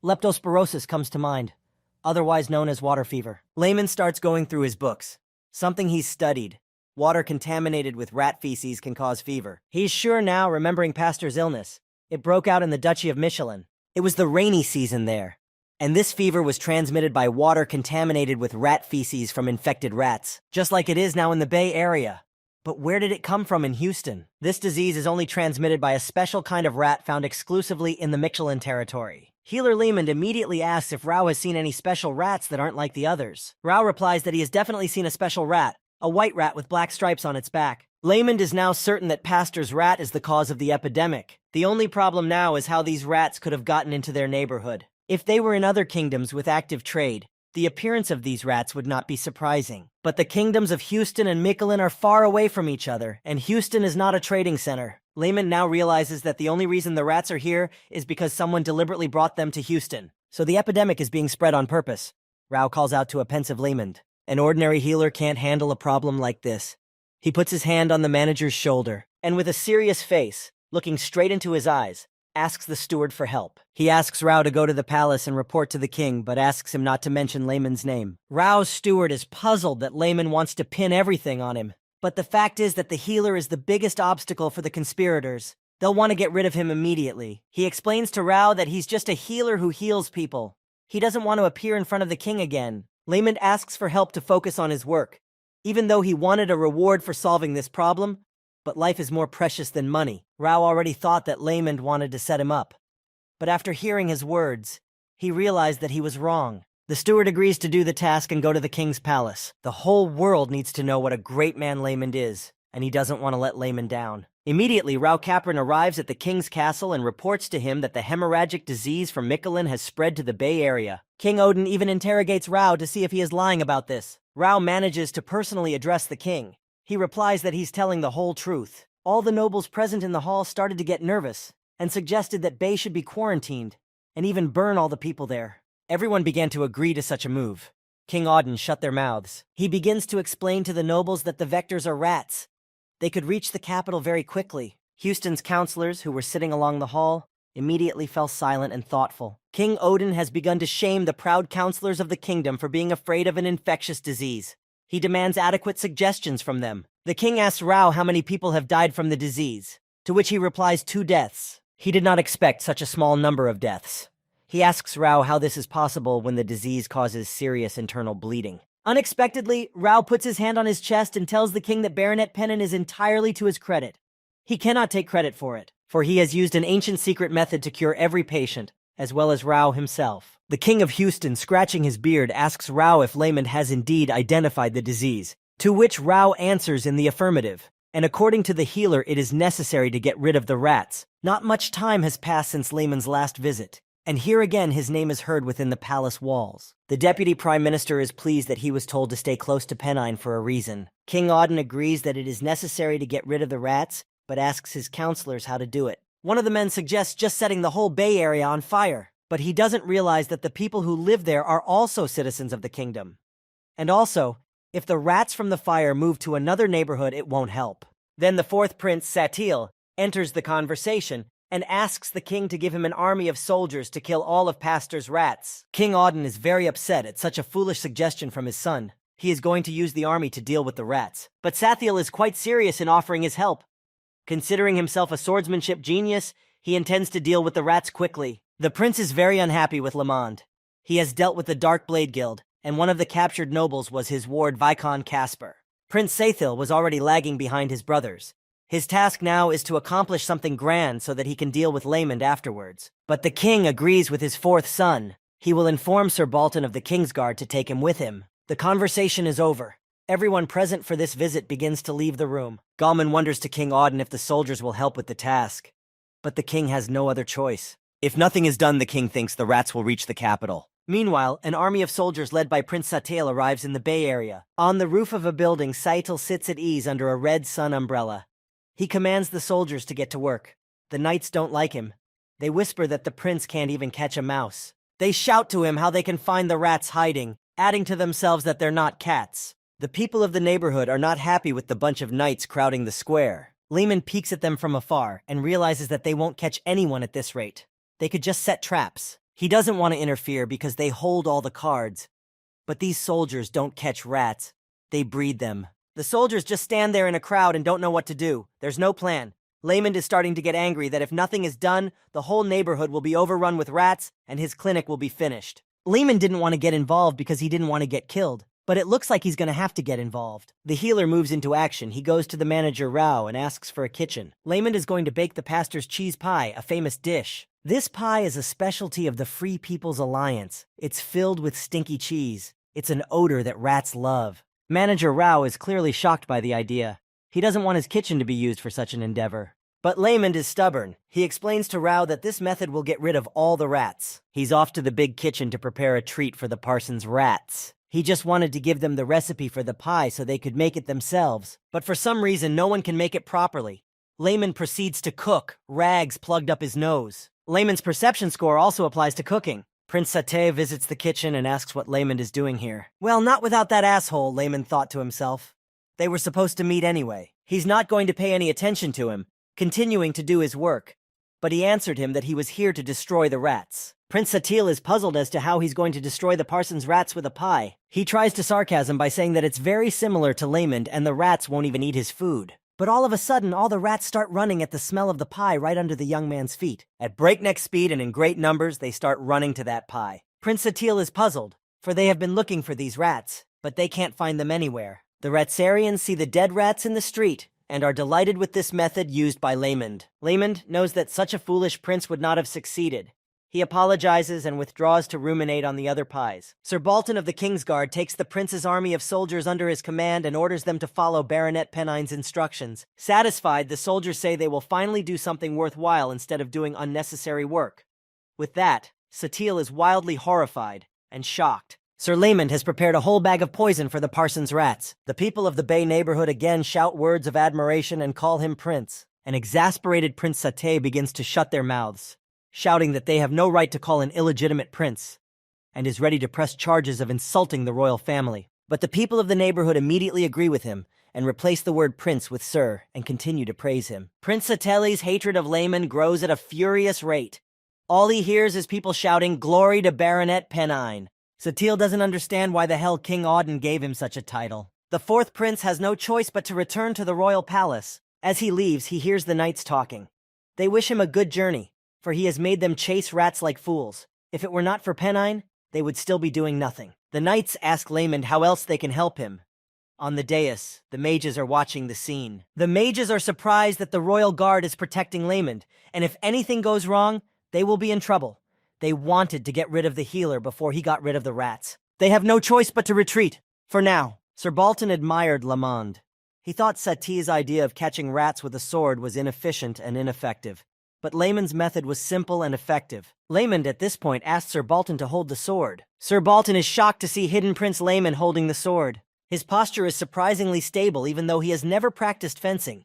Leptospirosis comes to mind, otherwise known as water fever. Layman starts going through his books. Something he's studied. Water contaminated with rat feces can cause fever. He's sure now, remembering Pastor's illness. It broke out in the Duchy of Michelin. It was the rainy season there. And this fever was transmitted by water contaminated with rat feces from infected rats, just like it is now in the Bay Area. But where did it come from in Houston? This disease is only transmitted by a special kind of rat found exclusively in the Michelin territory. Healer Lehman immediately asks if Rao has seen any special rats that aren't like the others. Rao replies that he has definitely seen a special rat, a white rat with black stripes on its back. Layman is now certain that Pastor's rat is the cause of the epidemic. The only problem now is how these rats could have gotten into their neighborhood. If they were in other kingdoms with active trade, the appearance of these rats would not be surprising. But the kingdoms of Houston and Michelin are far away from each other, and Houston is not a trading center. Layman now realizes that the only reason the rats are here is because someone deliberately brought them to Houston. So the epidemic is being spread on purpose. Rao calls out to a pensive Layman. An ordinary healer can't handle a problem like this. He puts his hand on the manager's shoulder, and with a serious face, looking straight into his eyes, asks the steward for help. He asks Rao to go to the palace and report to the king, but asks him not to mention Layman's name. Rao's steward is puzzled that Layman wants to pin everything on him. But the fact is that the healer is the biggest obstacle for the conspirators. They'll want to get rid of him immediately. He explains to Rao that he's just a healer who heals people. He doesn't want to appear in front of the king again. Layman asks for help to focus on his work, even though he wanted a reward for solving this problem. But life is more precious than money. Rao already thought that Layman wanted to set him up. But after hearing his words, he realized that he was wrong. The steward agrees to do the task and go to the king's palace. The whole world needs to know what a great man Layman is, and he doesn't want to let Layman down. Immediately, Rao Capron arrives at the king's castle and reports to him that the hemorrhagic disease from Michelin has spread to the Bay Area. King Odin even interrogates Rao to see if he is lying about this. Rao manages to personally address the king. He replies that he's telling the whole truth. All the nobles present in the hall started to get nervous and suggested that Bay should be quarantined and even burn all the people there. Everyone began to agree to such a move. King Odin shut their mouths. He begins to explain to the nobles that the vectors are rats. They could reach the capital very quickly. Houston's counselors, who were sitting along the hall, immediately fell silent and thoughtful. King Odin has begun to shame the proud counselors of the kingdom for being afraid of an infectious disease. He demands adequate suggestions from them. The king asks Rao how many people have died from the disease, to which he replies 2 deaths. He did not expect such a small number of deaths. He asks Rao how this is possible when the disease causes serious internal bleeding. Unexpectedly, Rao puts his hand on his chest and tells the king that Baronet Pennon is entirely to his credit. He cannot take credit for it, for he has used an ancient secret method to cure every patient, as well as Rao himself. The king of Houston, scratching his beard, asks Rao if Layman has indeed identified the disease, to which Rao answers in the affirmative. And according to the healer, it is necessary to get rid of the rats. Not much time has passed since Layman's last visit, and here again his name is heard within the palace walls. The deputy prime minister is pleased that he was told to stay close to Pennine for a reason. King Odin agrees that it is necessary to get rid of the rats, but asks his counselors how to do it. One of the men suggests just setting the whole Bay Area on fire, But he doesn't realize that the people who live there are also citizens of the kingdom. And also, if the rats from the fire move to another neighborhood, it won't help. Then the fourth prince, Satil, enters the conversation and asks the king to give him an army of soldiers to kill all of Pastor's rats. King Auden is very upset at such a foolish suggestion from his son. He is going to use the army to deal with the rats. But Satil is quite serious in offering his help. Considering himself a swordsmanship genius, he intends to deal with the rats quickly. The prince is very unhappy with Lamond. He has dealt with the Dark Blade Guild, and one of the captured nobles was his ward Viscount Casper. Prince Sathil was already lagging behind his brothers. His task now is to accomplish something grand so that he can deal with Laymond afterwards. But the king agrees with his fourth son. He will inform Sir Bolton of the Kingsguard to take him with him. The conversation is over. Everyone present for this visit begins to leave the room. Galman wonders to King Auden if the soldiers will help with the task. But the king has no other choice. If nothing is done, the king thinks the rats will reach the capital. Meanwhile, an army of soldiers led by Prince Satil arrives in the Bay Area. On the roof of a building, Satil sits at ease under a red sun umbrella. He commands the soldiers to get to work. The knights don't like him. They whisper that the prince can't even catch a mouse. They shout to him how they can find the rats hiding, adding to themselves that they're not cats. The people of the neighborhood are not happy with the bunch of knights crowding the square. Lehman peeks at them from afar and realizes that they won't catch anyone at this rate. They could just set traps. He doesn't want to interfere because they hold all the cards. But these soldiers don't catch rats. They breed them. The soldiers just stand there in a crowd and don't know what to do. There's no plan. Laymond is starting to get angry that if nothing is done, the whole neighborhood will be overrun with rats and his clinic will be finished. Laymond didn't want to get involved because he didn't want to get killed. But it looks like he's going to have to get involved. The healer moves into action. He goes to the manager Rao and asks for a kitchen. Laymond is going to bake the pastor's cheese pie, a famous dish. This pie is a specialty of the Free People's Alliance. It's filled with stinky cheese. It's an odor that rats love. Manager Rao is clearly shocked by the idea. He doesn't want his kitchen to be used for such an endeavor. But Laymond is stubborn. He explains to Rao that this method will get rid of all the rats. He's off to the big kitchen to prepare a treat for the parson's rats. He just wanted to give them the recipe for the pie so they could make it themselves. But for some reason, no one can make it properly. Laymond proceeds to cook. Rags plugged up his nose. Laymond's perception score also applies to cooking. Prince Satay visits the kitchen and asks what Laymond is doing here. Well, not without that asshole, Laymond thought to himself. They were supposed to meet anyway. He's not going to pay any attention to him, continuing to do his work. But he answered him that he was here to destroy the rats. Prince Satil is puzzled as to how he's going to destroy the parson's rats with a pie. He tries to sarcasm by saying that it's very similar to Laymond and the rats won't even eat his food. But all of a sudden, all the rats start running at the smell of the pie right under the young man's feet. At breakneck speed and in great numbers, they start running to that pie. Prince Satil is puzzled, for they have been looking for these rats, but they can't find them anywhere. The Ratsarians see the dead rats in the street and are delighted with this method used by Laymond. Laymond knows that such a foolish prince would not have succeeded. He apologizes and withdraws to ruminate on the other pies. Sir Bolton of the Kingsguard takes the prince's army of soldiers under his command and orders them to follow Baronet Pennine's instructions. Satisfied, the soldiers say they will finally do something worthwhile instead of doing unnecessary work. With that, Satil is wildly horrified and shocked. Sir Laymond has prepared a whole bag of poison for the parson's rats. The people of the Bay neighborhood again shout words of admiration and call him prince. An exasperated Prince Satay begins to shut their mouths, shouting that they have no right to call an illegitimate prince, and is ready to press charges of insulting the royal family. But the people of the neighborhood immediately agree with him and replace the word prince with sir and continue to praise him. Prince Sateli's hatred of Laymond grows at a furious rate. All he hears is people shouting, "Glory to Baronet Pennine." Satil doesn't understand why the hell King Auden gave him such a title. The fourth prince has no choice but to return to the royal palace. As he leaves, he hears the knights talking. They wish him a good journey, for he has made them chase rats like fools. If it were not for Pennine, they would still be doing nothing. The knights ask Laymond how else they can help him. On the dais, the mages are watching the scene. The mages are surprised that the royal guard is protecting Laymond, and if anything goes wrong, they will be in trouble. They wanted to get rid of the healer before he got rid of the rats. They have no choice but to retreat. For now, Sir Bolton admired Lamond. He thought Satie's idea of catching rats with a sword was inefficient and ineffective. But Laymond's method was simple and effective. Laymond at this point asked Sir Bolton to hold the sword. Sir Bolton is shocked to see hidden Prince Laymond holding the sword. His posture is surprisingly stable even though he has never practiced fencing.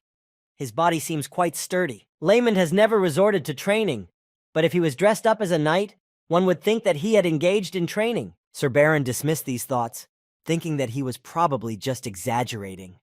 His body seems quite sturdy. Laymond has never resorted to training, but if he was dressed up as a knight, One would think that he had engaged in training. Sir Baron dismissed these thoughts, thinking that he was probably just exaggerating.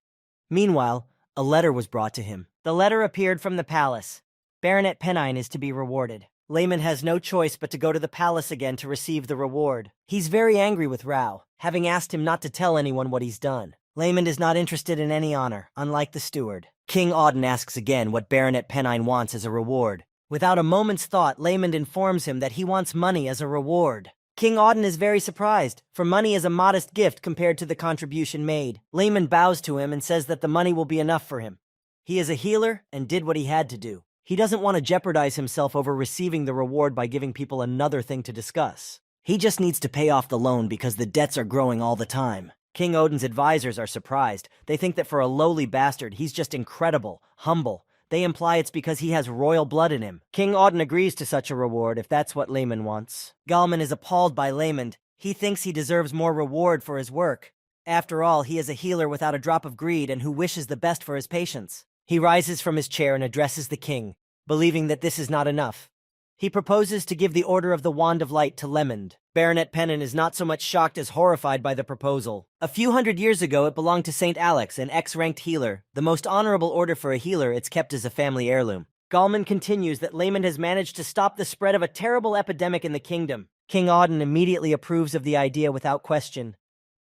Meanwhile, a letter was brought to him. The letter appeared from the palace. Baronet Pennine is to be rewarded. Layman has no choice but to go to the palace again to receive the reward. He's very angry with Rao, having asked him not to tell anyone what he's done. Layman is not interested in any honor, unlike the steward. King Auden asks again what Baronet Pennine wants as a reward. Without a moment's thought, Layman informs him that he wants money as a reward. King Auden is very surprised, for money is a modest gift compared to the contribution made. Layman bows to him and says that the money will be enough for him. He is a healer and did what he had to do. He doesn't want to jeopardize himself over receiving the reward by giving people another thing to discuss. He just needs to pay off the loan because the debts are growing all the time. King Odin's advisors are surprised. They think that for a lowly bastard, he's just incredible, humble. They imply it's because he has royal blood in him. King Auden agrees to such a reward if that's what Layman wants. Galman is appalled by Layman. He thinks he deserves more reward for his work. After all, he is a healer without a drop of greed and who wishes the best for his patients. He rises from his chair and addresses the king, believing that this is not enough. He proposes to give the Order of the Wand of Light to Lemond. Baronet Pennine is not so much shocked as horrified by the proposal. A few hundred years ago, it belonged to St. Alex, an X-ranked healer. The most honorable order for a healer, it's kept as a family heirloom. Galman continues that Layman has managed to stop the spread of a terrible epidemic in the kingdom. King Auden immediately approves of the idea without question.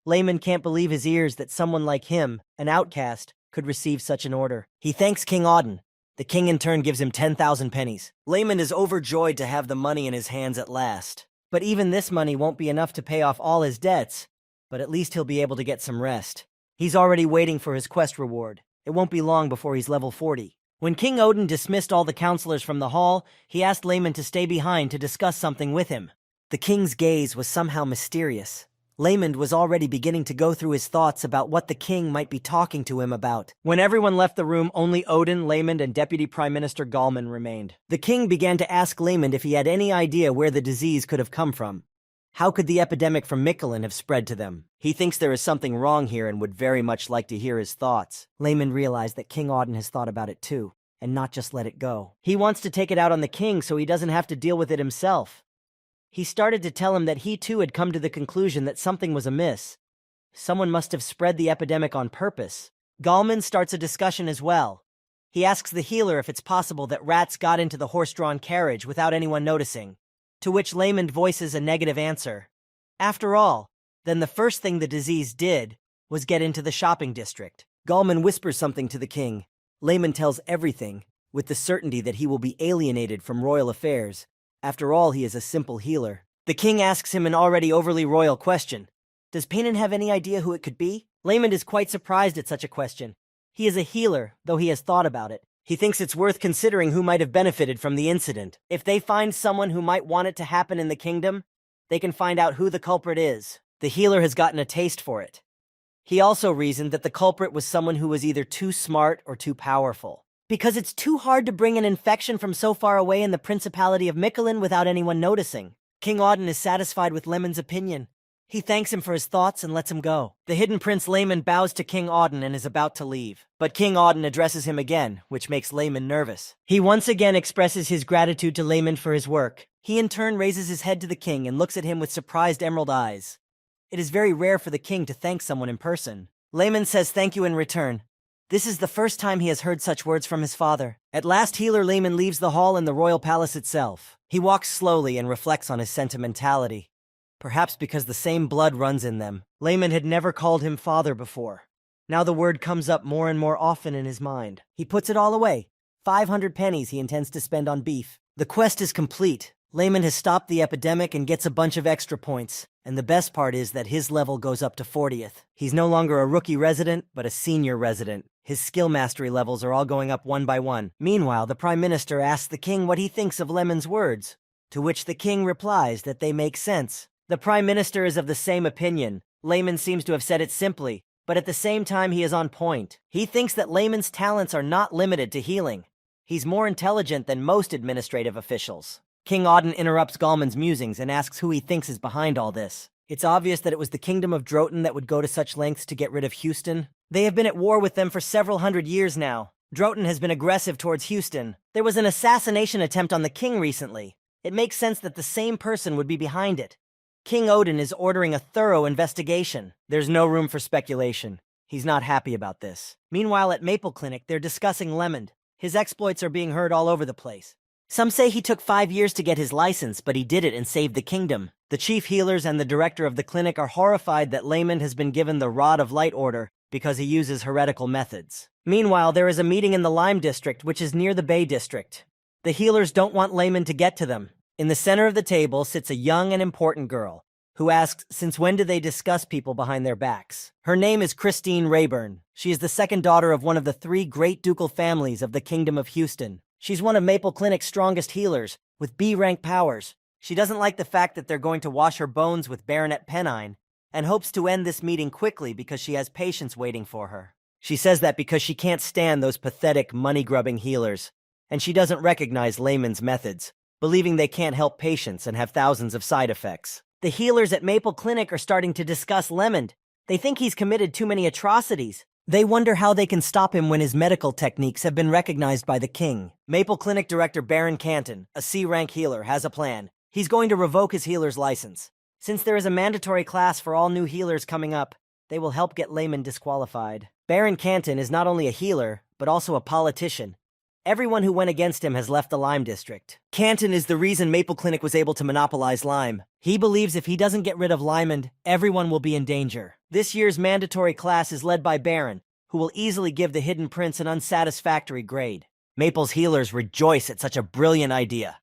Layman can't believe his ears that someone like him, an outcast, could receive such an order. He thanks King Auden. The king in turn gives him 10,000 pennies. Layman is overjoyed to have the money in his hands at last. But even this money won't be enough to pay off all his debts, but at least he'll be able to get some rest. He's already waiting for his quest reward. It won't be long before he's level 40. When King Odin dismissed all the counselors from the hall, he asked Layman to stay behind to discuss something with him. The king's gaze was somehow mysterious. Layman was already beginning to go through his thoughts about what the king might be talking to him about. When everyone left the room, only Odin, Layman, and Deputy Prime Minister Galman remained. The king began to ask Layman if he had any idea where the disease could have come from. How could the epidemic from Mikkelin have spread to them? He thinks there is something wrong here and would very much like to hear his thoughts. Layman realized that King Auden has thought about it too, and not just let it go. He wants to take it out on the king so he doesn't have to deal with it himself. He started to tell him that he too had come to the conclusion that something was amiss. Someone must have spread the epidemic on purpose. Galman starts a discussion as well. He asks the healer if it's possible that rats got into the horse-drawn carriage without anyone noticing, to which Layman voices a negative answer. After all, then the first thing the disease did was get into the shopping district. Galman whispers something to the king. Layman tells everything, with the certainty that he will be alienated from royal affairs. After all, he is a simple healer. The king asks him an already overly royal question. Does Paynon have any idea who it could be? Layman is quite surprised at such a question. He is a healer, though he has thought about it. He thinks it's worth considering who might have benefited from the incident. If they find someone who might want it to happen in the kingdom, they can find out who the culprit is. The healer has gotten a taste for it. He also reasoned that the culprit was someone who was either too smart or too powerful. Because it's too hard to bring an infection from so far away in the Principality of Mikkelin without anyone noticing. King Auden is satisfied with Layman's opinion. He thanks him for his thoughts and lets him go. The hidden prince Layman bows to King Auden and is about to leave. But King Auden addresses him again, which makes Layman nervous. He once again expresses his gratitude to Layman for his work. He in turn raises his head to the king and looks at him with surprised emerald eyes. It is very rare for the king to thank someone in person. Layman says thank you in return. This is the first time he has heard such words from his father. At last, healer Layman leaves the hall and the royal palace itself. He walks slowly and reflects on his sentimentality. Perhaps because the same blood runs in them. Layman had never called him father before. Now the word comes up more and more often in his mind. He puts it all away. 500 pennies he intends to spend on beef. The quest is complete. Layman has stopped the epidemic and gets a bunch of extra points. And the best part is that his level goes up to 40th. He's no longer a rookie resident, but a senior resident. His skill mastery levels are all going up one by one. Meanwhile, the Prime Minister asks the king what he thinks of Layman's words, to which the king replies that they make sense. The Prime Minister is of the same opinion. Layman seems to have said it simply, but at the same time he is on point. He thinks that Layman's talents are not limited to healing. He's more intelligent than most administrative officials. King Auden interrupts Galman's musings and asks who he thinks is behind all this. It's obvious that it was the kingdom of Droton that would go to such lengths to get rid of Houston. They have been at war with them for several hundred years now. Droton has been aggressive towards Houston. There was an assassination attempt on the king recently. It makes sense that the same person would be behind it. King Odin is ordering a thorough investigation. There's no room for speculation. He's not happy about this. Meanwhile, at Maple Clinic, they're discussing Lemond. His exploits are being heard all over the place. Some say he took 5 years to get his license, but he did it and saved the kingdom. The chief healers and the director of the clinic are horrified that Lemond has been given the Rod of Light order because he uses heretical methods. Meanwhile, there is a meeting in the Lime District, which is near the Bay District. The healers don't want Lemond to get to them. In the center of the table sits a young and important girl, who asks since when do they discuss people behind their backs. Her name is Christine Rayburn. She is the second daughter of one of the 3 great ducal families of the Kingdom of Houston. She's one of Maple Clinic's strongest healers, with B-rank powers. She doesn't like the fact that they're going to wash her bones with Baronet Pennine, and hopes to end this meeting quickly because she has patients waiting for her. She says that because she can't stand those pathetic, money-grubbing healers, and she doesn't recognize Lemond's methods, believing they can't help patients and have thousands of side effects. The healers at Maple Clinic are starting to discuss Lemond. They think he's committed too many atrocities. They wonder how they can stop him when his medical techniques have been recognized by the king. Maple Clinic director Baron Canton, a C-rank healer, has a plan. He's going to revoke his healer's license. Since there is a mandatory class for all new healers coming up, they will help get Lemond disqualified. Baron Canton is not only a healer, but also a politician. Everyone who went against him has left the Lime District. Canton is the reason Maple Clinic was able to monopolize Lime. He believes if he doesn't get rid of Lemond, everyone will be in danger. This year's mandatory class is led by Baron, who will easily give the Hidden Prince an unsatisfactory grade. Maple's healers rejoice at such a brilliant idea.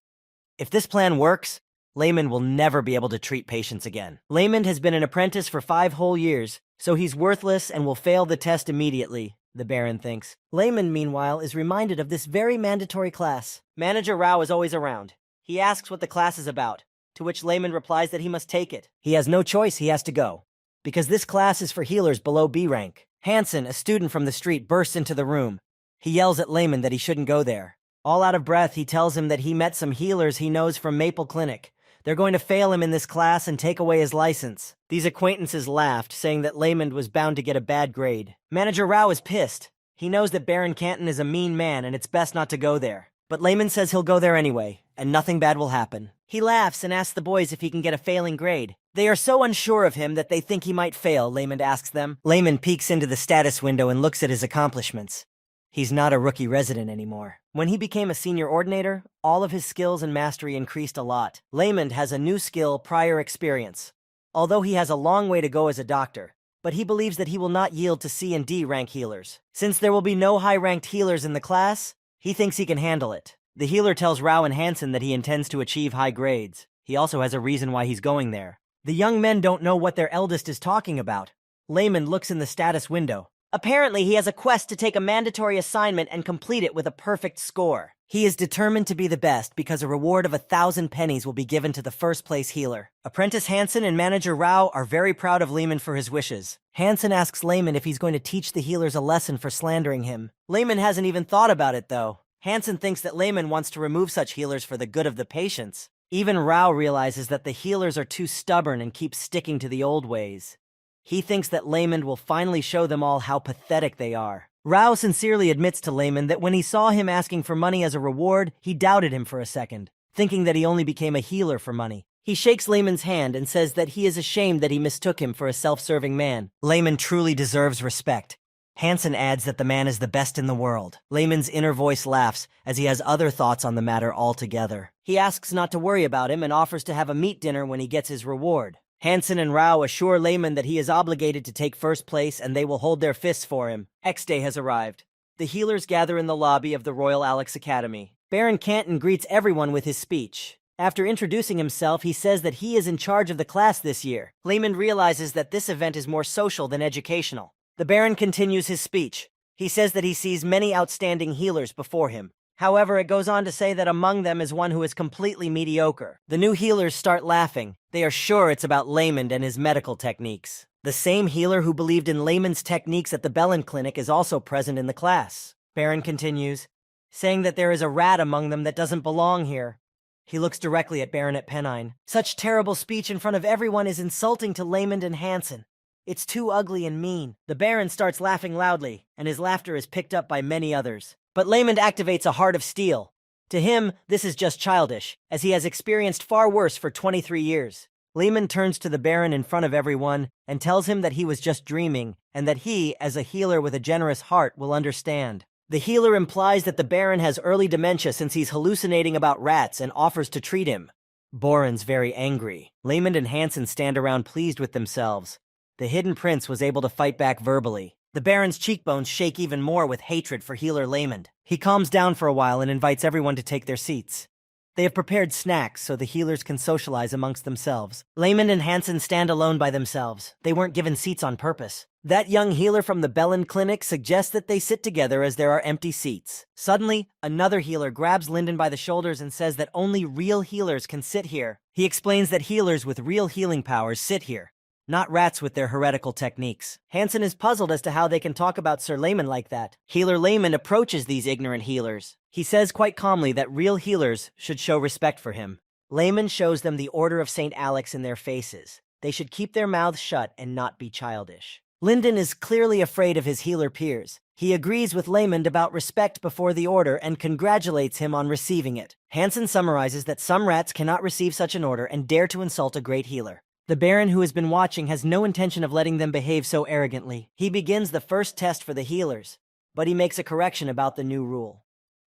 If this plan works, Lemond will never be able to treat patients again. Lemond has been an apprentice for 5 whole years, so he's worthless and will fail the test immediately, the Baron thinks. Lemond, meanwhile, is reminded of this very mandatory class. Manager Rao is always around. He asks what the class is about, to which Lemond replies that he must take it. He has no choice, he has to go, because this class is for healers below B rank. Hansen, a student from the street, bursts into the room. He yells at Lemond that he shouldn't go there. All out of breath, he tells him that he met some healers he knows from Maple Clinic. They're going to fail him in this class and take away his license. These acquaintances laughed, saying that Lemond was bound to get a bad grade. Manager Rao is pissed. He knows that Baron Canton is a mean man and it's best not to go there. But Lemond says he'll go there anyway, and nothing bad will happen. He laughs and asks the boys if he can get a failing grade. They are so unsure of him that they think he might fail, Lemond asks them. Lemond peeks into the status window and looks at his accomplishments. He's not a rookie resident anymore. When he became a senior ordinator, all of his skills and mastery increased a lot. Lemond has a new skill, prior experience. Although he has a long way to go as a doctor, but he believes that he will not yield to C and D rank healers. Since there will be no high-ranked healers in the class, he thinks he can handle it. The healer tells Rao and Hansen that he intends to achieve high grades. He also has a reason why he's going there. The young men don't know what their eldest is talking about. Lemond looks in the status window. Apparently, he has a quest to take a mandatory assignment and complete it with a perfect score. He is determined to be the best because a reward of 1,000 pennies will be given to the first-place healer. Apprentice Hansen and Manager Rao are very proud of Lemond for his wishes. Hansen asks Lemond if he's going to teach the healers a lesson for slandering him. Lemond hasn't even thought about it, though. Hansen thinks that Lemond wants to remove such healers for the good of the patients. Even Rao realizes that the healers are too stubborn and keep sticking to the old ways. He thinks that Lemond will finally show them all how pathetic they are. Rao sincerely admits to Lemond that when he saw him asking for money as a reward, he doubted him for a second, thinking that he only became a healer for money. He shakes Lemond's hand and says that he is ashamed that he mistook him for a self-serving man. Lemond truly deserves respect. Hansen adds that the man is the best in the world. Lemond's inner voice laughs, as he has other thoughts on the matter altogether. He asks not to worry about him and offers to have a meat dinner when he gets his reward. Hansen and Rao assure Lemond that he is obligated to take first place and they will hold their fists for him. X Day has arrived. The healers gather in the lobby of the Royal Alex Academy. Baron Canton greets everyone with his speech. After introducing himself, he says that he is in charge of the class this year. Lemond realizes that this event is more social than educational. The Baron continues his speech. He says that he sees many outstanding healers before him. However, it goes on to say that among them is one who is completely mediocre. The new healers start laughing. They are sure it's about Lemond and his medical techniques. The same healer who believed in Lemond's techniques at the Bellin Clinic is also present in the class. Baron continues, saying that there is a rat among them that doesn't belong here. He looks directly at Baronet Pennine. Such terrible speech in front of everyone is insulting to Lemond and Hansen. It's too ugly and mean. The Baron starts laughing loudly, and his laughter is picked up by many others. But Lemond activates a heart of steel. To him, this is just childish, as he has experienced far worse for 23 years. Lehman turns to the Baron in front of everyone and tells him that he was just dreaming and that he, as a healer with a generous heart, will understand. The healer implies that the Baron has early dementia since he's hallucinating about rats and offers to treat him. Boren's very angry. Lehman and Hansen stand around pleased with themselves. The hidden prince was able to fight back verbally. The Baron's cheekbones shake even more with hatred for healer Lehman. He calms down for a while and invites everyone to take their seats. They have prepared snacks so the healers can socialize amongst themselves. Lehman and Hansen stand alone by themselves. They weren't given seats on purpose. That young healer from the Bellin Clinic suggests that they sit together as there are empty seats. Suddenly, another healer grabs Lyndon by the shoulders and says that only real healers can sit here. He explains that healers with real healing powers sit here, not rats with their heretical techniques. Hansen is puzzled as to how they can talk about Sir Lehman like that. Healer Lehman approaches these ignorant healers. He says quite calmly that real healers should show respect for him. Lehman shows them the Order of St. Alex in their faces. They should keep their mouths shut and not be childish. Lyndon is clearly afraid of his healer peers. He agrees with Lehman about respect before the order and congratulates him on receiving it. Hansen summarizes that some rats cannot receive such an order and dare to insult a great healer. The Baron, who has been watching, has no intention of letting them behave so arrogantly. He begins the first test for the healers, but he makes a correction about the new rule.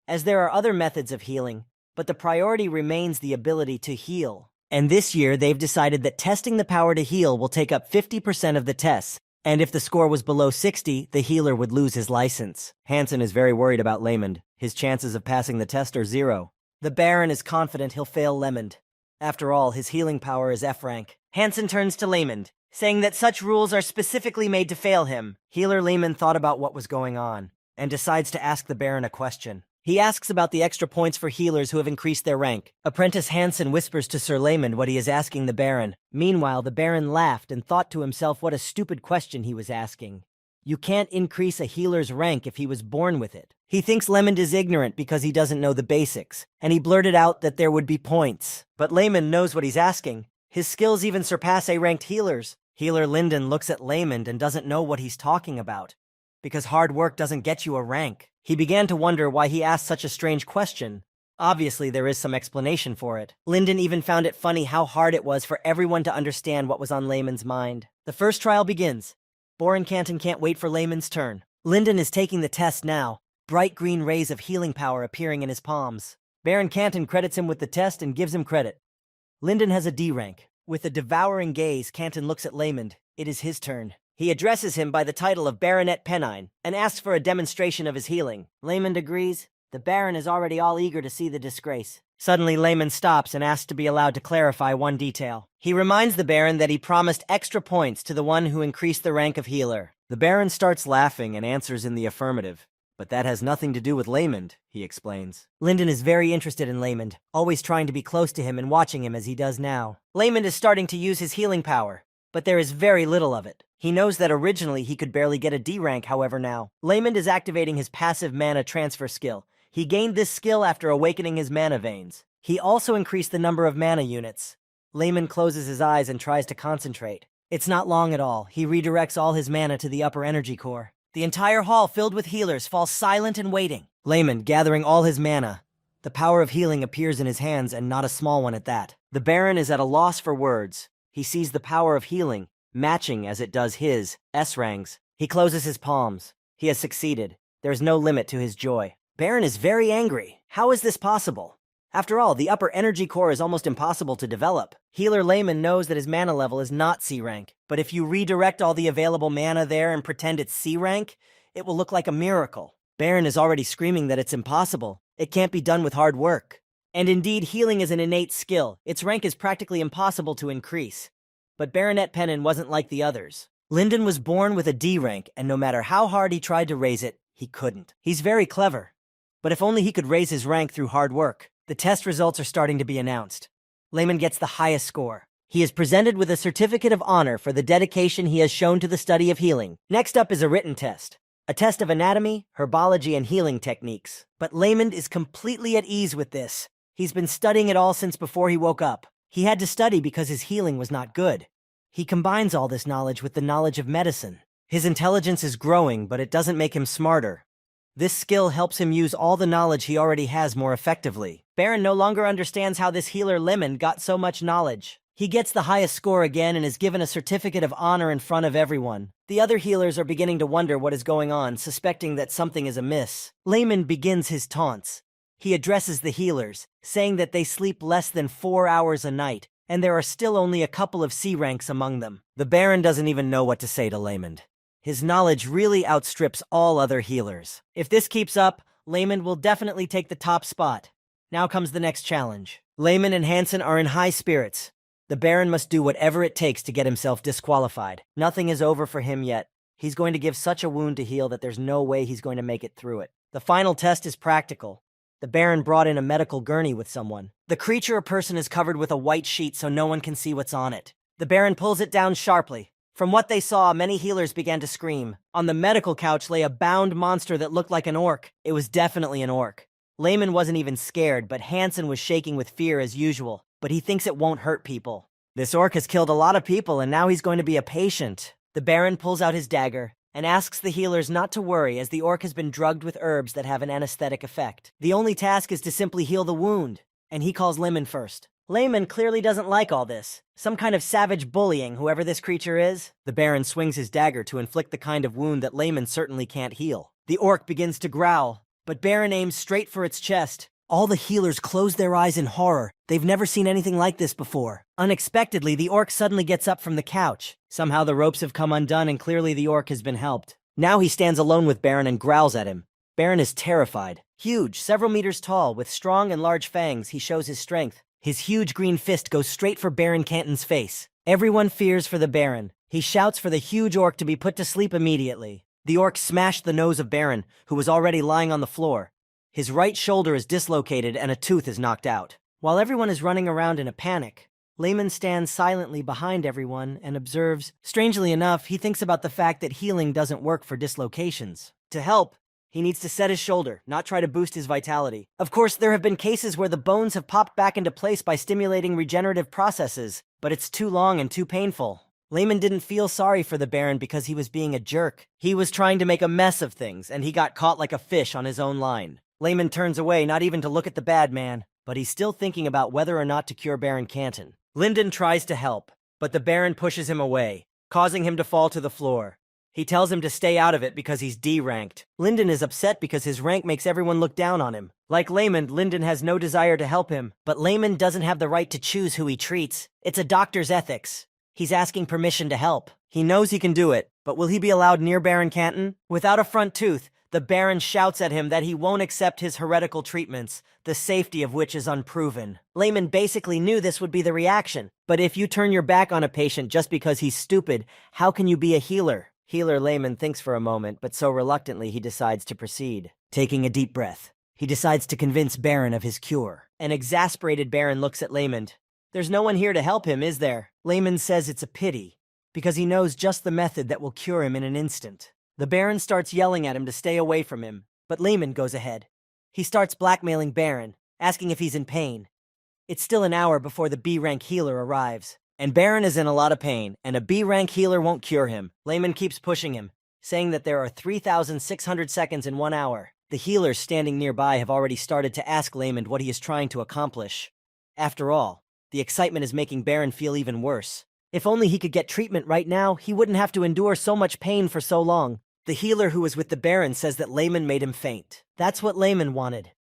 As there are other methods of healing, but the priority remains the ability to heal. And this year, they've decided that testing the power to heal will take up 50% of the tests, and if the score was below 60, the healer would lose his license. Hansen is very worried about Lehman. His chances of passing the test are 0. The Baron is confident he'll fail Lehman. After all, his healing power is F rank. Hansen turns to Lehman, saying that such rules are specifically made to fail him. Healer Lehman thought about what was going on, and decides to ask the Baron a question. He asks about the extra points for healers who have increased their rank. Apprentice Hansen whispers to Sir Lehman what he is asking the Baron. Meanwhile, the Baron laughed and thought to himself what a stupid question he was asking. You can't increase a healer's rank if he was born with it. He thinks Lehman is ignorant because he doesn't know the basics, and he blurted out that there would be points. But Lehman knows what he's asking. His skills even surpass A-ranked healers. Healer Lyndon looks at Lehman and doesn't know what he's talking about, because hard work doesn't get you a rank. He began to wonder why he asked such a strange question. Obviously, there is some explanation for it. Lyndon even found it funny how hard it was for everyone to understand what was on Lehman's mind. The first trial begins. Boren Canton can't wait for Lehman's turn. Lyndon is taking the test now, bright green rays of healing power appearing in his palms. Baron Canton credits him with the test and gives him credit. Lyndon has a D rank. With a devouring gaze, Canton looks at Lehman. It is his turn. He addresses him by the title of Baronet Pennine and asks for a demonstration of his healing. Lehman agrees. The Baron is already all eager to see the disgrace. Suddenly, Lehman stops and asks to be allowed to clarify one detail. He reminds the Baron that he promised extra points to the one who increased the rank of healer. The Baron starts laughing and answers in the affirmative. But that has nothing to do with Lehman, he explains. Lyndon is very interested in Lehman, always trying to be close to him and watching him as he does now. Lehman is starting to use his healing power, but there is very little of it. He knows that originally he could barely get a D rank, however now. Lehman is activating his passive mana transfer skill. He gained this skill after awakening his mana veins. He also increased the number of mana units. Lehman closes his eyes and tries to concentrate. It's not long at all. He redirects all his mana to the upper energy core. The entire hall filled with healers falls silent and waiting. Lehman, gathering all his mana. The power of healing appears in his hands, and not a small one at that. The Baron is at a loss for words. He sees the power of healing, matching as it does his S-rangs. He closes his palms. He has succeeded. There is no limit to his joy. Baron is very angry. How is this possible? After all, the upper energy core is almost impossible to develop. Healer Lehman knows that his mana level is not C rank, but if you redirect all the available mana there and pretend it's C rank, it will look like a miracle. Baron is already screaming that it's impossible. It can't be done with hard work. And indeed, healing is an innate skill. Its rank is practically impossible to increase. But Baronet Pennon wasn't like the others. Lyndon was born with a D rank, and no matter how hard he tried to raise it, he couldn't. He's very clever. But if only he could raise his rank through hard work. The test results are starting to be announced. Lehman gets the highest score. He is presented with a certificate of honor for the dedication he has shown to the study of healing. Next up is a written test. A test of anatomy, herbology, and healing techniques. But Lehman is completely at ease with this. He's been studying it all since before he woke up. He had to study because his healing was not good. He combines all this knowledge with the knowledge of medicine. His intelligence is growing, but it doesn't make him smarter. This skill helps him use all the knowledge he already has more effectively. Baron no longer understands how this healer Lemon got so much knowledge. He gets the highest score again and is given a certificate of honor in front of everyone. The other healers are beginning to wonder what is going on, suspecting that something is amiss. Lemon begins his taunts. He addresses the healers, saying that they sleep less than 4 hours a night, and there are still only a couple of C ranks among them. The Baron doesn't even know what to say to Lemon. His knowledge really outstrips all other healers. If this keeps up, Lemon will definitely take the top spot. Now comes the next challenge. Lemon and Hansen are in high spirits. The Baron must do whatever it takes to get himself disqualified. Nothing is over for him yet. He's going to give such a wound to heal that there's no way he's going to make it through it. The final test is practical. The Baron brought in a medical gurney with someone. The creature or person is covered with a white sheet so no one can see what's on it. The Baron pulls it down sharply. From what they saw, many healers began to scream. On the medical couch lay a bound monster that looked like an orc. It was definitely an orc. Lemon wasn't even scared, but Hansen was shaking with fear as usual. But he thinks it won't hurt people. This orc has killed a lot of people, and now he's going to be a patient. The Baron pulls out his dagger and asks the healers not to worry, as the orc has been drugged with herbs that have an anesthetic effect. The only task is to simply heal the wound, and he calls Lemon first. Lemon clearly doesn't like all this. Some kind of savage bullying, whoever this creature is. The Baron swings his dagger to inflict the kind of wound that Lemon certainly can't heal. The orc begins to growl, but Baron aims straight for its chest. All the healers close their eyes in horror. They've never seen anything like this before. Unexpectedly, the orc suddenly gets up from the couch. Somehow the ropes have come undone and clearly the orc has been helped. Now he stands alone with Baron and growls at him. Baron is terrified. Huge, several meters tall, with strong and large fangs, he shows his strength. His huge green fist goes straight for Baron Canton's face. Everyone fears for the Baron. He shouts for the huge orc to be put to sleep immediately. The orc smashed the nose of Baron, who was already lying on the floor. His right shoulder is dislocated and a tooth is knocked out. While everyone is running around in a panic, Lemon stands silently behind everyone and observes. Strangely enough, he thinks about the fact that healing doesn't work for dislocations. To help, he needs to set his shoulder, not try to boost his vitality. Of course, there have been cases where the bones have popped back into place by stimulating regenerative processes, but it's too long and too painful. Lemon didn't feel sorry for the Baron because he was being a jerk. He was trying to make a mess of things, and he got caught like a fish on his own line. Lemon turns away, not even to look at the bad man, but he's still thinking about whether or not to cure Baron Canton. Linden tries to help, but the Baron pushes him away, causing him to fall to the floor. He tells him to stay out of it because he's D-ranked. Linden is upset because his rank makes everyone look down on him. Like Lemon, Linden has no desire to help him, but Lemon doesn't have the right to choose who he treats. It's a doctor's ethics. He's asking permission to help. He knows he can do it, but will he be allowed near Baron Canton? Without a front tooth, the Baron shouts at him that he won't accept his heretical treatments, the safety of which is unproven. Lemon basically knew this would be the reaction. But if you turn your back on a patient just because he's stupid, how can you be a healer? Healer Lemon thinks for a moment, but so reluctantly he decides to proceed. Taking a deep breath, he decides to convince Baron of his cure. An exasperated Baron looks at Lemon. There's no one here to help him, is there? Lemon says it's a pity, because he knows just the method that will cure him in an instant. The Baron starts yelling at him to stay away from him, but Lemon goes ahead. He starts blackmailing Baron, asking if he's in pain. It's still an hour before the B-rank healer arrives, and Baron is in a lot of pain, and a B-rank healer won't cure him. Lemon keeps pushing him, saying that there are 3,600 seconds in 1 hour. The healers standing nearby have already started to ask Lemon what he is trying to accomplish. After all, the excitement is making Baron feel even worse. If only he could get treatment right now, he wouldn't have to endure so much pain for so long. The healer who was with the Baron says that Lemon made him faint. That's what Lemon wanted.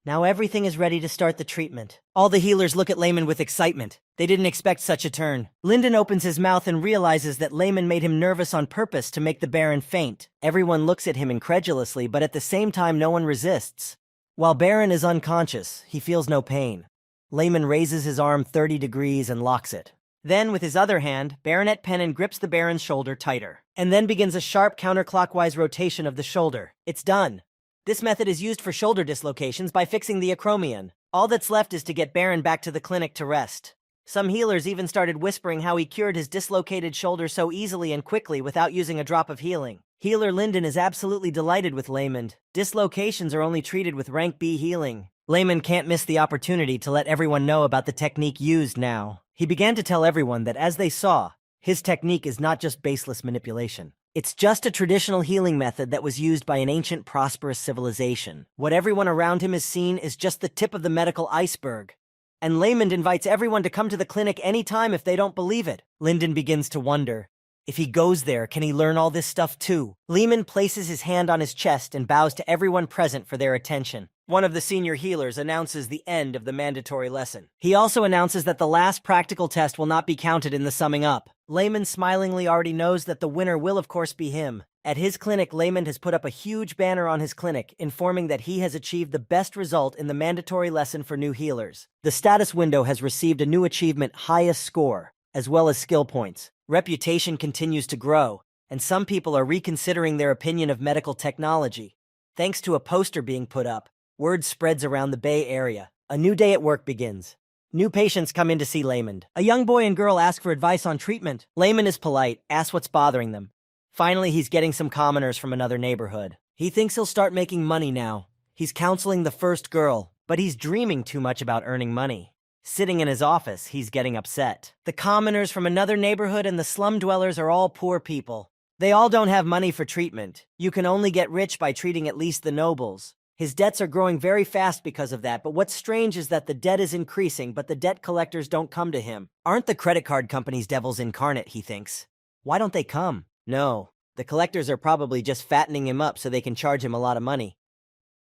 Now everything is ready to start the treatment. All the healers look at Lemon with excitement. They didn't expect such a turn. Linden opens his mouth and realizes that Lemon made him nervous on purpose to make the Baron faint. Everyone looks at him incredulously, but at the same time no one resists. While Baron is unconscious, he feels no pain. Lemon raises his arm 30 degrees and locks it. Then, with his other hand, Baronet Pennon grips the Baron's shoulder tighter, and then begins a sharp counterclockwise rotation of the shoulder. It's done. This method is used for shoulder dislocations by fixing the acromion. All that's left is to get Baron back to the clinic to rest. Some healers even started whispering how he cured his dislocated shoulder so easily and quickly without using a drop of healing. Healer Linden is absolutely delighted with Lemon. Dislocations are only treated with rank B healing. Lemon can't miss the opportunity to let everyone know about the technique used now. He began to tell everyone that, as they saw, his technique is not just baseless manipulation. It's just a traditional healing method that was used by an ancient prosperous civilization. What everyone around him has seen is just the tip of the medical iceberg. And Layman invites everyone to come to the clinic anytime if they don't believe it. Lyndon begins to wonder, if he goes there, can he learn all this stuff too? Lehman places his hand on his chest and bows to everyone present for their attention. One of the senior healers announces the end of the mandatory lesson. He also announces that the last practical test will not be counted in the summing up. Layman smilingly already knows that the winner will of course be him. At his clinic, Layman has put up a huge banner on his clinic informing that he has achieved the best result in the mandatory lesson for new healers. The status window has received a new achievement highest score, as well as skill points. Reputation continues to grow, and some people are reconsidering their opinion of medical technology. Thanks to a poster being put up, word spreads around the Bay Area. A new day at work begins. New patients come in to see Layman. A young boy and girl ask for advice on treatment. Layman is polite, asks what's bothering them. Finally, he's getting some commoners from another neighborhood. He thinks he'll start making money now. He's counseling the first girl, but he's dreaming too much about earning money. Sitting in his office, he's getting upset. The commoners from another neighborhood and the slum dwellers are all poor people. They all don't have money for treatment. You can only get rich by treating at least the nobles. His debts are growing very fast because of that, but what's strange is that the debt is increasing, but the debt collectors don't come to him. Aren't the credit card companies devils incarnate, he thinks. Why don't they come? No, the collectors are probably just fattening him up so they can charge him a lot of money.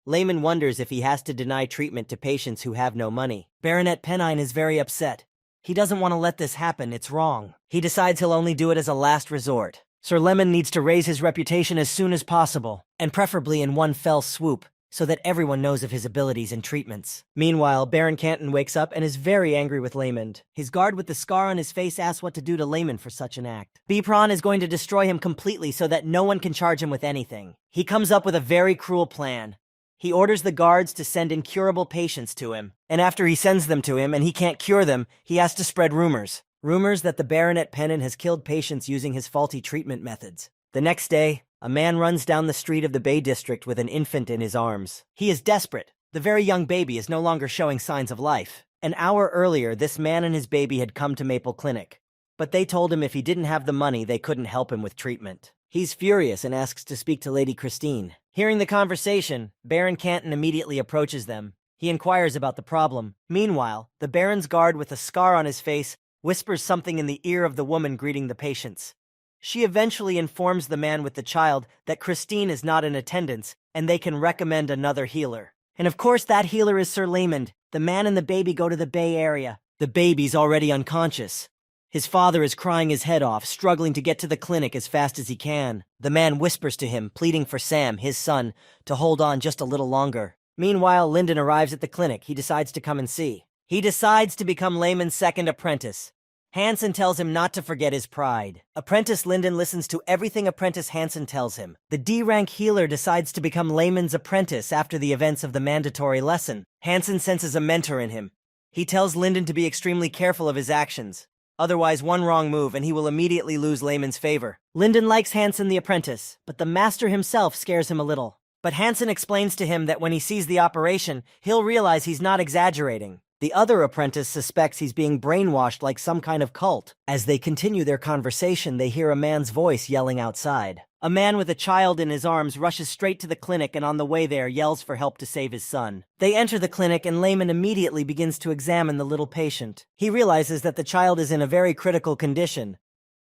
Layman wonders if he has to deny treatment to patients who have no money. Baronet Pennine is very upset. He doesn't want to let this happen, it's wrong. He decides he'll only do it as a last resort. Sir Lemon needs to raise his reputation as soon as possible, and preferably in one fell swoop, so that everyone knows of his abilities and treatments. Meanwhile, Baron Canton wakes up and is very angry with Layman. His guard with the scar on his face asks what to do to Layman for such an act. Bipron is going to destroy him completely so that no one can charge him with anything. He comes up with a very cruel plan. He orders the guards to send incurable patients to him, and after he sends them to him and he can't cure them, he has to spread rumors. Rumors that the Baronet Pennant has killed patients using his faulty treatment methods. The next day, a man runs down the street of the Bay District with an infant in his arms. He is desperate. The very young baby is no longer showing signs of life. An hour earlier, this man and his baby had come to Maple Clinic, but they told him if he didn't have the money, they couldn't help him with treatment. He's furious and asks to speak to Lady Christine. Hearing the conversation, Baron Canton immediately approaches them. He inquires about the problem. Meanwhile, the Baron's guard with a scar on his face whispers something in the ear of the woman greeting the patients. She eventually informs the man with the child that Christine is not in attendance and they can recommend another healer. And of course that healer is Sir Layman. The man and the baby go to the Bay Area. The baby's already unconscious. His father is crying his head off, struggling to get to the clinic as fast as he can. The man whispers to him, pleading for Sam, his son, to hold on just a little longer. Meanwhile, Lyndon arrives at the clinic. He decides to come and see. He decides to become Layman's second apprentice. Hansen tells him not to forget his pride. Apprentice Lyndon listens to everything Apprentice Hansen tells him. The D-rank healer decides to become Layman's apprentice after the events of the mandatory lesson. Hansen senses a mentor in him. He tells Lyndon to be extremely careful of his actions. Otherwise, one wrong move and he will immediately lose Layman's favor. Lyndon likes Hansen the apprentice, but the master himself scares him a little. But Hansen explains to him that when he sees the operation, he'll realize he's not exaggerating. The other apprentice suspects he's being brainwashed like some kind of cult. As they continue their conversation, they hear a man's voice yelling outside. A man with a child in his arms rushes straight to the clinic and on the way there yells for help to save his son. They enter the clinic and Layman immediately begins to examine the little patient. He realizes that the child is in a very critical condition.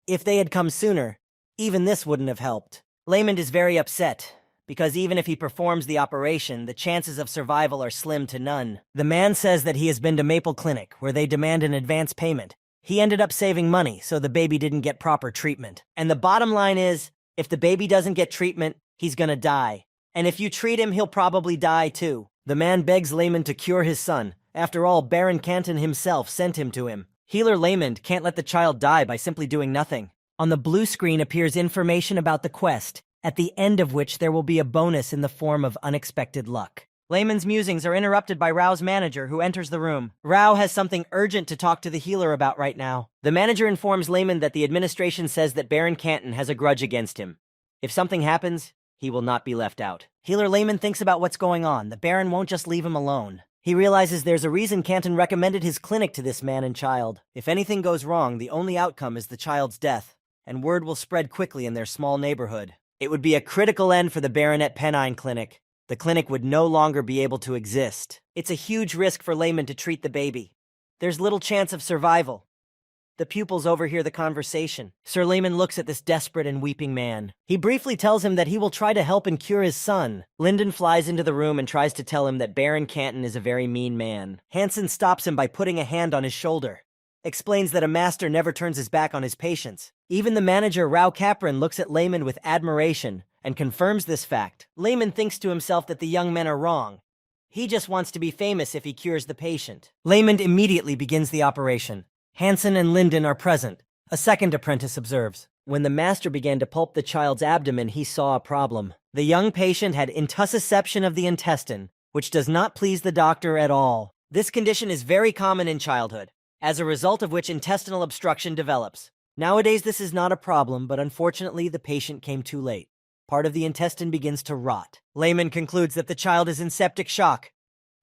If they had come sooner, even this wouldn't have helped. Layman is very upset, because even if he performs the operation, the chances of survival are slim to none. The man says that he has been to Maple Clinic, where they demand an advance payment. He ended up saving money, so the baby didn't get proper treatment. And the bottom line is, if the baby doesn't get treatment, he's gonna die. And if you treat him, he'll probably die too. The man begs Layman to cure his son. After all, Baron Canton himself sent him to him. Healer Layman can't let the child die by simply doing nothing. On the blue screen appears information about the quest, at the end of which there will be a bonus in the form of unexpected luck. Layman's musings are interrupted by Rao's manager, who enters the room. Rao has something urgent to talk to the healer about right now. The manager informs Layman that the administration says that Baron Canton has a grudge against him. If something happens, he will not be left out. Healer Layman thinks about what's going on. The Baron won't just leave him alone. He realizes there's a reason Canton recommended his clinic to this man and child. If anything goes wrong, the only outcome is the child's death. and word will spread quickly in their small neighborhood. It would be a critical end for the Baronet Pennine Clinic. The clinic would no longer be able to exist. It's a huge risk for Layman to treat the baby. There's little chance of survival. The pupils overhear the conversation. Sir Layman looks at this desperate and weeping man. He briefly tells him that he will try to help and cure his son. Lyndon flies into the room and tries to tell him that Baron Canton is a very mean man. Hansen stops him by putting a hand on his shoulder. Explains that a master never turns his back on his patients. Even the manager, Rao Capran, looks at Layman with admiration and confirms this fact. Layman thinks to himself that the young men are wrong. He just wants to be famous if he cures the patient. Layman immediately begins the operation. Hansen and Lyndon are present. A second apprentice observes. When the master began to pulp the child's abdomen, he saw a problem. The young patient had intussusception of the intestine, which does not please the doctor at all. This condition is very common in childhood, as a result of which intestinal obstruction develops. Nowadays, this is not a problem, but unfortunately, the patient came too late. Part of the intestine begins to rot. Layman concludes that the child is in septic shock,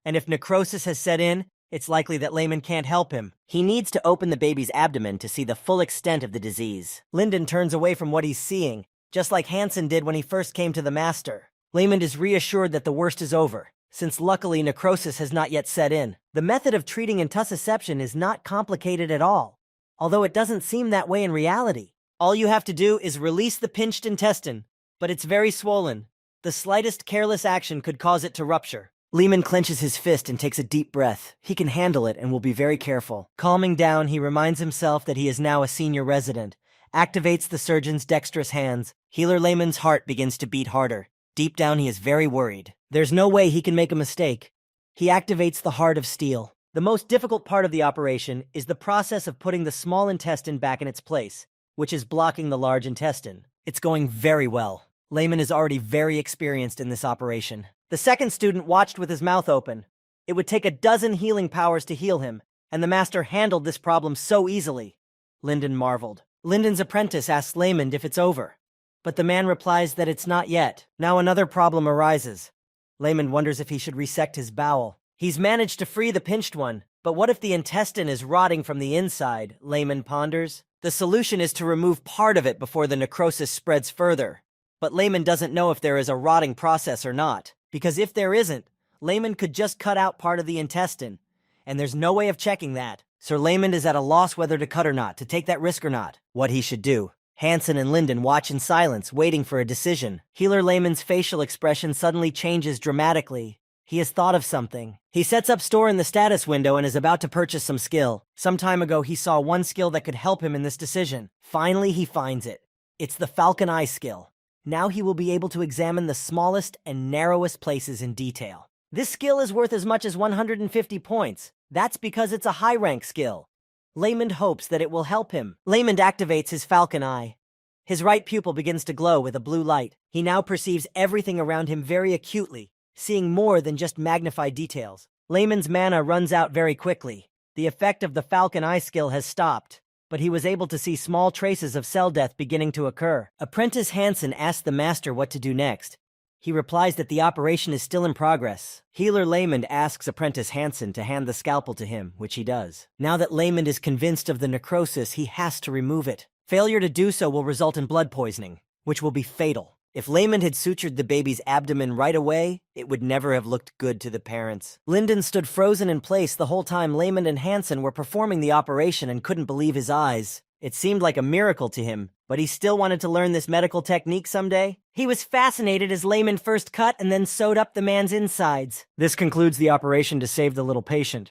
and if necrosis has set in, it's likely that Layman can't help him. He needs to open the baby's abdomen to see the full extent of the disease. Lyndon turns away from what he's seeing, just like Hansen did when he first came to the master. Layman is reassured that the worst is over, since luckily necrosis has not yet set in. The method of treating intussusception is not complicated at all, although it doesn't seem that way in reality. All you have to do is release the pinched intestine, but it's very swollen. The slightest careless action could cause it to rupture. Lehman clenches his fist and takes a deep breath. He can handle it and will be very careful. Calming down, he reminds himself that he is now a senior resident, activates the surgeon's dexterous hands. Healer Lehman's heart begins to beat harder. Deep down, he is very worried. There's no way he can make a mistake. He activates the heart of steel. The most difficult part of the operation is the process of putting the small intestine back in its place, which is blocking the large intestine. It's going very well. Lehman is already very experienced in this operation. The second student watched with his mouth open. It would take a dozen healing powers to heal him, and the master handled this problem so easily. Lyndon marveled. Lyndon's apprentice asks Layman if it's over, but the man replies that it's not yet. Now another problem arises. Layman wonders if he should resect his bowel. He's managed to free the pinched one, but what if the intestine is rotting from the inside? Layman ponders. The solution is to remove part of it before the necrosis spreads further. But Layman doesn't know if there is a rotting process or not. Because if there isn't, Layman could just cut out part of the intestine, and there's no way of checking that. Sir Layman is at a loss whether to cut or not, to take that risk or not. What he should do. Hansen and Lyndon watch in silence, waiting for a decision. Healer Layman's facial expression suddenly changes dramatically. He has thought of something. He sets up store in the status window and is about to purchase some skill. Some time ago, he saw one skill that could help him in this decision. Finally, he finds it. It's the Falcon Eye skill. Now he will be able to examine the smallest and narrowest places in detail. This skill is worth as much as 150 points. That's because it's a high-rank skill. Layman hopes that it will help him. Layman activates his Falcon Eye. His right pupil begins to glow with a blue light. He now perceives everything around him very acutely, seeing more than just magnified details. Layman's mana runs out very quickly. The effect of the Falcon Eye skill has stopped, but he was able to see small traces of cell death beginning to occur. Apprentice Hansen asks the master what to do next. He replies that the operation is still in progress. Healer Layman asks Apprentice Hansen to hand the scalpel to him, which he does. Now that Layman is convinced of the necrosis, he has to remove it. Failure to do so will result in blood poisoning, which will be fatal. If Layman had sutured the baby's abdomen right away, it would never have looked good to the parents. Lyndon stood frozen in place the whole time Layman and Hansen were performing the operation and couldn't believe his eyes. It seemed like a miracle to him, but he still wanted to learn this medical technique someday. He was fascinated as Layman first cut and then sewed up the man's insides. This concludes the operation to save the little patient.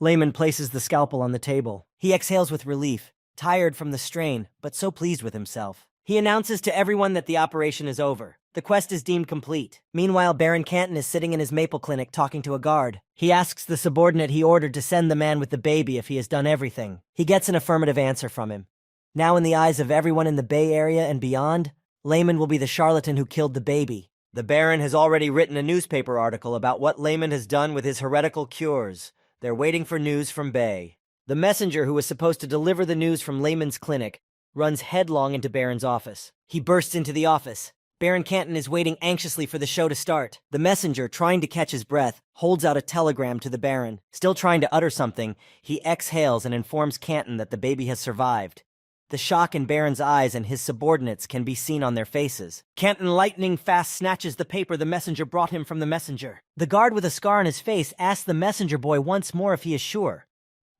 Layman places the scalpel on the table. He exhales with relief, tired from the strain, but so pleased with himself. He announces to everyone that the operation is over. The quest is deemed complete. Meanwhile, Baron Canton is sitting in his maple clinic talking to a guard. He asks the subordinate he ordered to send the man with the baby if he has done everything. He gets an affirmative answer from him. Now in the eyes of everyone in the Bay Area and beyond, Layman will be the charlatan who killed the baby. The Baron has already written a newspaper article about what Layman has done with his heretical cures. They're waiting for news from Bay. The messenger who was supposed to deliver the news from Layman's clinic runs headlong into Baron's office. He bursts into the office. Baron Canton is waiting anxiously for the show to start. The messenger, trying to catch his breath, holds out a telegram to the Baron. Still trying to utter something, he exhales and informs Canton that the baby has survived. The shock in Baron's eyes and his subordinates can be seen on their faces. Canton lightning fast snatches the paper the messenger brought him from the messenger. The guard with a scar on his face asks the messenger boy once more if he is sure.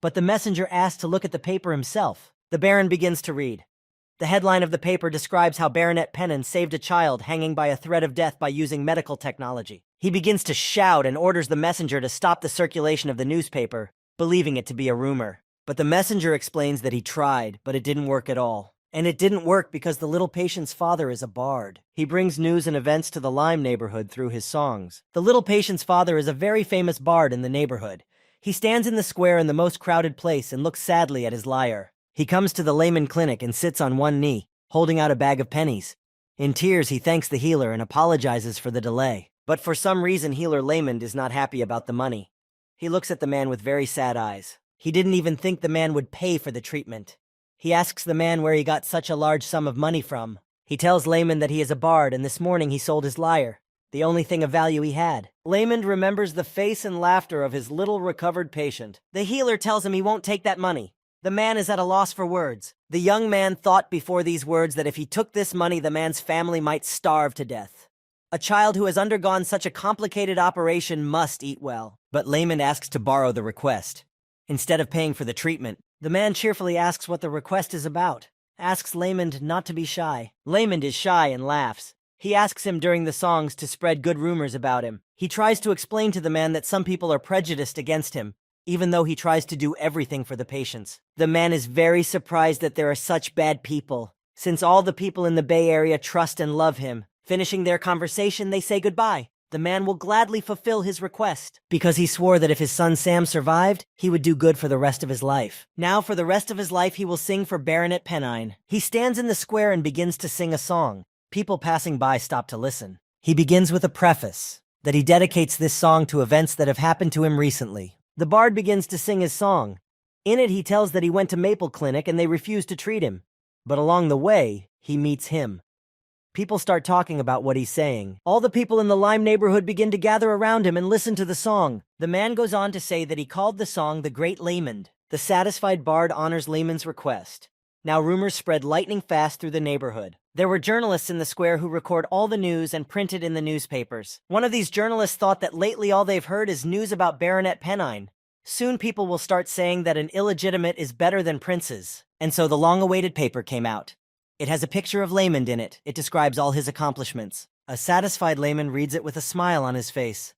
But the messenger asks to look at the paper himself. The Baron begins to read. The headline of the paper describes how Baronet Pennon saved a child hanging by a thread of death by using medical technology. He begins to shout and orders the messenger to stop the circulation of the newspaper, believing it to be a rumor. But the messenger explains that he tried, but it didn't work at all. And it didn't work because the little patient's father is a bard. He brings news and events to the Lime neighborhood through his songs. The little patient's father is a very famous bard in the neighborhood. He stands in the square in the most crowded place and looks sadly at his lyre. He comes to the layman clinic and sits on one knee, holding out a bag of pennies. In tears, he thanks the healer and apologizes for the delay. But for some reason, healer Layman is not happy about the money. He looks at the man with very sad eyes. He didn't even think the man would pay for the treatment. He asks the man where he got such a large sum of money from. He tells Layman that he is a bard and this morning he sold his lyre, the only thing of value he had. Layman remembers the face and laughter of his little recovered patient. The healer tells him he won't take that money. The man is at a loss for words. The young man thought before these words that if he took this money, the man's family might starve to death. A child who has undergone such a complicated operation must eat well. But Layman asks to borrow the request. Instead of paying for the treatment, the man cheerfully asks what the request is about. Asks Layman not to be shy. Layman is shy and laughs. He asks him during the songs to spread good rumors about him. He tries to explain to the man that some people are prejudiced against him, even though he tries to do everything for the patients. The man is very surprised that there are such bad people, since all the people in the Bay Area trust and love him. Finishing their conversation, they say goodbye. The man will gladly fulfill his request, because he swore that if his son Sam survived, he would do good for the rest of his life. Now for the rest of his life he will sing for Baronet Pennine. He stands in the square and begins to sing a song. People passing by stop to listen. He begins with a preface, that he dedicates this song to events that have happened to him recently. The bard begins to sing his song. In it he tells that he went to Maple Clinic and they refused to treat him. But along the way, he meets him. People start talking about what he's saying. All the people in the Lime neighborhood begin to gather around him and listen to the song. The man goes on to say that he called the song The Great Layman. The satisfied bard honors Layman's request. Now rumors spread lightning fast through the neighborhood. There were journalists in the square who record all the news and print it in the newspapers. One of these journalists thought that lately all they've heard is news about Baronet Pennine. Soon people will start saying that an illegitimate is better than princes. And so the long-awaited paper came out. It has a picture of Layman in it. It describes all his accomplishments. A satisfied Layman reads it with a smile on his face.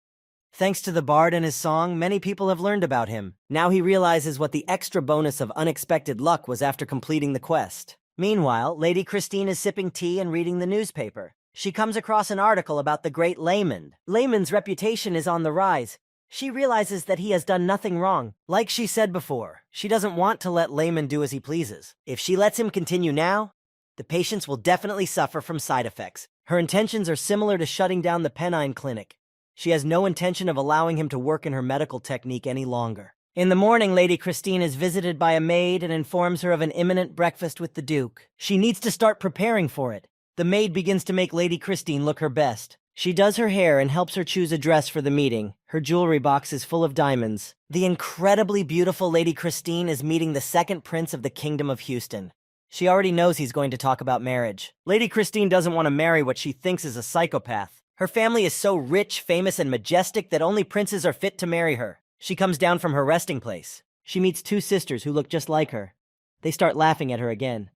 Thanks to the bard and his song, many people have learned about him. Now he realizes what the extra bonus of unexpected luck was after completing the quest. Meanwhile, Lady Christine is sipping tea and reading the newspaper. She comes across an article about the great Layman. Layman's reputation is on the rise. She realizes that he has done nothing wrong. Like she said before, she doesn't want to let Layman do as he pleases. If she lets him continue now, the patients will definitely suffer from side effects. Her intentions are similar to shutting down the Pennine Clinic. She has no intention of allowing him to work in her medical technique any longer. In the morning, Lady Christine is visited by a maid and informs her of an imminent breakfast with the Duke. She needs to start preparing for it. The maid begins to make Lady Christine look her best. She does her hair and helps her choose a dress for the meeting. Her jewelry box is full of diamonds. The incredibly beautiful Lady Christine is meeting the second prince of the Kingdom of Houston. She already knows he's going to talk about marriage. Lady Christine doesn't want to marry what she thinks is a psychopath. Her family is so rich, famous, and majestic that only princes are fit to marry her. She comes down from her resting place. She meets two sisters who look just like her. They start laughing at her again.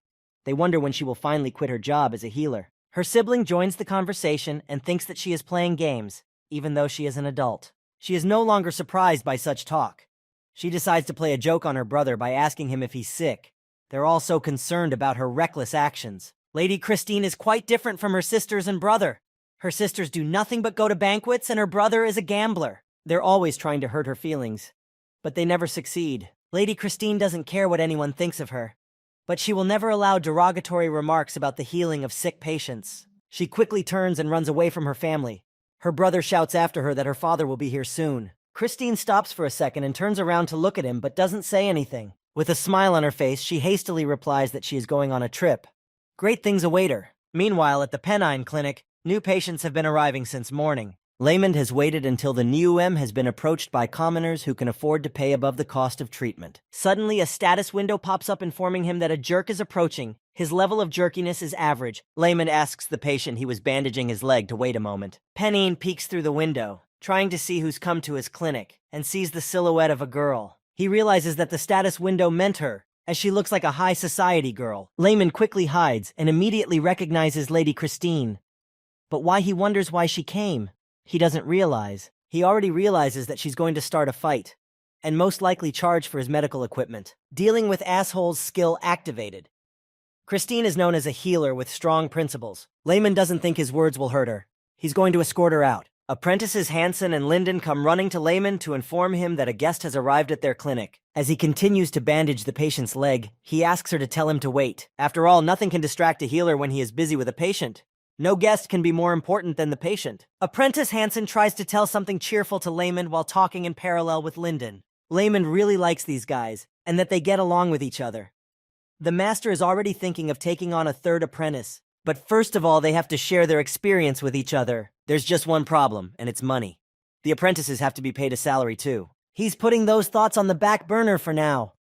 They wonder when she will finally quit her job as a healer. Her sibling joins the conversation and thinks that she is playing games, even though she is an adult. She is no longer surprised by such talk. She decides to play a joke on her brother by asking him if he's sick. They're all so concerned about her reckless actions. Lady Christine is quite different from her sisters and brother. Her sisters do nothing but go to banquets, and her brother is a gambler. They're always trying to hurt her feelings, but they never succeed. Lady Christine doesn't care what anyone thinks of her, but she will never allow derogatory remarks about the healing of sick patients. She quickly turns and runs away from her family. Her brother shouts after her that her father will be here soon. Christine stops for a second and turns around to look at him, but doesn't say anything. With a smile on her face, she hastily replies that she is going on a trip. Great things await her. Meanwhile, at the Pennine Clinic, new patients have been arriving since morning. Lamond has waited until the NUM has been approached by commoners who can afford to pay above the cost of treatment. Suddenly, a status window pops up informing him that a jerk is approaching. His level of jerkiness is average. Lamond asks the patient he was bandaging his leg to wait a moment. Penine peeks through the window, trying to see who's come to his clinic, and sees the silhouette of a girl. He realizes that the status window meant her, as she looks like a high society girl. Lamond quickly hides and immediately recognizes Lady Christine. But why he wonders why she came? He doesn't realize. He already realizes that she's going to start a fight, and most likely charge for his medical equipment. Dealing with assholes skill activated. Christine is known as a healer with strong principles. Lamond doesn't think his words will hurt her. He's going to escort her out. Apprentices Hansen and Linden come running to Lamond to inform him that a guest has arrived at their clinic. As he continues to bandage the patient's leg, he asks her to tell him to wait. After all, nothing can distract a healer when he is busy with a patient. No guest can be more important than the patient. Apprentice Hansen tries to tell something cheerful to Lamond while talking in parallel with Linden. Lamond really likes these guys, and that they get along with each other. The master is already thinking of taking on a third apprentice, but first of all they have to share their experience with each other. There's just one problem, and it's money. The apprentices have to be paid a salary too. He's putting those thoughts on the back burner for now.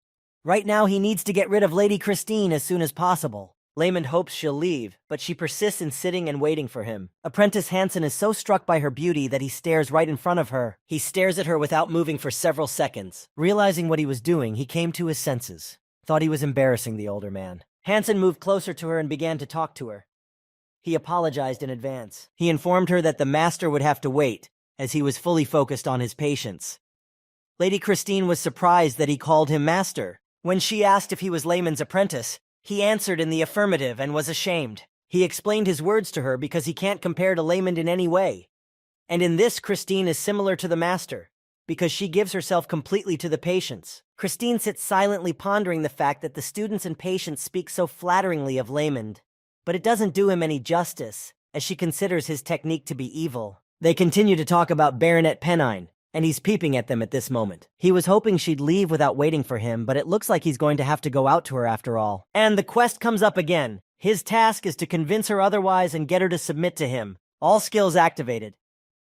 Right now he needs to get rid of Lady Christine as soon as possible. Lamond hopes she'll leave, but she persists in sitting and waiting for him. Apprentice Hansen is so struck by her beauty that he stares right in front of her. He stares at her without moving for several seconds. Realizing what he was doing, he came to his senses. Thought he was embarrassing the older man. Hansen moved closer to her and began to talk to her. He apologized in advance. He informed her that the master would have to wait, as he was fully focused on his patients. Lady Christine was surprised that he called him master. When she asked if he was Lamond's apprentice, he answered in the affirmative and was ashamed. He explained his words to her because he can't compare to Lamond in any way. And in this, Christine is similar to the master, because she gives herself completely to the patients. Christine sits silently pondering the fact that the students and patients speak so flatteringly of Lamond. But it doesn't do him any justice, as she considers his technique to be evil. They continue to talk about Baronet Penine, and he's peeping at them at this moment. He was hoping she'd leave without waiting for him, but it looks like he's going to have to go out to her after all. And the quest comes up again. His task is to convince her otherwise and get her to submit to him. All skills activated.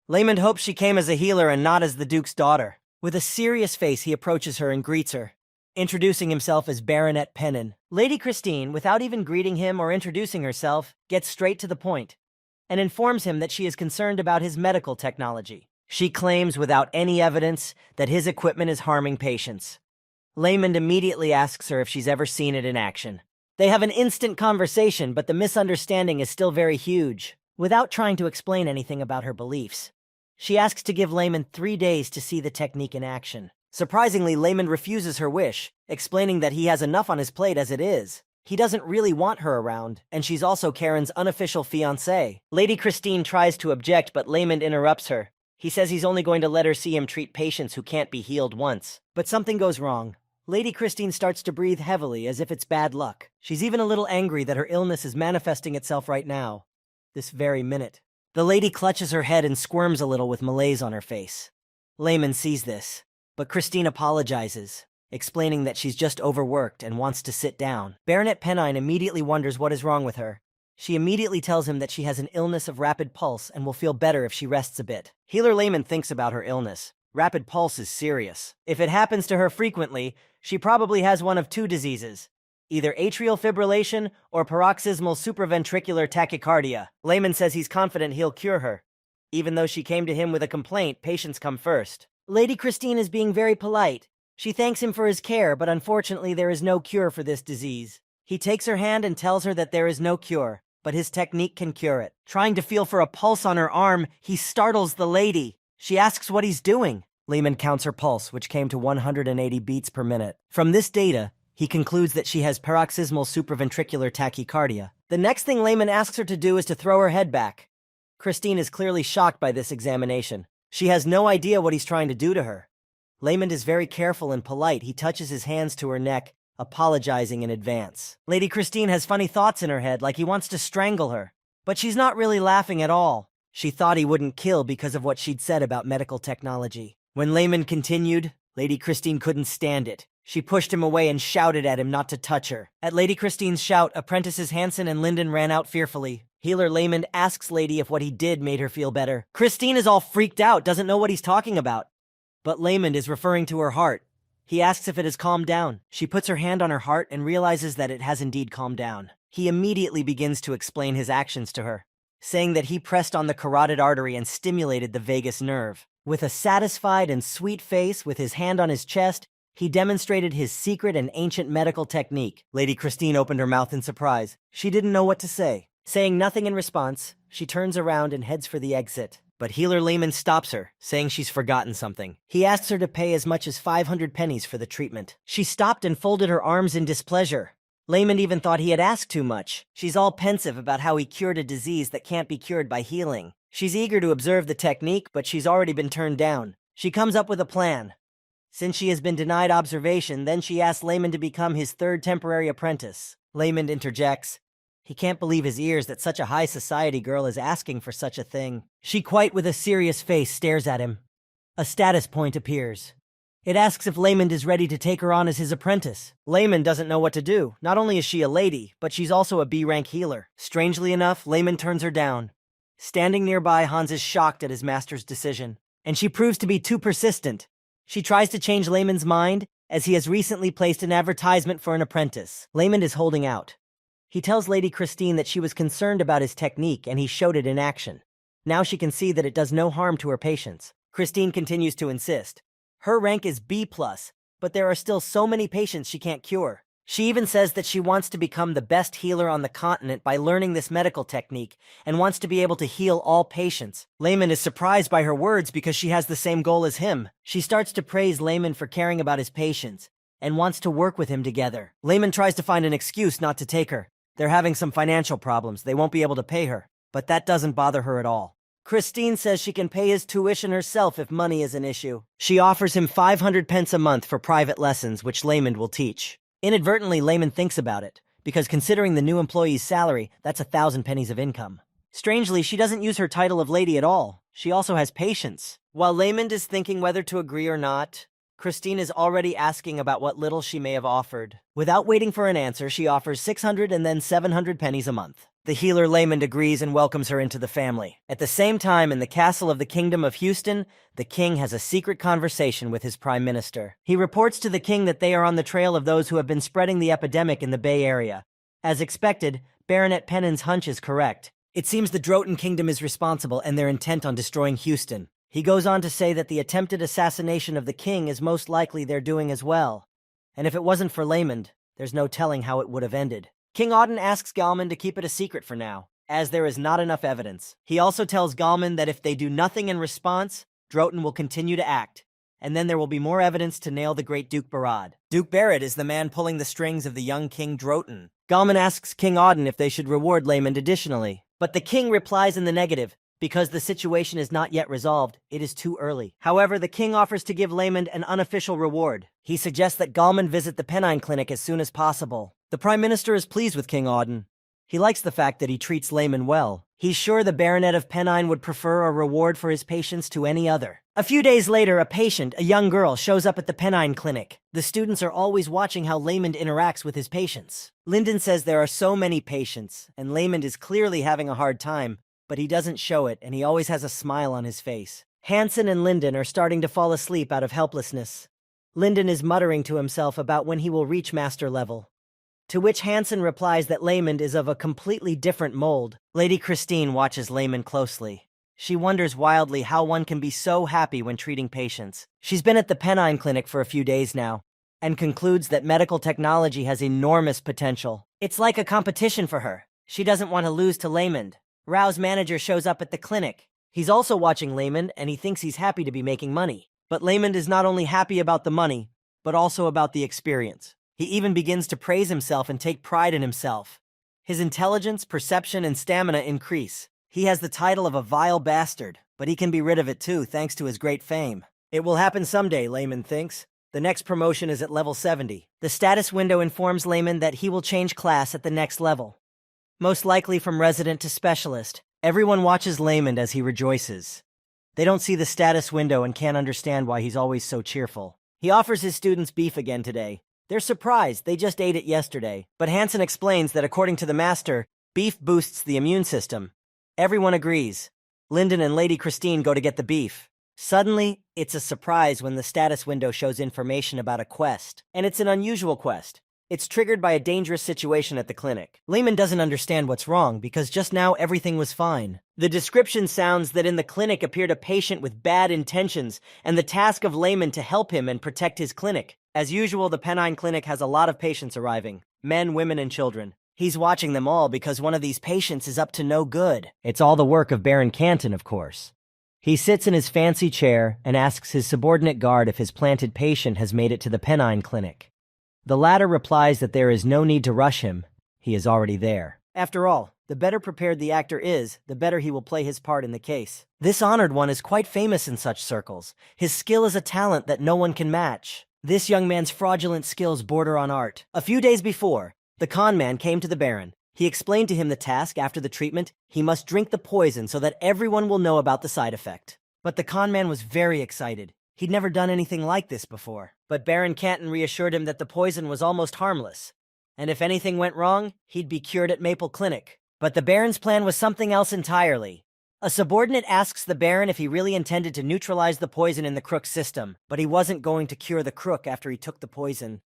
Lamond hopes she came as a healer and not as the Duke's daughter. With a serious face, he approaches her and greets her, introducing himself as Baronet Penine. Lady Christine, without even greeting him or introducing herself, gets straight to the point and informs him that she is concerned about his medical technology. She claims without any evidence that his equipment is harming patients. Lamond immediately asks her if she's ever seen it in action. They have an instant conversation, but the misunderstanding is still very huge. Without trying to explain anything about her beliefs, she asks to give Lamond 3 days to see the technique in action. Surprisingly, Lamond refuses her wish, explaining that he has enough on his plate as it is. He doesn't really want her around, and she's also Karen's unofficial fiancée. Lady Christine tries to object, but Lamond interrupts her. He says he's only going to let her see him treat patients who can't be healed once. But something goes wrong. Lady Christine starts to breathe heavily as if it's bad luck. She's even a little angry that her illness is manifesting itself right now, this very minute. The lady clutches her head and squirms a little with malaise on her face. Lamond sees this, but Christine apologizes, explaining that she's just overworked and wants to sit down. Baronet Penine immediately wonders what is wrong with her. She immediately tells him that she has an illness of rapid pulse and will feel better if she rests a bit. Healer Lamond thinks about her illness. Rapid pulse is serious. If it happens to her frequently, she probably has one of two diseases, either atrial fibrillation or paroxysmal supraventricular tachycardia. Lamond says he's confident he'll cure her. Even though she came to him with a complaint, patients come first. Lady Christine is being very polite. She thanks him for his care, but unfortunately there is no cure for this disease. He takes her hand and tells her that there is no cure, but his technique can cure it. Trying to feel for a pulse on her arm, he startles the lady. She asks what he's doing. Lamond counts her pulse, which came to 180 beats per minute. From this data, he concludes that she has paroxysmal supraventricular tachycardia. The next thing Lamond asks her to do is to throw her head back. Christine is clearly shocked by this examination. She has no idea what he's trying to do to her. Lamond is very careful and polite. He touches his hands to her neck, apologizing in advance. Lady Christine has funny thoughts in her head, like he wants to strangle her. But she's not really laughing at all. She thought he wouldn't kill because of what she'd said about medical technology. When Lamond continued, Lady Christine couldn't stand it. She pushed him away and shouted at him not to touch her. At Lady Christine's shout, apprentices Hansen and Linden ran out fearfully. Healer Layman asks Lady if what he did made her feel better. Christine is all freaked out, doesn't know what he's talking about. But Layman is referring to her heart. He asks if it has calmed down. She puts her hand on her heart and realizes that it has indeed calmed down. He immediately begins to explain his actions to her, saying that he pressed on the carotid artery and stimulated the vagus nerve. With a satisfied and sweet face, with his hand on his chest, he demonstrated his secret and ancient medical technique. Lady Christine opened her mouth in surprise. She didn't know what to say. Saying nothing in response, she turns around and heads for the exit. But Healer Layman stops her, saying she's forgotten something. He asks her to pay as much as 500 pennies for the treatment. She stopped and folded her arms in displeasure. Layman even thought he had asked too much. She's all pensive about how he cured a disease that can't be cured by healing. She's eager to observe the technique, but she's already been turned down. She comes up with a plan. Since she has been denied observation, then she asks Layman to become his third temporary apprentice. Layman interjects. He can't believe his ears that such a high society girl is asking for such a thing. She quite with a serious face stares at him. A status point appears. It asks if Layman is ready to take her on as his apprentice. Layman doesn't know what to do. Not only is she a lady, but she's also a B-rank healer. Strangely enough, Layman turns her down. Standing nearby, Hans is shocked at his master's decision, and she proves to be too persistent. She tries to change Layman's mind, as he has recently placed an advertisement for an apprentice. Layman is holding out. He tells Lady Christine that she was concerned about his technique and he showed it in action. Now she can see that it does no harm to her patients. Christine continues to insist. Her rank is B+, but there are still so many patients she can't cure. She even says that she wants to become the best healer on the continent by learning this medical technique and wants to be able to heal all patients. Layman is surprised by her words because she has the same goal as him. She starts to praise Layman for caring about his patients and wants to work with him together. Layman tries to find an excuse not to take her. They're having some financial problems. They won't be able to pay her. But that doesn't bother her at all. Christine says she can pay his tuition herself if money is an issue. She offers him 500 pence a month for private lessons, which Layman will teach. Inadvertently, Layman thinks about it, because considering the new employee's salary, that's 1,000 pennies of income. Strangely, she doesn't use her title of lady at all. She also has patience. While Layman is thinking whether to agree or not, Christine is already asking about what little she may have offered. Without waiting for an answer, she offers 600 and then 700 pennies a month. The healer Layman agrees and welcomes her into the family. At the same time, in the castle of the Kingdom of Houston, the king has a secret conversation with his prime minister. He reports to the king that they are on the trail of those who have been spreading the epidemic in the Bay Area. As expected, Baronet Pennon's hunch is correct. It seems the Droton Kingdom is responsible and they're intent on destroying Houston. He goes on to say that the attempted assassination of the king is most likely their doing as well. And if it wasn't for Layman, there's no telling how it would have ended. King Auden asks Galman to keep it a secret for now, as there is not enough evidence. He also tells Galman that if they do nothing in response, Droton will continue to act, and then there will be more evidence to nail the great Duke Barad. Duke Barad is the man pulling the strings of the young King Droton. Galman asks King Auden if they should reward Layman additionally, but the king replies in the negative. Because the situation is not yet resolved, it is too early. However, the king offers to give Layman an unofficial reward. He suggests that Galman visit the Pennine Clinic as soon as possible. The Prime Minister is pleased with King Auden. He likes the fact that he treats Layman well. He's sure the Baronet of Pennine would prefer a reward for his patients to any other. A few days later, a patient, a young girl, shows up at the Pennine Clinic. The students are always watching how Layman interacts with his patients. Linden says there are so many patients, and Layman is clearly having a hard time, but he doesn't show it, and he always has a smile on his face. Hansen and Linden are starting to fall asleep out of helplessness. Linden is muttering to himself about when he will reach master level. To which Hansen replies that Layman is of a completely different mold. Lady Christine watches Layman closely. She wonders wildly how one can be so happy when treating patients. She's been at the Pennine Clinic for a few days now, and concludes that medical technology has enormous potential. It's like a competition for her. She doesn't want to lose to Layman. Rao's manager shows up at the clinic. He's also watching Layman, and he thinks he's happy to be making money. But Layman is not only happy about the money, but also about the experience. He even begins to praise himself and take pride in himself. His intelligence, perception, and stamina increase. He has the title of a vile bastard, but he can be rid of it too, thanks to his great fame. It will happen someday, Layman thinks. The next promotion is at level 70. The status window informs Layman that he will change class at the next level. Most likely from resident to specialist. Everyone watches Layman as he rejoices. They don't see the status window and can't understand why he's always so cheerful. He offers his students beef again today. They're surprised, they just ate it yesterday. But Hansen explains that according to the master, beef boosts the immune system. Everyone agrees. Lyndon and Lady Christine go to get the beef. Suddenly, it's a surprise when the status window shows information about a quest. And it's an unusual quest. It's triggered by a dangerous situation at the clinic. Layman doesn't understand what's wrong because just now everything was fine. The description sounds that in the clinic appeared a patient with bad intentions and the task of Layman to help him and protect his clinic. As usual, the Pennine Clinic has a lot of patients arriving. Men, women, and children. He's watching them all because one of these patients is up to no good. It's all the work of Baron Canton, of course. He sits in his fancy chair and asks his subordinate guard if his planted patient has made it to the Pennine Clinic. The latter replies that there is no need to rush him. He is already there. After all, the better prepared the actor is, the better he will play his part in the case. This honored one is quite famous in such circles. His skill is a talent that no one can match. This young man's fraudulent skills border on art. A few days before, the con man came to the Baron. He explained to him the task after the treatment. He must drink the poison so that everyone will know about the side effect. But the con man was very excited. He'd never done anything like this before. But Baron Canton reassured him that the poison was almost harmless. And if anything went wrong, he'd be cured at Maple Clinic. But the Baron's plan was something else entirely. A subordinate asks the Baron if he really intended to neutralize the poison in the crook's system, but he wasn't going to cure the crook after he took the poison.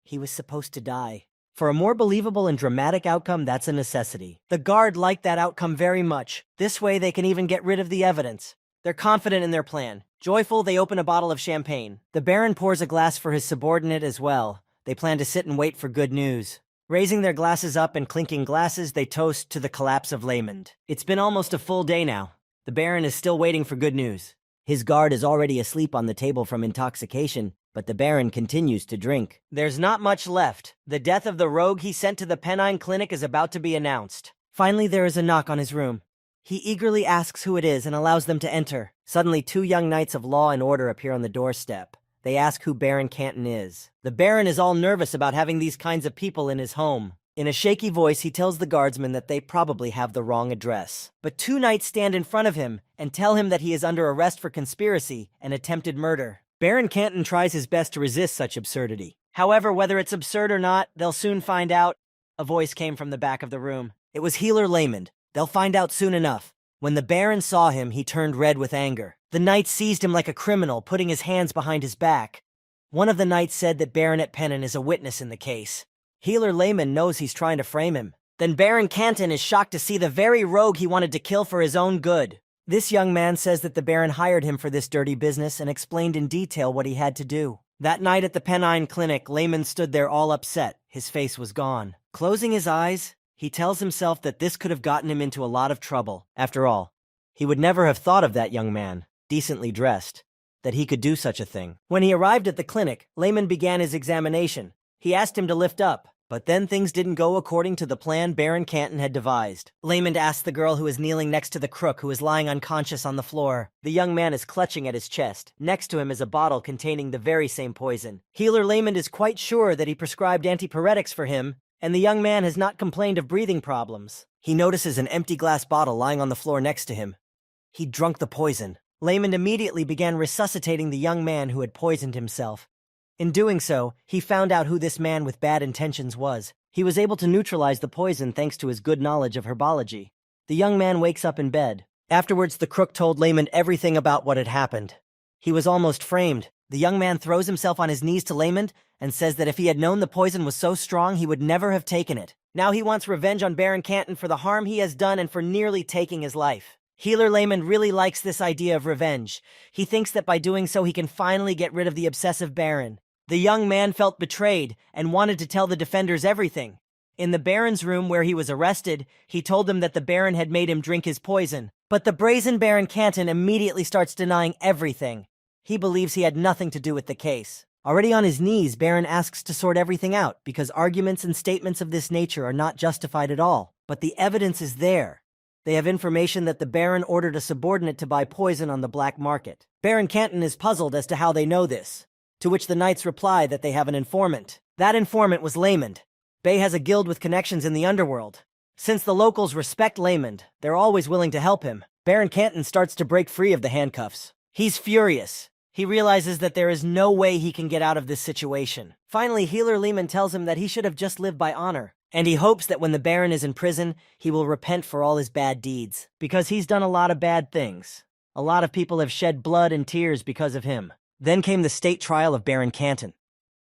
He was supposed to die. For a more believable and dramatic outcome, that's a necessity. The guard liked that outcome very much. This way they can even get rid of the evidence. They're confident in their plan. Joyful, they open a bottle of champagne. The Baron pours a glass for his subordinate as well. They plan to sit and wait for good news. Raising their glasses up and clinking glasses, they toast to the collapse of Laymond. It's been almost a full day now. The Baron is still waiting for good news. His guard is already asleep on the table from intoxication, but the Baron continues to drink. There's not much left. The death of the rogue he sent to the Pennine Clinic is about to be announced. Finally, there is a knock on his room. He eagerly asks who it is and allows them to enter. Suddenly, two young knights of law and order appear on the doorstep. They ask who Baron Canton is. The Baron is all nervous about having these kinds of people in his home. In a shaky voice, he tells the guardsmen that they probably have the wrong address. But two knights stand in front of him and tell him that he is under arrest for conspiracy and attempted murder. Baron Canton tries his best to resist such absurdity. However, whether it's absurd or not, they'll soon find out. A voice came from the back of the room. It was Healer Laymond. They'll find out soon enough. When the Baron saw him, he turned red with anger. The knights seized him like a criminal, putting his hands behind his back. One of the knights said that Baronet Pennon is a witness in the case. Healer Laymond knows he's trying to frame him. Then Baron Canton is shocked to see the very rogue he wanted to kill for his own good. This young man says that the Baron hired him for this dirty business and explained in detail what he had to do. That night at the Pennine Clinic, Laymond stood there all upset. His face was gone. Closing his eyes, he tells himself that this could have gotten him into a lot of trouble. After all, he would never have thought of that young man, decently dressed, that he could do such a thing. When he arrived at the clinic, Laymond began his examination. He asked him to lift up, but then things didn't go according to the plan Baron Canton had devised. Laymond asked the girl who is kneeling next to the crook who is lying unconscious on the floor. The young man is clutching at his chest. Next to him is a bottle containing the very same poison. Healer Laymond is quite sure that he prescribed antipyretics for him, and the young man has not complained of breathing problems. He notices an empty glass bottle lying on the floor next to him. He'd drunk the poison. Laymond immediately began resuscitating the young man who had poisoned himself. In doing so, he found out who this man with bad intentions was. He was able to neutralize the poison thanks to his good knowledge of herbology. The young man wakes up in bed. Afterwards, the crook told Laymond everything about what had happened. He was almost framed. The young man throws himself on his knees to Laymond and says that if he had known the poison was so strong, he would never have taken it. Now he wants revenge on Baron Canton for the harm he has done and for nearly taking his life. Healer Laymond really likes this idea of revenge. He thinks that by doing so he can finally get rid of the obsessive Baron. The young man felt betrayed and wanted to tell the defenders everything. In the Baron's room where he was arrested, he told them that the Baron had made him drink his poison. But the brazen Baron Canton immediately starts denying everything. He believes he had nothing to do with the case. Already on his knees, Baron asks to sort everything out because arguments and statements of this nature are not justified at all. But the evidence is there. They have information that the Baron ordered a subordinate to buy poison on the black market. Baron Canton is puzzled as to how they know this, to which the knights reply that they have an informant. That informant was Laymond. Bay has a guild with connections in the underworld. Since the locals respect Laymond, they're always willing to help him. Baron Canton starts to break free of the handcuffs. He's furious. He realizes that there is no way he can get out of this situation. Finally, Healer Lehman tells him that he should have just lived by honor, and he hopes that when the Baron is in prison, he will repent for all his bad deeds, because he's done a lot of bad things. A lot of people have shed blood and tears because of him. Then came the state trial of Baron Canton.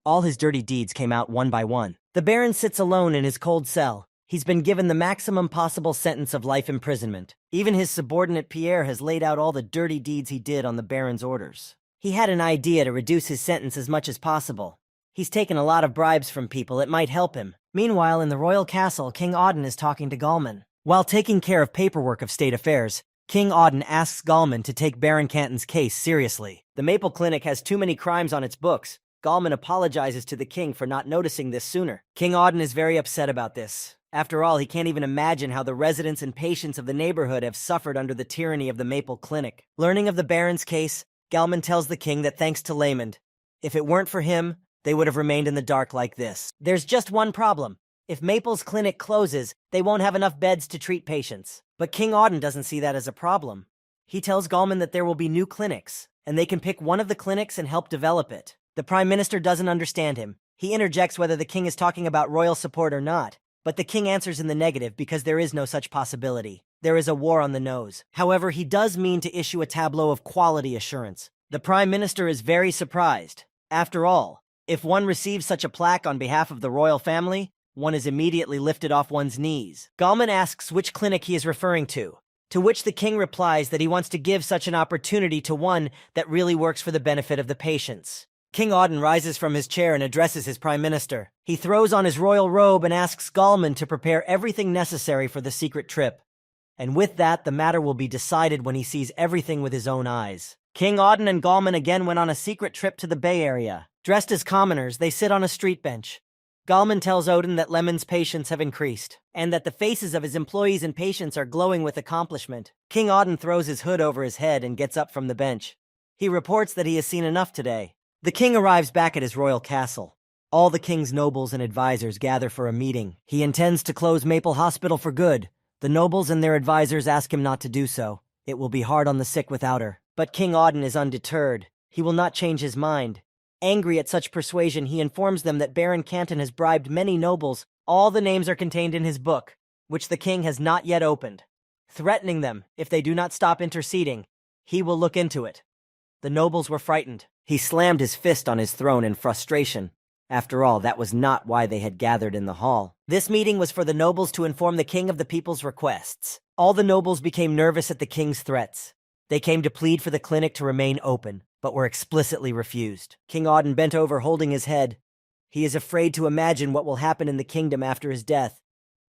All his dirty deeds came out one by one. The Baron sits alone in his cold cell. He's been given the maximum possible sentence of life imprisonment. Even his subordinate Pierre has laid out all the dirty deeds he did on the Baron's orders. He had an idea to reduce his sentence as much as possible. He's taken a lot of bribes from people. It might help him. Meanwhile, in the royal castle, King Auden is talking to Gallman. While taking care of paperwork of state affairs, King Auden asks Gallman to take Baron Canton's case seriously. The Maple Clinic has too many crimes on its books. Gallman apologizes to the king for not noticing this sooner. King Auden is very upset about this. After all, he can't even imagine how the residents and patients of the neighborhood have suffered under the tyranny of the Maple Clinic. Learning of the Baron's case, Gallman tells the king that thanks to Lamond, if it weren't for him, they would have remained in the dark like this. There's just one problem. If Maple's clinic closes, they won't have enough beds to treat patients. But King Auden doesn't see that as a problem. He tells Gallman that there will be new clinics, and they can pick one of the clinics and help develop it. The Prime Minister doesn't understand him. He interjects whether the king is talking about royal support or not, but the king answers in the negative because there is no such possibility. There is a war on the nose. However, he does mean to issue a tableau of quality assurance. The Prime Minister is very surprised. After all, if one receives such a plaque on behalf of the royal family, one is immediately lifted off one's knees. Gallman asks which clinic he is referring to which the king replies that he wants to give such an opportunity to one that really works for the benefit of the patients. King Auden rises from his chair and addresses his prime minister. He throws on his royal robe and asks Gallman to prepare everything necessary for the secret trip. And with that, the matter will be decided when he sees everything with his own eyes. King Auden and Gallman again went on a secret trip to the Bay Area. Dressed as commoners, they sit on a street bench. Gallman tells Auden that Lemon's patients have increased, and that the faces of his employees and patients are glowing with accomplishment. King Auden throws his hood over his head and gets up from the bench. He reports that he has seen enough today. The king arrives back at his royal castle. All the king's nobles and advisors gather for a meeting. He intends to close Maple Hospital for good. The nobles and their advisors ask him not to do so. It will be hard on the sick without her. But King Auden is undeterred. He will not change his mind. Angry at such persuasion, he informs them that Baron Canton has bribed many nobles. All the names are contained in his book, which the king has not yet opened. Threatening them, if they do not stop interceding, he will look into it. The nobles were frightened. He slammed his fist on his throne in frustration. After all, that was not why they had gathered in the hall. This meeting was for the nobles to inform the king of the people's requests. All the nobles became nervous at the king's threats. They came to plead for the clinic to remain open, but were explicitly refused. King Auden bent over, holding his head. He is afraid to imagine what will happen in the kingdom after his death.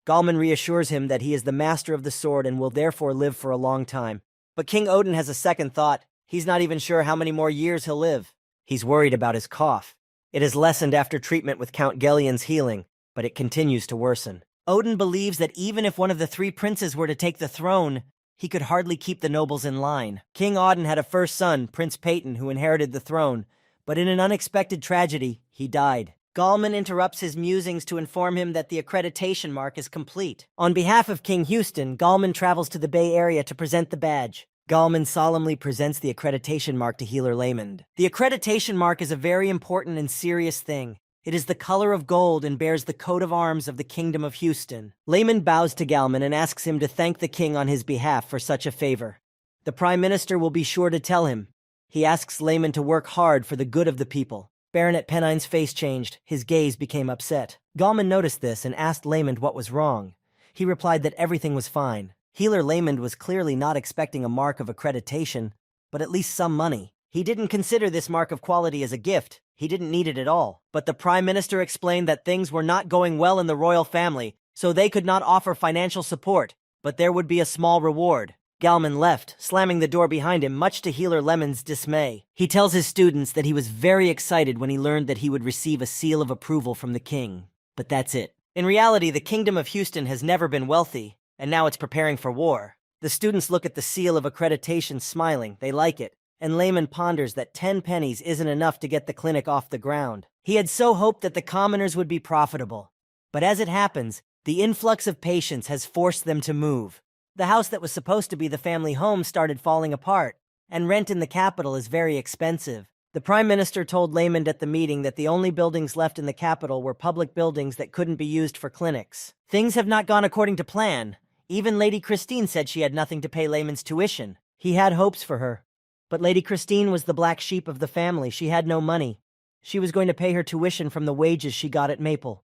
Gallman reassures him that he is the master of the sword and will therefore live for a long time. But King Auden has a second thought. He's not even sure how many more years he'll live. He's worried about his cough. It has lessened after treatment with Count Gellian's healing, but it continues to worsen. Auden believes that even if one of the three princes were to take the throne, he could hardly keep the nobles in line. King Auden had a first son, Prince Peyton, who inherited the throne, but in an unexpected tragedy, he died. Gallman interrupts his musings to inform him that the accreditation mark is complete. On behalf of King Houston, Gallman travels to the Bay Area to present the badge. Gallman solemnly presents the accreditation mark to Healer Lamond. The accreditation mark is a very important and serious thing. It is the color of gold and bears the coat of arms of the Kingdom of Houston. Lamond bows to Gallman and asks him to thank the king on his behalf for such a favor. The Prime Minister will be sure to tell him. He asks Lamond to work hard for the good of the people. Baronet Pennine's face changed. His gaze became upset. Gallman noticed this and asked Lamond what was wrong. He replied that everything was fine. Healer Lamond was clearly not expecting a mark of accreditation, but at least some money. He didn't consider this mark of quality as a gift. He didn't need it at all. But the Prime Minister explained that things were not going well in the royal family, so they could not offer financial support, but there would be a small reward. Gallman left, slamming the door behind him, much to Healer Lemon's dismay. He tells his students that he was very excited when he learned that he would receive a seal of approval from the king. But that's it. In reality, the Kingdom of Houston has never been wealthy, and now it's preparing for war. The students look at the seal of accreditation smiling. They like it. And Lamond ponders that 10 pennies isn't enough to get the clinic off the ground. He had so hoped that the commoners would be profitable. But as it happens, the influx of patients has forced them to move. The house that was supposed to be the family home started falling apart, and rent in the capital is very expensive. The Prime Minister told Layman at the meeting that the only buildings left in the capital were public buildings that couldn't be used for clinics. Things have not gone according to plan. Even Lady Christine said she had nothing to pay Layman's tuition. He had hopes for her. But Lady Christine was the black sheep of the family. She had no money. She was going to pay her tuition from the wages she got at Maple.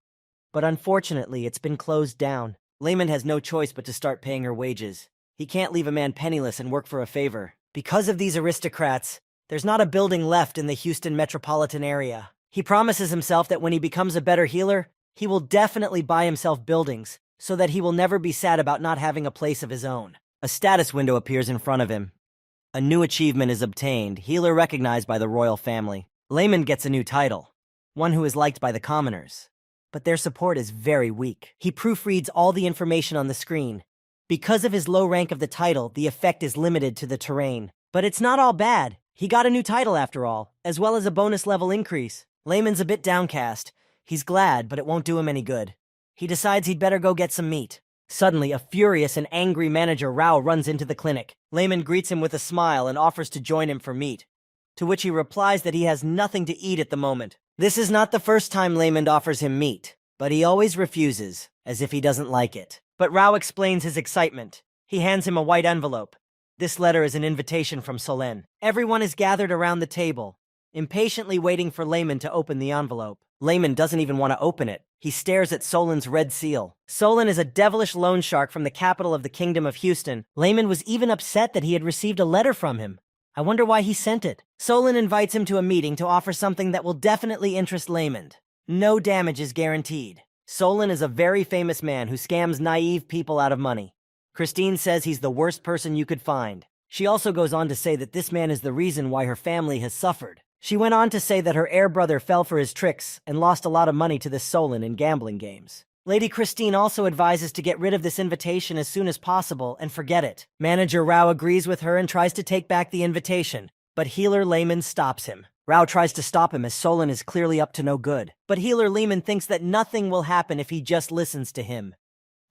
But unfortunately, it's been closed down. Layman has no choice but to start paying her wages. He can't leave a man penniless and work for a favor. Because of these aristocrats, there's not a building left in the Houston metropolitan area. He promises himself that when he becomes a better healer, he will definitely buy himself buildings, so that he will never be sad about not having a place of his own. A status window appears in front of him. A new achievement is obtained, healer recognized by the royal family. Layman gets a new title, one who is liked by the commoners. But their support is very weak. He proofreads all the information on the screen. Because of his low rank of the title, the effect is limited to the terrain. But it's not all bad. He got a new title after all, as well as a bonus level increase. Layman's a bit downcast. He's glad, but it won't do him any good. He decides he'd better go get some meat. Suddenly, a furious and angry manager Rao runs into the clinic. Layman greets him with a smile and offers to join him for meat, to which he replies that he has nothing to eat at the moment. This is not the first time Layman offers him meat, but he always refuses, as if he doesn't like it. But Rao explains his excitement. He hands him a white envelope. This letter is an invitation from Solen. Everyone is gathered around the table, impatiently waiting for Layman to open the envelope. Layman doesn't even want to open it. He stares at Solen's red seal. Solen is a devilish loan shark from the capital of the Kingdom of Houston. Layman was even upset that he had received a letter from him. I wonder why he sent it. Solen invites him to a meeting to offer something that will definitely interest Layman. No damage is guaranteed. Solen is a very famous man who scams naive people out of money. Christine says he's the worst person you could find. She also goes on to say that this man is the reason why her family has suffered. She went on to say that her heir brother fell for his tricks and lost a lot of money to this Solen in gambling games. Lady Christine also advises to get rid of this invitation as soon as possible and forget it. Manager Rao agrees with her and tries to take back the invitation, but healer Layman stops him. Rao tries to stop him as Solen is clearly up to no good. But healer Lehman thinks that nothing will happen if he just listens to him.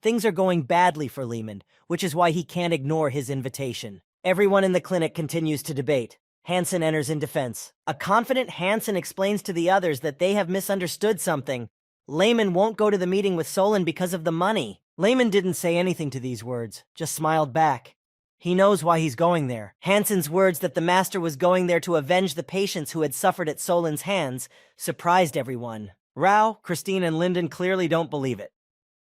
Things are going badly for Lehman, which is why he can't ignore his invitation. Everyone in the clinic continues to debate. Hansen enters in defense. A confident Hansen explains to the others that they have misunderstood something. Layman won't go to the meeting with Solen because of the money. Layman didn't say anything to these words, just smiled back. He knows why he's going there. Hansen's words that the master was going there to avenge the patients who had suffered at Solen's hands surprised everyone. Rao, Christine, and Lyndon clearly don't believe it.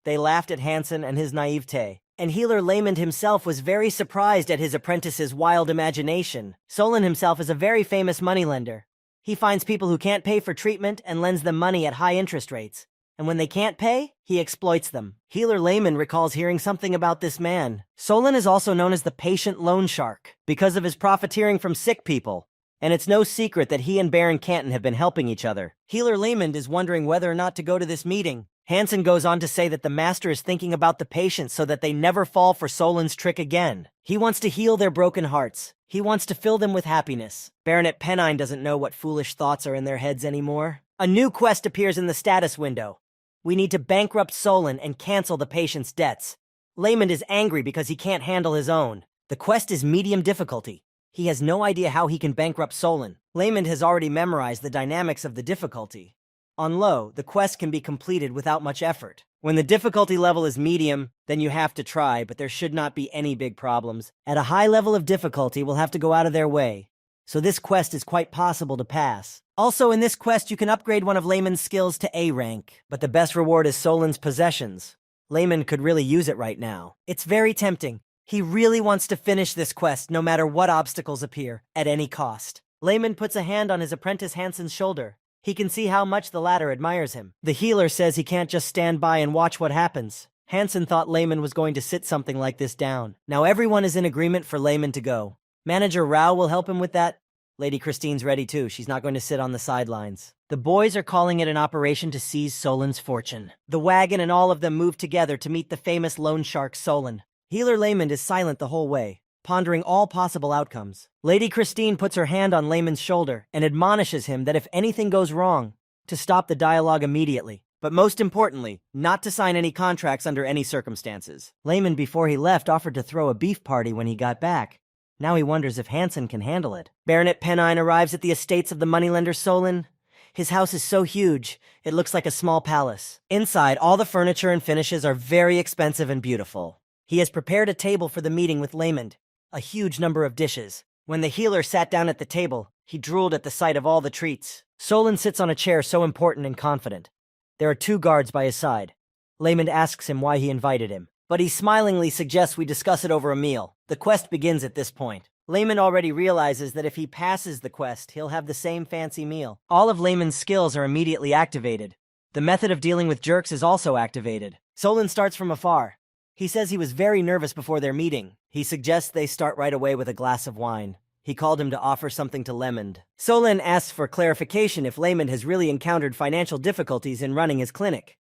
They laughed at Hansen and his naivete. And healer Layman himself was very surprised at his apprentice's wild imagination. Solen himself is a very famous moneylender. He finds people who can't pay for treatment and lends them money at high interest rates. And when they can't pay, he exploits them. Healer Layman recalls hearing something about this man. Solen is also known as the patient loan shark because of his profiteering from sick people. And it's no secret that he and Baron Canton have been helping each other. Healer Layman is wondering whether or not to go to this meeting. Hansen goes on to say that the master is thinking about the patients so that they never fall for Solen's trick again. He wants to heal their broken hearts. He wants to fill them with happiness. Baronet Pennine doesn't know what foolish thoughts are in their heads anymore. A new quest appears in the status window. We need to bankrupt Solen and cancel the patient's debts. Layman is angry because he can't handle his own. The quest is medium difficulty. He has no idea how he can bankrupt Solen. Layman has already memorized the dynamics of the difficulty. On low, the quest can be completed without much effort. When the difficulty level is medium, then you have to try, but there should not be any big problems. At a high level of difficulty, we'll have to go out of their way. So this quest is quite possible to pass. Also, in this quest, you can upgrade one of Layman's skills to A rank, but the best reward is Solen's possessions. Layman could really use it right now. It's very tempting. He really wants to finish this quest no matter what obstacles appear, at any cost. Layman puts a hand on his apprentice Hansen's shoulder. He can see how much the latter admires him. The healer says he can't just stand by and watch what happens. Hansen thought Layman was going to sit something like this down. Now everyone is in agreement for Layman to go. Manager Rao will help him with that. Lady Christine's ready too. She's not going to sit on the sidelines. The boys are calling it an operation to seize Solen's fortune. The wagon and all of them move together to meet the famous loan shark Solen. Healer Layman is silent the whole way, pondering all possible outcomes. Lady Christine puts her hand on Layman's shoulder and admonishes him that if anything goes wrong, to stop the dialogue immediately. But most importantly, not to sign any contracts under any circumstances. Layman, before he left, offered to throw a beef party when he got back. Now he wonders if Hansen can handle it. Baronet Pennine arrives at the estates of the moneylender Solon. His house is so huge, it looks like a small palace. Inside, all the furniture and finishes are very expensive and beautiful. He has prepared a table for the meeting with Laymond, a huge number of dishes. When the healer sat down at the table, he drooled at the sight of all the treats. Solon sits on a chair so important and confident. There are 2 guards by his side. Laymond asks him why he invited him, but he smilingly suggests we discuss it over a meal. The quest begins at this point. Laymond already realizes that if he passes the quest, he'll have the same fancy meal. All of Laymond's skills are immediately activated. The method of dealing with jerks is also activated. Solon starts from afar. He says he was very nervous before their meeting. He suggests they start right away with a glass of wine. He called him to offer something to Laymond. Solon asks for clarification if Laymond has really encountered financial difficulties in running his clinic.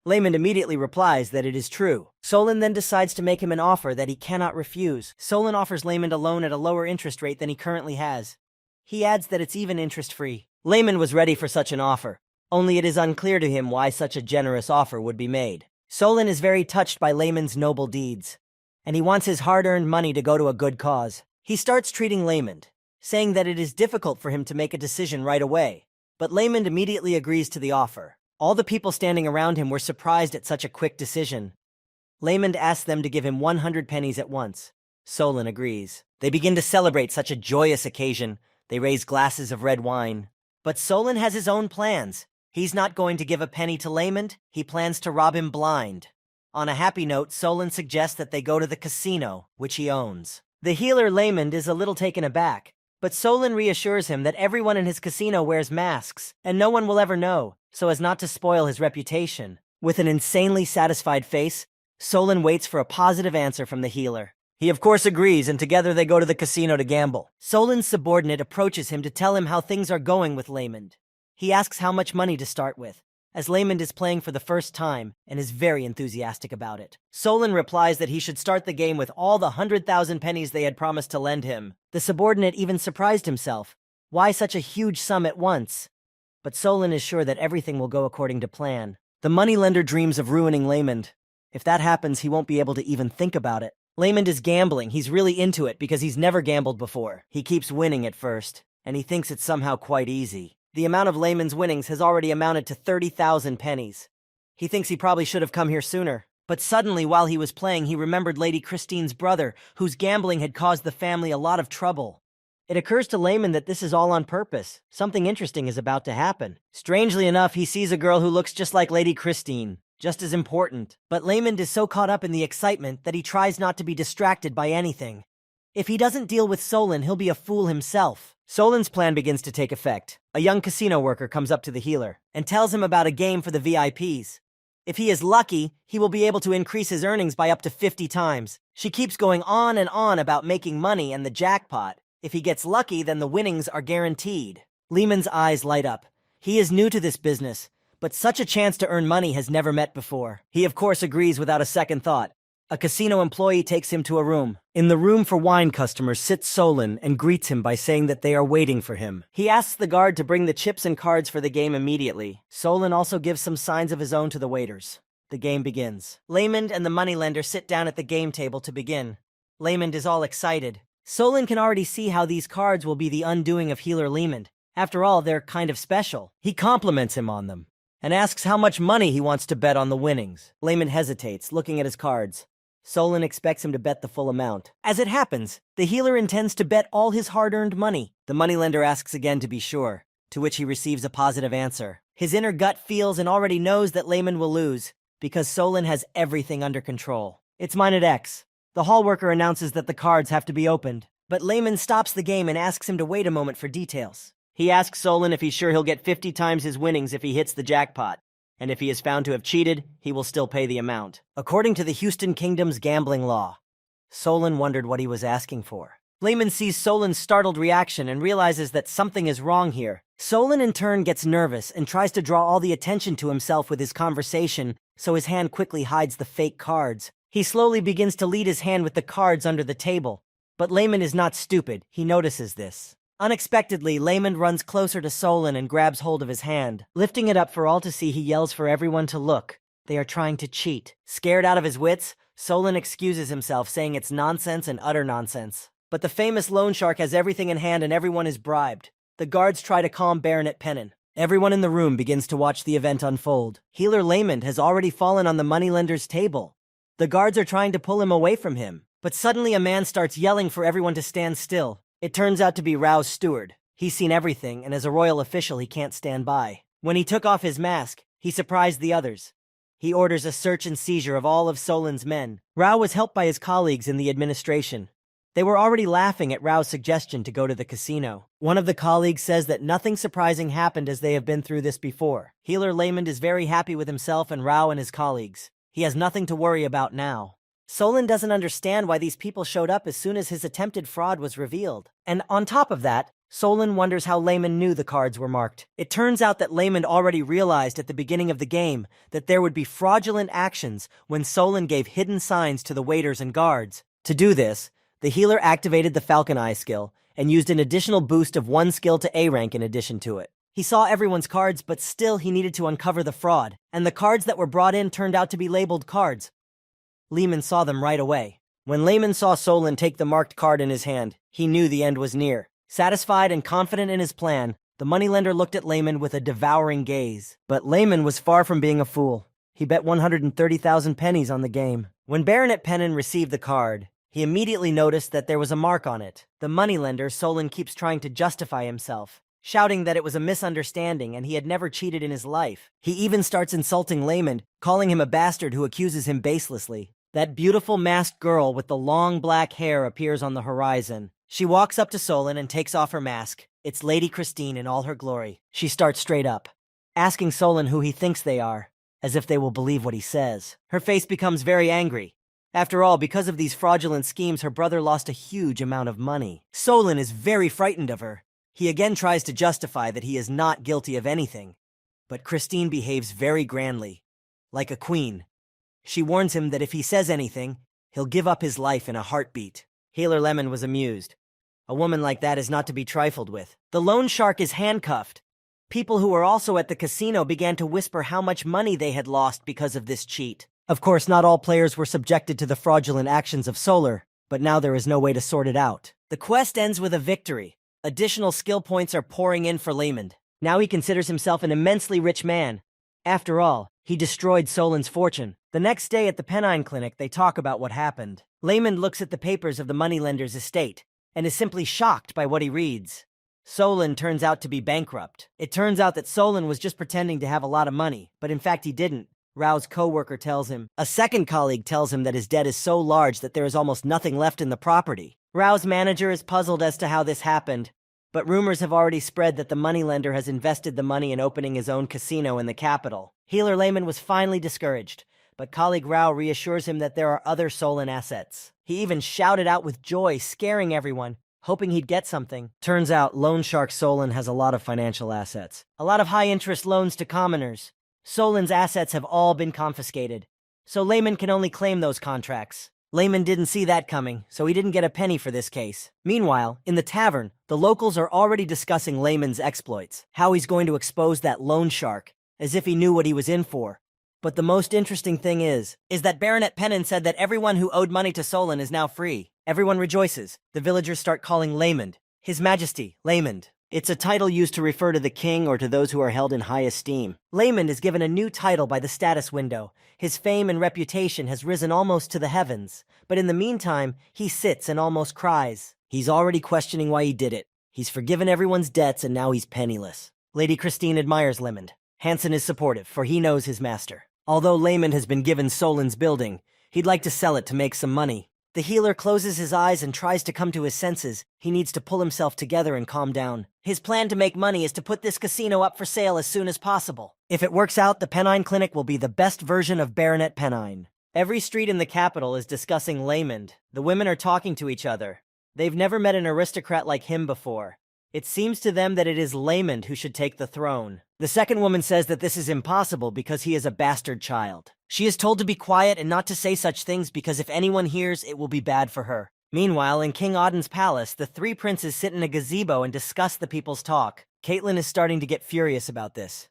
Laymond immediately replies that it is true. Solon then decides to make him an offer that he cannot refuse. Solon offers Laymond a loan at a lower interest rate than he currently has. He adds that it's even interest-free. Laymond was ready for such an offer, only it is unclear to him why such a generous offer would be made. Solon is very touched by Laymond's noble deeds, and he wants his hard-earned money to go to a good cause. He starts treating Laymond, saying that it is difficult for him to make a decision right away, but Laymond immediately agrees to the offer. All the people standing around him were surprised at such a quick decision. Laymond asks them to give him 100 pennies at once. Solon agrees. They begin to celebrate such a joyous occasion. They raise glasses of red wine. But Solon has his own plans. He's not going to give a penny to Laymond. He plans to rob him blind. On a happy note, Solon suggests that they go to the casino, which he owns. The healer Laymond is a little taken aback, but Solon reassures him that everyone in his casino wears masks, and no one will ever know, so as not to spoil his reputation. With an insanely satisfied face, Solon waits for a positive answer from the healer. He of course agrees, and together they go to the casino to gamble. Solon's subordinate approaches him to tell him how things are going with Laymond. He asks how much money to start with, as Laymond is playing for the first time and is very enthusiastic about it. Solon replies that he should start the game with all the 100,000 pennies they had promised to lend him. The subordinate even surprised himself. Why such a huge sum at once? But Solon is sure that everything will go according to plan. The moneylender dreams of ruining Laymond. If that happens, he won't be able to even think about it. Laymond is gambling. He's really into it because he's never gambled before. He keeps winning at first, and he thinks it's somehow quite easy. The amount of Laymond's winnings has already amounted to 30,000 pennies. He thinks he probably should have come here sooner. But suddenly, while he was playing, he remembered Lady Christine's brother, whose gambling had caused the family a lot of trouble. It occurs to Laymond that this is all on purpose. Something interesting is about to happen. Strangely enough, he sees a girl who looks just like Lady Christine, just as important. But Laymond is so caught up in the excitement that he tries not to be distracted by anything. If he doesn't deal with Solon, he'll be a fool himself. Solon's plan begins to take effect. A young casino worker comes up to the healer and tells him about a game for the VIPs. If he is lucky, he will be able to increase his earnings by up to 50 times. She keeps going on and on about making money and the jackpot. If he gets lucky, then the winnings are guaranteed. Lehman's eyes light up. He is new to this business, but such a chance to earn money has never met before. He of course agrees without a second thought. A casino employee takes him to a room. In the room for wine customers sits Solon and greets him by saying that they are waiting for him. He asks the guard to bring the chips and cards for the game immediately. Solon also gives some signs of his own to the waiters. The game begins. Laymond and the moneylender sit down at the game table to begin. Laymond is all excited. Solon can already see how these cards will be the undoing of healer Laymond. After all, they're kind of special. He compliments him on them and asks how much money he wants to bet on the winnings. Laymond hesitates, looking at his cards. Solon expects him to bet the full amount. As it happens, the healer intends to bet all his hard-earned money. The moneylender asks again to be sure, to which he receives a positive answer. His inner gut feels and already knows that Laymond will lose, because Solon has everything under control. It's mine at X. The hall worker announces that the cards have to be opened, but Laymond stops the game and asks him to wait a moment for details. He asks Solon if he's sure he'll get 50 times his winnings if he hits the jackpot. And if he is found to have cheated, he will still pay the amount. According to the Houston Kingdom's gambling law, Solon wondered what he was asking for. Laymond sees Solon's startled reaction and realizes that something is wrong here. Solon in turn gets nervous and tries to draw all the attention to himself with his conversation, so his hand quickly hides the fake cards. He slowly begins to lead his hand with the cards under the table. But Laymond is not stupid. He notices this. Unexpectedly, Laymond runs closer to Solon and grabs hold of his hand. Lifting it up for all to see, he yells for everyone to look. They are trying to cheat. Scared out of his wits, Solon excuses himself, saying it's nonsense and utter nonsense. But the famous loan shark has everything in hand and everyone is bribed. The guards try to calm Baronet Pennon. Everyone in the room begins to watch the event unfold. Healer Lamond has already fallen on the moneylender's table. The guards are trying to pull him away from him, but suddenly a man starts yelling for everyone to stand still. It turns out to be Rao's steward. He's seen everything, and as a royal official he can't stand by. When he took off his mask, he surprised the others. He orders a search and seizure of all of Solon's men. Rao was helped by his colleagues in the administration. They were already laughing at Rao's suggestion to go to the casino. One of the colleagues says that nothing surprising happened as they have been through this before. Healer Lamond is very happy with himself and Rao and his colleagues. He has nothing to worry about now. Solon doesn't understand why these people showed up as soon as his attempted fraud was revealed. And on top of that, Solon wonders how Lamond knew the cards were marked. It turns out that Lamond already realized at the beginning of the game that there would be fraudulent actions when Solon gave hidden signs to the waiters and guards. To do this, the healer activated the Falcon Eye skill and used an additional boost of 1 skill to A rank in addition to it. He saw everyone's cards, but still he needed to uncover the fraud, and the cards that were brought in turned out to be labeled cards. Lehman saw them right away. When Lamond saw Solon take the marked card in his hand, he knew the end was near. Satisfied and confident in his plan, the moneylender looked at Lamond with a devouring gaze. But Lamond was far from being a fool. He bet 130,000 pennies on the game. When Baronet Pennon received the card, he immediately noticed that there was a mark on it. The moneylender, Solon, keeps trying to justify himself, shouting that it was a misunderstanding and he had never cheated in his life. He even starts insulting Lamond, calling him a bastard who accuses him baselessly. That beautiful masked girl with the long black hair appears on the horizon. She walks up to Solon and takes off her mask. It's Lady Christine in all her glory. She starts straight up, asking Solon who he thinks they are, as if they will believe what he says. Her face becomes very angry. After all, because of these fraudulent schemes, her brother lost a huge amount of money. Solon is very frightened of her. He again tries to justify that he is not guilty of anything. But Christine behaves very grandly, like a queen. She warns him that if he says anything, he'll give up his life in a heartbeat. Healer Lemon was amused. A woman like that is not to be trifled with. The loan shark is handcuffed. People who were also at the casino began to whisper how much money they had lost because of this cheat. Of course, not all players were subjected to the fraudulent actions of Solar, but now there is no way to sort it out. The quest ends with a victory. Additional skill points are pouring in for Lamond. Now he considers himself an immensely rich man. After all, he destroyed Solon's fortune. The next day at the Pennine Clinic, they talk about what happened. Lamond looks at the papers of the moneylender's estate and is simply shocked by what he reads. Solon turns out to be bankrupt. It turns out that Solon was just pretending to have a lot of money, but in fact he didn't. Rao's co-worker tells him. A second colleague tells him that his debt is so large that there is almost nothing left in the property. Rao's manager is puzzled as to how this happened, but rumors have already spread that the moneylender has invested the money in opening his own casino in the capital. Healer Lamond was finally discouraged, but colleague Rao reassures him that there are other Solon assets. He even shouted out with joy, scaring everyone, hoping he'd get something. Turns out, Loan Shark Solon has a lot of financial assets. A lot of high-interest loans to commoners. Solon's assets have all been confiscated, so Lamond can only claim those contracts. Lamond didn't see that coming, so he didn't get a penny for this case. Meanwhile, in the tavern, the locals are already discussing Lamond's exploits, how he's going to expose that loan shark, as if he knew what he was in for. But the most interesting thing is that Baronet Pennon said that everyone who owed money to Solon is now free. Everyone rejoices. The villagers start calling Lamond His Majesty, Lamond. It's a title used to refer to the king or to those who are held in high esteem. Lamond is given a new title by the status window. His fame and reputation has risen almost to the heavens, but in the meantime, he sits and almost cries. He's already questioning why he did it. He's forgiven everyone's debts and now he's penniless. Lady Christine admires Lamond. Hanson is supportive, for he knows his master. Although Lamond has been given Solon's building, he'd like to sell it to make some money. The healer closes his eyes and tries to come to his senses. He needs to pull himself together and calm down. His plan to make money is to put this casino up for sale as soon as possible. If it works out, the Pennine Clinic will be the best version of Baronet Pennine. Every street in the capital is discussing Lamond. The women are talking to each other. They've never met an aristocrat like him before. It seems to them that it is Lamond who should take the throne. The second woman says that this is impossible because he is a bastard child. She is told to be quiet and not to say such things because if anyone hears, it will be bad for her. Meanwhile, in King Auden's palace, the three princes sit in a gazebo and discuss the people's talk. Caitlin is starting to get furious about this.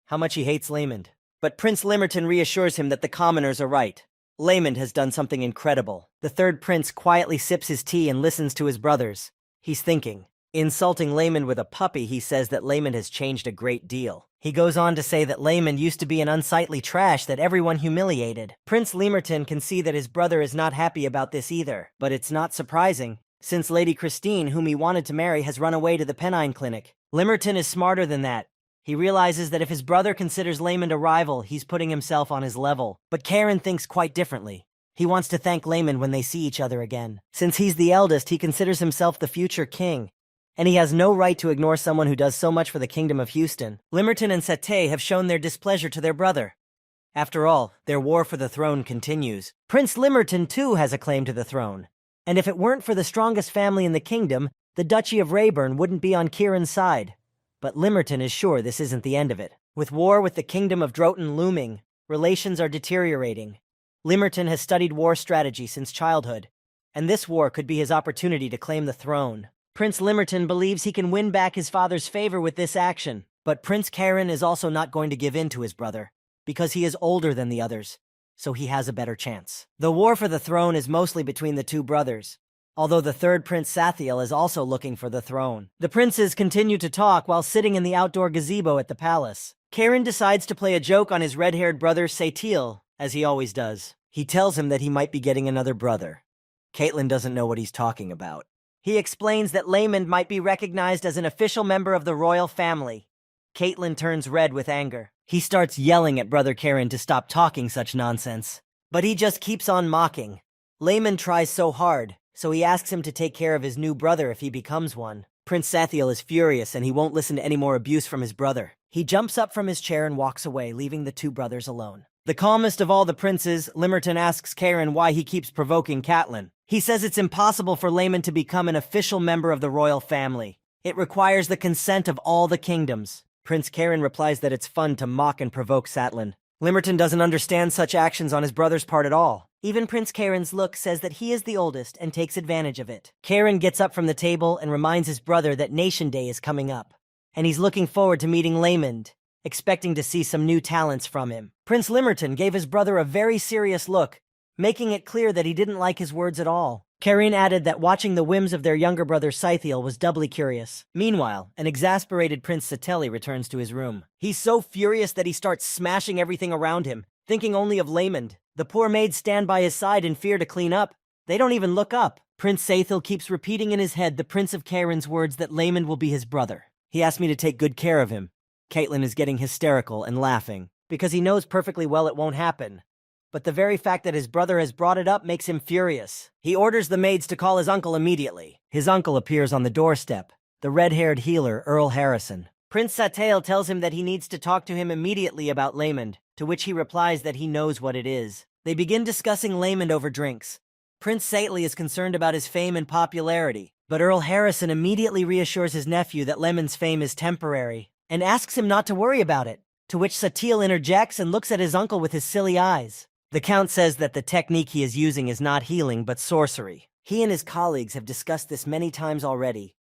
How much he hates Lamond. But Prince Limerton reassures him that the commoners are right. Laymond has done something incredible. The third prince quietly sips his tea and listens to his brothers. He's thinking. Insulting Laymond with a puppy, he says that Laymond has changed a great deal. He goes on to say that Laymond used to be an unsightly trash that everyone humiliated. Prince Lemerton can see that his brother is not happy about this either, but it's not surprising, since Lady Christine, whom he wanted to marry, has run away to the Pennine Clinic. Lemerton is smarter than that. He realizes that if his brother considers Laymond a rival, he's putting himself on his level. But Karen thinks quite differently. He wants to thank Laymond when they see each other again. Since he's the eldest, he considers himself the future king, and he has no right to ignore someone who does so much for the Kingdom of Houston. Lemerton and Satay have shown their displeasure to their brother. After all, their war for the throne continues. Prince Lemerton, too, has a claim to the throne. And if it weren't for the strongest family in the kingdom, the Duchy of Rayburn wouldn't be on Kieran's side. But Lemerton is sure this isn't the end of it. With war with the Kingdom of Droton looming, relations are deteriorating. Lemerton has studied war strategy since childhood, and this war could be his opportunity to claim the throne. Prince Lemerton believes he can win back his father's favor with this action, but Prince Karen is also not going to give in to his brother, because he is older than the others, so he has a better chance. The war for the throne is mostly between the two brothers, although the third Prince Sathiel is also looking for the throne. The princes continue to talk while sitting in the outdoor gazebo at the palace. Karen decides to play a joke on his red-haired brother Sathiel, as he always does. He tells him that he might be getting another brother. Caitlin doesn't know what he's talking about. He explains that Laymond might be recognized as an official member of the royal family. Caitlin turns red with anger. He starts yelling at brother Karen to stop talking such nonsense, but he just keeps on mocking. Laymond tries so hard, so he asks him to take care of his new brother if he becomes one. Prince Sathiel is furious and he won't listen to any more abuse from his brother. He jumps up from his chair and walks away, leaving the two brothers alone. The calmest of all the princes, Lemerton asks Karen why he keeps provoking Catelyn. He says it's impossible for Laymond to become an official member of the royal family. It requires the consent of all the kingdoms. Prince Karen replies that it's fun to mock and provoke Catelyn. Lemerton doesn't understand such actions on his brother's part at all. Even Prince Karen's look says that he is the oldest and takes advantage of it. Karen gets up from the table and reminds his brother that Nation Day is coming up, and he's looking forward to meeting Laymond, expecting to see some new talents from him. Prince Lemerton gave his brother a very serious look, making it clear that he didn't like his words at all. Karen added that watching the whims of their younger brother Scythiel was doubly curious. Meanwhile, an exasperated Prince Satelli returns to his room. He's so furious that he starts smashing everything around him, thinking only of Laymond. The poor maids stand by his side in fear to clean up. They don't even look up. Prince Scythiel keeps repeating in his head the Prince of Karen's words that Laymond will be his brother. He asked me to take good care of him. Caitlin is getting hysterical and laughing, because he knows perfectly well it won't happen. But the very fact that his brother has brought it up makes him furious. He orders the maids to call his uncle immediately. His uncle appears on the doorstep, the red-haired healer Earl Harrison. Prince Satael tells him that he needs to talk to him immediately about Laymond, to which he replies that he knows what it is. They begin discussing Laymond over drinks. Prince Sately is concerned about his fame and popularity, but Earl Harrison immediately reassures his nephew that Laymond's fame is temporary, and asks him not to worry about it, to which Satiel interjects and looks at his uncle with his silly eyes. The Count says that the technique he is using is not healing but sorcery. He and his colleagues have discussed this many times already.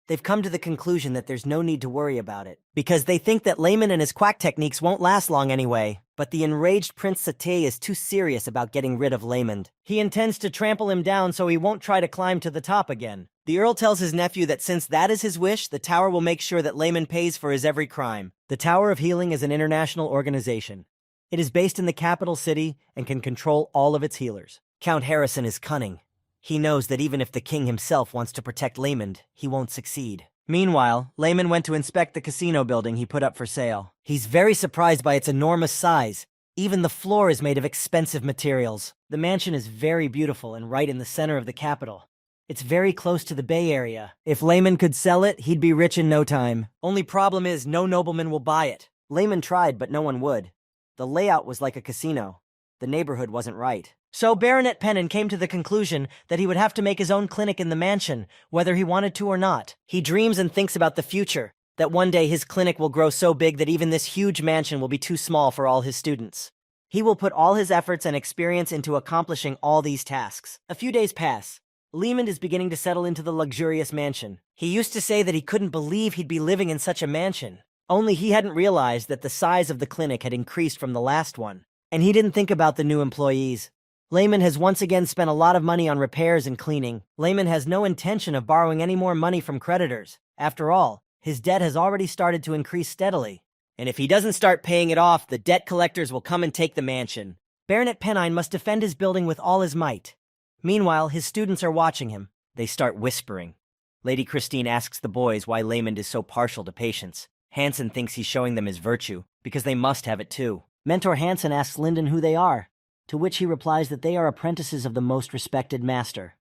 They've come to the conclusion that there's no need to worry about it, because they think that Laymond and his quack techniques won't last long anyway. But the enraged Prince Satay is too serious about getting rid of Laymond. He intends to trample him down so he won't try to climb to the top again. The Earl tells his nephew that since that is his wish, the Tower will make sure that Laymond pays for his every crime. The Tower of Healing is an international organization. It is based in the capital city and can control all of its healers. Count Harrison is cunning. He knows that even if the king himself wants to protect Laymond, he won't succeed. Meanwhile, Laymond went to inspect the casino building he put up for sale. He's very surprised by its enormous size. Even the floor is made of expensive materials. The mansion is very beautiful and right in the center of the capital. It's very close to the Bay Area. If Laymond could sell it, he'd be rich in no time. Only problem is no nobleman will buy it. Laymond tried, but no one would. The layout was like a casino. The neighborhood wasn't right. So Baronet Pennon came to the conclusion that he would have to make his own clinic in the mansion, whether he wanted to or not. He dreams and thinks about the future, that one day his clinic will grow so big that even this huge mansion will be too small for all his students. He will put all his efforts and experience into accomplishing all these tasks. A few days pass. Laymond is beginning to settle into the luxurious mansion. He used to say that he couldn't believe he'd be living in such a mansion. Only he hadn't realized that the size of the clinic had increased from the last one. And he didn't think about the new employees. Layman has once again spent a lot of money on repairs and cleaning. Layman has no intention of borrowing any more money from creditors. After all, his debt has already started to increase steadily. And if he doesn't start paying it off, the debt collectors will come and take the mansion. Baronet Pennine must defend his building with all his might. Meanwhile, his students are watching him. They start whispering. Lady Christine asks the boys why Layman is so partial to patience. Hansen thinks he's showing them his virtue, because they must have it too. Mentor Hansen asks Linden who they are, to which he replies that they are apprentices of the most respected master.